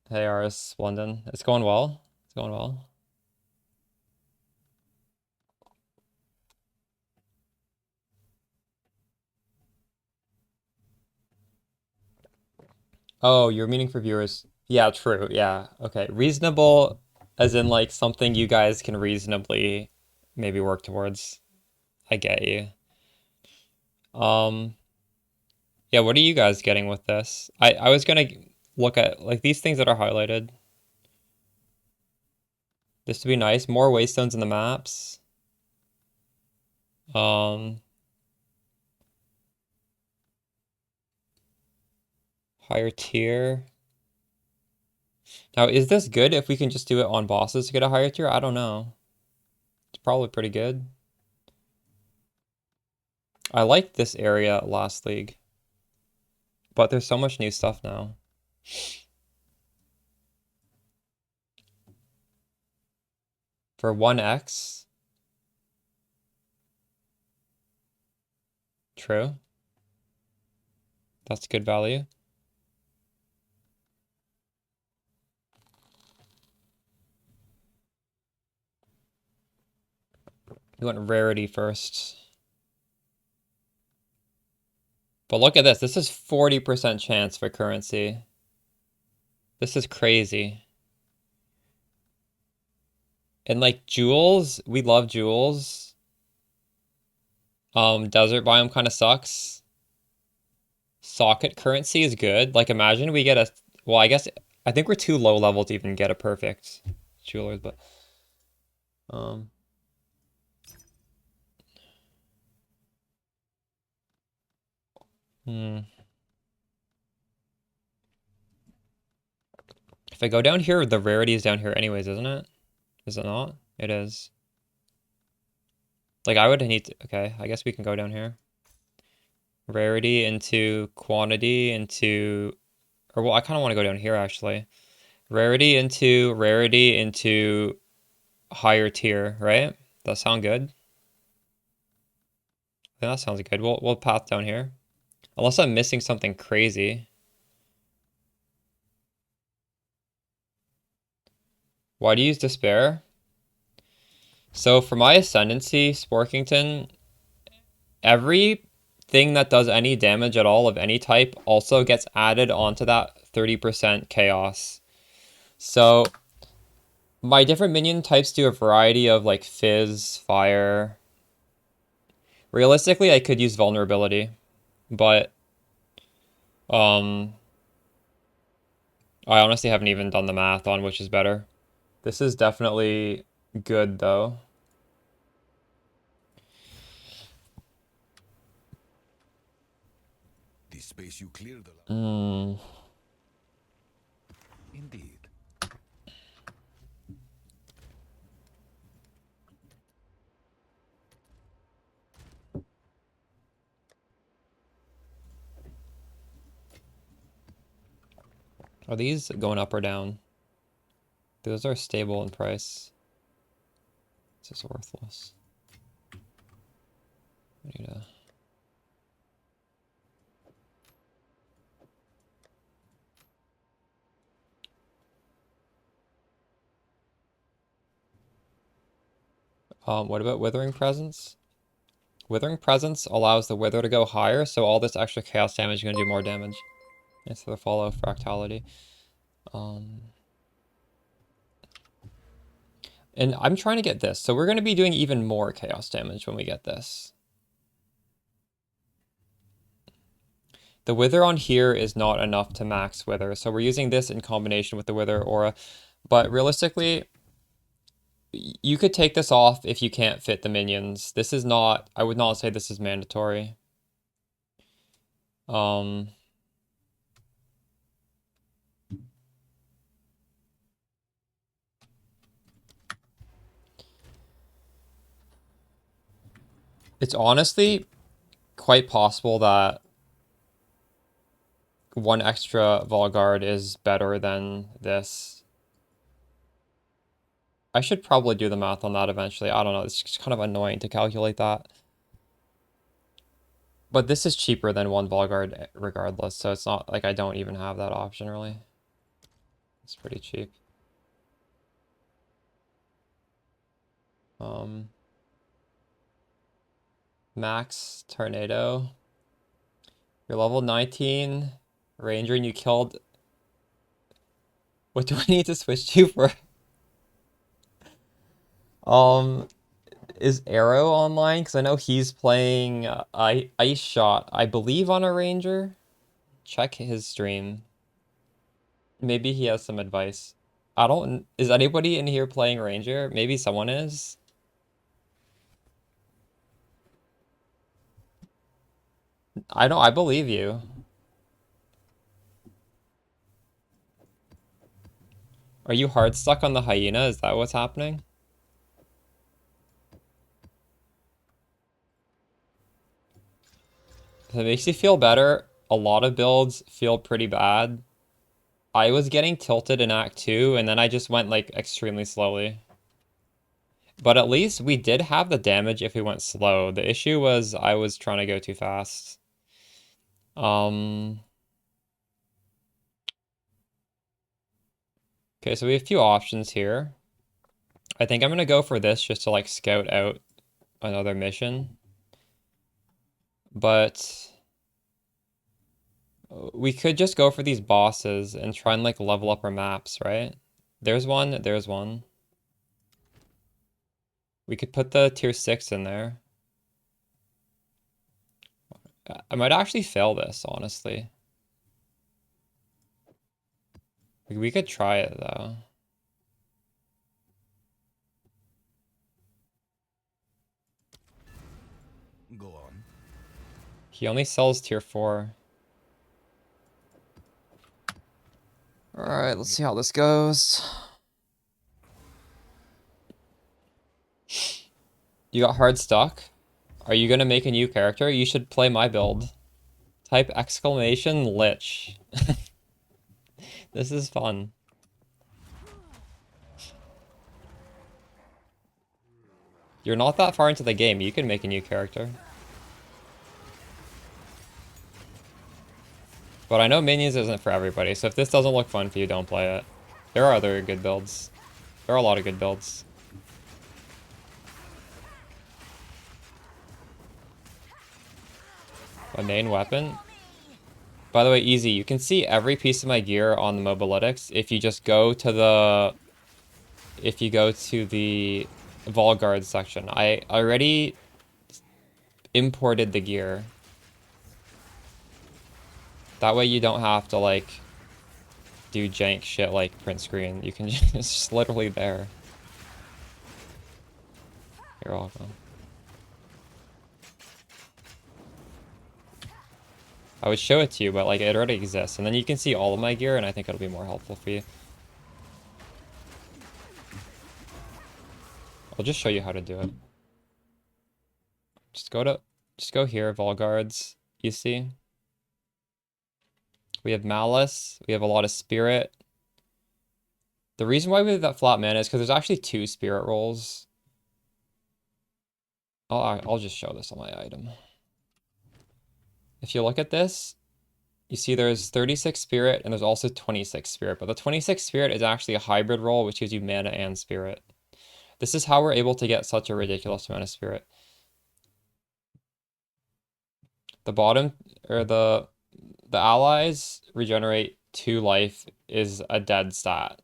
B: Hey, Aris, London. It's going well. It's going well. Oh, you're meaning for viewers. Yeah, true. Yeah. Okay. Reasonable as in like something you guys can reasonably maybe work towards. I get you. Yeah, what are you guys getting with this? I was gonna look at like these things that are highlighted. This would be nice. More waystones in the maps. Higher tier. Now, is this good if we can just do it on bosses to get a higher tier? I don't know. It's probably pretty good. I liked this area last league. But there's so much new stuff now. For 1x. True. That's good value. We went rarity first. But look at this. This is 40% chance for currency. This is crazy. And like jewels, we love jewels. Desert biome kind of sucks. Socket currency is good. Like imagine we get a, well, I think we're too low level to even get a perfect jewelers, but if I go down here, the rarity is down here anyways, isn't it? Is it not? It is. Like I would need to, okay, I guess we can go down here. Rarity into quantity into, or well, I kind of want to go down here actually. Rarity into higher tier, right? That sound good? I think that sounds good. We'll path down here. Unless I'm missing something crazy. Why do you use despair? So for my ascendancy, Sporkington, everything that does any damage at all of any type also gets added onto that 30% chaos. So my different minion types do a variety of like fizz, fire. Realistically, I could use vulnerability, but I honestly haven't even done the math on which is better. This is definitely good though.
E: The space you cleared. Indeed.
B: Are these going up or down? Those are stable in price. This is worthless. I need to... What about Withering Presence? Withering Presence allows the Wither to go higher, so all this extra chaos damage is going to do more damage. It's the follow fractality. And I'm trying to get this. So we're going to be doing even more chaos damage when we get this. The Wither on here is not enough to max Wither. So we're using this in combination with the Wither aura. But realistically, you could take this off if you can't fit the minions. This is not, I would not say this is mandatory. It's honestly quite possible that one extra Volguard is better than this. I should probably do the math on that eventually. I don't know. It's just kind of annoying to calculate that. But this is cheaper than one Volguard regardless, so it's not like I don't even have that option really. It's pretty cheap. Max Tornado. You're level 19 Ranger and you killed... What do I need to switch to for? Is Arrow online? Because I know he's playing Ice Shot, I believe, on a Ranger. Check his stream. Maybe he has some advice. I don't... Is anybody in here playing Ranger? Maybe someone is. I don't... I believe you. Are you hard stuck on the hyena? Is that what's happening? If it makes you feel better, a lot of builds feel pretty bad. I was getting tilted in Act 2, and then I just went, like, extremely slowly. But at least we did have the damage if we went slow. The issue was I was trying to go too fast. Okay, so we have a few options here. I think I'm gonna go for this just to, like, scout out another mission. But we could just go for these bosses and try and, like, level up our maps, right? There's one, there's one. We could put the tier 6 in there. I might actually fail this, honestly. We could try it, though.
E: Go on.
B: He only sells tier 4. Alright, let's see how this goes. You got hard stuck? Are you gonna make a new character? You should play my build. Type exclamation Lich. This is fun. You're not that far into the game. You can make a new character. But I know Minions isn't for everybody, so if this doesn't look fun for you, don't play it. There are other good builds. There are a lot of good builds. My main weapon? By the way, easy. You can see every piece of my gear on the Mobalytics if you just go to the... If you go to the Volguard section. I already imported the gear. That way you don't have to, like, do jank shit like print screen. You can just, it's just literally there. You're welcome. I would show it to you, but, like, it already exists. And then you can see all of my gear, and I think it'll be more helpful for you. I'll just show you how to do it. Just go here, Volguards. You see? We have Malice. We have a lot of Spirit. The reason why we have that flat mana is because there's actually 2 Spirit rolls. I'll just show this on my item. If you look at this, you see there's 36 Spirit and there's also 26 Spirit. But the 26 Spirit is actually a hybrid roll, which gives you mana and Spirit. This is how we're able to get such a ridiculous amount of Spirit. The bottom, or the allies regenerate 2 life is a dead stat.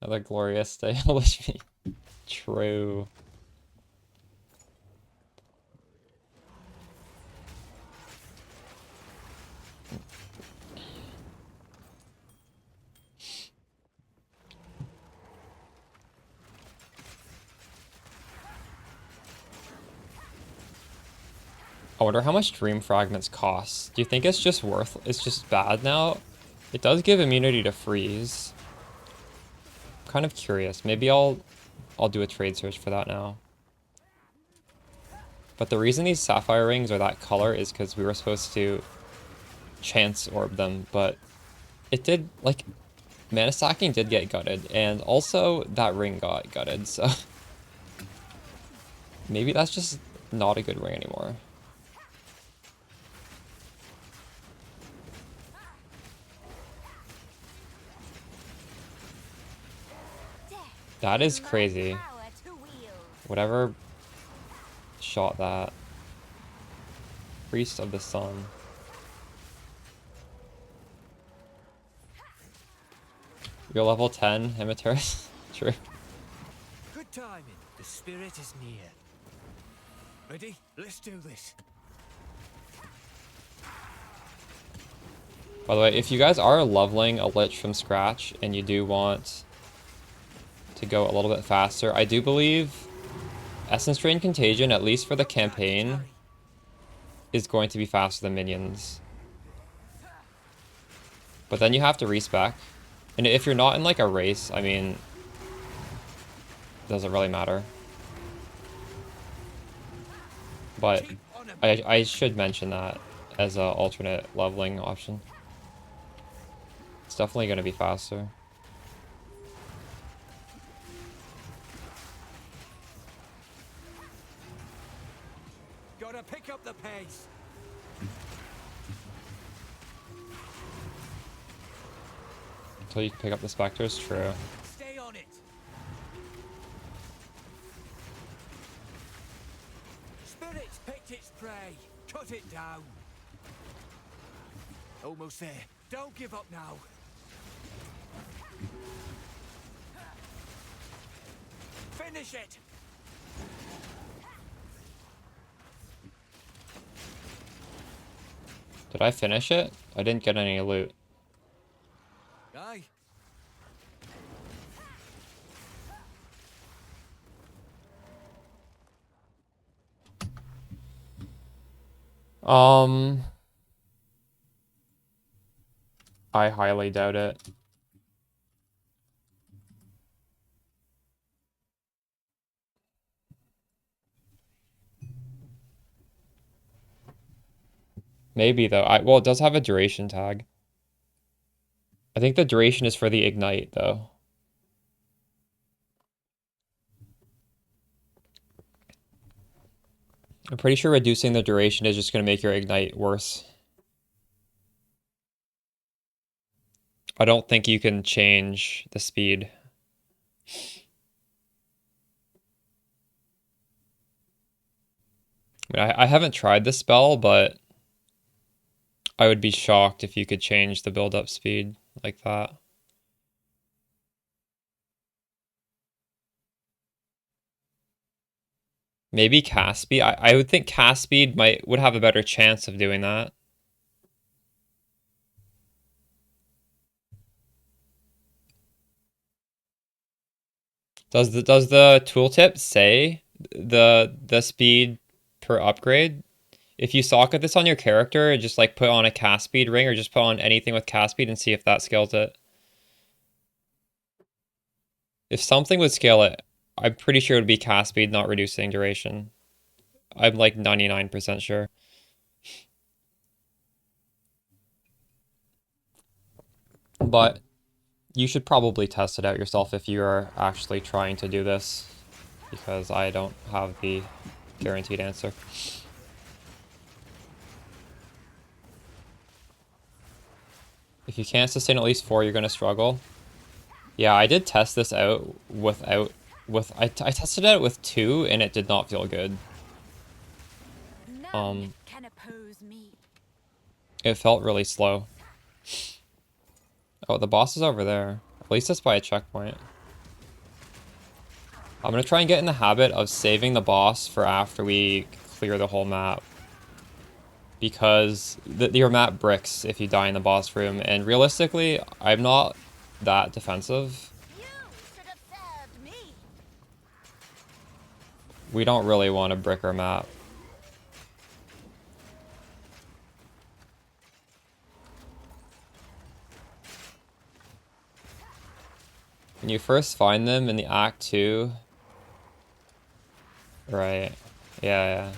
B: Another glorious day. Lich me. True. I wonder how much dream fragments cost. Do you think it's just it's just bad now? It does give immunity to freeze. I'm kind of curious. Maybe I'll do a trade search for that now. But the reason these sapphire rings are that color is because we were supposed to chance orb them, but it did, like, mana stacking did get gutted, and also that ring got gutted, so maybe that's just not a good ring anymore. That is crazy. Whatever shot that. Priest of the Sun. You're level 10, Hemiturus. True.
G: Good timing. The spirit is near. Ready? Let's do this.
B: By the way, if you guys are leveling a Lich from scratch and you do want to go a little bit faster, I do believe Essence Drain Contagion, at least for the campaign, is going to be faster than minions. But then you have to respec. And if you're not in like a race, I mean, it doesn't really matter. But I should mention that as an alternate leveling option. It's definitely going to be faster.
G: Gotta pick up the pace.
B: Until you can pick up the Spectres, true.
G: Stay on it. Spirit's picked its prey. Cut it down. Almost there. Don't give up now. Finish it.
B: Did I finish it? I didn't get any loot.
G: Aye.
B: I highly doubt it. Maybe though. Well, it does have a duration tag. I think the duration is for the ignite though. I'm pretty sure reducing the duration is just going to make your ignite worse. I don't think you can change the speed. I mean, I haven't tried this spell, but I would be shocked if you could change the build-up speed like that. Maybe cast speed. I would think cast speed would have a better chance of doing that. Does the tooltip say the speed per upgrade? If you socket this on your character, just like put on a cast speed ring or just put on anything with cast speed and see if that scales it. If something would scale it, I'm pretty sure it would be cast speed, not reducing duration. I'm like 99% sure. But you should probably test it out yourself if you are actually trying to do this, because I don't have the guaranteed answer. If you can't sustain at least 4, you're going to struggle. Yeah, I did test this out I tested it out with 2 and it did not feel good.
C: None can oppose me.
B: It felt really slow. Oh, the boss is over there. At least it's by a checkpoint. I'm gonna try and get in the habit of saving the boss for after we clear the whole map. Because your map bricks if you die in the boss room, and realistically, I'm not that defensive.
C: You should have served me.
B: We don't really want to brick our map. When you first find them in the Act 2... Right. Yeah.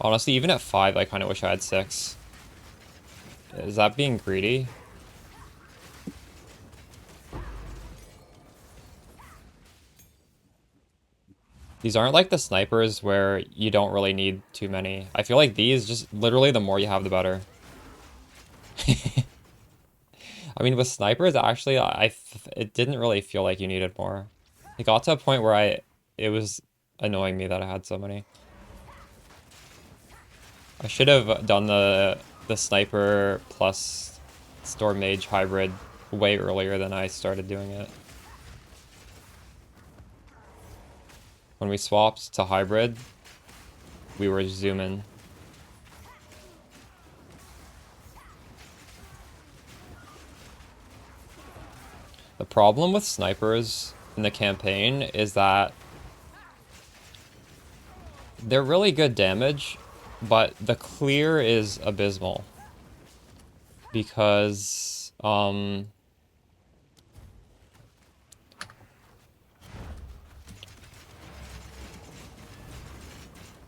B: Honestly, even at 5, I kind of wish I had 6. Is that being greedy? These aren't like the snipers where you don't really need too many. I feel like these, just literally the more you have, the better. I mean, with snipers, actually, it didn't really feel like you needed more. It got to a point where it was annoying me that I had so many. I should have done the sniper plus storm mage hybrid way earlier than I started doing it. When we swapped to hybrid, we were zooming. The problem with snipers in the campaign is that they're really good damage, but the clear is abysmal. Because,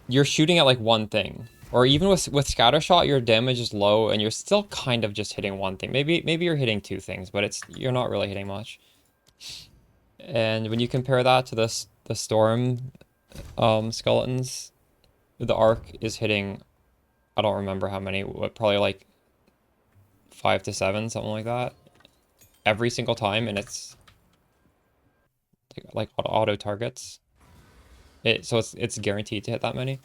B: you're shooting at like one thing. Or even with scattershot, your damage is low and you're still kind of just hitting one thing. Maybe you're hitting two things, but you're not really hitting much. And when you compare that to the storm skeletons, the arc is hitting, I don't remember how many, probably like 5 to 7, something like that, every single time, and it's like auto targets. So it's guaranteed to hit that many.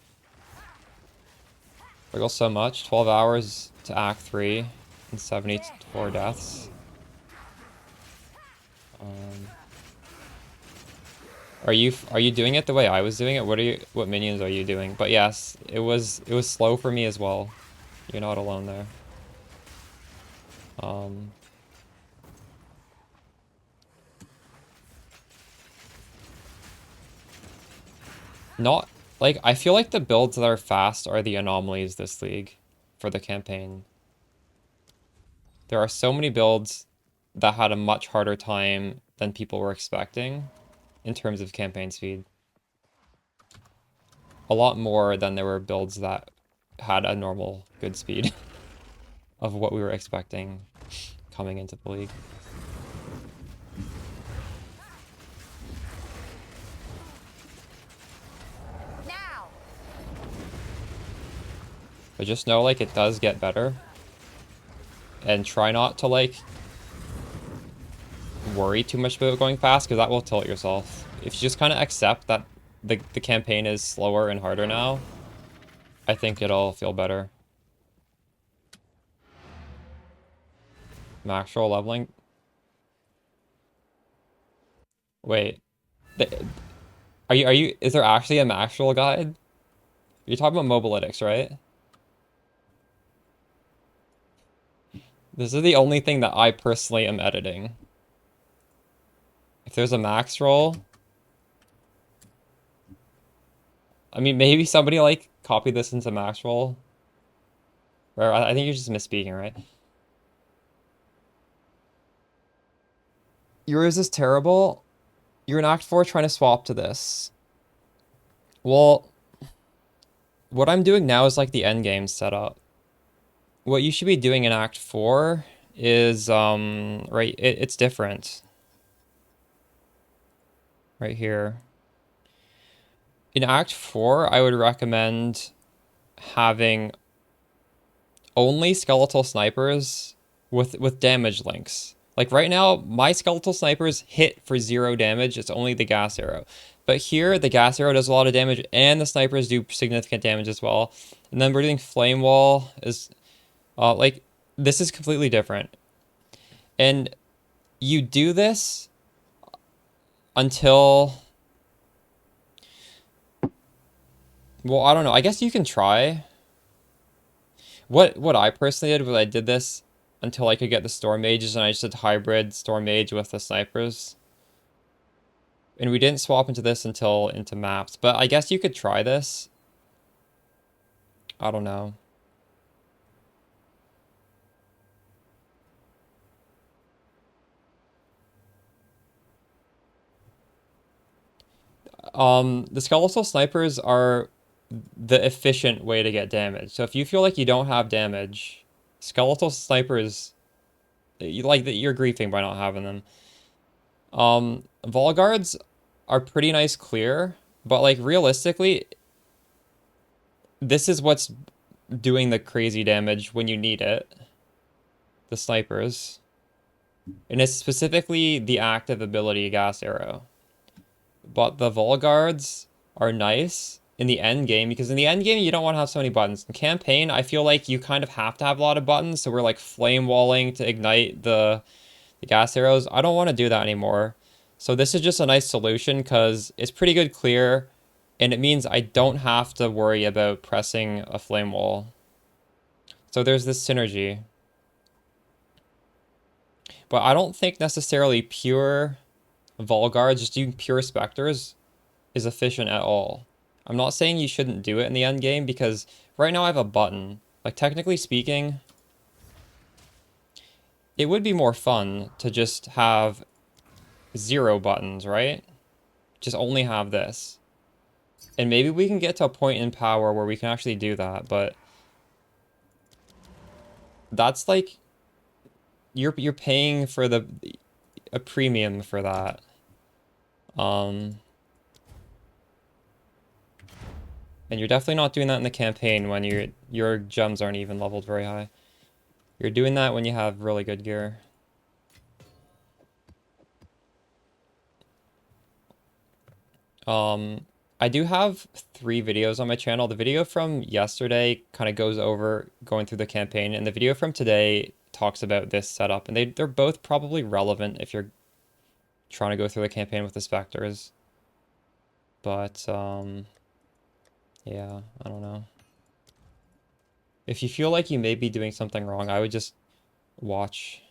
B: Wiggle so much. 12 hours to Act 3 and 74 deaths. Are you doing it the way I was doing it? What minions are you doing? But yes, it was slow for me as well. You're not alone there. Not like, I feel like the builds that are fast are the anomalies this league for the campaign. There are so many builds that had a much harder time than people were expecting in terms of campaign speed. A lot more than there were builds that had a normal good speed of what we were expecting coming into the league.
C: Now.
B: But just know, like, it does get better. And try not to, like, worry too much about going fast, because that will tilt yourself. If you just kind of accept that the campaign is slower and harder now, I think it'll feel better. Max roll leveling. Wait. Is there actually a max roll guide? You're talking about mobalytics, right? This is the only thing that I personally am editing. If there's a max roll, I mean, maybe somebody like copy this into max roll. Or I think you're just misspeaking, right? Yours is terrible. You're in Act 4 trying to swap to this. Well, what I'm doing now is like the end game setup. What you should be doing in Act 4 is, right, it's different. Right here. In Act 4, I would recommend having only skeletal snipers with damage links. Like right now, my skeletal snipers hit for 0 damage. It's only the gas arrow. But here, the gas arrow does a lot of damage, and the snipers do significant damage as well. And then we're doing flame wall is, like, this is completely different. And you do this until... Well, I don't know. I guess you can try. What I personally did was I did this until I could get the Storm Mages, and I just did hybrid Storm Mage with the Snipers. And we didn't swap into this until into maps. But I guess you could try this. I don't know. The Skeletal Snipers are the efficient way to get damage. So if you feel like you don't have damage, Skeletal Snipers, you like that you're griefing by not having them. Volguards are pretty nice clear, but like realistically, this is what's doing the crazy damage when you need it. The snipers. And it's specifically the active ability Gas Arrow. But the Volguards are nice in the end game, because in the end game you don't want to have so many buttons. In campaign, I feel like you kind of have to have a lot of buttons, so we're like flame walling to ignite the gas arrows. I don't want to do that anymore. So this is just a nice solution because it's pretty good clear, and it means I don't have to worry about pressing a flame wall. So there's this synergy. But I don't think necessarily pure Volguards, just doing pure Spectres, is efficient at all. I'm not saying you shouldn't do it in the end game, because right now I have a button. Like, technically speaking, it would be more fun to just have 0 buttons, right? Just only have this. And maybe we can get to a point in power where we can actually do that, but that's like you're paying for a premium for that. And you're definitely not doing that in the campaign when your gems aren't even leveled very high. You're doing that when you have really good gear. I do have 3 videos on my channel. The video from yesterday kind of goes over going through the campaign, and the video from today talks about this setup, and they're both probably relevant if you're trying to go through the campaign with the Spectres. But, yeah, I don't know. If you feel like you may be doing something wrong, I would just watch.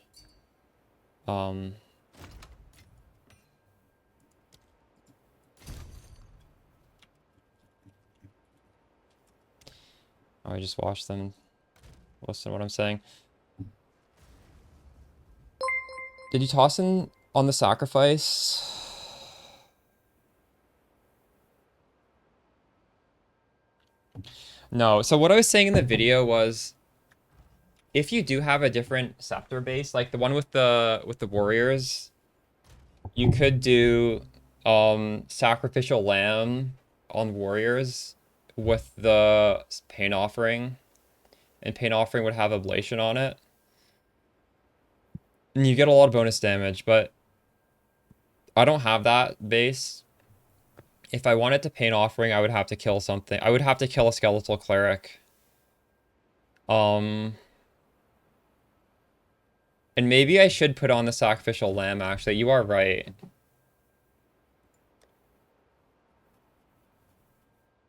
B: I just watch them, listen to what I'm saying. Did you toss in on the sacrifice? No. So what I was saying in the video was, if you do have a different scepter base, like the one with the warriors, you could do sacrificial lamb on warriors with the pain offering, and pain offering would have ablation on it, and you get a lot of bonus damage. But I don't have that base. If I wanted to pain offering, I would have to kill something. I would have to kill a skeletal cleric. And maybe I should put on the sacrificial lamb, actually. You are right.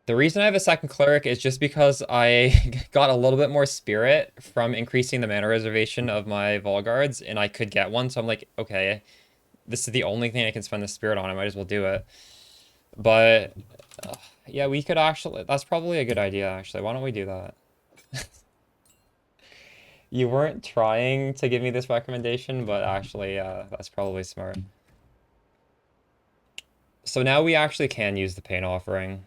B: The reason I have a second cleric is just because I got a little bit more spirit from increasing the mana reservation of my Volguards, and I could get one, so I'm like, okay, this is the only thing I can spend the spirit on, I might as well do it. But, yeah, we could actually, that's probably a good idea, actually. Why don't we do that? You weren't trying to give me this recommendation, but actually, that's probably smart. So now we actually can use the pain offering.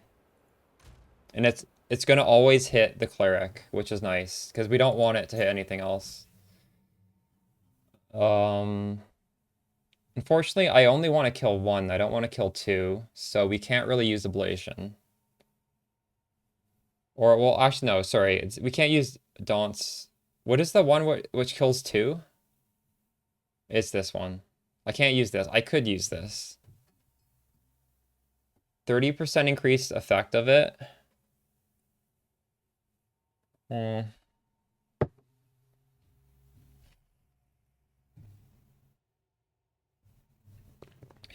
B: And it's going to always hit the cleric, which is nice, because we don't want it to hit anything else. Unfortunately, I only want to kill 1. I don't want to kill 2, so we can't really use ablation. Or, well, actually, no, sorry. We can't use Daunt's. What is the one which kills 2? It's this one. I can't use this. I could use this. 30% increased effect of it.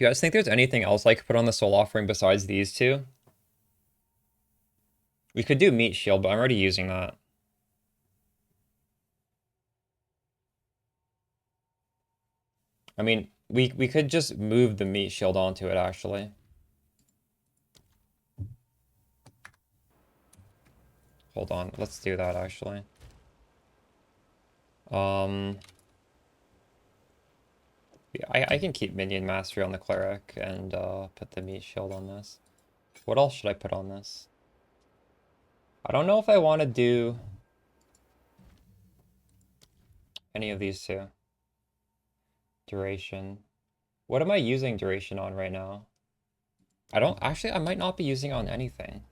B: you guys think there's anything else I could put on the soul offering besides these two? We could do meat shield, but I'm already using that. I mean, we could just move the meat shield onto it, actually. Hold on, let's do that, actually. Yeah, I can keep minion mastery on the cleric and put the meat shield on this. What else should I put on this? I don't know if I want to do any of these two. Duration. What am I using duration on right now? I don't actually, I might not be using it on anything.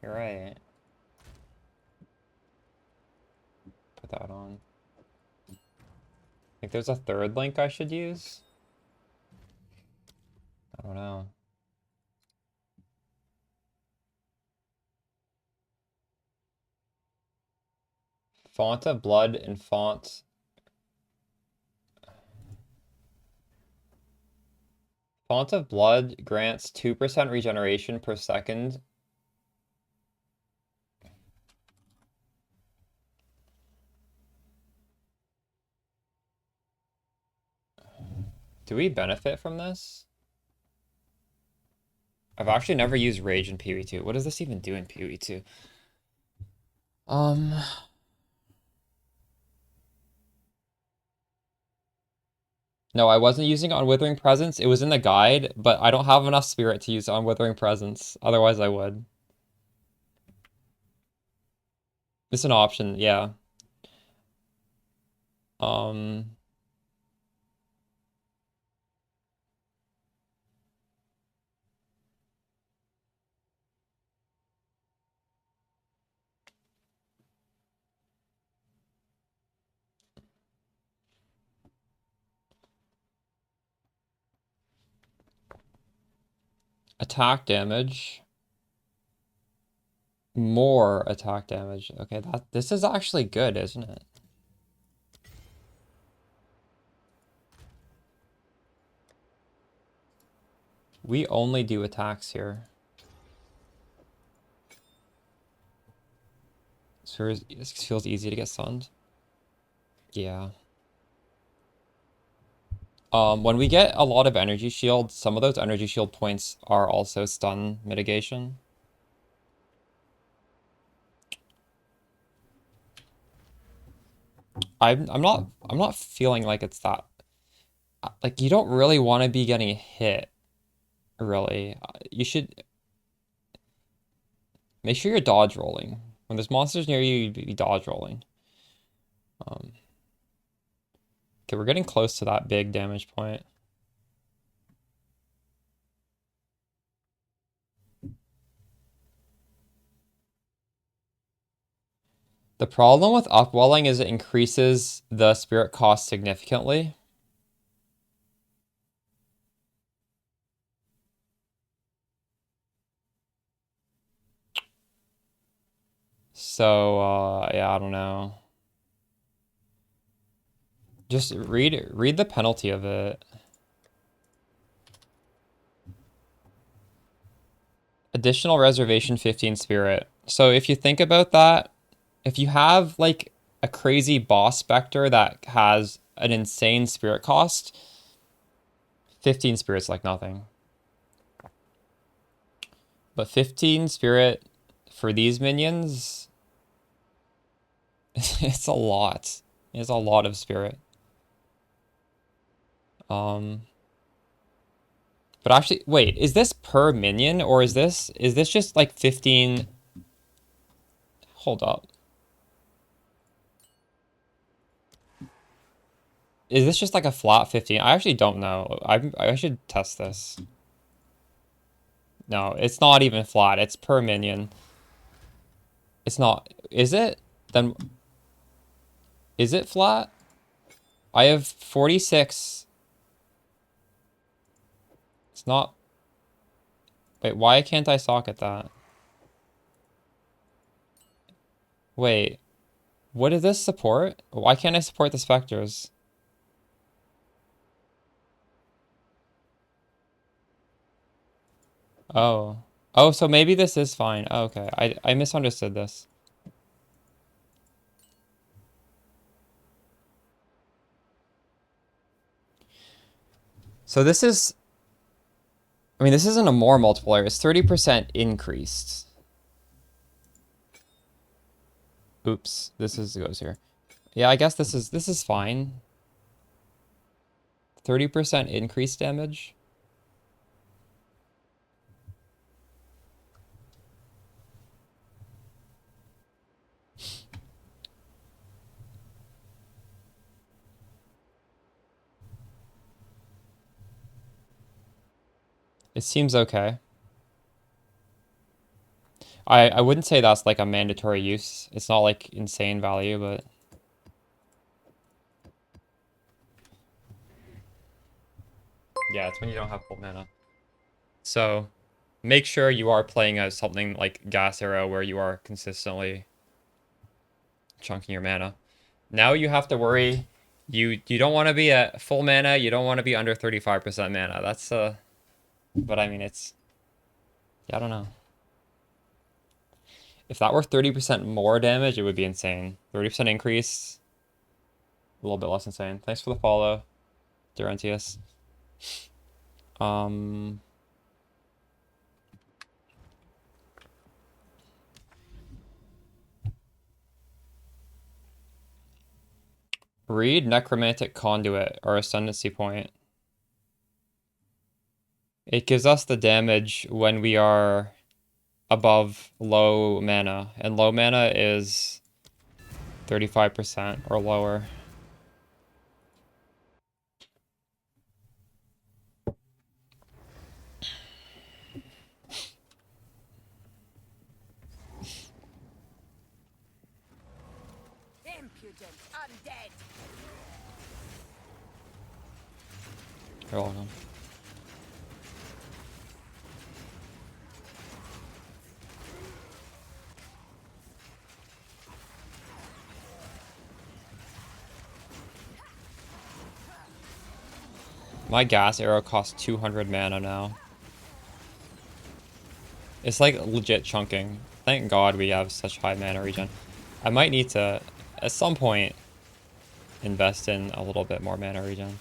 B: You're right. Put that on. I think there's a third link I should use. I don't know. Font of Blood and Font of Blood grants 2% regeneration per second. Do we benefit from this? I've actually never used Rage in PoE 2. What does this even do in PoE 2? No, I wasn't using it on Withering Presence. It was in the guide, but I don't have enough spirit to use it on Withering Presence. Otherwise, I would. It's an option, yeah. Attack damage. More attack damage. Okay, this is actually good, isn't it? We only do attacks here. So it feels easy to get stunned. Yeah. When we get a lot of energy shield, some of those energy shield points are also stun mitigation. I'm not feeling like it's that, like, you don't really want to be getting hit, really. You should make sure you're dodge rolling. When there's monsters near you, you'd be dodge rolling. Okay, we're getting close to that big damage point. The problem with upwelling is it increases the spirit cost significantly. So, yeah, I don't know. Just read the penalty of it. Additional reservation 15 spirit. So if you think about that, if you have like a crazy boss specter that has an insane spirit cost, 15 spirit's like nothing. But 15 spirit for these minions, it's a lot. It's a lot of spirit. But actually, wait, is this per minion or is this just like 15? Hold up. Is this just like a flat 15? I actually don't know. I should test this. No, it's not even flat. It's per minion. It's not. Is it? Then is it flat? I have 46. It's not. Wait, why can't I socket that? Wait, what does this support? Why can't I support the specters? Oh. Oh, so maybe this is fine. Oh, okay. I misunderstood this. So this is, I mean, this isn't a more multiplier. It's 30% increased. Oops, this is goes here. Yeah, I guess this is fine. 30% increased damage. It seems okay. I wouldn't say that's like a mandatory use. It's not like insane value, but yeah, it's when you don't have full mana. So make sure you are playing as something like Gas Arrow where you are consistently chunking your mana. Now you have to worry. You don't want to be at full mana. You don't want to be under 35% mana. That's but I mean it's, yeah, I don't know. If that were 30% more damage, it would be insane. 30% increase, a little bit less insane. Thanks for the follow, Durentius. Read Necromantic Conduit or Ascendancy Point. It gives us the damage when we are above low mana, and low mana is 35% or lower.
C: Impudent undead.
B: Hold on. My gas arrow costs 200 mana now. It's like legit chunking. Thank God we have such high mana regen. I might need to, at some point, invest in a little bit more mana regen.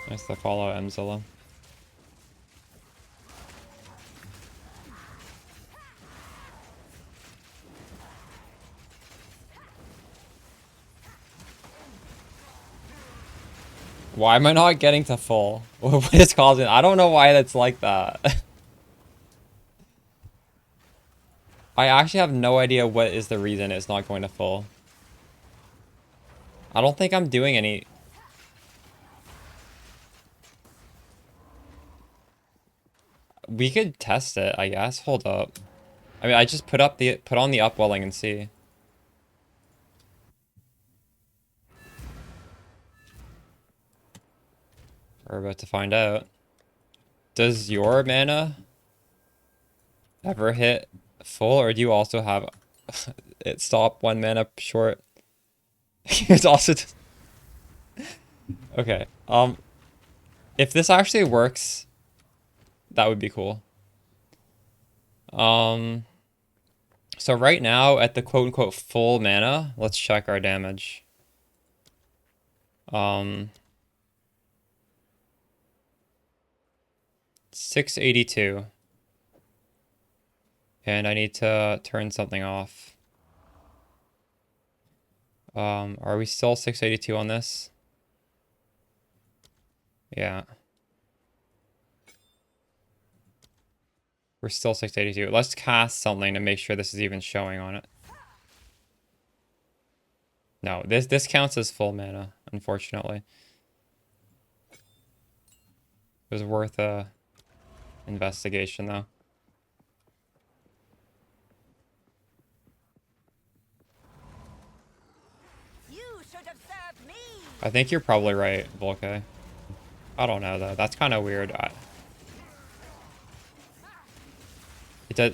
B: Nice to follow Mzilla. Why am I not getting to full? What is causing? I don't know why that's like that. I actually have no idea what is the reason it's not going to full. I don't think I'm doing any. We could test it, I guess. Hold up. I mean, I just put on the upwelling and see. We're about to find out. Does your mana ever hit full, or do you also have it stop 1 mana short? It's also okay. If this actually works, that would be cool. So right now at the quote-unquote full mana, let's check our damage. 682. And I need to turn something off. Are we still 682 on this? Yeah. We're still 682. Let's cast something to make sure this is even showing on it. No, this counts as full mana, unfortunately. It was worth a investigation though.
C: should have served me.
B: I think you're probably right, Volke. I don't know though. That's kind of weird. It does.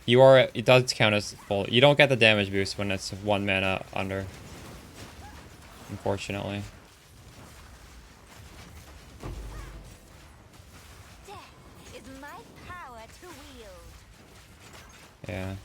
B: It does count as full. You don't get the damage boost when it's 1 mana under. Unfortunately.
C: Death is my power to wield.
B: Yeah.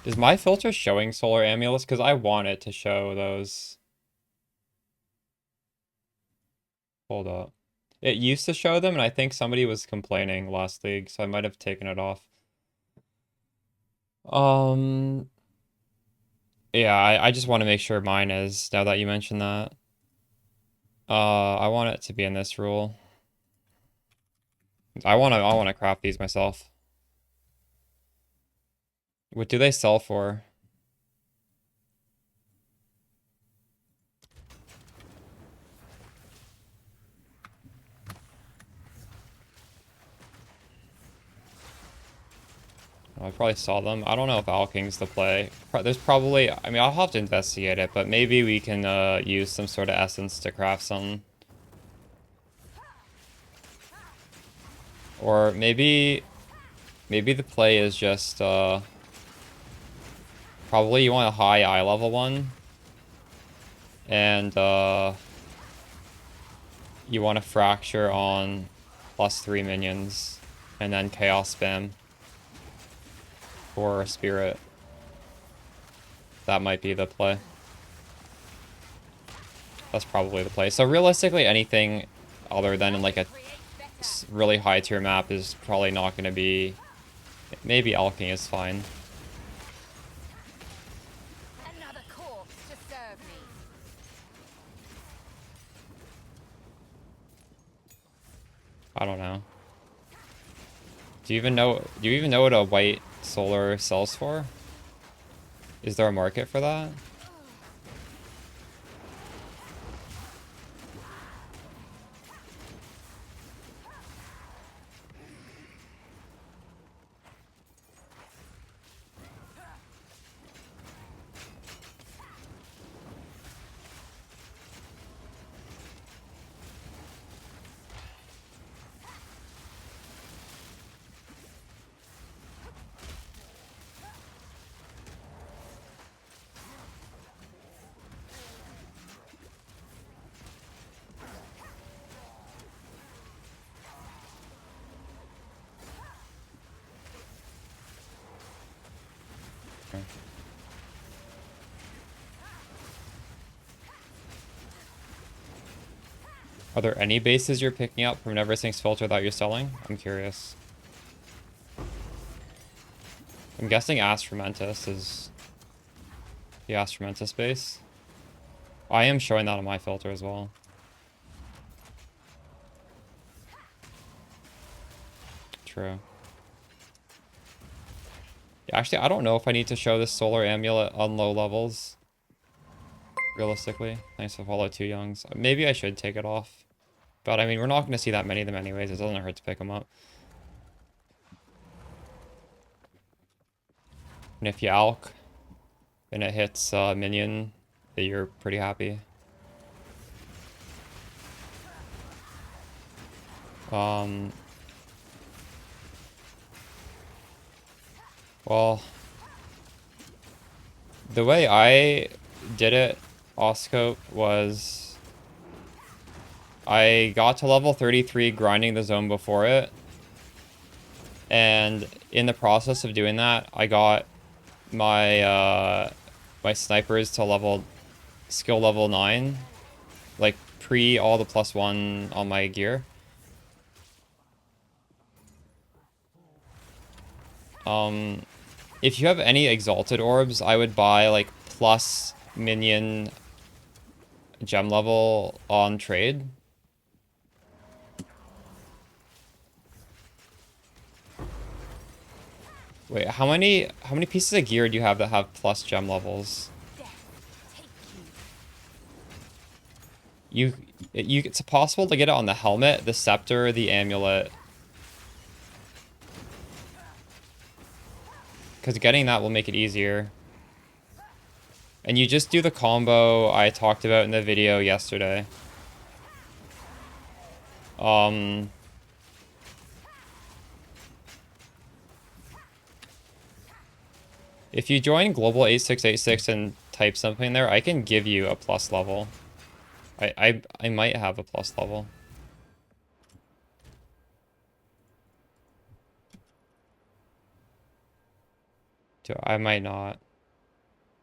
B: Is my filter showing solar amulets? Because I want it to show those. Hold up. It used to show them, and I think somebody was complaining last league, so I might have taken it off. Yeah, I just want to make sure mine is, now that you mentioned that. I want it to be in this rule. I wanna craft these myself. What do they sell for? I probably saw them. I don't know if Alking's the play. There's probably, I mean, I'll have to investigate it, but maybe we can use some sort of essence to craft something. Or maybe the play is just, probably you want a high eye level one. And, you want to fracture on +3 minions. And then chaos spam. For a spirit. That might be the play. That's probably the play. So realistically, anything other than like a really high tier map is probably not going to be... Maybe Alking is fine.
C: Another corpse to serve me.
B: I don't know. Do you even know what a white solar sells for? Is there a market for that? Are there any bases you're picking up from Neversink's filter that you're selling? I'm curious. I'm guessing Astromentus is the Astromentus base. I am showing that on my filter as well. True. Yeah, actually, I don't know if I need to show this solar amulet on low levels. Realistically. Nice to follow 2 youngs. Maybe I should take it off. But I mean, we're not going to see that many of them anyways. It doesn't hurt to pick them up. And if you alk and it hits minion, you're pretty happy. Well, the way I did it, Oscope, was I got to level 33 grinding the zone before it. And in the process of doing that, I got my my snipers to skill level 9. Like pre all the +1 on my gear. If you have any exalted orbs, I would buy like plus minion gem level on trade. Wait, how many pieces of gear do you have that have plus gem levels? It's possible to get it on the helmet, the scepter, the amulet. Because getting that will make it easier. And you just do the combo I talked about in the video yesterday. If you join Global 8686 and type something there, I can give you a plus level. I might have a plus level. I might not.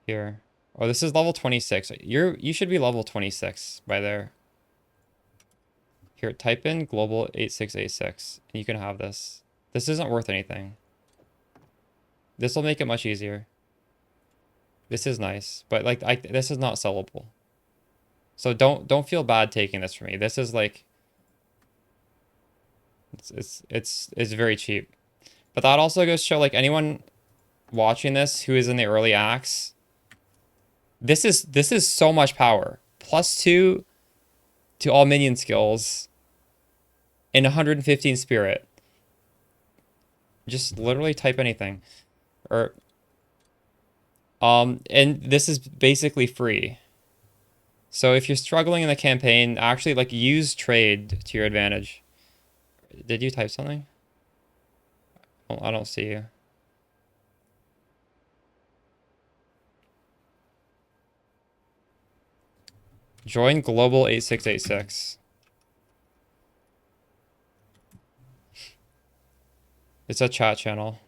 B: Here. Oh, this is level 26. You should be level 26 by there. Here, type in Global 8686 and you can have this. This isn't worth anything. This will make it much easier. This is nice, but like this is not sellable. So don't feel bad taking this from me. This is like it's very cheap. But that also goes to show like anyone watching this who is in the early acts, this is so much power. +2 to all minion skills and 115 spirit. Just literally type anything. Or and this is basically free. So if you're struggling in the campaign, actually like use trade to your advantage. Did you type something? Oh, I don't see you. Join Global 8686. It's a chat channel.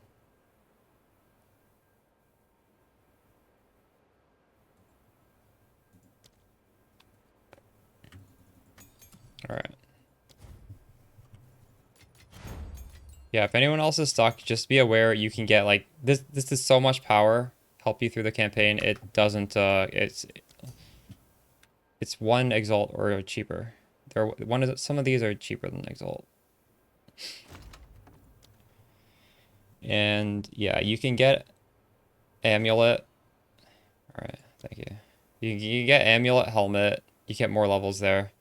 B: All right. Yeah, if anyone else is stuck, just be aware you can get like this is so much power, help you through the campaign. It doesn't it's one exalt or cheaper. Some of these are cheaper than exalt. And yeah, you can get amulet. All right, thank you. You get amulet, helmet. You get more levels there.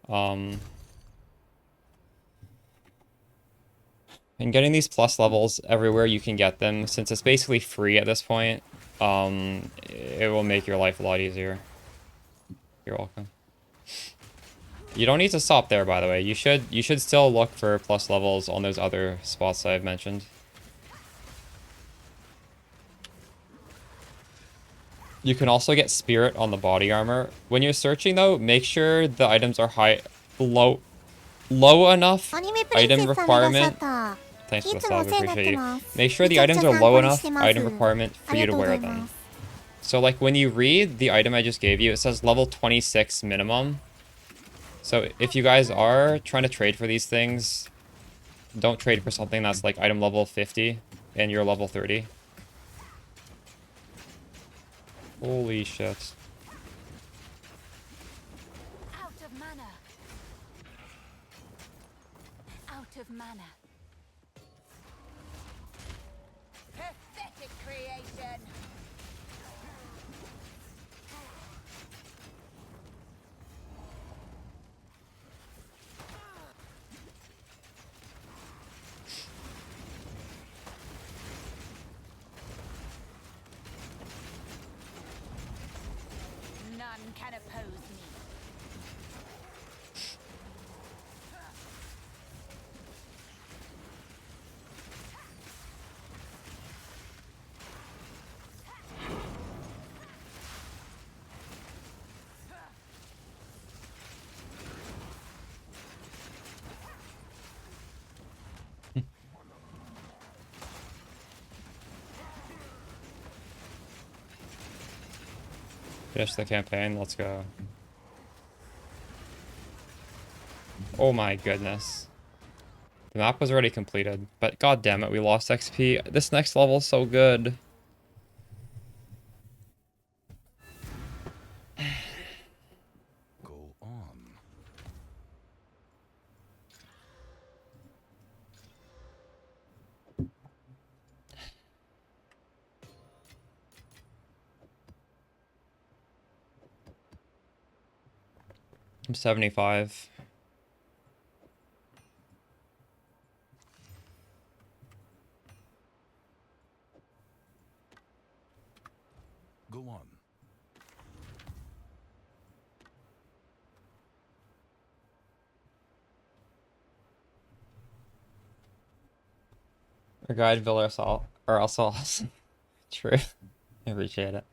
B: And getting these plus levels everywhere you can get them, since it's basically free at this point, it will make your life a lot easier. You're welcome. You don't need to stop there, by the way. You should still look for plus levels on those other spots I've mentioned. You can also get spirit on the body armor. When you're searching though, make sure the items are low enough item requirement. Thanks for the sub, appreciate you. Make sure the items are low enough item requirement for you to wear them. So like when you read the item I just gave you, it says level 26 minimum. So if you guys are trying to trade for these things, don't trade for something that's like item level 50 and you're level 30. Holy shit.
C: Out of mana. Out of mana. Pathetic creation. None can oppose me.
B: Finish the campaign. Let's go. Oh my goodness. The map was already completed, but god damn it, we lost XP. This next level is so good.
E: Go on.
B: I'm 75.
E: Go on.
B: Our guide Villarasol or also true. I appreciate it.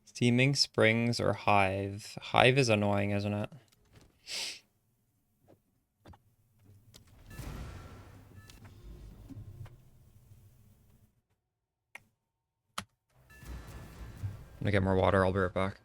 B: Steaming Springs or Hive? Hive is annoying, isn't it? I'm gonna get more water, I'll be right back.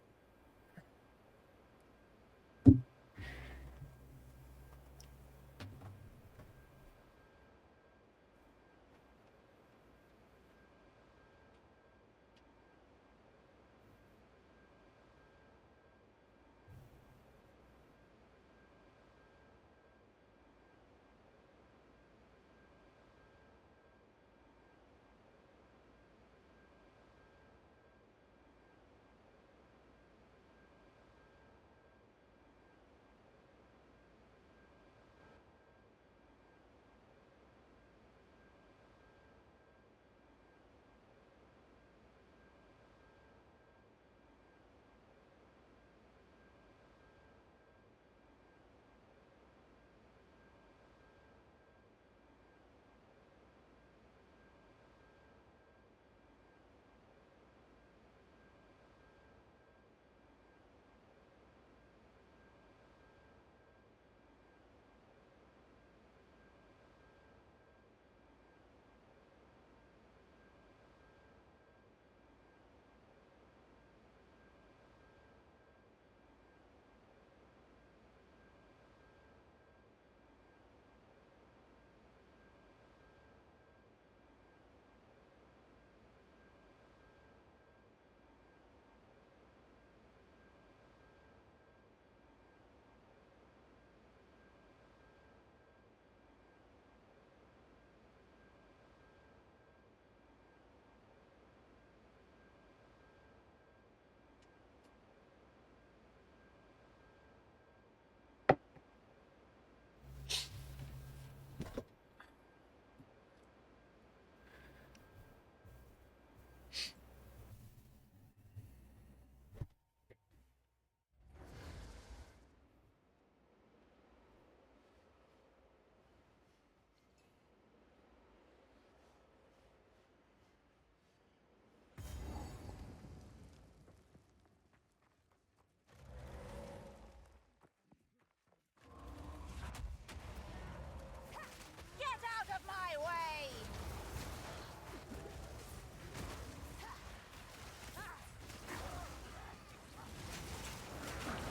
C: Get out of my way!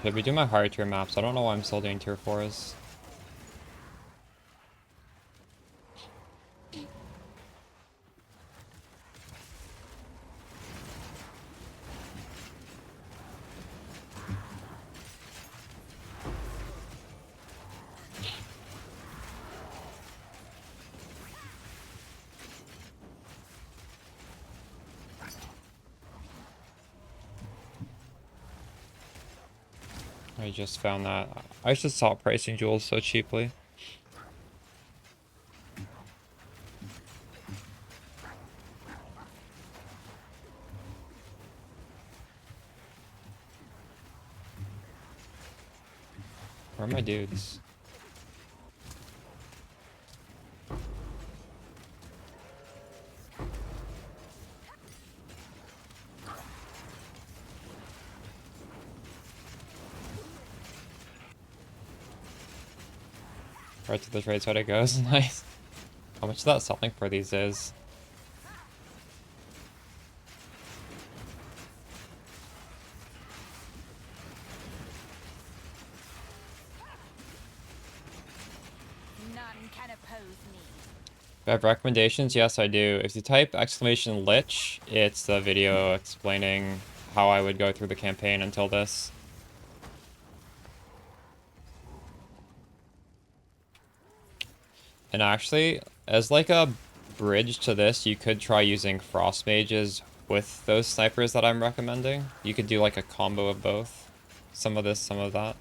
B: Should we do my higher tier maps? I don't know why I'm still doing tier 4s. I just found that. I should stop pricing jewels so cheaply. Where are my dudes? Right to the trade side it goes. Nice. How much that selling for these is?
C: None can oppose me.
B: Do I have recommendations? Yes, I do. If you type exclamation Lich, it's the video explaining how I would go through the campaign until this. And actually, as like a bridge to this, you could try using frost mages with those snipers that I'm recommending. You could do like a combo of both. Some of this, some of that.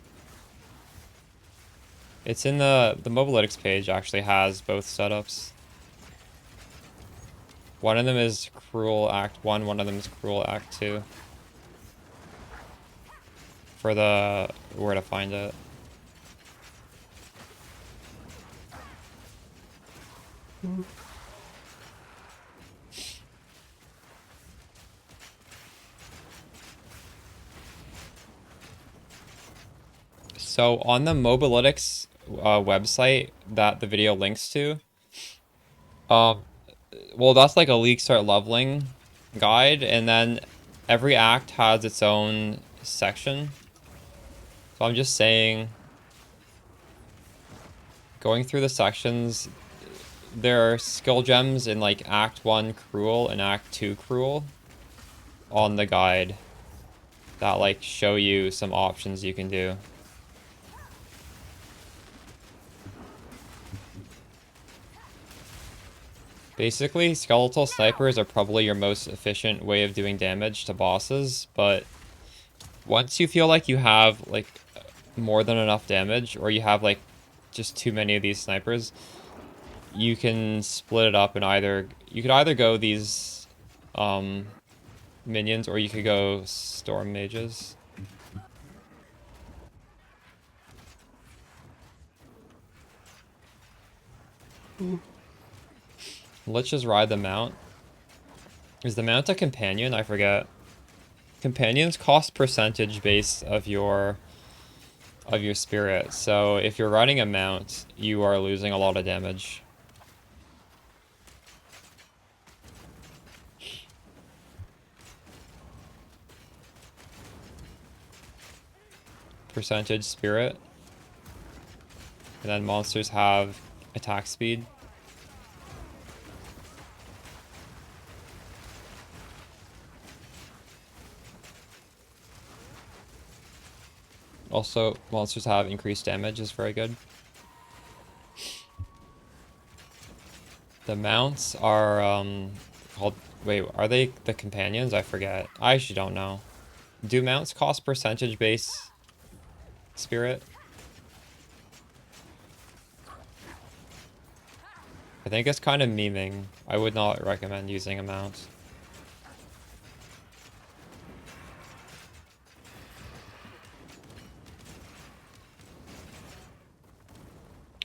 B: It's in the Mobalytics page actually has both setups. One of them is Cruel Act 1, one of them is Cruel Act 2. For the where to find it. So on the Mobalytics website that the video links to, well, that's like a League Start leveling guide, and then every act has its own section. So I'm just saying, going through the sections, there are skill gems in like Act 1 Cruel and Act 2 Cruel on the guide that like show you some options you can do. Basically, skeletal snipers are probably your most efficient way of doing damage to bosses, but once you feel like you have like more than enough damage, or you have like just too many of these snipers, you can split it up and you could either go these minions, or you could go storm mages. Let's just ride the mount. Is the mount a companion? I forget. Companions cost percentage base of your spirit. So if you're riding a mount, you are losing a lot of damage. Percentage spirit. And then monsters have attack speed. Also, monsters have increased damage, is very good. The mounts are called, wait, are they the companions? I forget. I actually don't know. Do mounts cost percentage base spirit? I think it's kind of memeing. I would not recommend using a mount.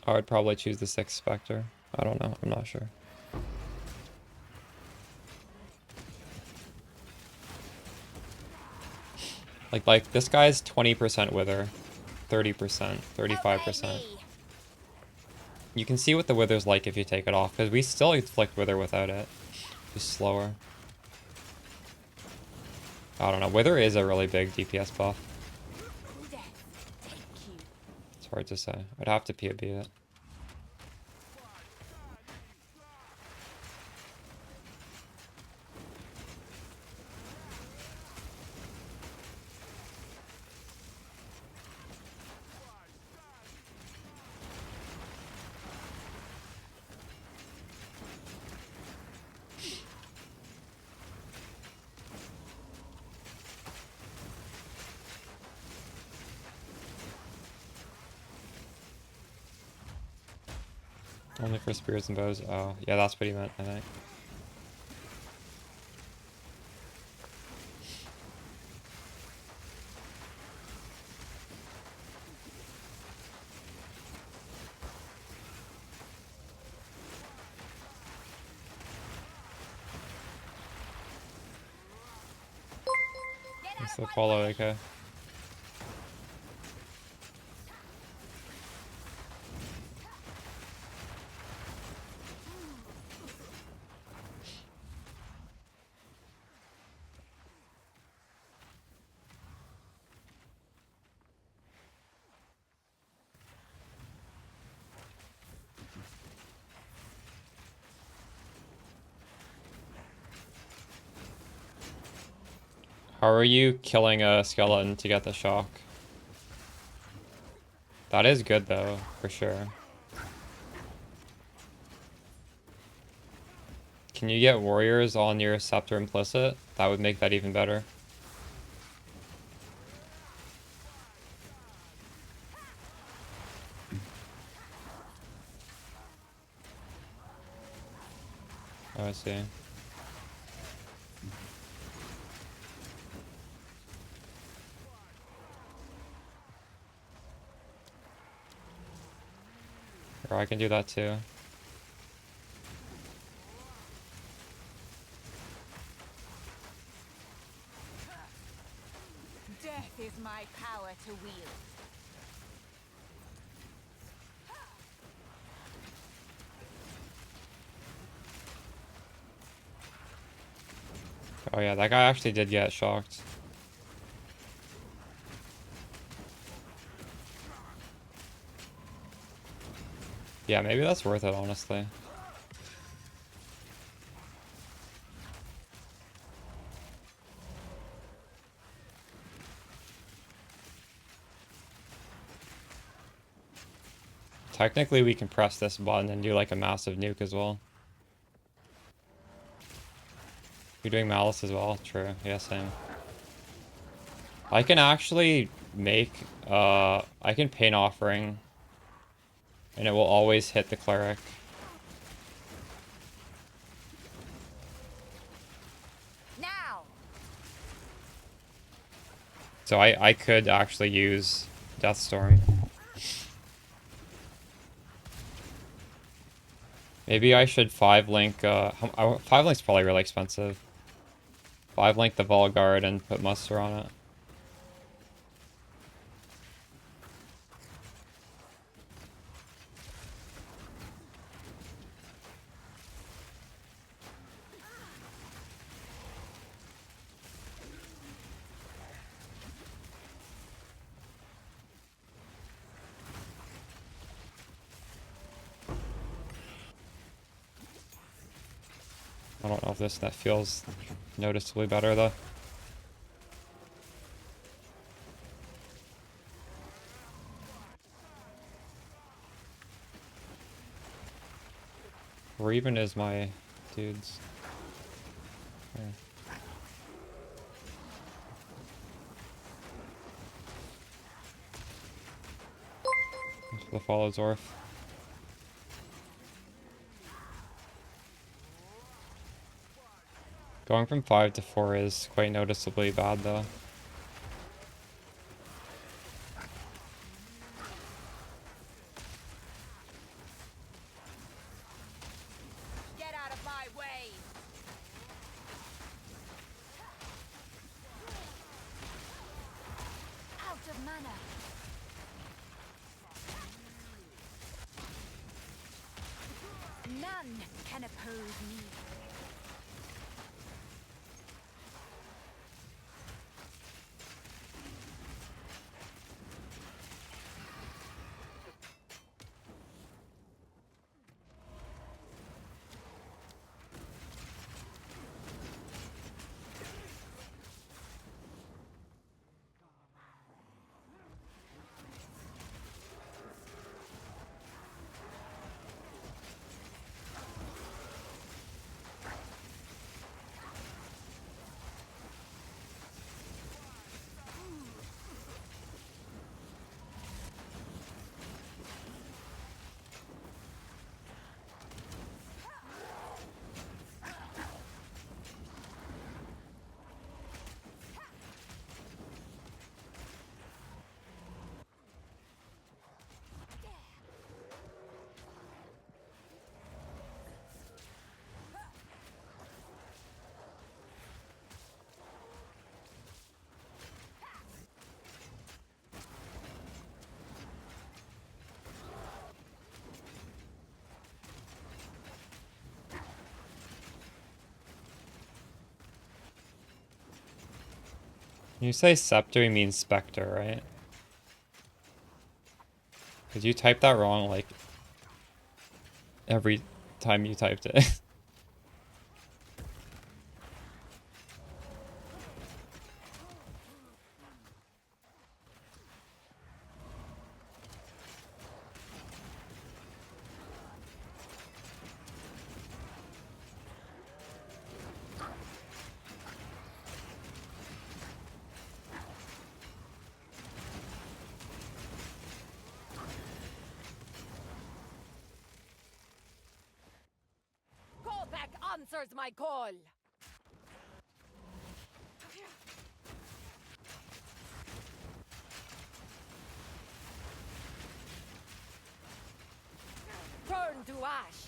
B: I would probably choose the 6th Spectre. I don't know. I'm not sure. Like this guy's 20% wither, 30%, 35%. You can see what the wither's like if you take it off, because we still inflict wither without it. Just slower. I don't know. Wither is a really big DPS buff. It's hard to say. I'd have to POB it. Only for spears and bows. Oh, yeah, that's what he meant, I think. It's the follow, okay. How are you killing a skeleton to get the shock? That is good though, for sure. Can you get warriors on your scepter implicit? That would make that even better. Oh, I see. Or I can do that too.
C: Death is my power to wield.
B: Oh yeah, that guy actually did get shocked. Yeah, maybe that's worth it, honestly. Technically, we can press this button and do like a massive nuke as well. You're doing malice as well? True. Yeah, same. I can actually make, I can paint offering, and it will always hit the cleric.
C: Now.
B: So I could actually use Deathstorm. Maybe I should 5-link, 5-link's probably really expensive. 5-link the Volguard and put muster on it. I don't know if that feels noticeably better though. Where even is my dudes? Here. Thanks for the follow, Zorf. Going from 5 to 4 is quite noticeably bad though.
C: Get out of my way. Out of mana. None can oppose me.
B: You say scepter, you mean spectre, right? Because you typed that wrong like every time you typed it.
C: answers my call. Turn to ash.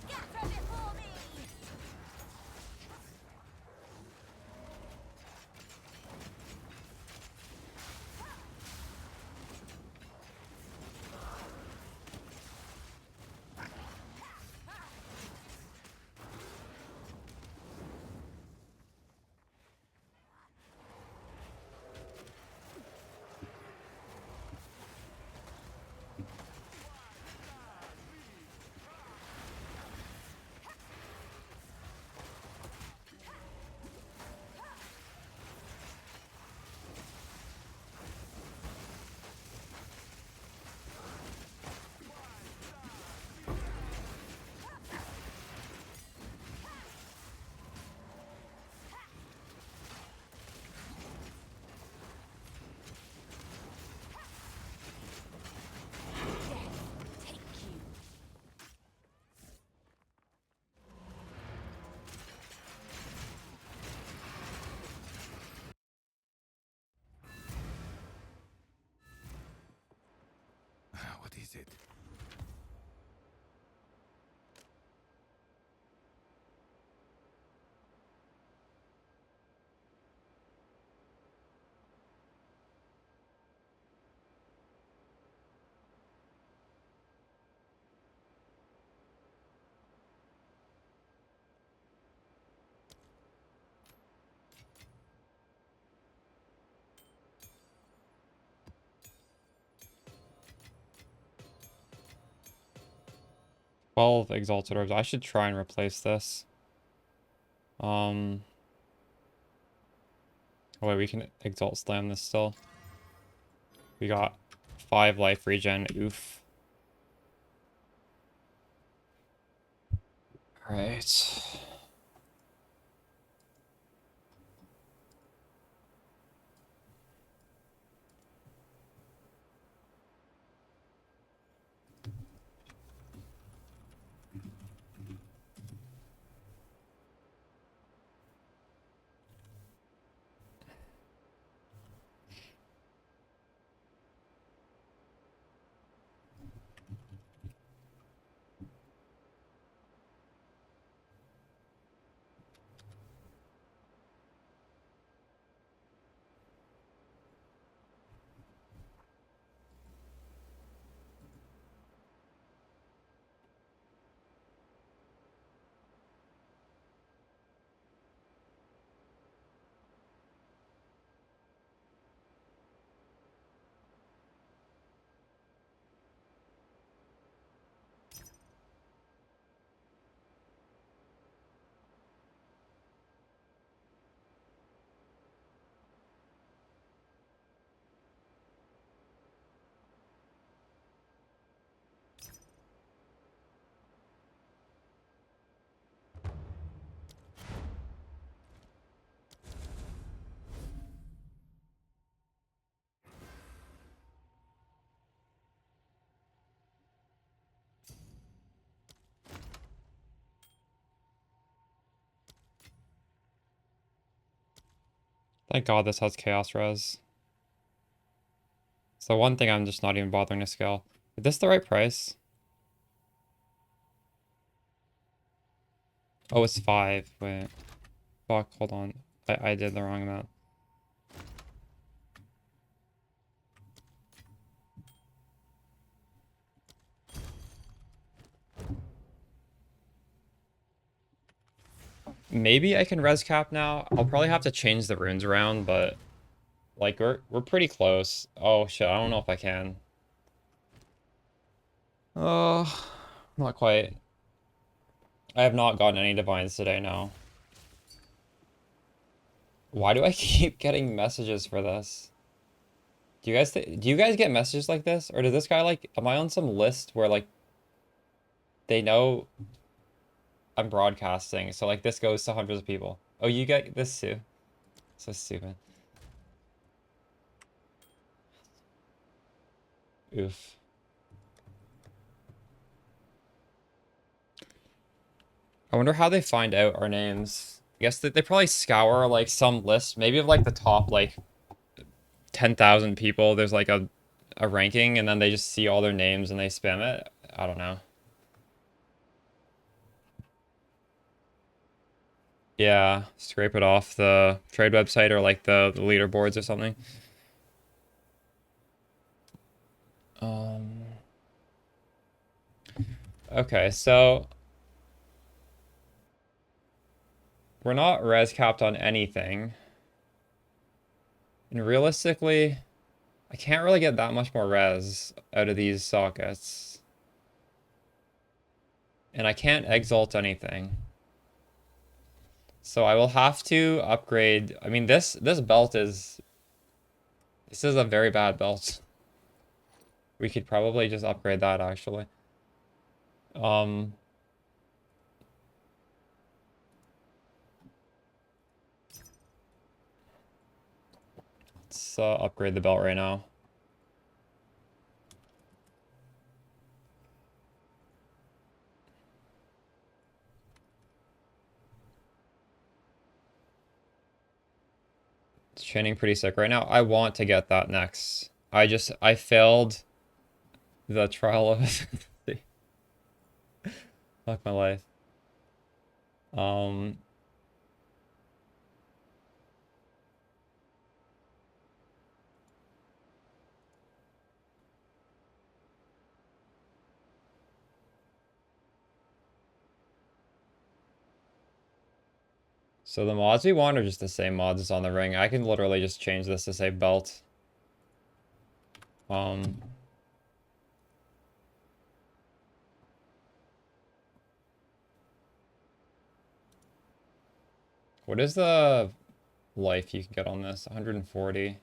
C: Scatter before me. Take you.
E: What is it?
B: Twelve exalted orbs. I should try and replace this. Oh wait, we can exalt slam this still. We got 5 life regen. Oof. Alright. Thank God this has chaos res. It's the one thing I'm just not even bothering to scale. Is this the right price? Oh, it's 5. Wait. Fuck, hold on. I did the wrong amount. Maybe I can res cap now. I'll probably have to change the runes around, but like we're pretty close. Oh shit, I don't know if I can. Oh, not quite. I have not gotten any divines today, no. Why do I keep getting messages for this? Do you guys get messages like this? Or does this guy like, am I on some list where like they know I'm broadcasting, so like this goes to hundreds of people? Oh, you get this too? So stupid. Oof. I wonder how they find out our names. I guess they probably scour like some list, maybe of like the top like 10,000 people. There's like a ranking, and then they just see all their names and they spam it. I don't know. Yeah, scrape it off the trade website or like the leaderboards or something. Okay, so we're not res capped on anything. And realistically, I can't really get that much more res out of these sockets. And I can't exalt anything. So I will have to upgrade. I mean, this belt is... This is a very bad belt. We could probably just upgrade that, actually. Let's upgrade the belt right now. It's training pretty sick right now. I want to get that next. I failed the trial of... Fuck my life. So the mods we want are just the same mods as on the ring. I can literally just change this to say belt. What is the life you can get on this? 140.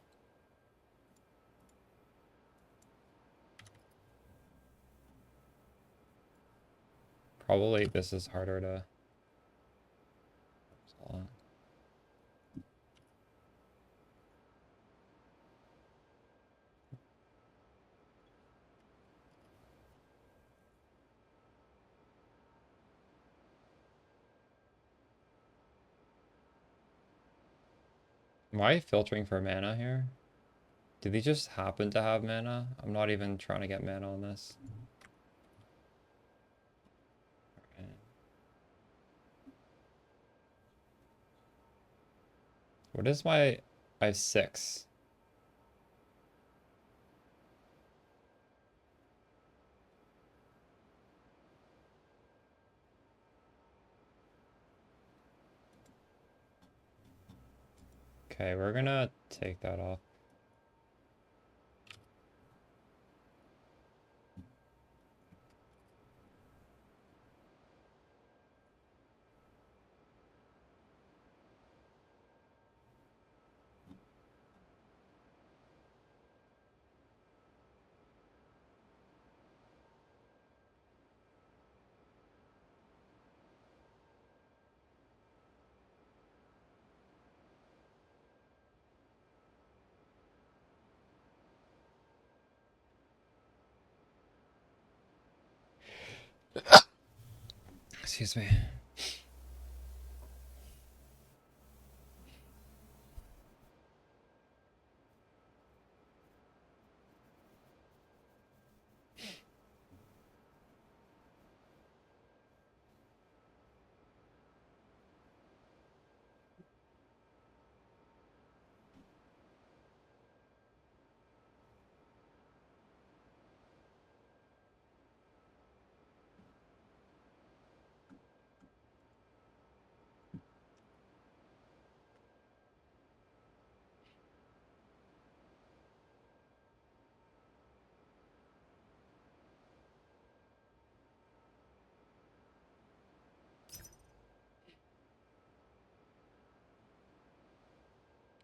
B: Probably this is harder to... Am I filtering for mana here? Do they just happen to have mana? I'm not even trying to get mana on this. Okay. What is my... I have 6. Okay, we're gonna take that off. Excuse me.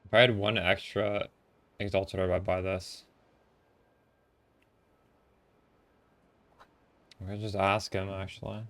B: If I had 1 extra Exalted Orb, I'd buy this. I'm gonna just ask him, actually.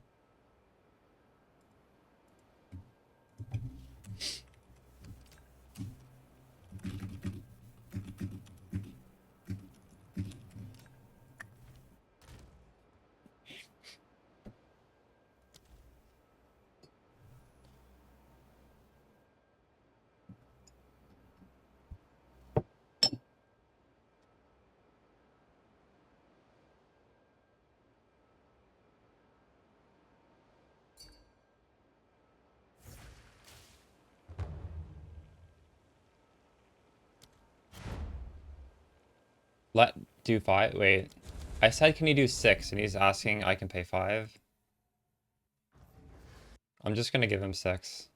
B: Let do 5. Wait. I said can you do 6 and he's asking I can pay 5. I'm just gonna give him 6.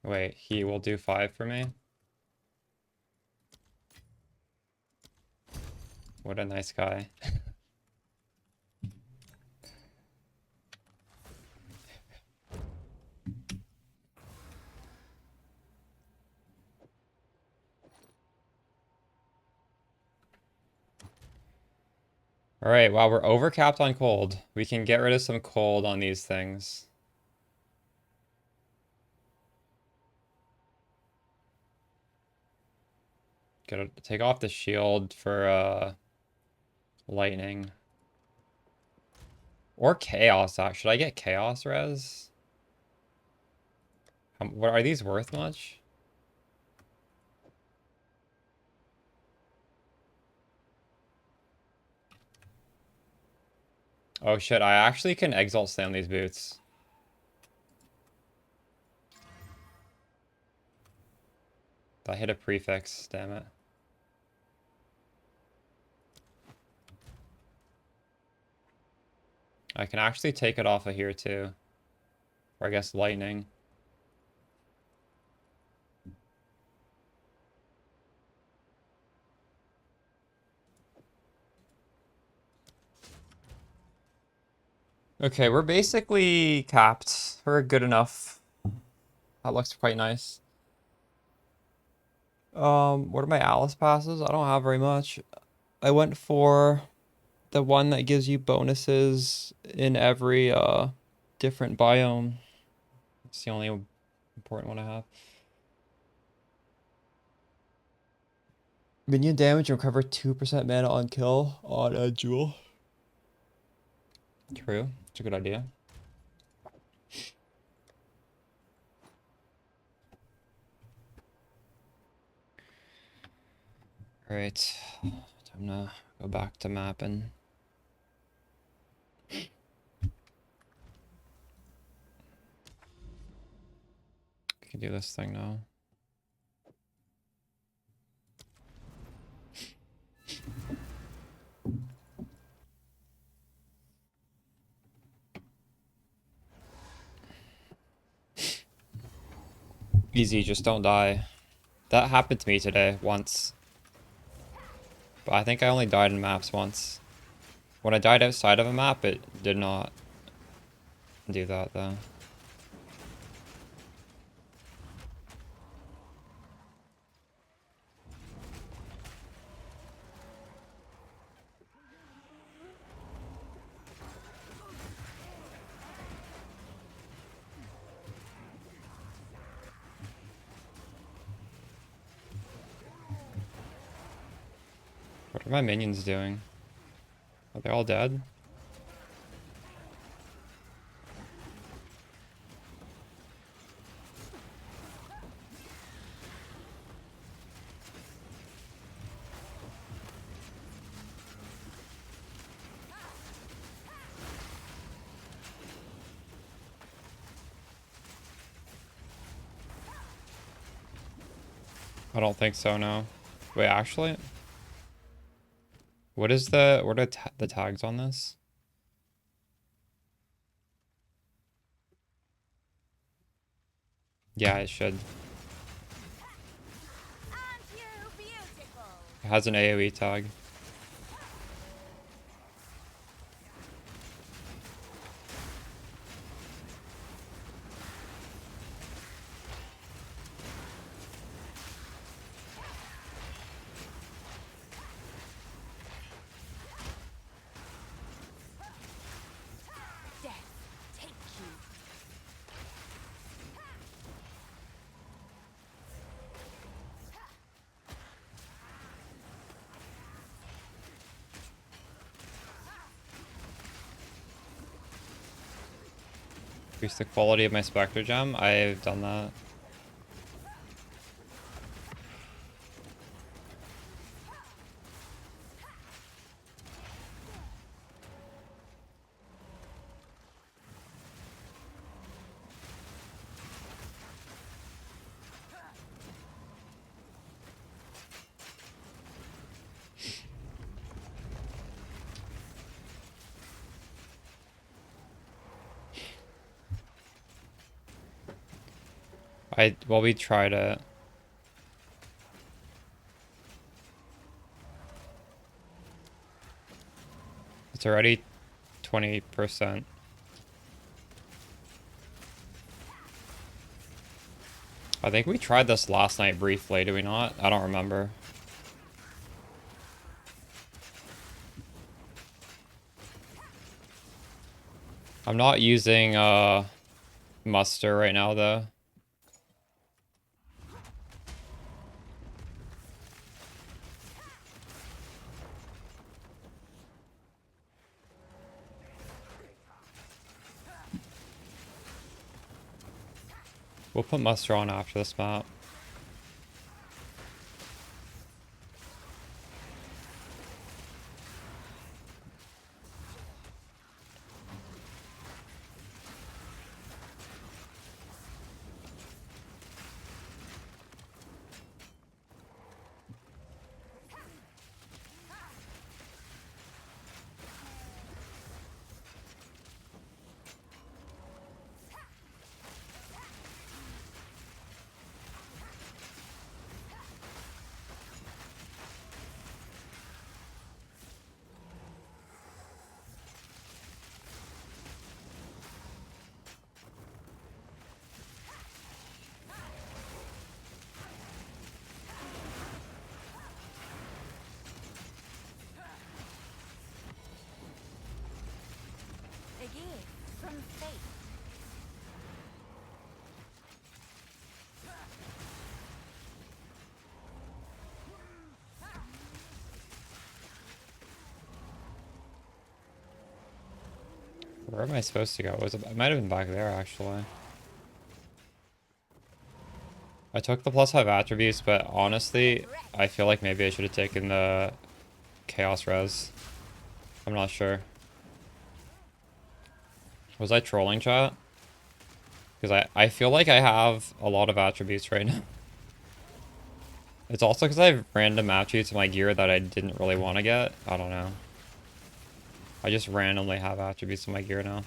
B: Wait, he will do 5 for me? What a nice guy. Alright, wow, we're overcapped on cold. We can get rid of some cold on these things. Gotta take off the shield for lightning. Or chaos. Should I get chaos res? What are these worth much? Oh shit, I actually can exalt stay on these boots. I hit a prefix, damn it. I can actually take it off of here too. Or I guess lightning. Okay, we're basically capped. We're good enough. That looks quite nice. What are my Alice passes? I don't have very much. I went for the one that gives you bonuses in every different biome. It's the only important one I have. Minion damage and recover 2% mana on kill on a jewel. True. It's a good idea. Alright. Time to go back to mapping. We can do this thing now. Easy, just don't die. That happened to me today once. But I think I only died in maps once. When I died outside of a map, it did not do that though. What are my minions doing? Are they all dead? I don't think so, no. Wait, actually? What are the tags on this? Yeah, it should. It has an AoE tag. Increase the quality of my Spectre gem. I've done that. Well, we tried it. It's already 20%. I think we tried this last night briefly, did we not? I don't remember. I'm not using muster right now though. We'll put muster on after this map.
C: A gift from fate.
B: Where am I supposed to go? It might have been back there actually. I took the +5 attributes, but honestly, I feel like maybe I should have taken the chaos res. I'm not sure. Was I trolling, chat? Because I feel like I have a lot of attributes right now. It's also because I have random attributes in my gear that I didn't really want to get. I don't know. I just randomly have attributes in my gear now.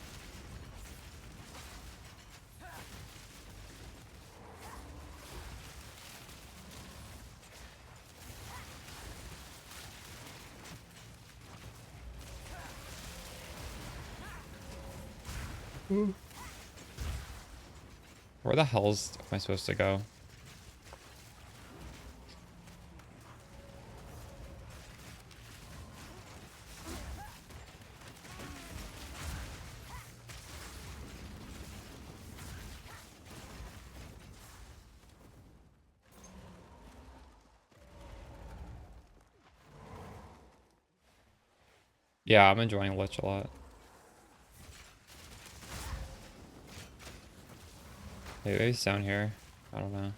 B: Where the hell's am I supposed to go? Yeah, I'm enjoying Lich a lot. Maybe it's down here. I don't know.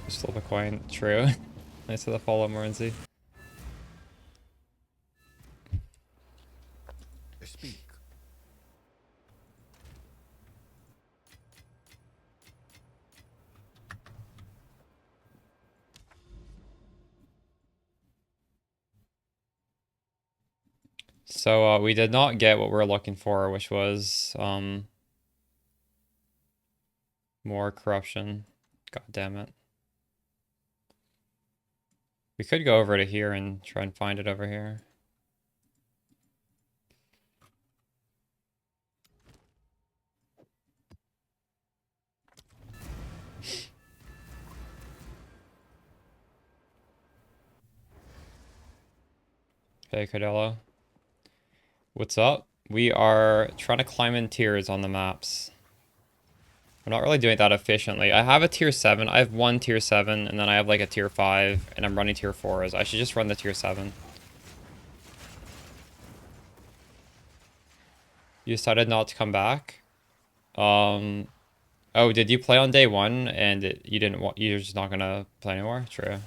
B: Just flip a coin. True. Nice for the follow, Morenzi.
E: Speak.
B: So we did not get what we're looking for, which was more corruption. God damn it. We could go over to here and try and find it over here. Hey, Cadello. What's up? We are trying to climb in tiers on the maps. I'm not really doing that efficiently. I have a tier 7. I have one tier 7, and then I have like a tier 5, and I'm running tier 4s. I should just run the tier 7. You decided not to come back? Oh, did you play on day 1 and you didn't want, you're just not gonna play anymore? True.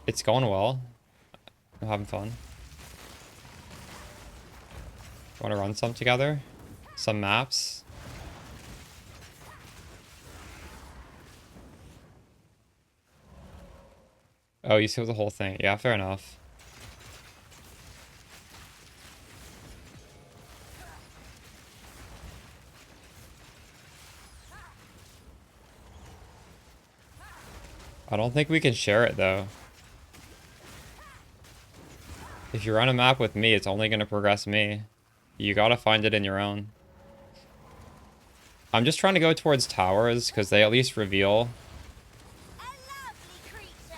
B: It's going well. I'm having fun. Want to run some together? Some maps? Oh, you see the whole thing. Yeah, fair enough. I don't think we can share it, though. If you're on a map with me, it's only going to progress me. You gotta find it in your own. I'm just trying to go towards towers, because they at least reveal.
C: A lovely creature.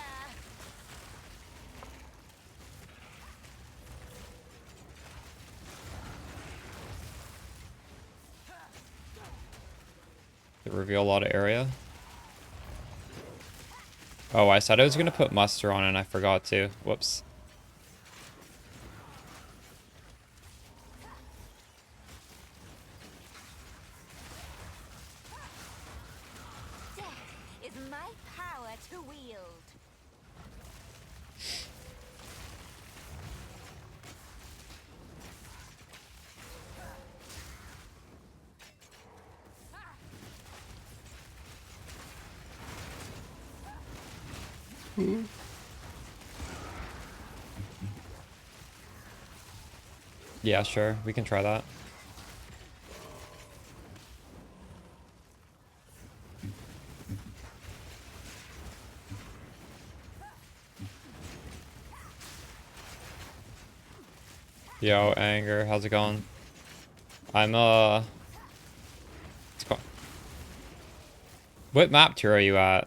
B: They reveal a lot of area. Oh, I said I was going to put muster on and I forgot to. Whoops.
C: Death is my power to wield.
B: Yeah, sure. We can try that. Yo, Anger, how's it going? I'm, it's what map tier are you at?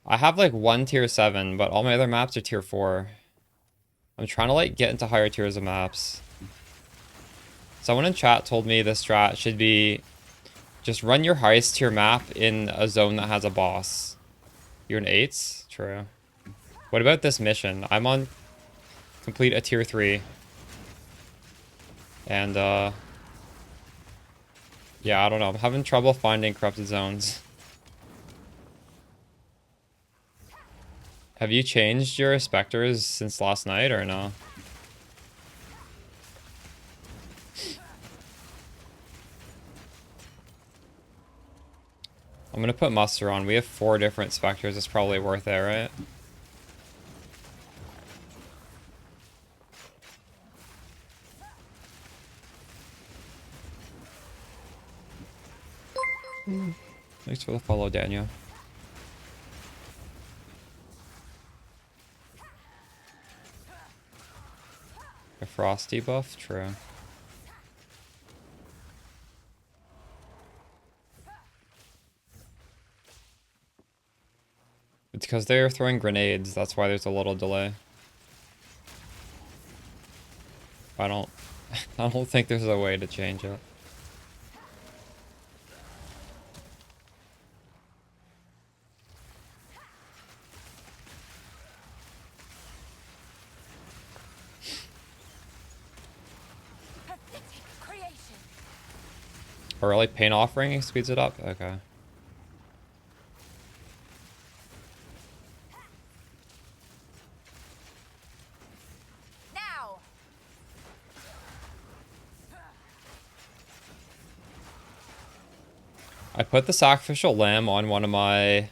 B: I have, like, 1 tier 7, but all my other maps are tier 4. I'm trying to, like, get into higher tiers of maps. Someone in chat told me the strat should be just run your highest tier map in a zone that has a boss. You're an 8s? True. What about this mission? I'm on complete a tier 3. And, yeah, I don't know. I'm having trouble finding corrupted zones. Have you changed your Spectres since last night or no? I'm gonna put muster on. We have 4 different Spectres. It's probably worth it, right? Thanks for the follow, Daniel. A frosty buff? True. It's because they're throwing grenades. That's why there's a little delay. I don't I don't think there's a way to change it.
C: Pathetic creation.
B: Or like paint offering speeds it up? Okay.
C: Now.
B: I put the sacrificial lamb on one of my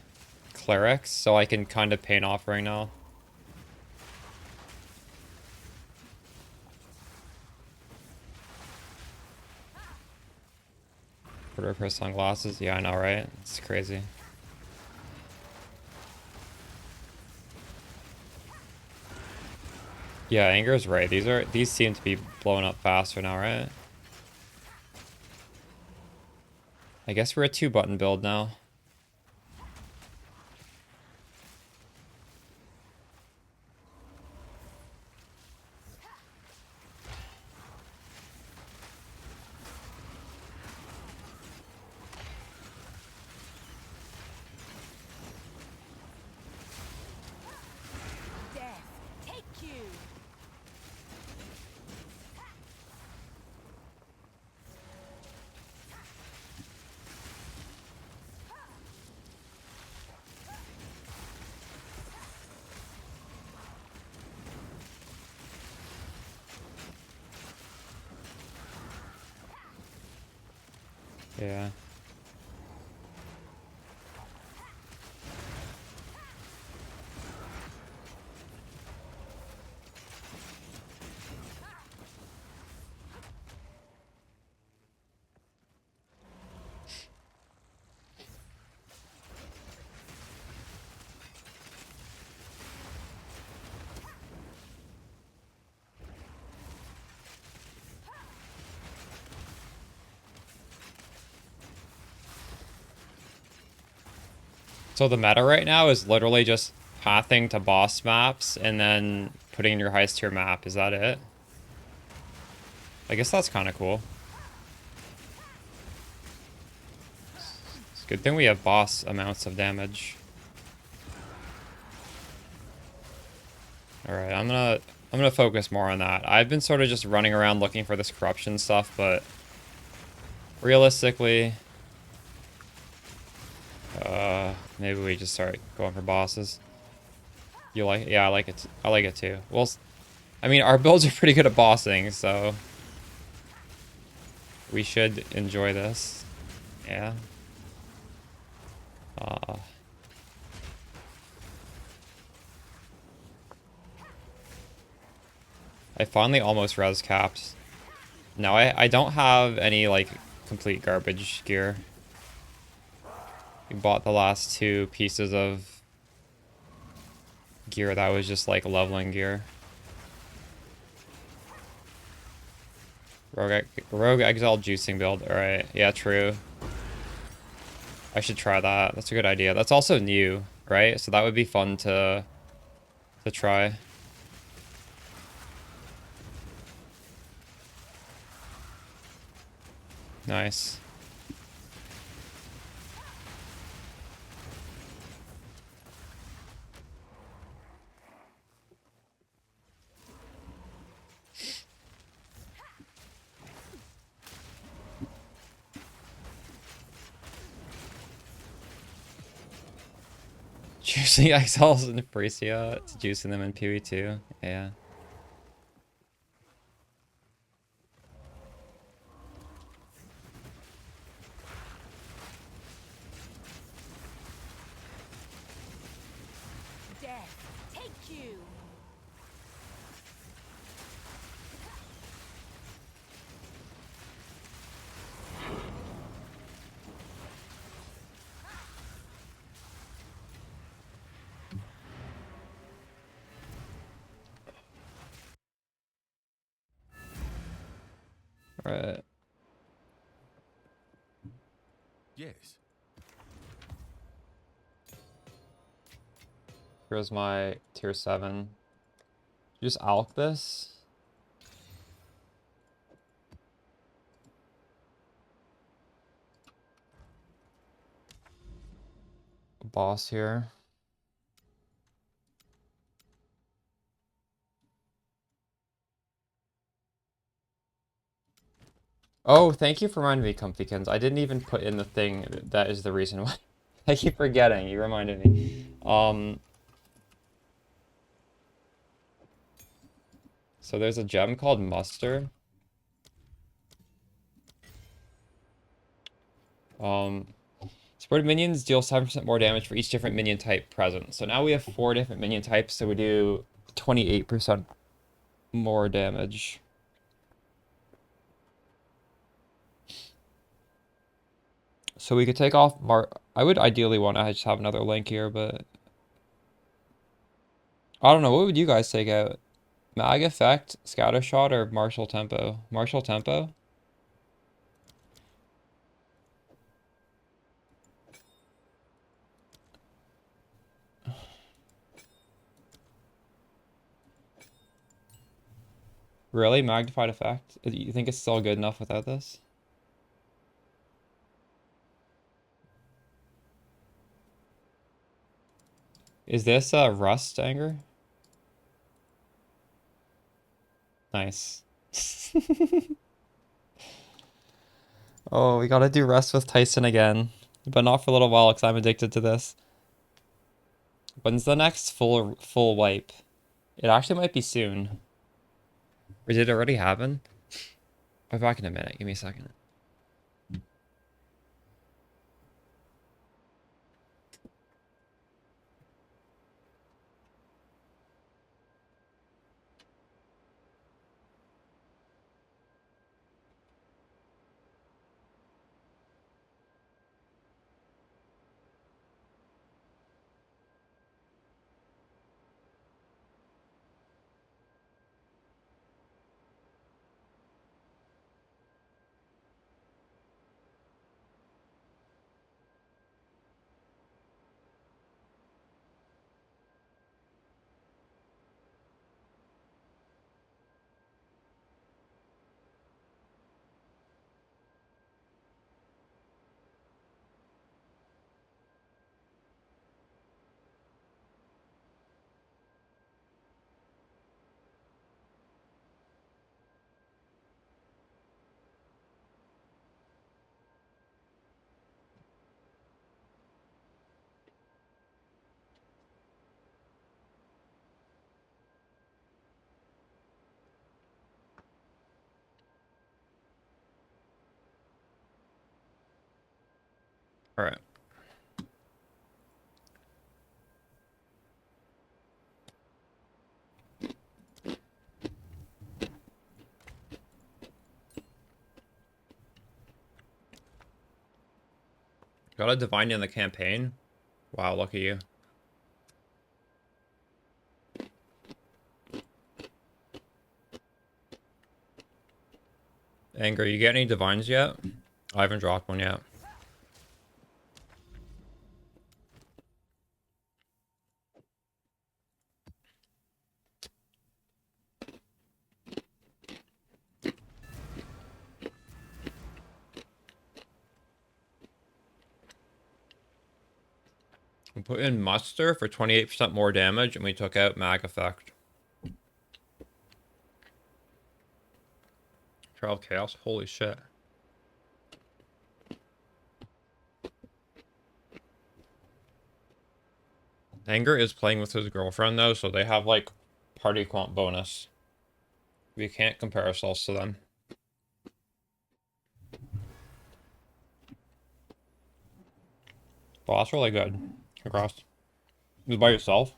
B: clerics so I can kind of paint offering now. Order for sunglasses? Yeah, I know, right? It's crazy. Yeah, Anger's right. These seem to be blowing up faster now, right? I guess we're a 2-button build now.
C: Death, take you.
B: Yeah. So the meta right now is literally just pathing to boss maps and then putting in your highest tier map. Is that it? I guess that's kind of cool. It's a good thing we have boss amounts of damage. All right, I'm gonna focus more on that. I've been sort of just running around looking for this corruption stuff, but realistically, maybe we just start going for bosses. You like it? Yeah, I like it. I like it too. Well, I mean, our builds are pretty good at bossing, so we should enjoy this. Yeah. I finally almost res capped. No, I don't have any, like, complete garbage gear. We bought the last 2 pieces of gear that was just, like, leveling gear. Rogue Exile juicing build. Alright, yeah, true. I should try that. That's a good idea. That's also new, right? So that would be fun to try. Nice. Juicing exiles in Frisia, it's juicing them in PoE too. Yeah.
C: Death, take you.
B: Right.
E: Yes.
B: Here's my tier 7. Just alch this. Boss here. Oh, thank you for reminding me, Comfykins. I didn't even put in the thing that is the reason why. I keep forgetting. You reminded me. So there's a gem called Muster. Supported minions deal 7% more damage for each different minion type present. So now we have 4 different minion types, so we do 28% more damage. So we could take off I would ideally want to just have another link here, but I don't know. What would you guys take out? Mag Effect, Scatter Shot, or Martial Tempo? Martial Tempo? Really? Magnified Effect? You think it's still good enough without this? Is this Rust Anger? Nice. Oh, we gotta do Rust with Tyson again. But not for a little while, because I'm addicted to this. When's the next full wipe? It actually might be soon. Or did it already happen? I'll be back in a minute. Give me a second. All right. Got a divine in the campaign. Wow, lucky you. Anger, you get any divines yet? I haven't dropped one yet. We put in muster for 28% more damage, and we took out mag effect. Trial of Chaos? Holy shit. Anger is playing with his girlfriend, though, so they have, like, party quant bonus. We can't compare ourselves to them. Well, that's really good. Congrats. You by yourself?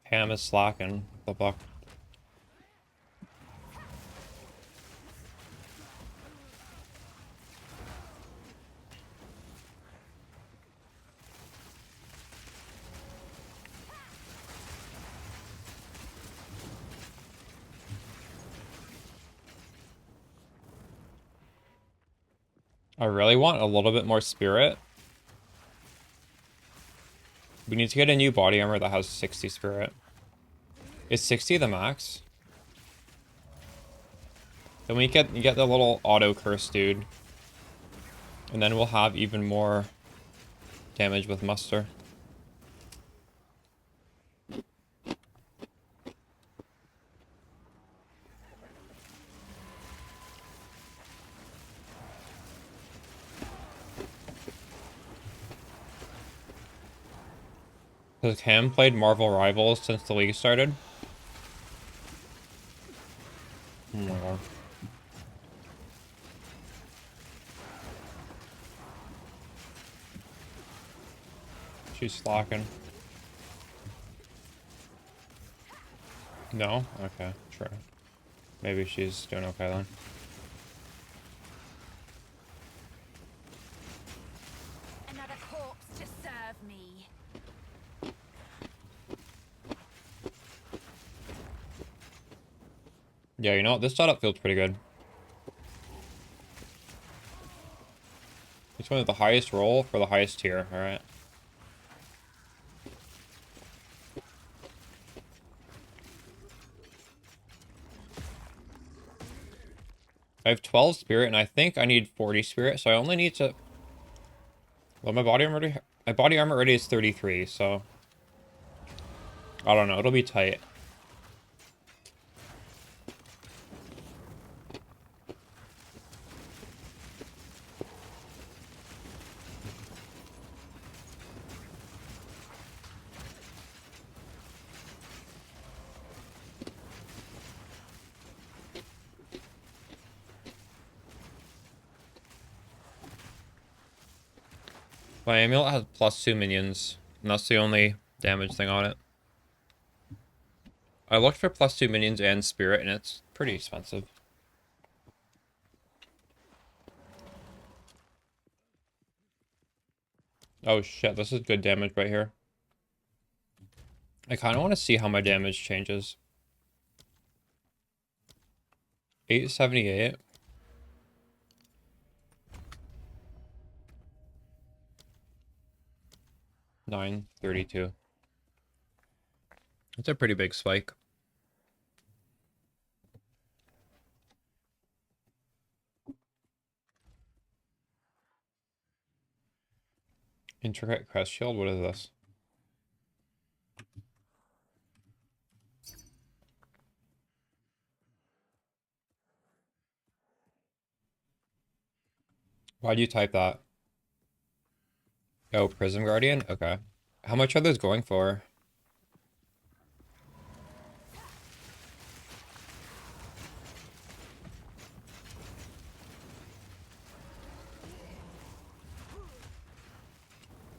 B: Ham is slacking. The fuck? I really want a little bit more spirit. We need to get a new body armor that has 60 spirit. Is 60 the max? Then you get the little auto curse dude. And then we'll have even more damage with muster. Has Cam played Marvel Rivals since the league started? Oh my god. She's slacking. No? Okay, sure. Maybe she's doing okay then.
C: Another corpse to serve me.
B: Yeah, you know what? This setup feels pretty good. Each one with the highest roll for the highest tier, alright? I have 12 spirit, and I think I need 40 spirit, so I only need to... Well, my body armor already is 33, so... I don't know, it'll be tight. My amulet has +2 minions, and that's the only damage thing on it. I looked for +2 minions and spirit, and it's pretty expensive. Oh shit, this is good damage right here. I kind of want to see how my damage changes. 878. 932. It's a pretty big spike. Intricate crest shield, what is this? Why'd you type that? Oh, Prism Guardian? Okay. How much are those going for?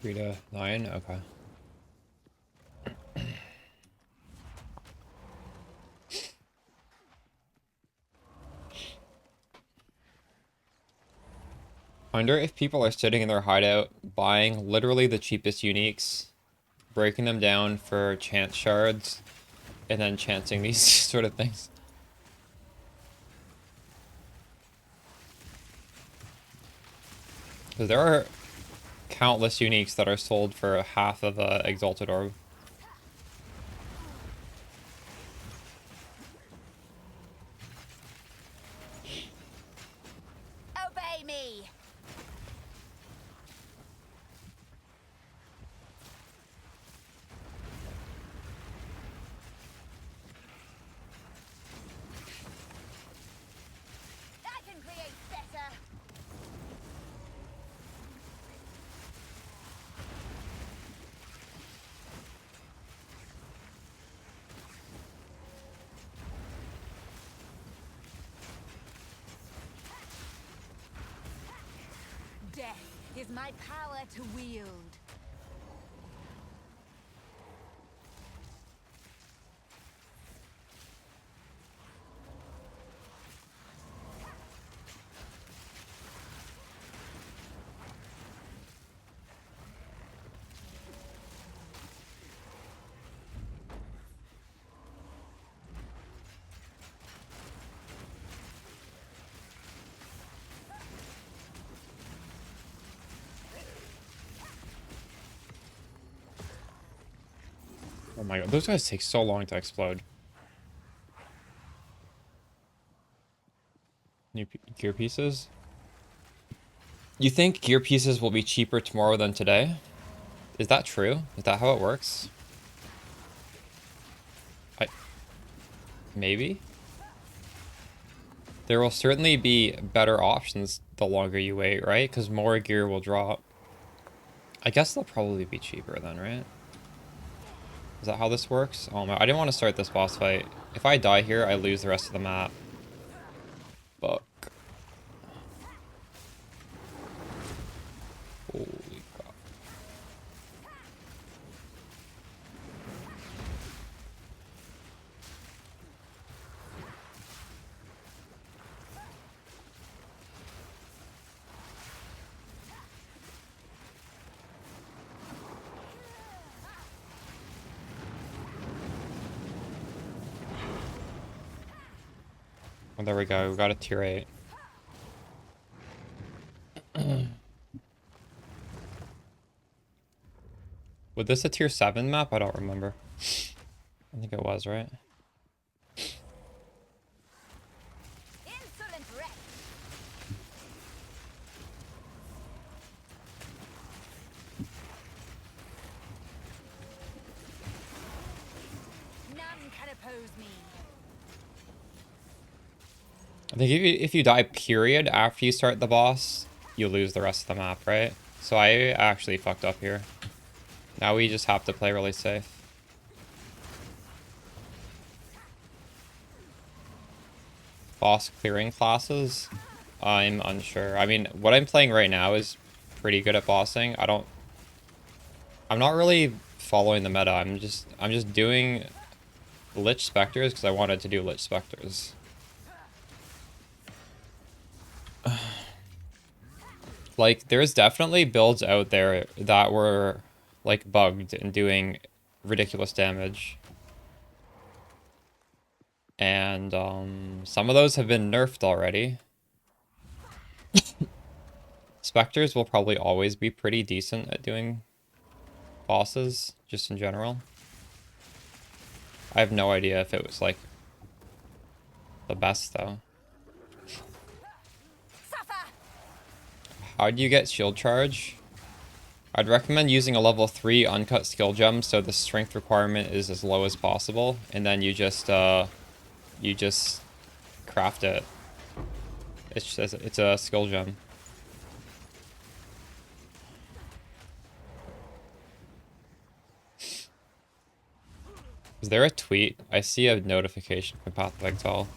B: 3 to 9? Okay. I wonder if people are sitting in their hideout, buying literally the cheapest uniques, breaking them down for chance shards, and then chancing these sort of things. Because there are countless uniques that are sold for half of a Exalted Orb.
C: Obey me. I can create better. Death is my power to wield.
B: Oh my god, those guys take so long to explode. New gear pieces? You think gear pieces will be cheaper tomorrow than today? Is that true? Is that how it works? Maybe? There will certainly be better options the longer you wait, right? Because more gear will drop. I guess they'll probably be cheaper then, right? Is that how this works? Oh my, I didn't want to start this boss fight. If I die here, I lose the rest of the map. Fuck. Holy crap. Oh, there we go. We got a tier 8. Was this a tier 7 map? I don't remember. I think it was, right?
C: Insolent wretch. None can oppose me.
B: I think if you die, period, after you start the boss, you lose the rest of the map, right? So I actually fucked up here. Now we just have to play really safe. Boss clearing classes? I'm unsure. I mean, what I'm playing right now is pretty good at bossing. I'm not really following the meta. I'm just doing Lich Spectres because I wanted to do Lich Spectres. Like, there's definitely builds out there that were, like, bugged and doing ridiculous damage. And, some of those have been nerfed already. Spectres will probably always be pretty decent at doing bosses, just in general. I have no idea if it was, like, the best, though. How do you get shield charge? I'd recommend using a level 3 uncut skill gem so the strength requirement is as low as possible, and then you just craft it. It's a skill gem. Is there a tweet? I see a notification from Path of Exile.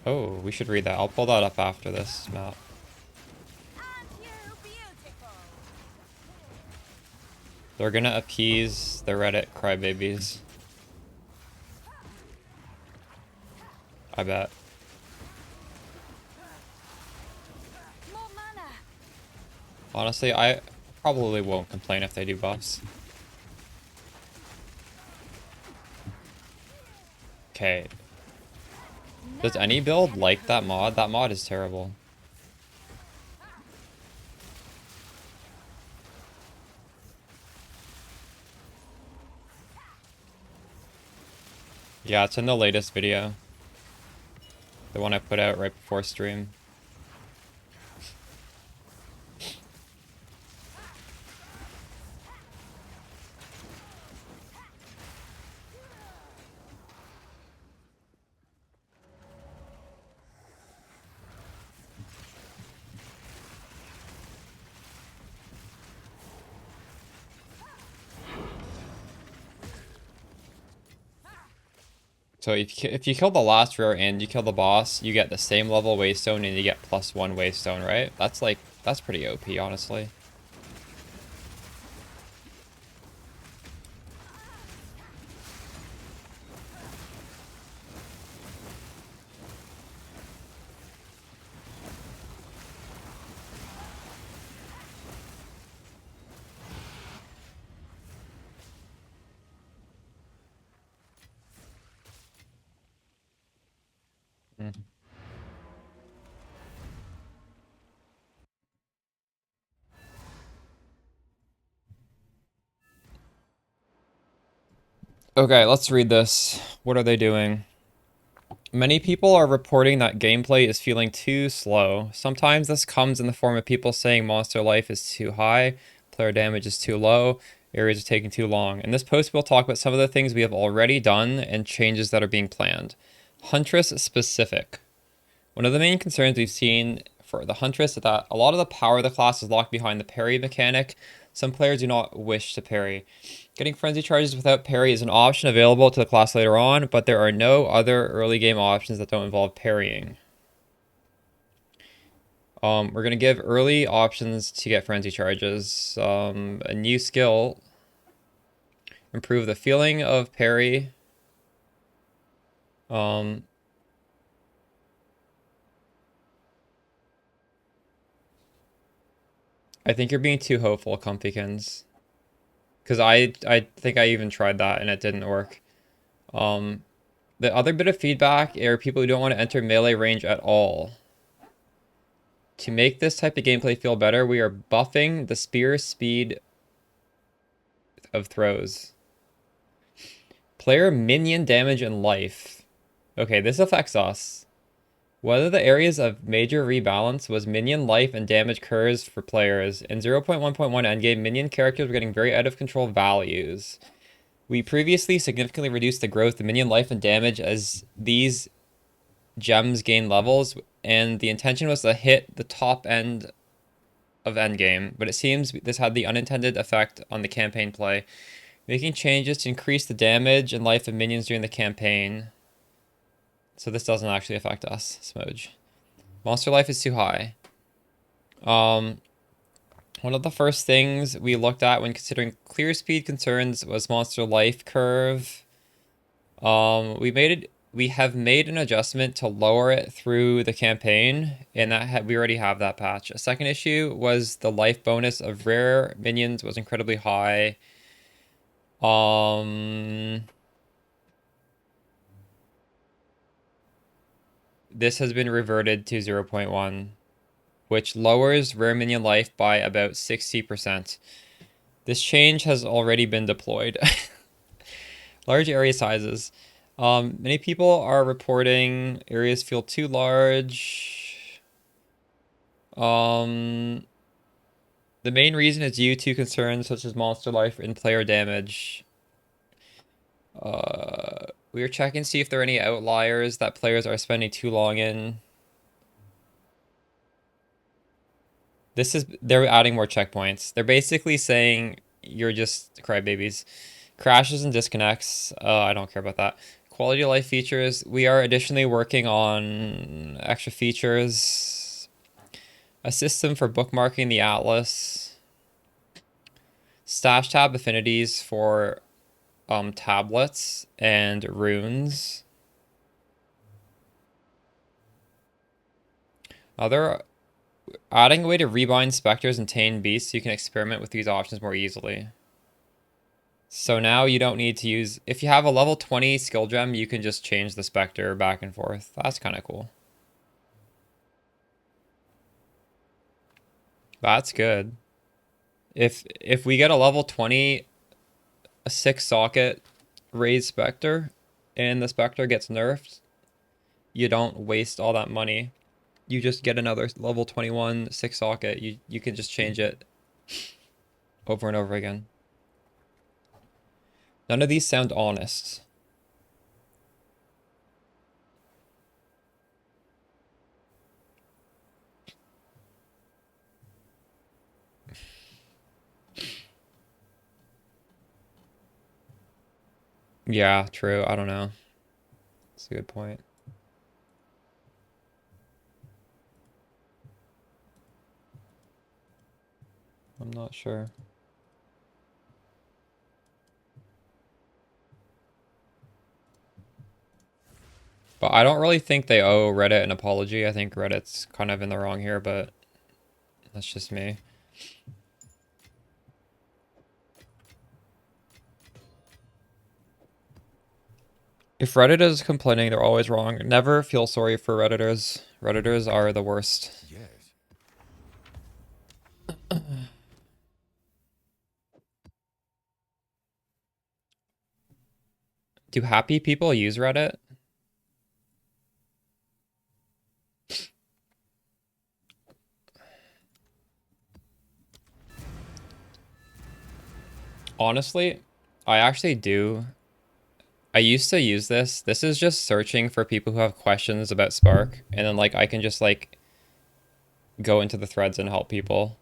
B: Oh, we should read that. I'll pull that up after this map. They're gonna appease the Reddit crybabies. I bet. Honestly, I probably won't complain if they do buffs. Okay. Does any build like that mod? That mod is terrible. Yeah, it's in the latest video. The one I put out right before stream. So if you kill the last rare and you kill the boss, you get the same level waystone and you get +1 waystone, right? That's pretty OP, honestly. Mm. Okay, let's read this. What are they doing? Many people are reporting that gameplay is feeling too slow. Sometimes this comes in the form of people saying monster life is too high, player damage is too low, areas are taking too long. In this post, we'll talk about some of the things we have already done and changes that are being planned. Huntress specific. One of the main concerns we've seen for the Huntress is that a lot of the power of the class is locked behind the parry mechanic. Some players do not wish to parry. Getting frenzy charges without parry is an option available to the class later on, but there are no other early game options that don't involve parrying. We're going to give early options to get frenzy charges. A new skill. Improve the feeling of parry. I think you're being too hopeful, Comfykins. Because I think I even tried that and it didn't work. The other bit of feedback are people who don't want to enter melee range at all. To make this type of gameplay feel better, we are buffing the spear speed of throws. Player minion damage and life. Okay, this affects us. Whether the areas of major rebalance was minion life and damage curves for players. In 0.1.1 endgame, minion characters were getting very out of control values. We previously significantly reduced the growth of minion life and damage as these gems gain levels, and the intention was to hit the top end of endgame, but it seems this had the unintended effect on the campaign play. Making changes to increase the damage and life of minions during the campaign. So this doesn't actually affect us, Smooge. Monster life is too high. One of the first things we looked at when considering clear speed concerns was monster life curve. We have made an adjustment to lower it through the campaign, and we already have that patch. A second issue was the life bonus of rare minions was incredibly high. This has been reverted to 0.1, which lowers rare minion life by about 60%. This change has already been deployed. Large area sizes. Many people are reporting areas feel too large. The main reason is due to concerns such as monster life and player damage. We are checking to see if there are any outliers that players are spending too long in. They're adding more checkpoints. They're basically saying you're just crybabies. Crashes and disconnects. I don't care about that. Quality of life features. We are additionally working on extra features. A system for bookmarking the atlas. Stash tab affinities for tablets and runes. Adding a way to rebind specters and tame beasts so you can experiment with these options more easily. So now you don't need to use... If you have a level 20 skill gem, you can just change the specter back and forth. That's kind of cool. That's good. If we get a level 20, a 6-socket raised specter, and the specter gets nerfed, you don't waste all that money. You just get another level 21 6-socket. You can just change it over and over again. None of these sound honest. Yeah, true. I don't know. That's a good point. I'm not sure. But I don't really think they owe Reddit an apology. I think Reddit's kind of in the wrong here, but that's just me. If Reddit is complaining, they're always wrong. Never feel sorry for Redditors. Redditors are the worst.
E: Yes.
B: Do happy people use Reddit? Honestly, I actually do. I used to use this. This is just searching for people who have questions about Spark, and then like I can just like go into the threads and help people.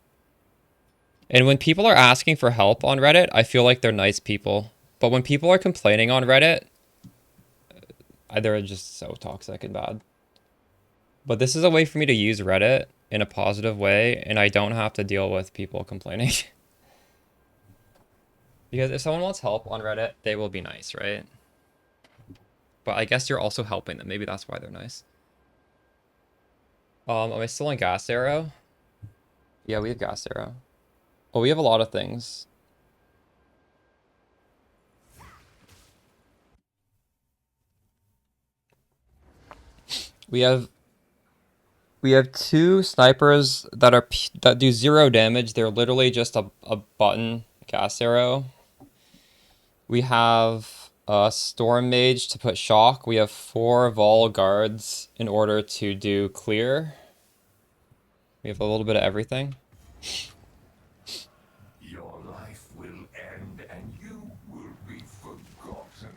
B: And when people are asking for help on Reddit, I feel like they're nice people. But when people are complaining on Reddit, they're just so toxic and bad. But this is a way for me to use Reddit in a positive way, and I don't have to deal with people complaining. Because if someone wants help on Reddit, they will be nice, right? But I guess you're also helping them. Maybe that's why they're nice. Am I still on Gas Arrow? Yeah, we have Gas Arrow. Well, we have a lot of things. We have 2 snipers that do 0 damage. They're literally just a button Gas Arrow. We have a Storm Mage to put shock. We have 4 Vol guards in order to do clear. We have a little bit of everything.
E: Your life will end and you will be forgotten.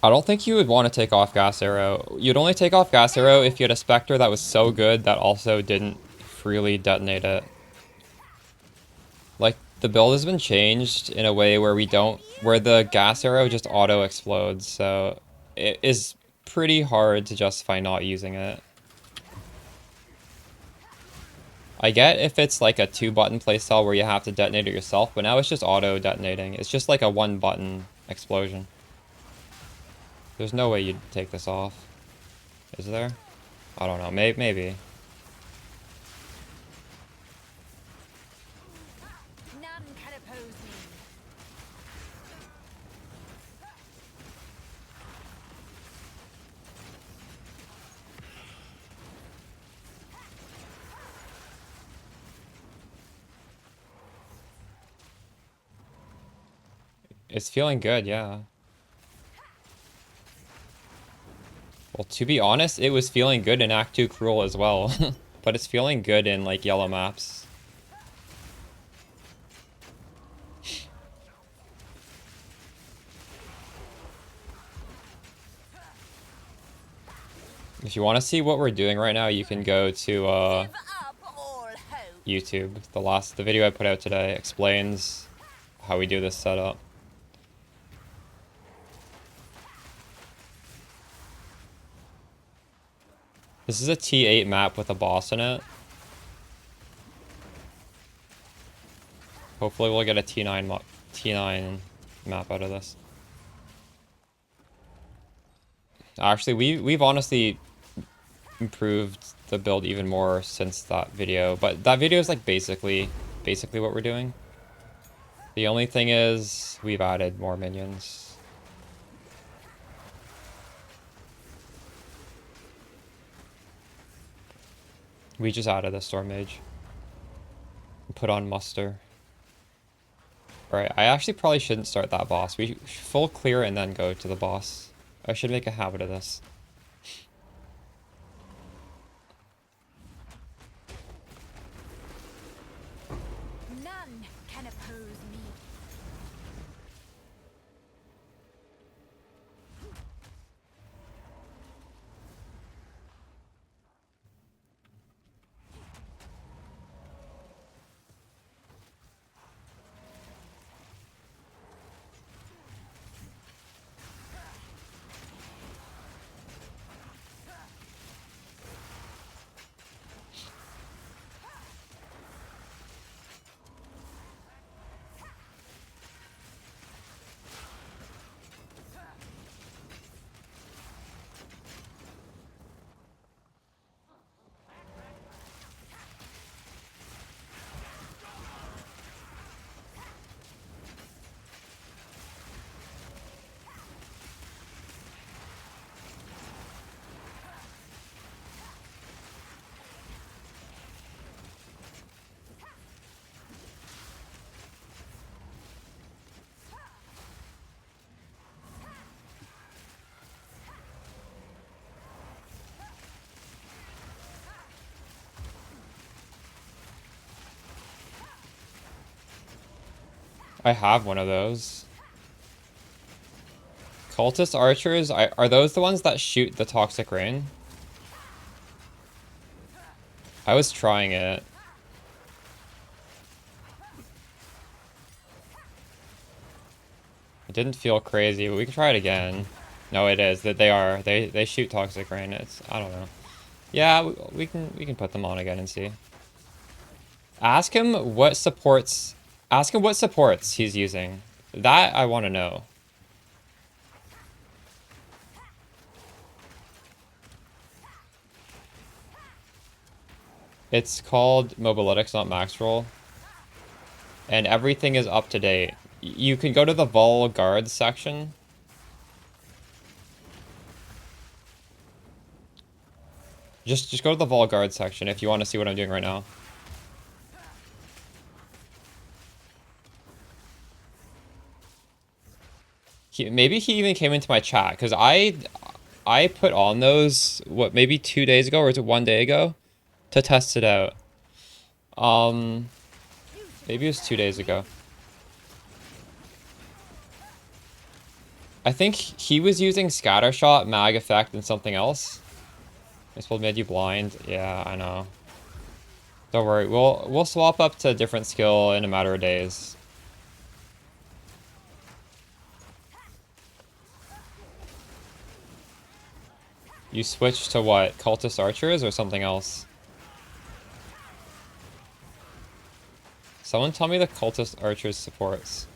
B: I don't think you would want to take off Gas Arrow. You'd only take off Gas Arrow if you had a Spectre that was so good that also didn't freely detonate it. Like, the build has been changed in a way where where the Gas Arrow just auto explodes, so it is pretty hard to justify not using it. I get if it's like a 2-button playstyle where you have to detonate it yourself, but now it's just auto detonating. It's just like a 1-button explosion. There's no way you'd take this off. Is there? I don't know. Maybe.
C: None can oppose me.
B: It's feeling good, yeah. Well, to be honest, it was feeling good in Act 2 Cruel as well. But it's feeling good in, like, yellow maps. If you want to see what we're doing right now, you can go to
C: Give up all hope.
B: YouTube. The video I put out today explains how we do this setup. This is a T8 map with a boss in it. Hopefully we'll get a T9 map out of this. Actually, we've honestly improved the build even more since that video, but that video is like basically what we're doing. The only thing is we've added more minions. We just added a Storm Mage. Put on muster. Alright, I actually probably shouldn't start that boss. We full clear and then go to the boss. I should make a habit of this.
C: None can oppose me.
B: I have one of those. Cultist archers, are those the ones that shoot the toxic rain? I was trying it. It didn't feel crazy, but we can try it again. No, it is that they are. They shoot toxic rain. It's, I don't know. Yeah, we can put them on again and see. Ask him what supports. Ask him what supports he's using. That I want to know. It's called Mobalytics, not Max Roll. And everything is up to date. You can go to the Vol Guards section. Just go to the Vol Guards section if you want to see what I'm doing right now. Maybe he even came into my chat, because I put on those, what, maybe 2 days ago, or is it 1 day ago, to test it out. Maybe it was 2 days ago. I think he was using Scattershot, Mag Effect, and something else. I suppose made you blind. Yeah, I know. Don't worry, we'll swap up to a different skill in a matter of days. You switched to what? Cultist archers or something else? Someone tell me the cultist archers supports.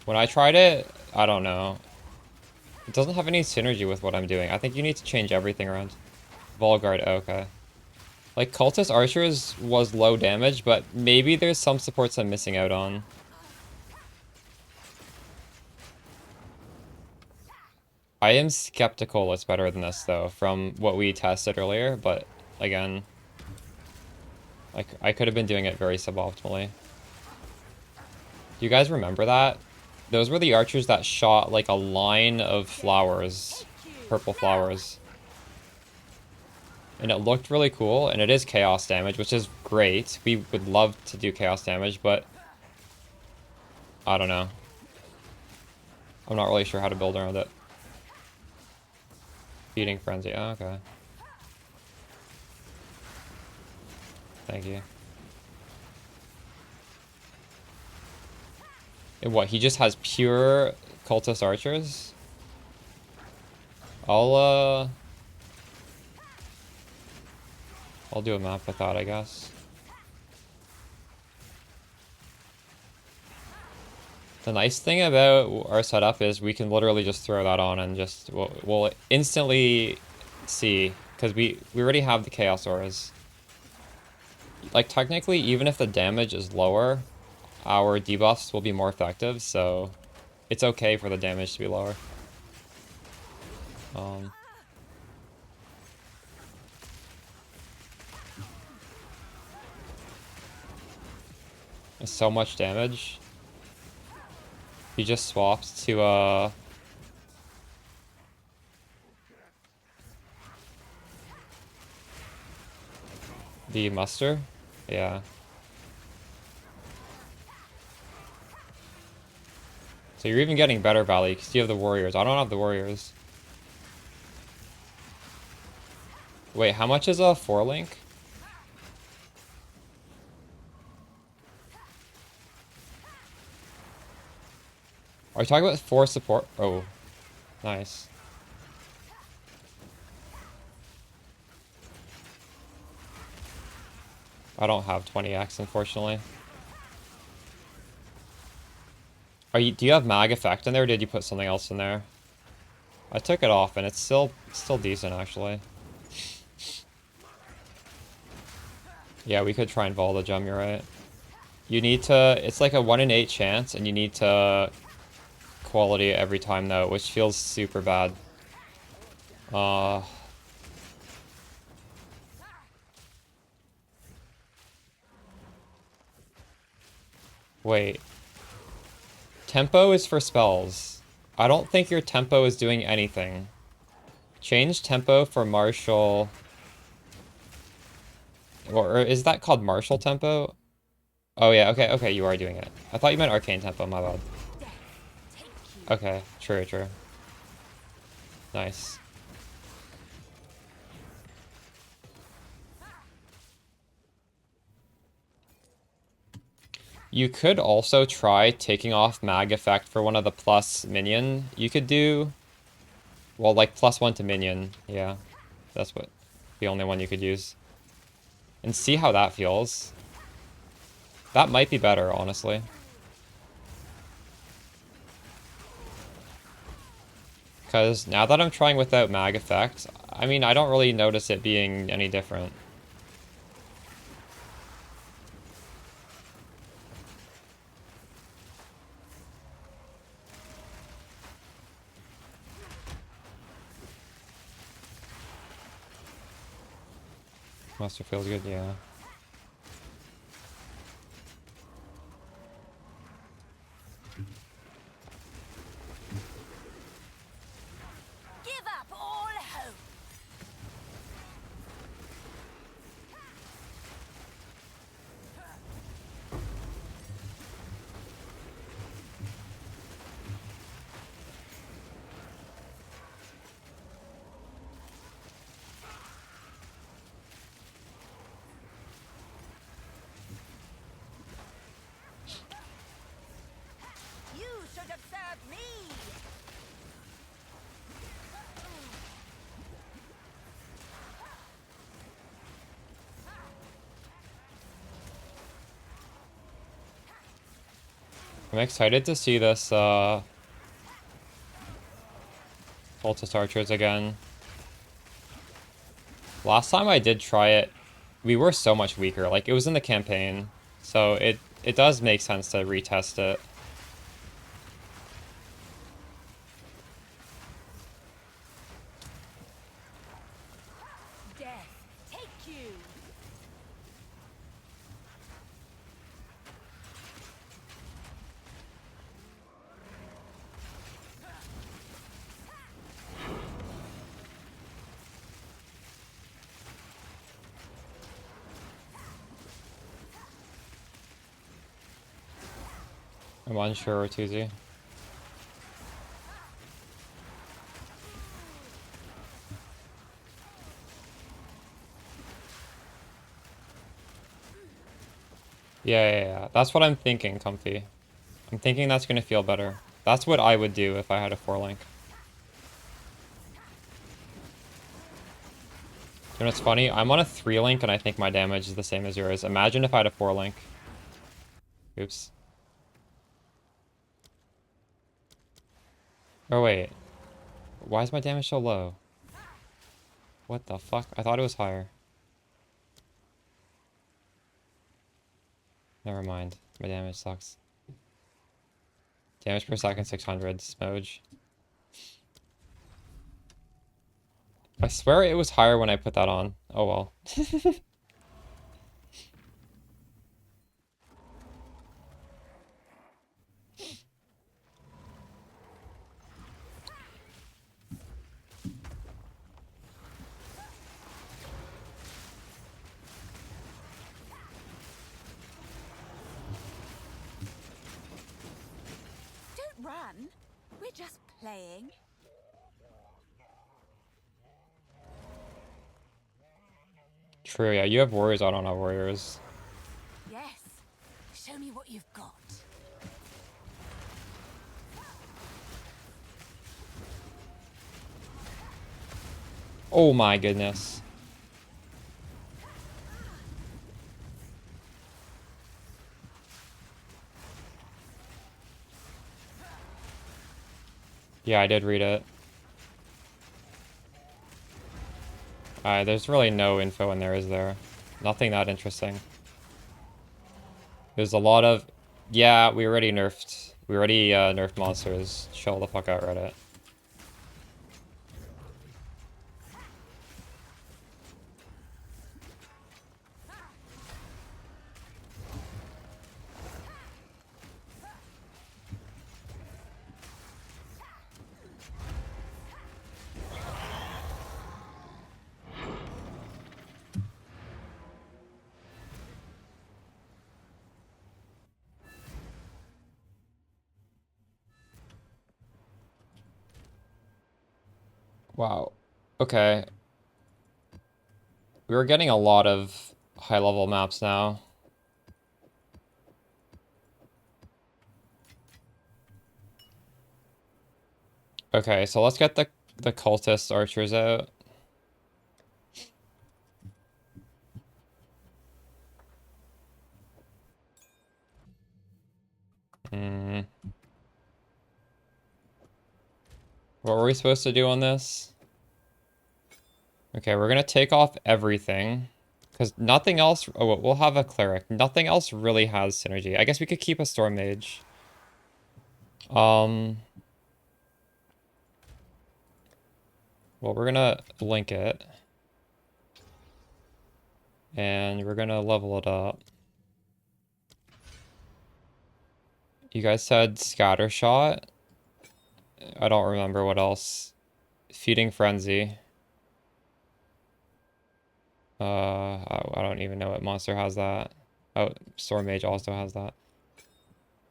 B: When I tried it, I don't know. It doesn't have any synergy with what I'm doing. I think you need to change everything around. Volguard, okay. Like, cultist archers was low damage, but maybe there's some supports I'm missing out on. I am skeptical it's better than this, though, from what we tested earlier, but, again, like, I could have been doing it very suboptimally. Do you guys remember that? Those were the archers that shot, like, a line of flowers. Purple flowers. And it looked really cool, and it is chaos damage, which is great. We would love to do chaos damage, but I don't know. I'm not really sure how to build around it. Feeding frenzy, oh, okay. Thank you. And what, he just has pure cultist archers? I'll do a map with that, I guess. The nice thing about our setup is we can literally just throw that on and just we'll instantly see, because we already have the Chaos Auras. Like technically, even if the damage is lower, our debuffs will be more effective, so it's okay for the damage to be lower. It's so much damage. He just swapped to the muster. Yeah. So you're even getting better value because you have the warriors. I don't have the warriors. Wait, how much is a 4-link? Are you talking about 4 support? Oh, nice. I don't have 20x, unfortunately. Do you have mag effect in there, or did you put something else in there? I took it off, and it's still decent, actually. Yeah, we could try and volley the gem, you're right. You need to... It's like a 1 in 8 chance, and you need to quality it every time, though, which feels super bad. Wait. Tempo is for spells. I don't think your tempo is doing anything. Change tempo for martial... Or is that called martial tempo? Oh yeah, okay, you are doing it. I thought you meant arcane tempo, my bad. Okay, true. Nice. You could also try taking off mag effect for one of the plus minion you could do. Well, like +1 to minion. Yeah, that's what the only one you could use. And see how that feels. That might be better, honestly. Because now that I'm trying without mag effect, I mean, I don't really notice it being any different. Muster feels good, yeah.
C: Give up all hope. You should have served me.
B: I'm excited to see this, Cultist Archers again. Last time I did try it, we were so much weaker. Like, it was in the campaign, so it does make sense to retest it.
C: Death, take you.
B: I'm unsure, Tuzi. Yeah. That's what I'm thinking, Comfy. I'm thinking that's gonna feel better. That's what I would do if I had a 4-link. You know what's funny? I'm on a 3-link and I think my damage is the same as yours. Imagine if I had a 4-link. Oops. Oh wait. Why is my damage so low? What the fuck? I thought it was higher. Never mind. My damage sucks. Damage per second 600. Smoj. I swear it was higher when I put that on. Oh well.
C: Don't run. We're just playing.
B: True, yeah. You have warriors, I don't have warriors.
C: Yes. Show me what you've got.
B: Oh my goodness. Yeah, I did read it. There's really no info in there, is there? Nothing that interesting. There's a lot of... Yeah, we already nerfed... We already nerfed monsters. Chill the fuck out, Reddit. Wow. Okay. We were getting a lot of high-level maps now. Okay, so let's get the cultist archers out. What were we supposed to do on this? Okay, we're gonna take off everything. Because nothing else... Oh, we'll have a cleric. Nothing else really has synergy. I guess we could keep a storm mage. Well, we're gonna link it. And we're gonna level it up. You guys said scatter shot? I don't remember what else. Feeding frenzy. I don't even know what monster has that. Oh, storm mage also has that.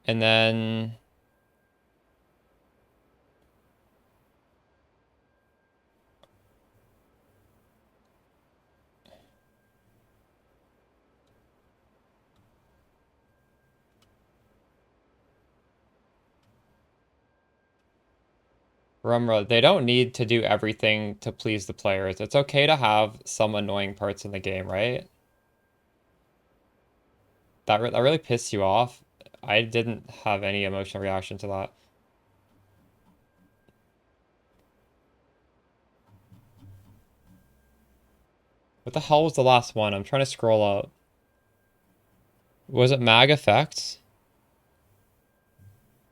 B: And then... Remember, they don't need to do everything to please the players. It's okay to have some annoying parts in the game, right? That really pissed you off? I didn't have any emotional reaction to that. What the hell was the last one? I'm trying to scroll up. Was it mag effects?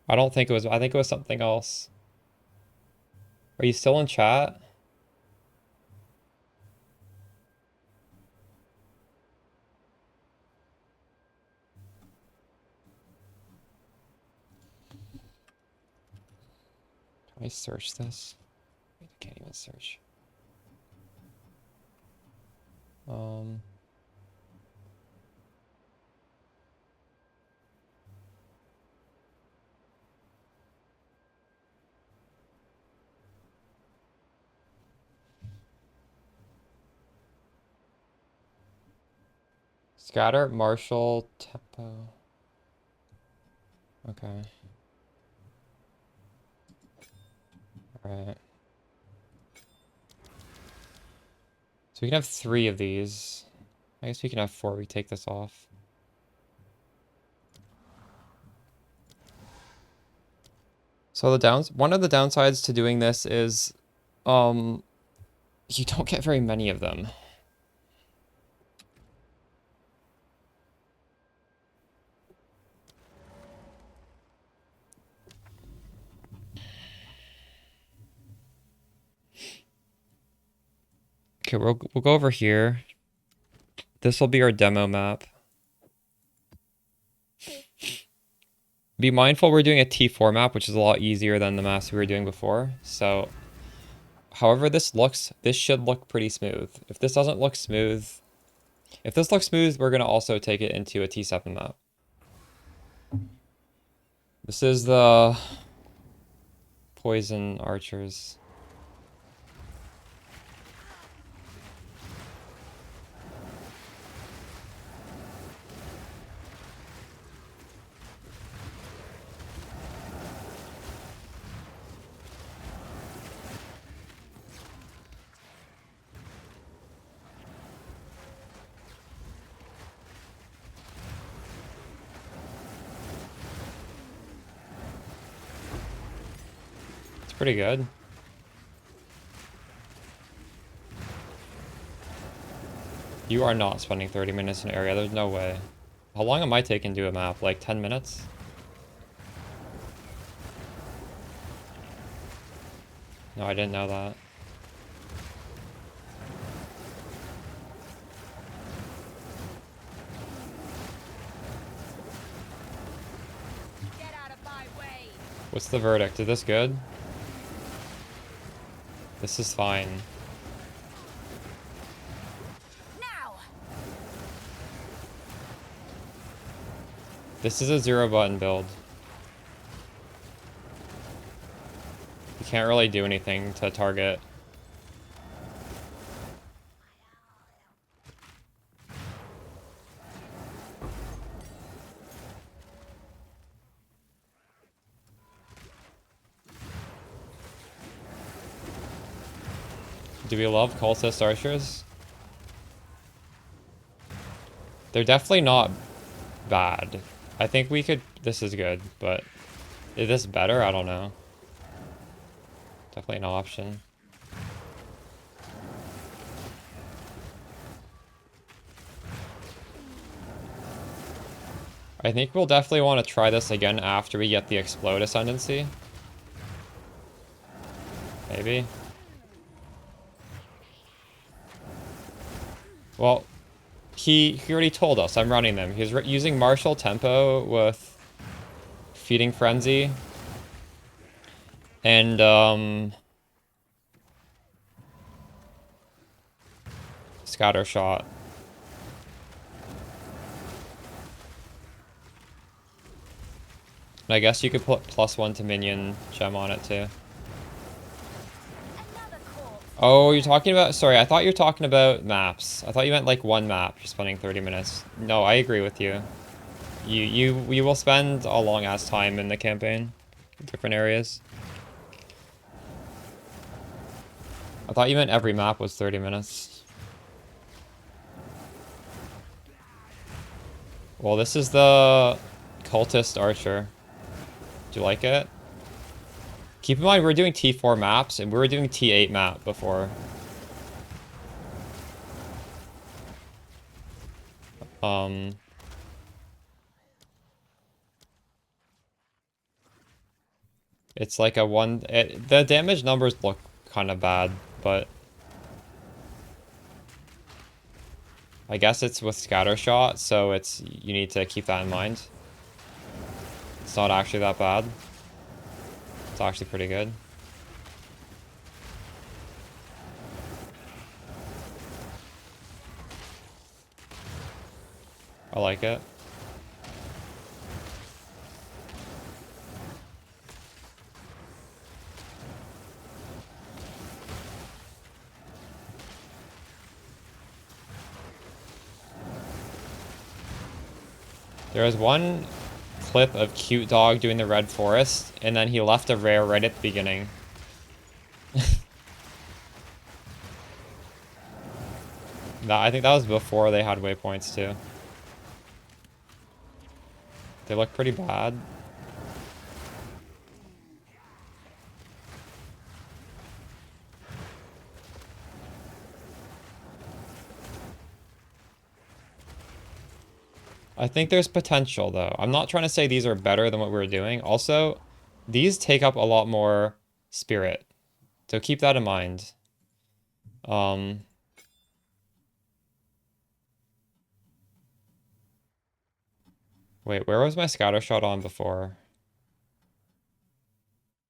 B: I don't think it was. I think it was something else. Are you still in chat? Can I search this? I can't even search. Scatter, martial, tempo. Okay. Alright. we can have 3 of these. I guess we can have 4. We take this off. So one of the downsides to doing this is, you don't get very many of them. Okay, we'll go over here. This will be our demo map. Be mindful we're doing a T4 map, which is a lot easier than the maps we were doing before. So, however this should look pretty smooth. If this doesn't look smooth, if this looks smooth, we're going to also take it into a T7 map. This is the poison archers. Pretty good. You are not spending 30 minutes in an area. There's no way. How long am I taking to do a map? Like 10 minutes? No, I didn't know that.
C: Get out of my way.
B: What's the verdict? Is this good? This is fine.
C: Now.
B: This is a 0 button build. You can't really do anything to target. Do we love cultist archers? They're definitely not bad. I think we could... This is good, but... Is this better? I don't know. Definitely an option. I think we'll definitely want to try this again after we get the Explode Ascendancy. Maybe. Well, he already told us. I'm running them. He's using Martial Tempo with Feeding Frenzy. And, Scatter Shot. And I guess you could put +1 to minion gem on it too. Oh, you're talking about... Sorry, I thought you were talking about maps. I thought you meant like one map. You're spending 30 minutes. No, I agree with you. You will spend a long ass time in the campaign. Different areas. I thought you meant every map was 30 minutes. Well, this is the Cultist Archer. Do you like it? Keep in mind, we're doing T4 maps, and we were doing T8 map before. It's like a one... the damage numbers look kind of bad, but... I guess it's with Scatter Shot, so it's... You need to keep that in mind. It's not actually that bad. It's actually pretty good. I like it. There was one clip of Cute Dog doing the Red Forest, and then he left a rare right at the beginning. I think that was before they had waypoints too. They look pretty bad. I think there's potential though. I'm not trying to say these are better than what we were doing. Also, these take up a lot more spirit. So keep that in mind. Wait, where was my scatter shot on before?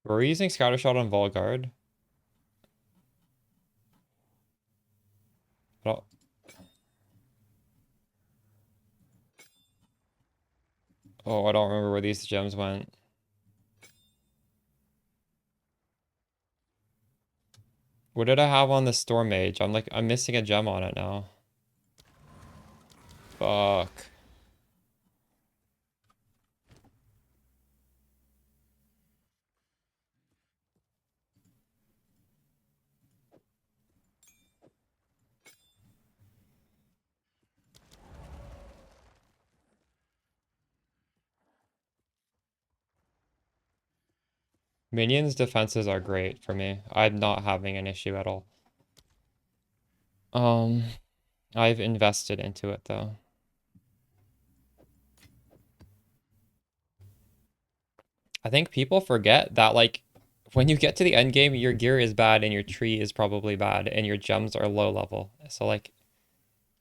B: Were we using scatter shot on Volgard? Oh. Oh, I don't remember where these gems went. What did I have on the Storm Mage? I'm missing a gem on it now. Fuck. Minions defenses are great for me. I'm not having an issue at all. I've invested into it though. I think people forget that like when you get to the end game, your gear is bad and your tree is probably bad and your gems are low level. So like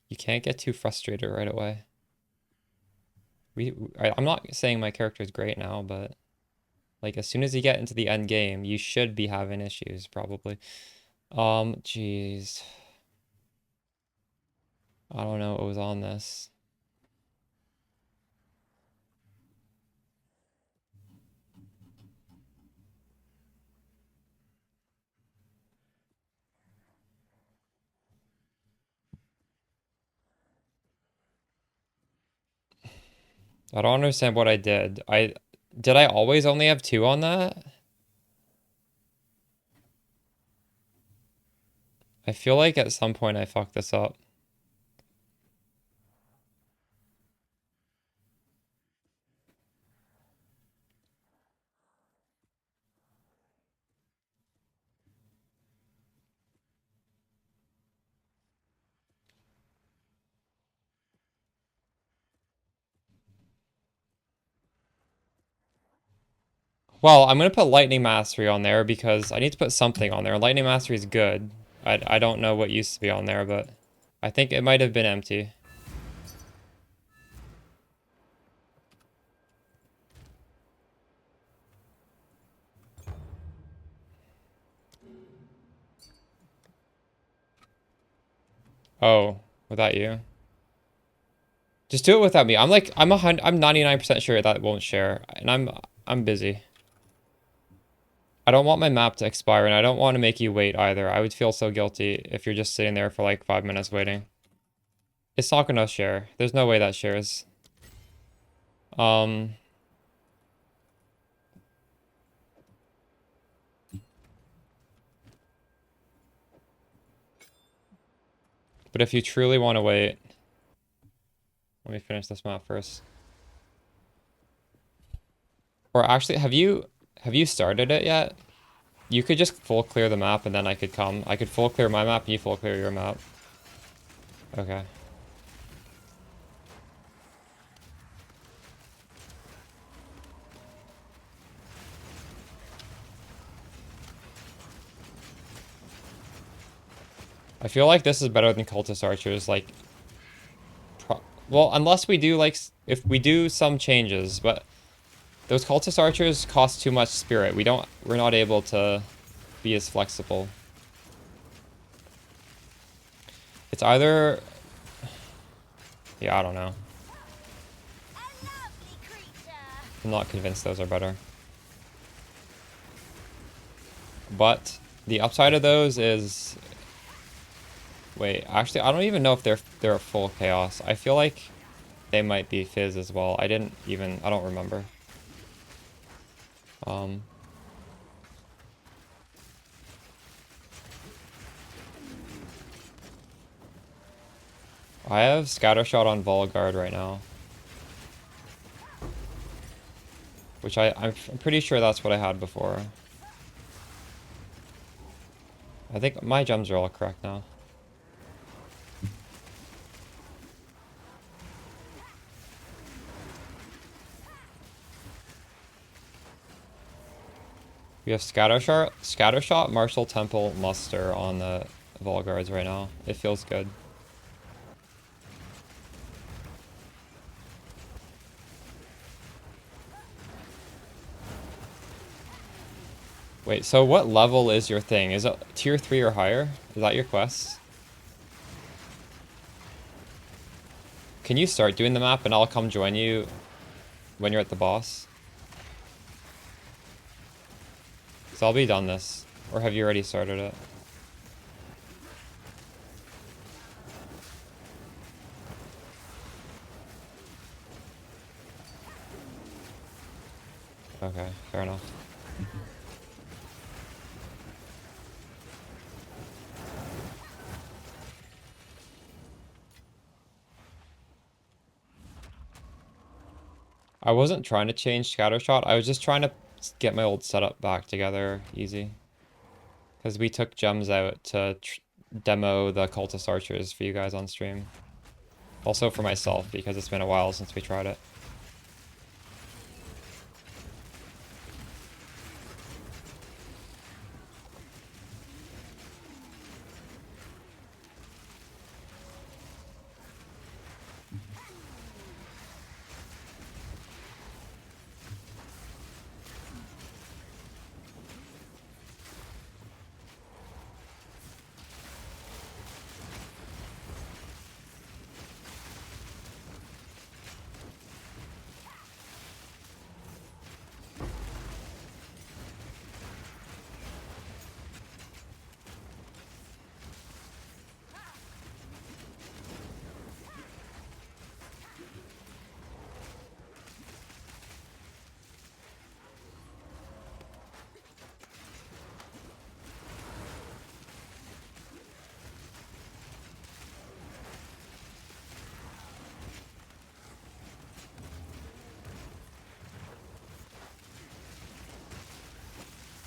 B: you can't get too frustrated right away. I'm not saying my character is great now, but like as soon as you get into the end game, you should be having issues probably. Jeez. I don't know what was on this. I don't understand what I did. Did I always only have 2 on that? I feel like at some point I fucked this up. Well, I'm gonna put Lightning Mastery on there because I need to put something on there. Lightning Mastery is good. I don't know what used to be on there, but I think it might have been empty. Oh, without you. Just do it without me. I'm 99% sure that won't share, and I'm busy. I don't want my map to expire, and I don't want to make you wait either. I would feel so guilty if you're just sitting there for like 5 minutes waiting. It's not gonna share. There's no way that shares. But if you truly want to wait, let me finish this map first. Or actually, have you started it yet? You could just full clear the map and then I could come. I could full clear my map and you full clear your map. Okay. I feel like this is better than Cultist Archers, like... Well, unless we do, like... If we do some changes, but... Those Cultist Archers cost too much spirit. We're not able to be as flexible. It's either... Yeah, I don't know. I'm not convinced those are better. But the upside of those is... Wait, actually, I don't even know if they're full chaos. I feel like they might be fizz as well. I don't remember. I have Scattershot on Volguard right now. Which I'm pretty sure that's what I had before. I think my gems are all correct now. We have Scattershot, Martial Temple, Muster on the Volguards right now. It feels good. Wait, so what level is your thing? Is it tier 3 or higher? Is that your quest? Can you start doing the map and I'll come join you when you're at the boss? So I'll be done this. Or have you already started it? Okay, fair enough. I wasn't trying to change Scattershot. I was just trying to get my old setup back together easy. Because we took gems out to demo the Cultist Archers for you guys on stream. Also for myself, because it's been a while since we tried it.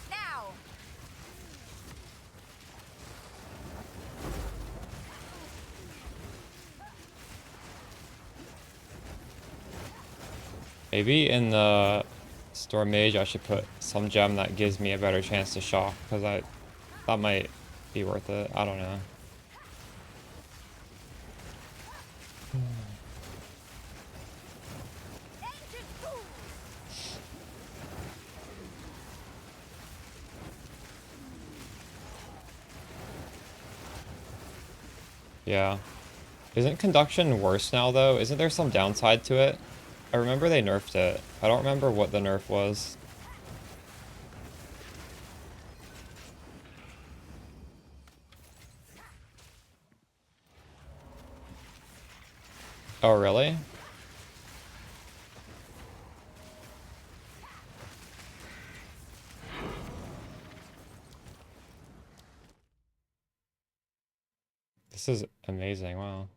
C: Now!
B: Maybe in the Storm Mage I should put some gem that gives me a better chance to shock, because that might be worth it. I don't know.
C: Ancient fool!
B: Yeah. Isn't Conduction worse now, though? Isn't there some downside to it? I remember they nerfed it. I don't remember what the nerf was. Oh, really? This is amazing, wow.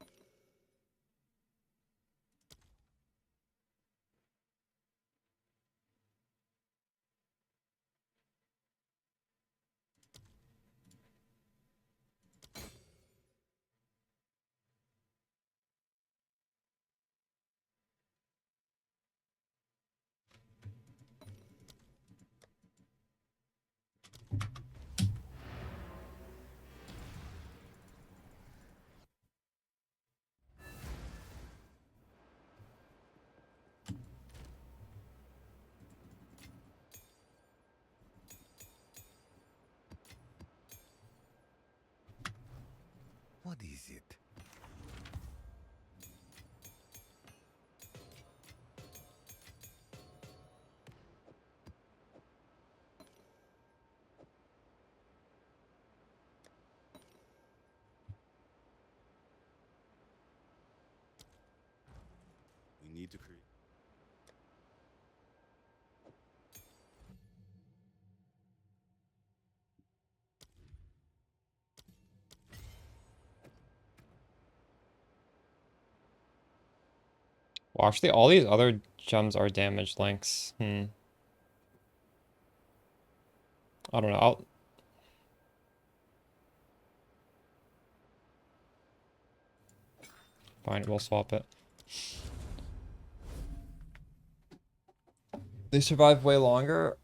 E: What is it? We need to create.
B: Well, actually, all these other gems are damage links. I don't know. Fine, we'll swap it. They survive way longer.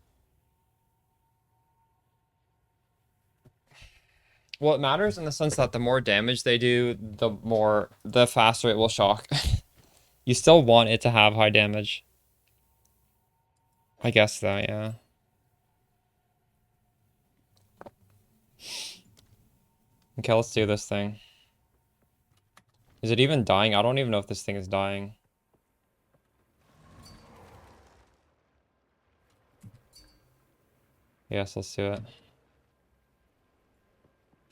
B: Well, it matters in the sense that the more damage they do, the faster it will shock. You still want it to have high damage. I guess though, yeah. Okay, let's do this thing. Is it even dying? I don't even know if this thing is dying. Yes, let's do it.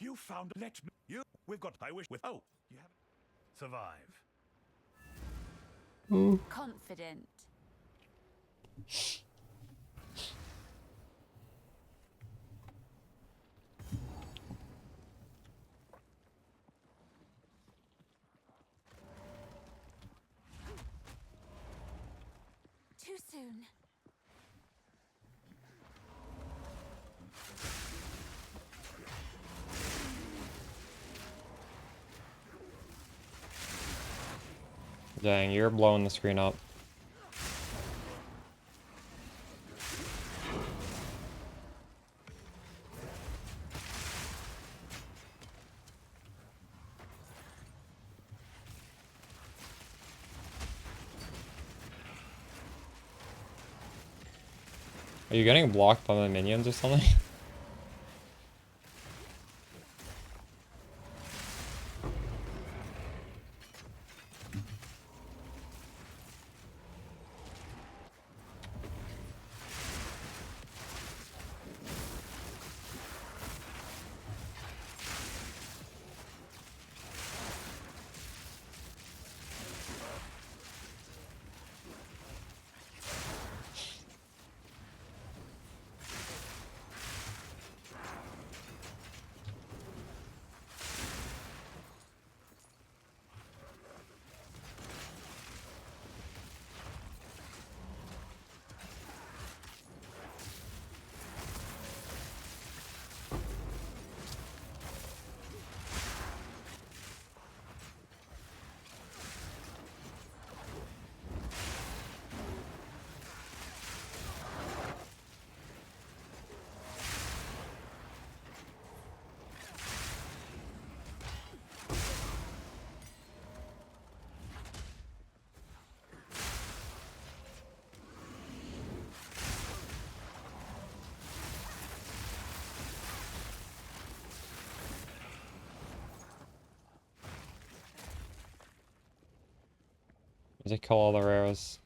E: You found. Let me. You. We've got. I wish with. Oh, you have. Survive.
C: Confident. Too soon.
B: Dang, you're blowing the screen up. Are you getting blocked by the minions or something? They kill all the rares.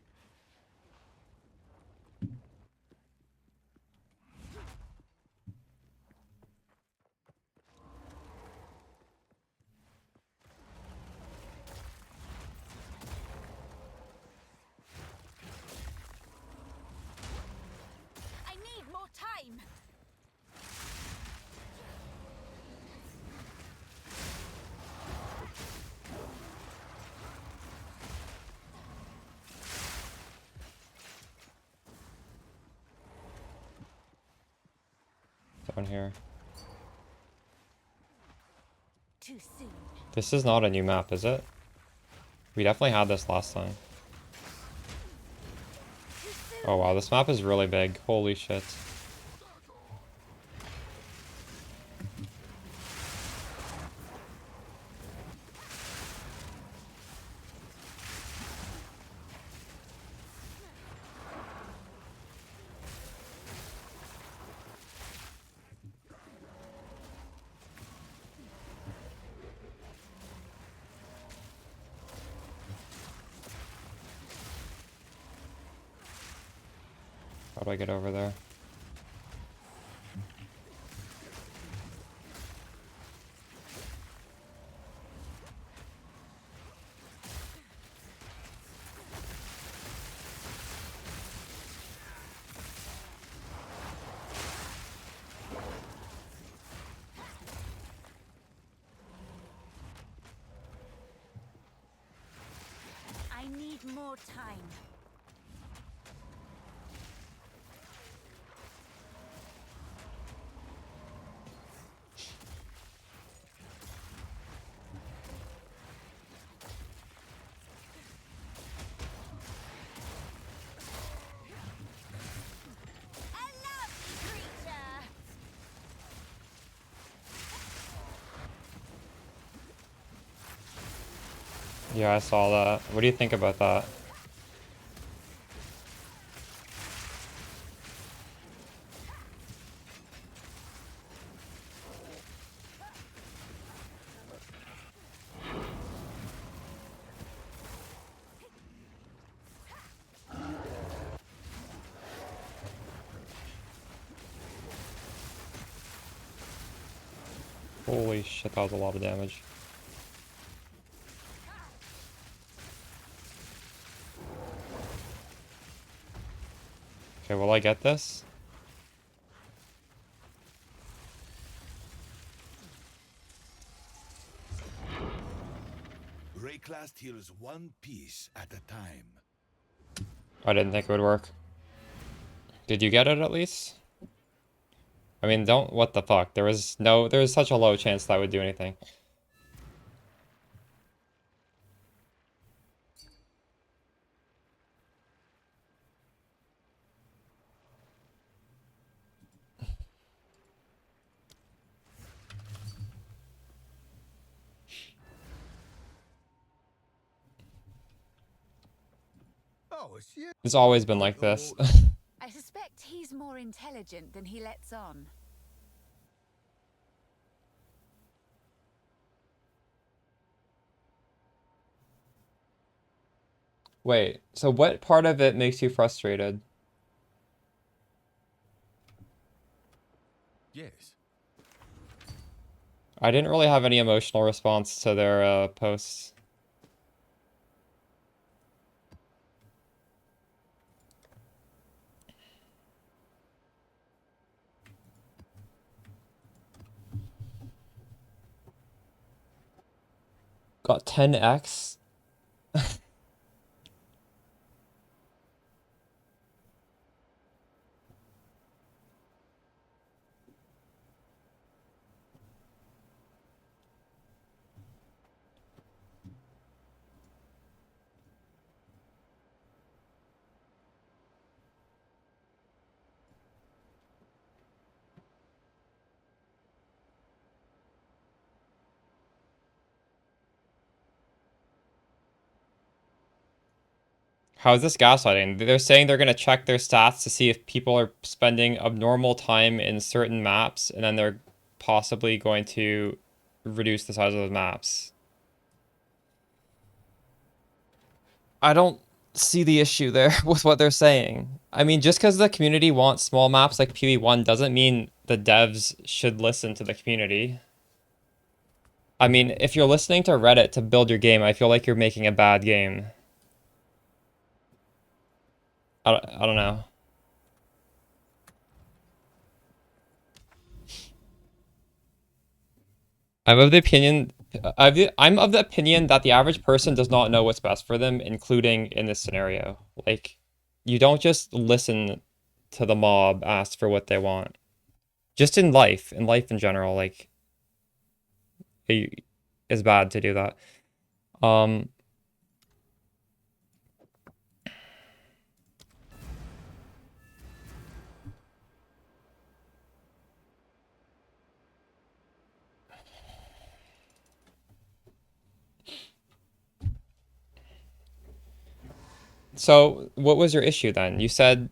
C: I need more time.
B: Down here.
C: Too soon.
B: This is not a new map, is it? We definitely had this last time.
C: Too soon.
B: Oh wow, this map is really big. Holy shit. How do I get over there?
C: I need more more time. A lovely creature.
B: Yeah, I saw that. What do you think about that? Holy shit, that was a lot of damage. Okay, will I get this?
E: Rayclast heals one piece at a time.
B: I didn't think it would work. Did you get it at least? I mean, don't, what the fuck? There was such a low chance that would do anything.
E: Oh, it's you.
B: It's always been like this.
C: I suspect he's more intelligent than he lets on.
B: Wait, so what part of it makes you frustrated?
E: Yes.
B: I didn't really have any emotional response to their posts. Got 10x? How is this gaslighting? They're saying they're going to check their stats to see if people are spending abnormal time in certain maps, and then they're possibly going to reduce the size of those maps. I don't see the issue there with what they're saying. I mean, just because the community wants small maps like PoE1 doesn't mean the devs should listen to the community. I mean, if you're listening to Reddit to build your game, I feel like you're making a bad game. I don't know. I'm of the opinion I'm of the opinion that the average person does not know what's best for them, including in this scenario. Like, you don't just listen to the mob ask for what they want. Just in life in general, like, it's bad to do that. So what was your issue then? You said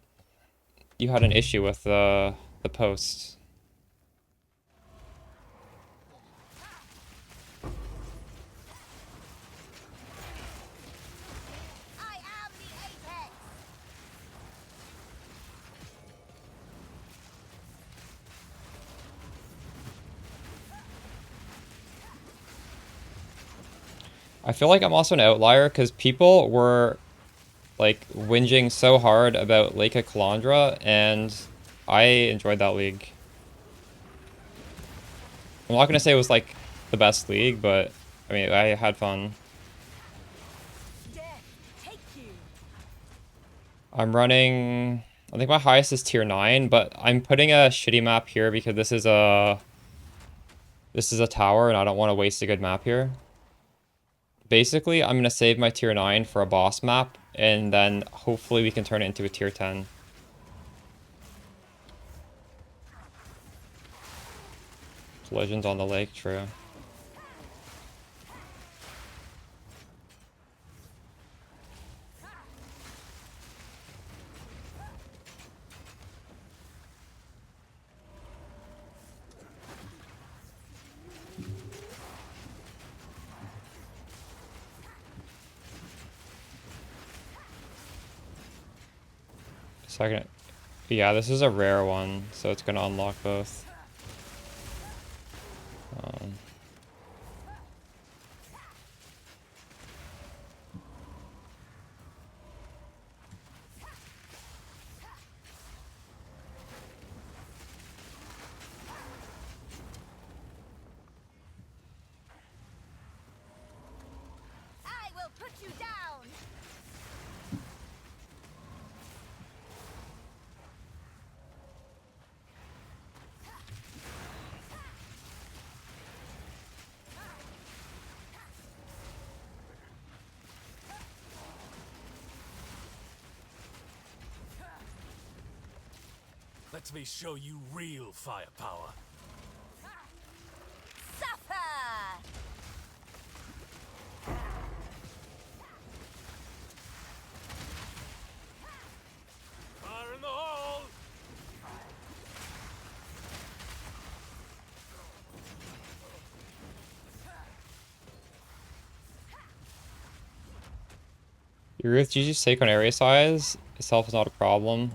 B: you had an issue with the post.
C: I am the apex.
B: I feel like I'm also an outlier because people were like whinging so hard about Lake of Calandra, and I enjoyed that league. I'm not gonna say it was like the best league, but I mean, I had fun.
C: Death, take you.
B: I'm running, I think my highest is tier 9, but I'm putting a shitty map here because this is a tower and I don't want to waste a good map here. Basically, I'm going to save my tier 9 for a boss map, and then hopefully we can turn it into a tier 10. Collisions on the lake, true. Second, yeah, this is a rare one, so it's gonna unlock both.
C: I will put you down.
G: Let me show you real firepower.
C: Suffer.
G: Fire in the hole!
B: Your with GG's take on area size itself is not a problem.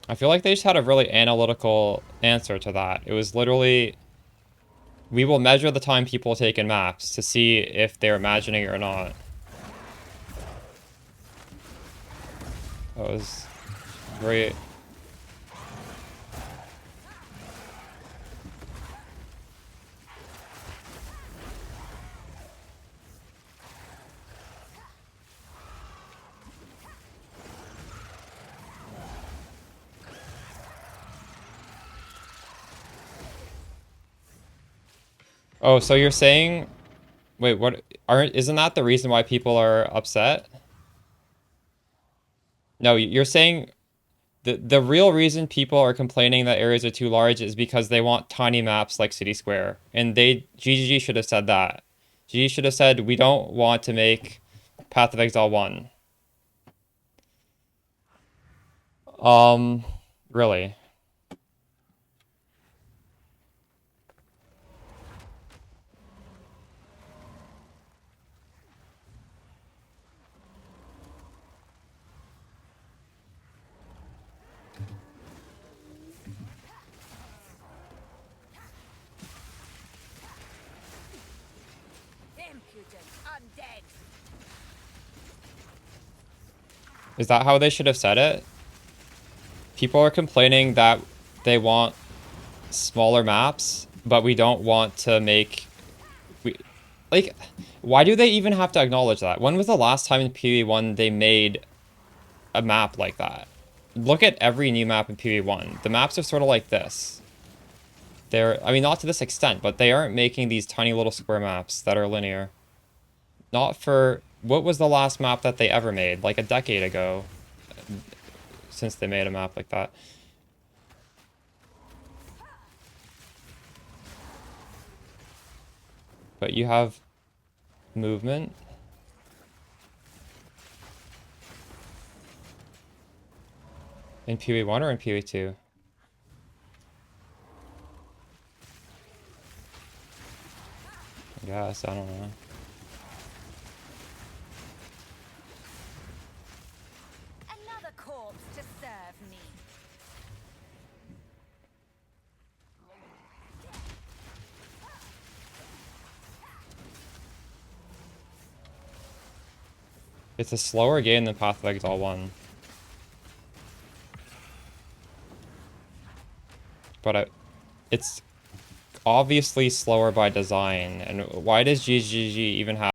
B: I feel like they just had a really analytical answer to that. It was literally, we will measure the time people take in maps to see if they're imagining it or not. That was great. Oh, so you're saying, wait, what, isn't that the reason why people are upset? No, you're saying the real reason people are complaining that areas are too large is because they want tiny maps like City Square. And GGG should have said that. GGG should have said, we don't want to make Path of Exile 1. Really?
C: Impudent undead.
B: Is that how they should have said it? People are complaining that they want smaller maps, but we don't want to make... Like, why do they even have to acknowledge that? When was the last time in PoE1 they made a map like that? Look at every new map in PoE1. The maps are sort of like this. I mean, not to this extent, but they aren't making these tiny little square maps that are linear. Not for... What was the last map that they ever made? Like a decade ago. Since they made a map like that. But you have movement. In PoE1 or in PoE2? I guess, I don't know.
C: Another corpse to serve me.
B: It's a slower game than Path of Exile 1. But it's obviously slower by design. And why does GGG even have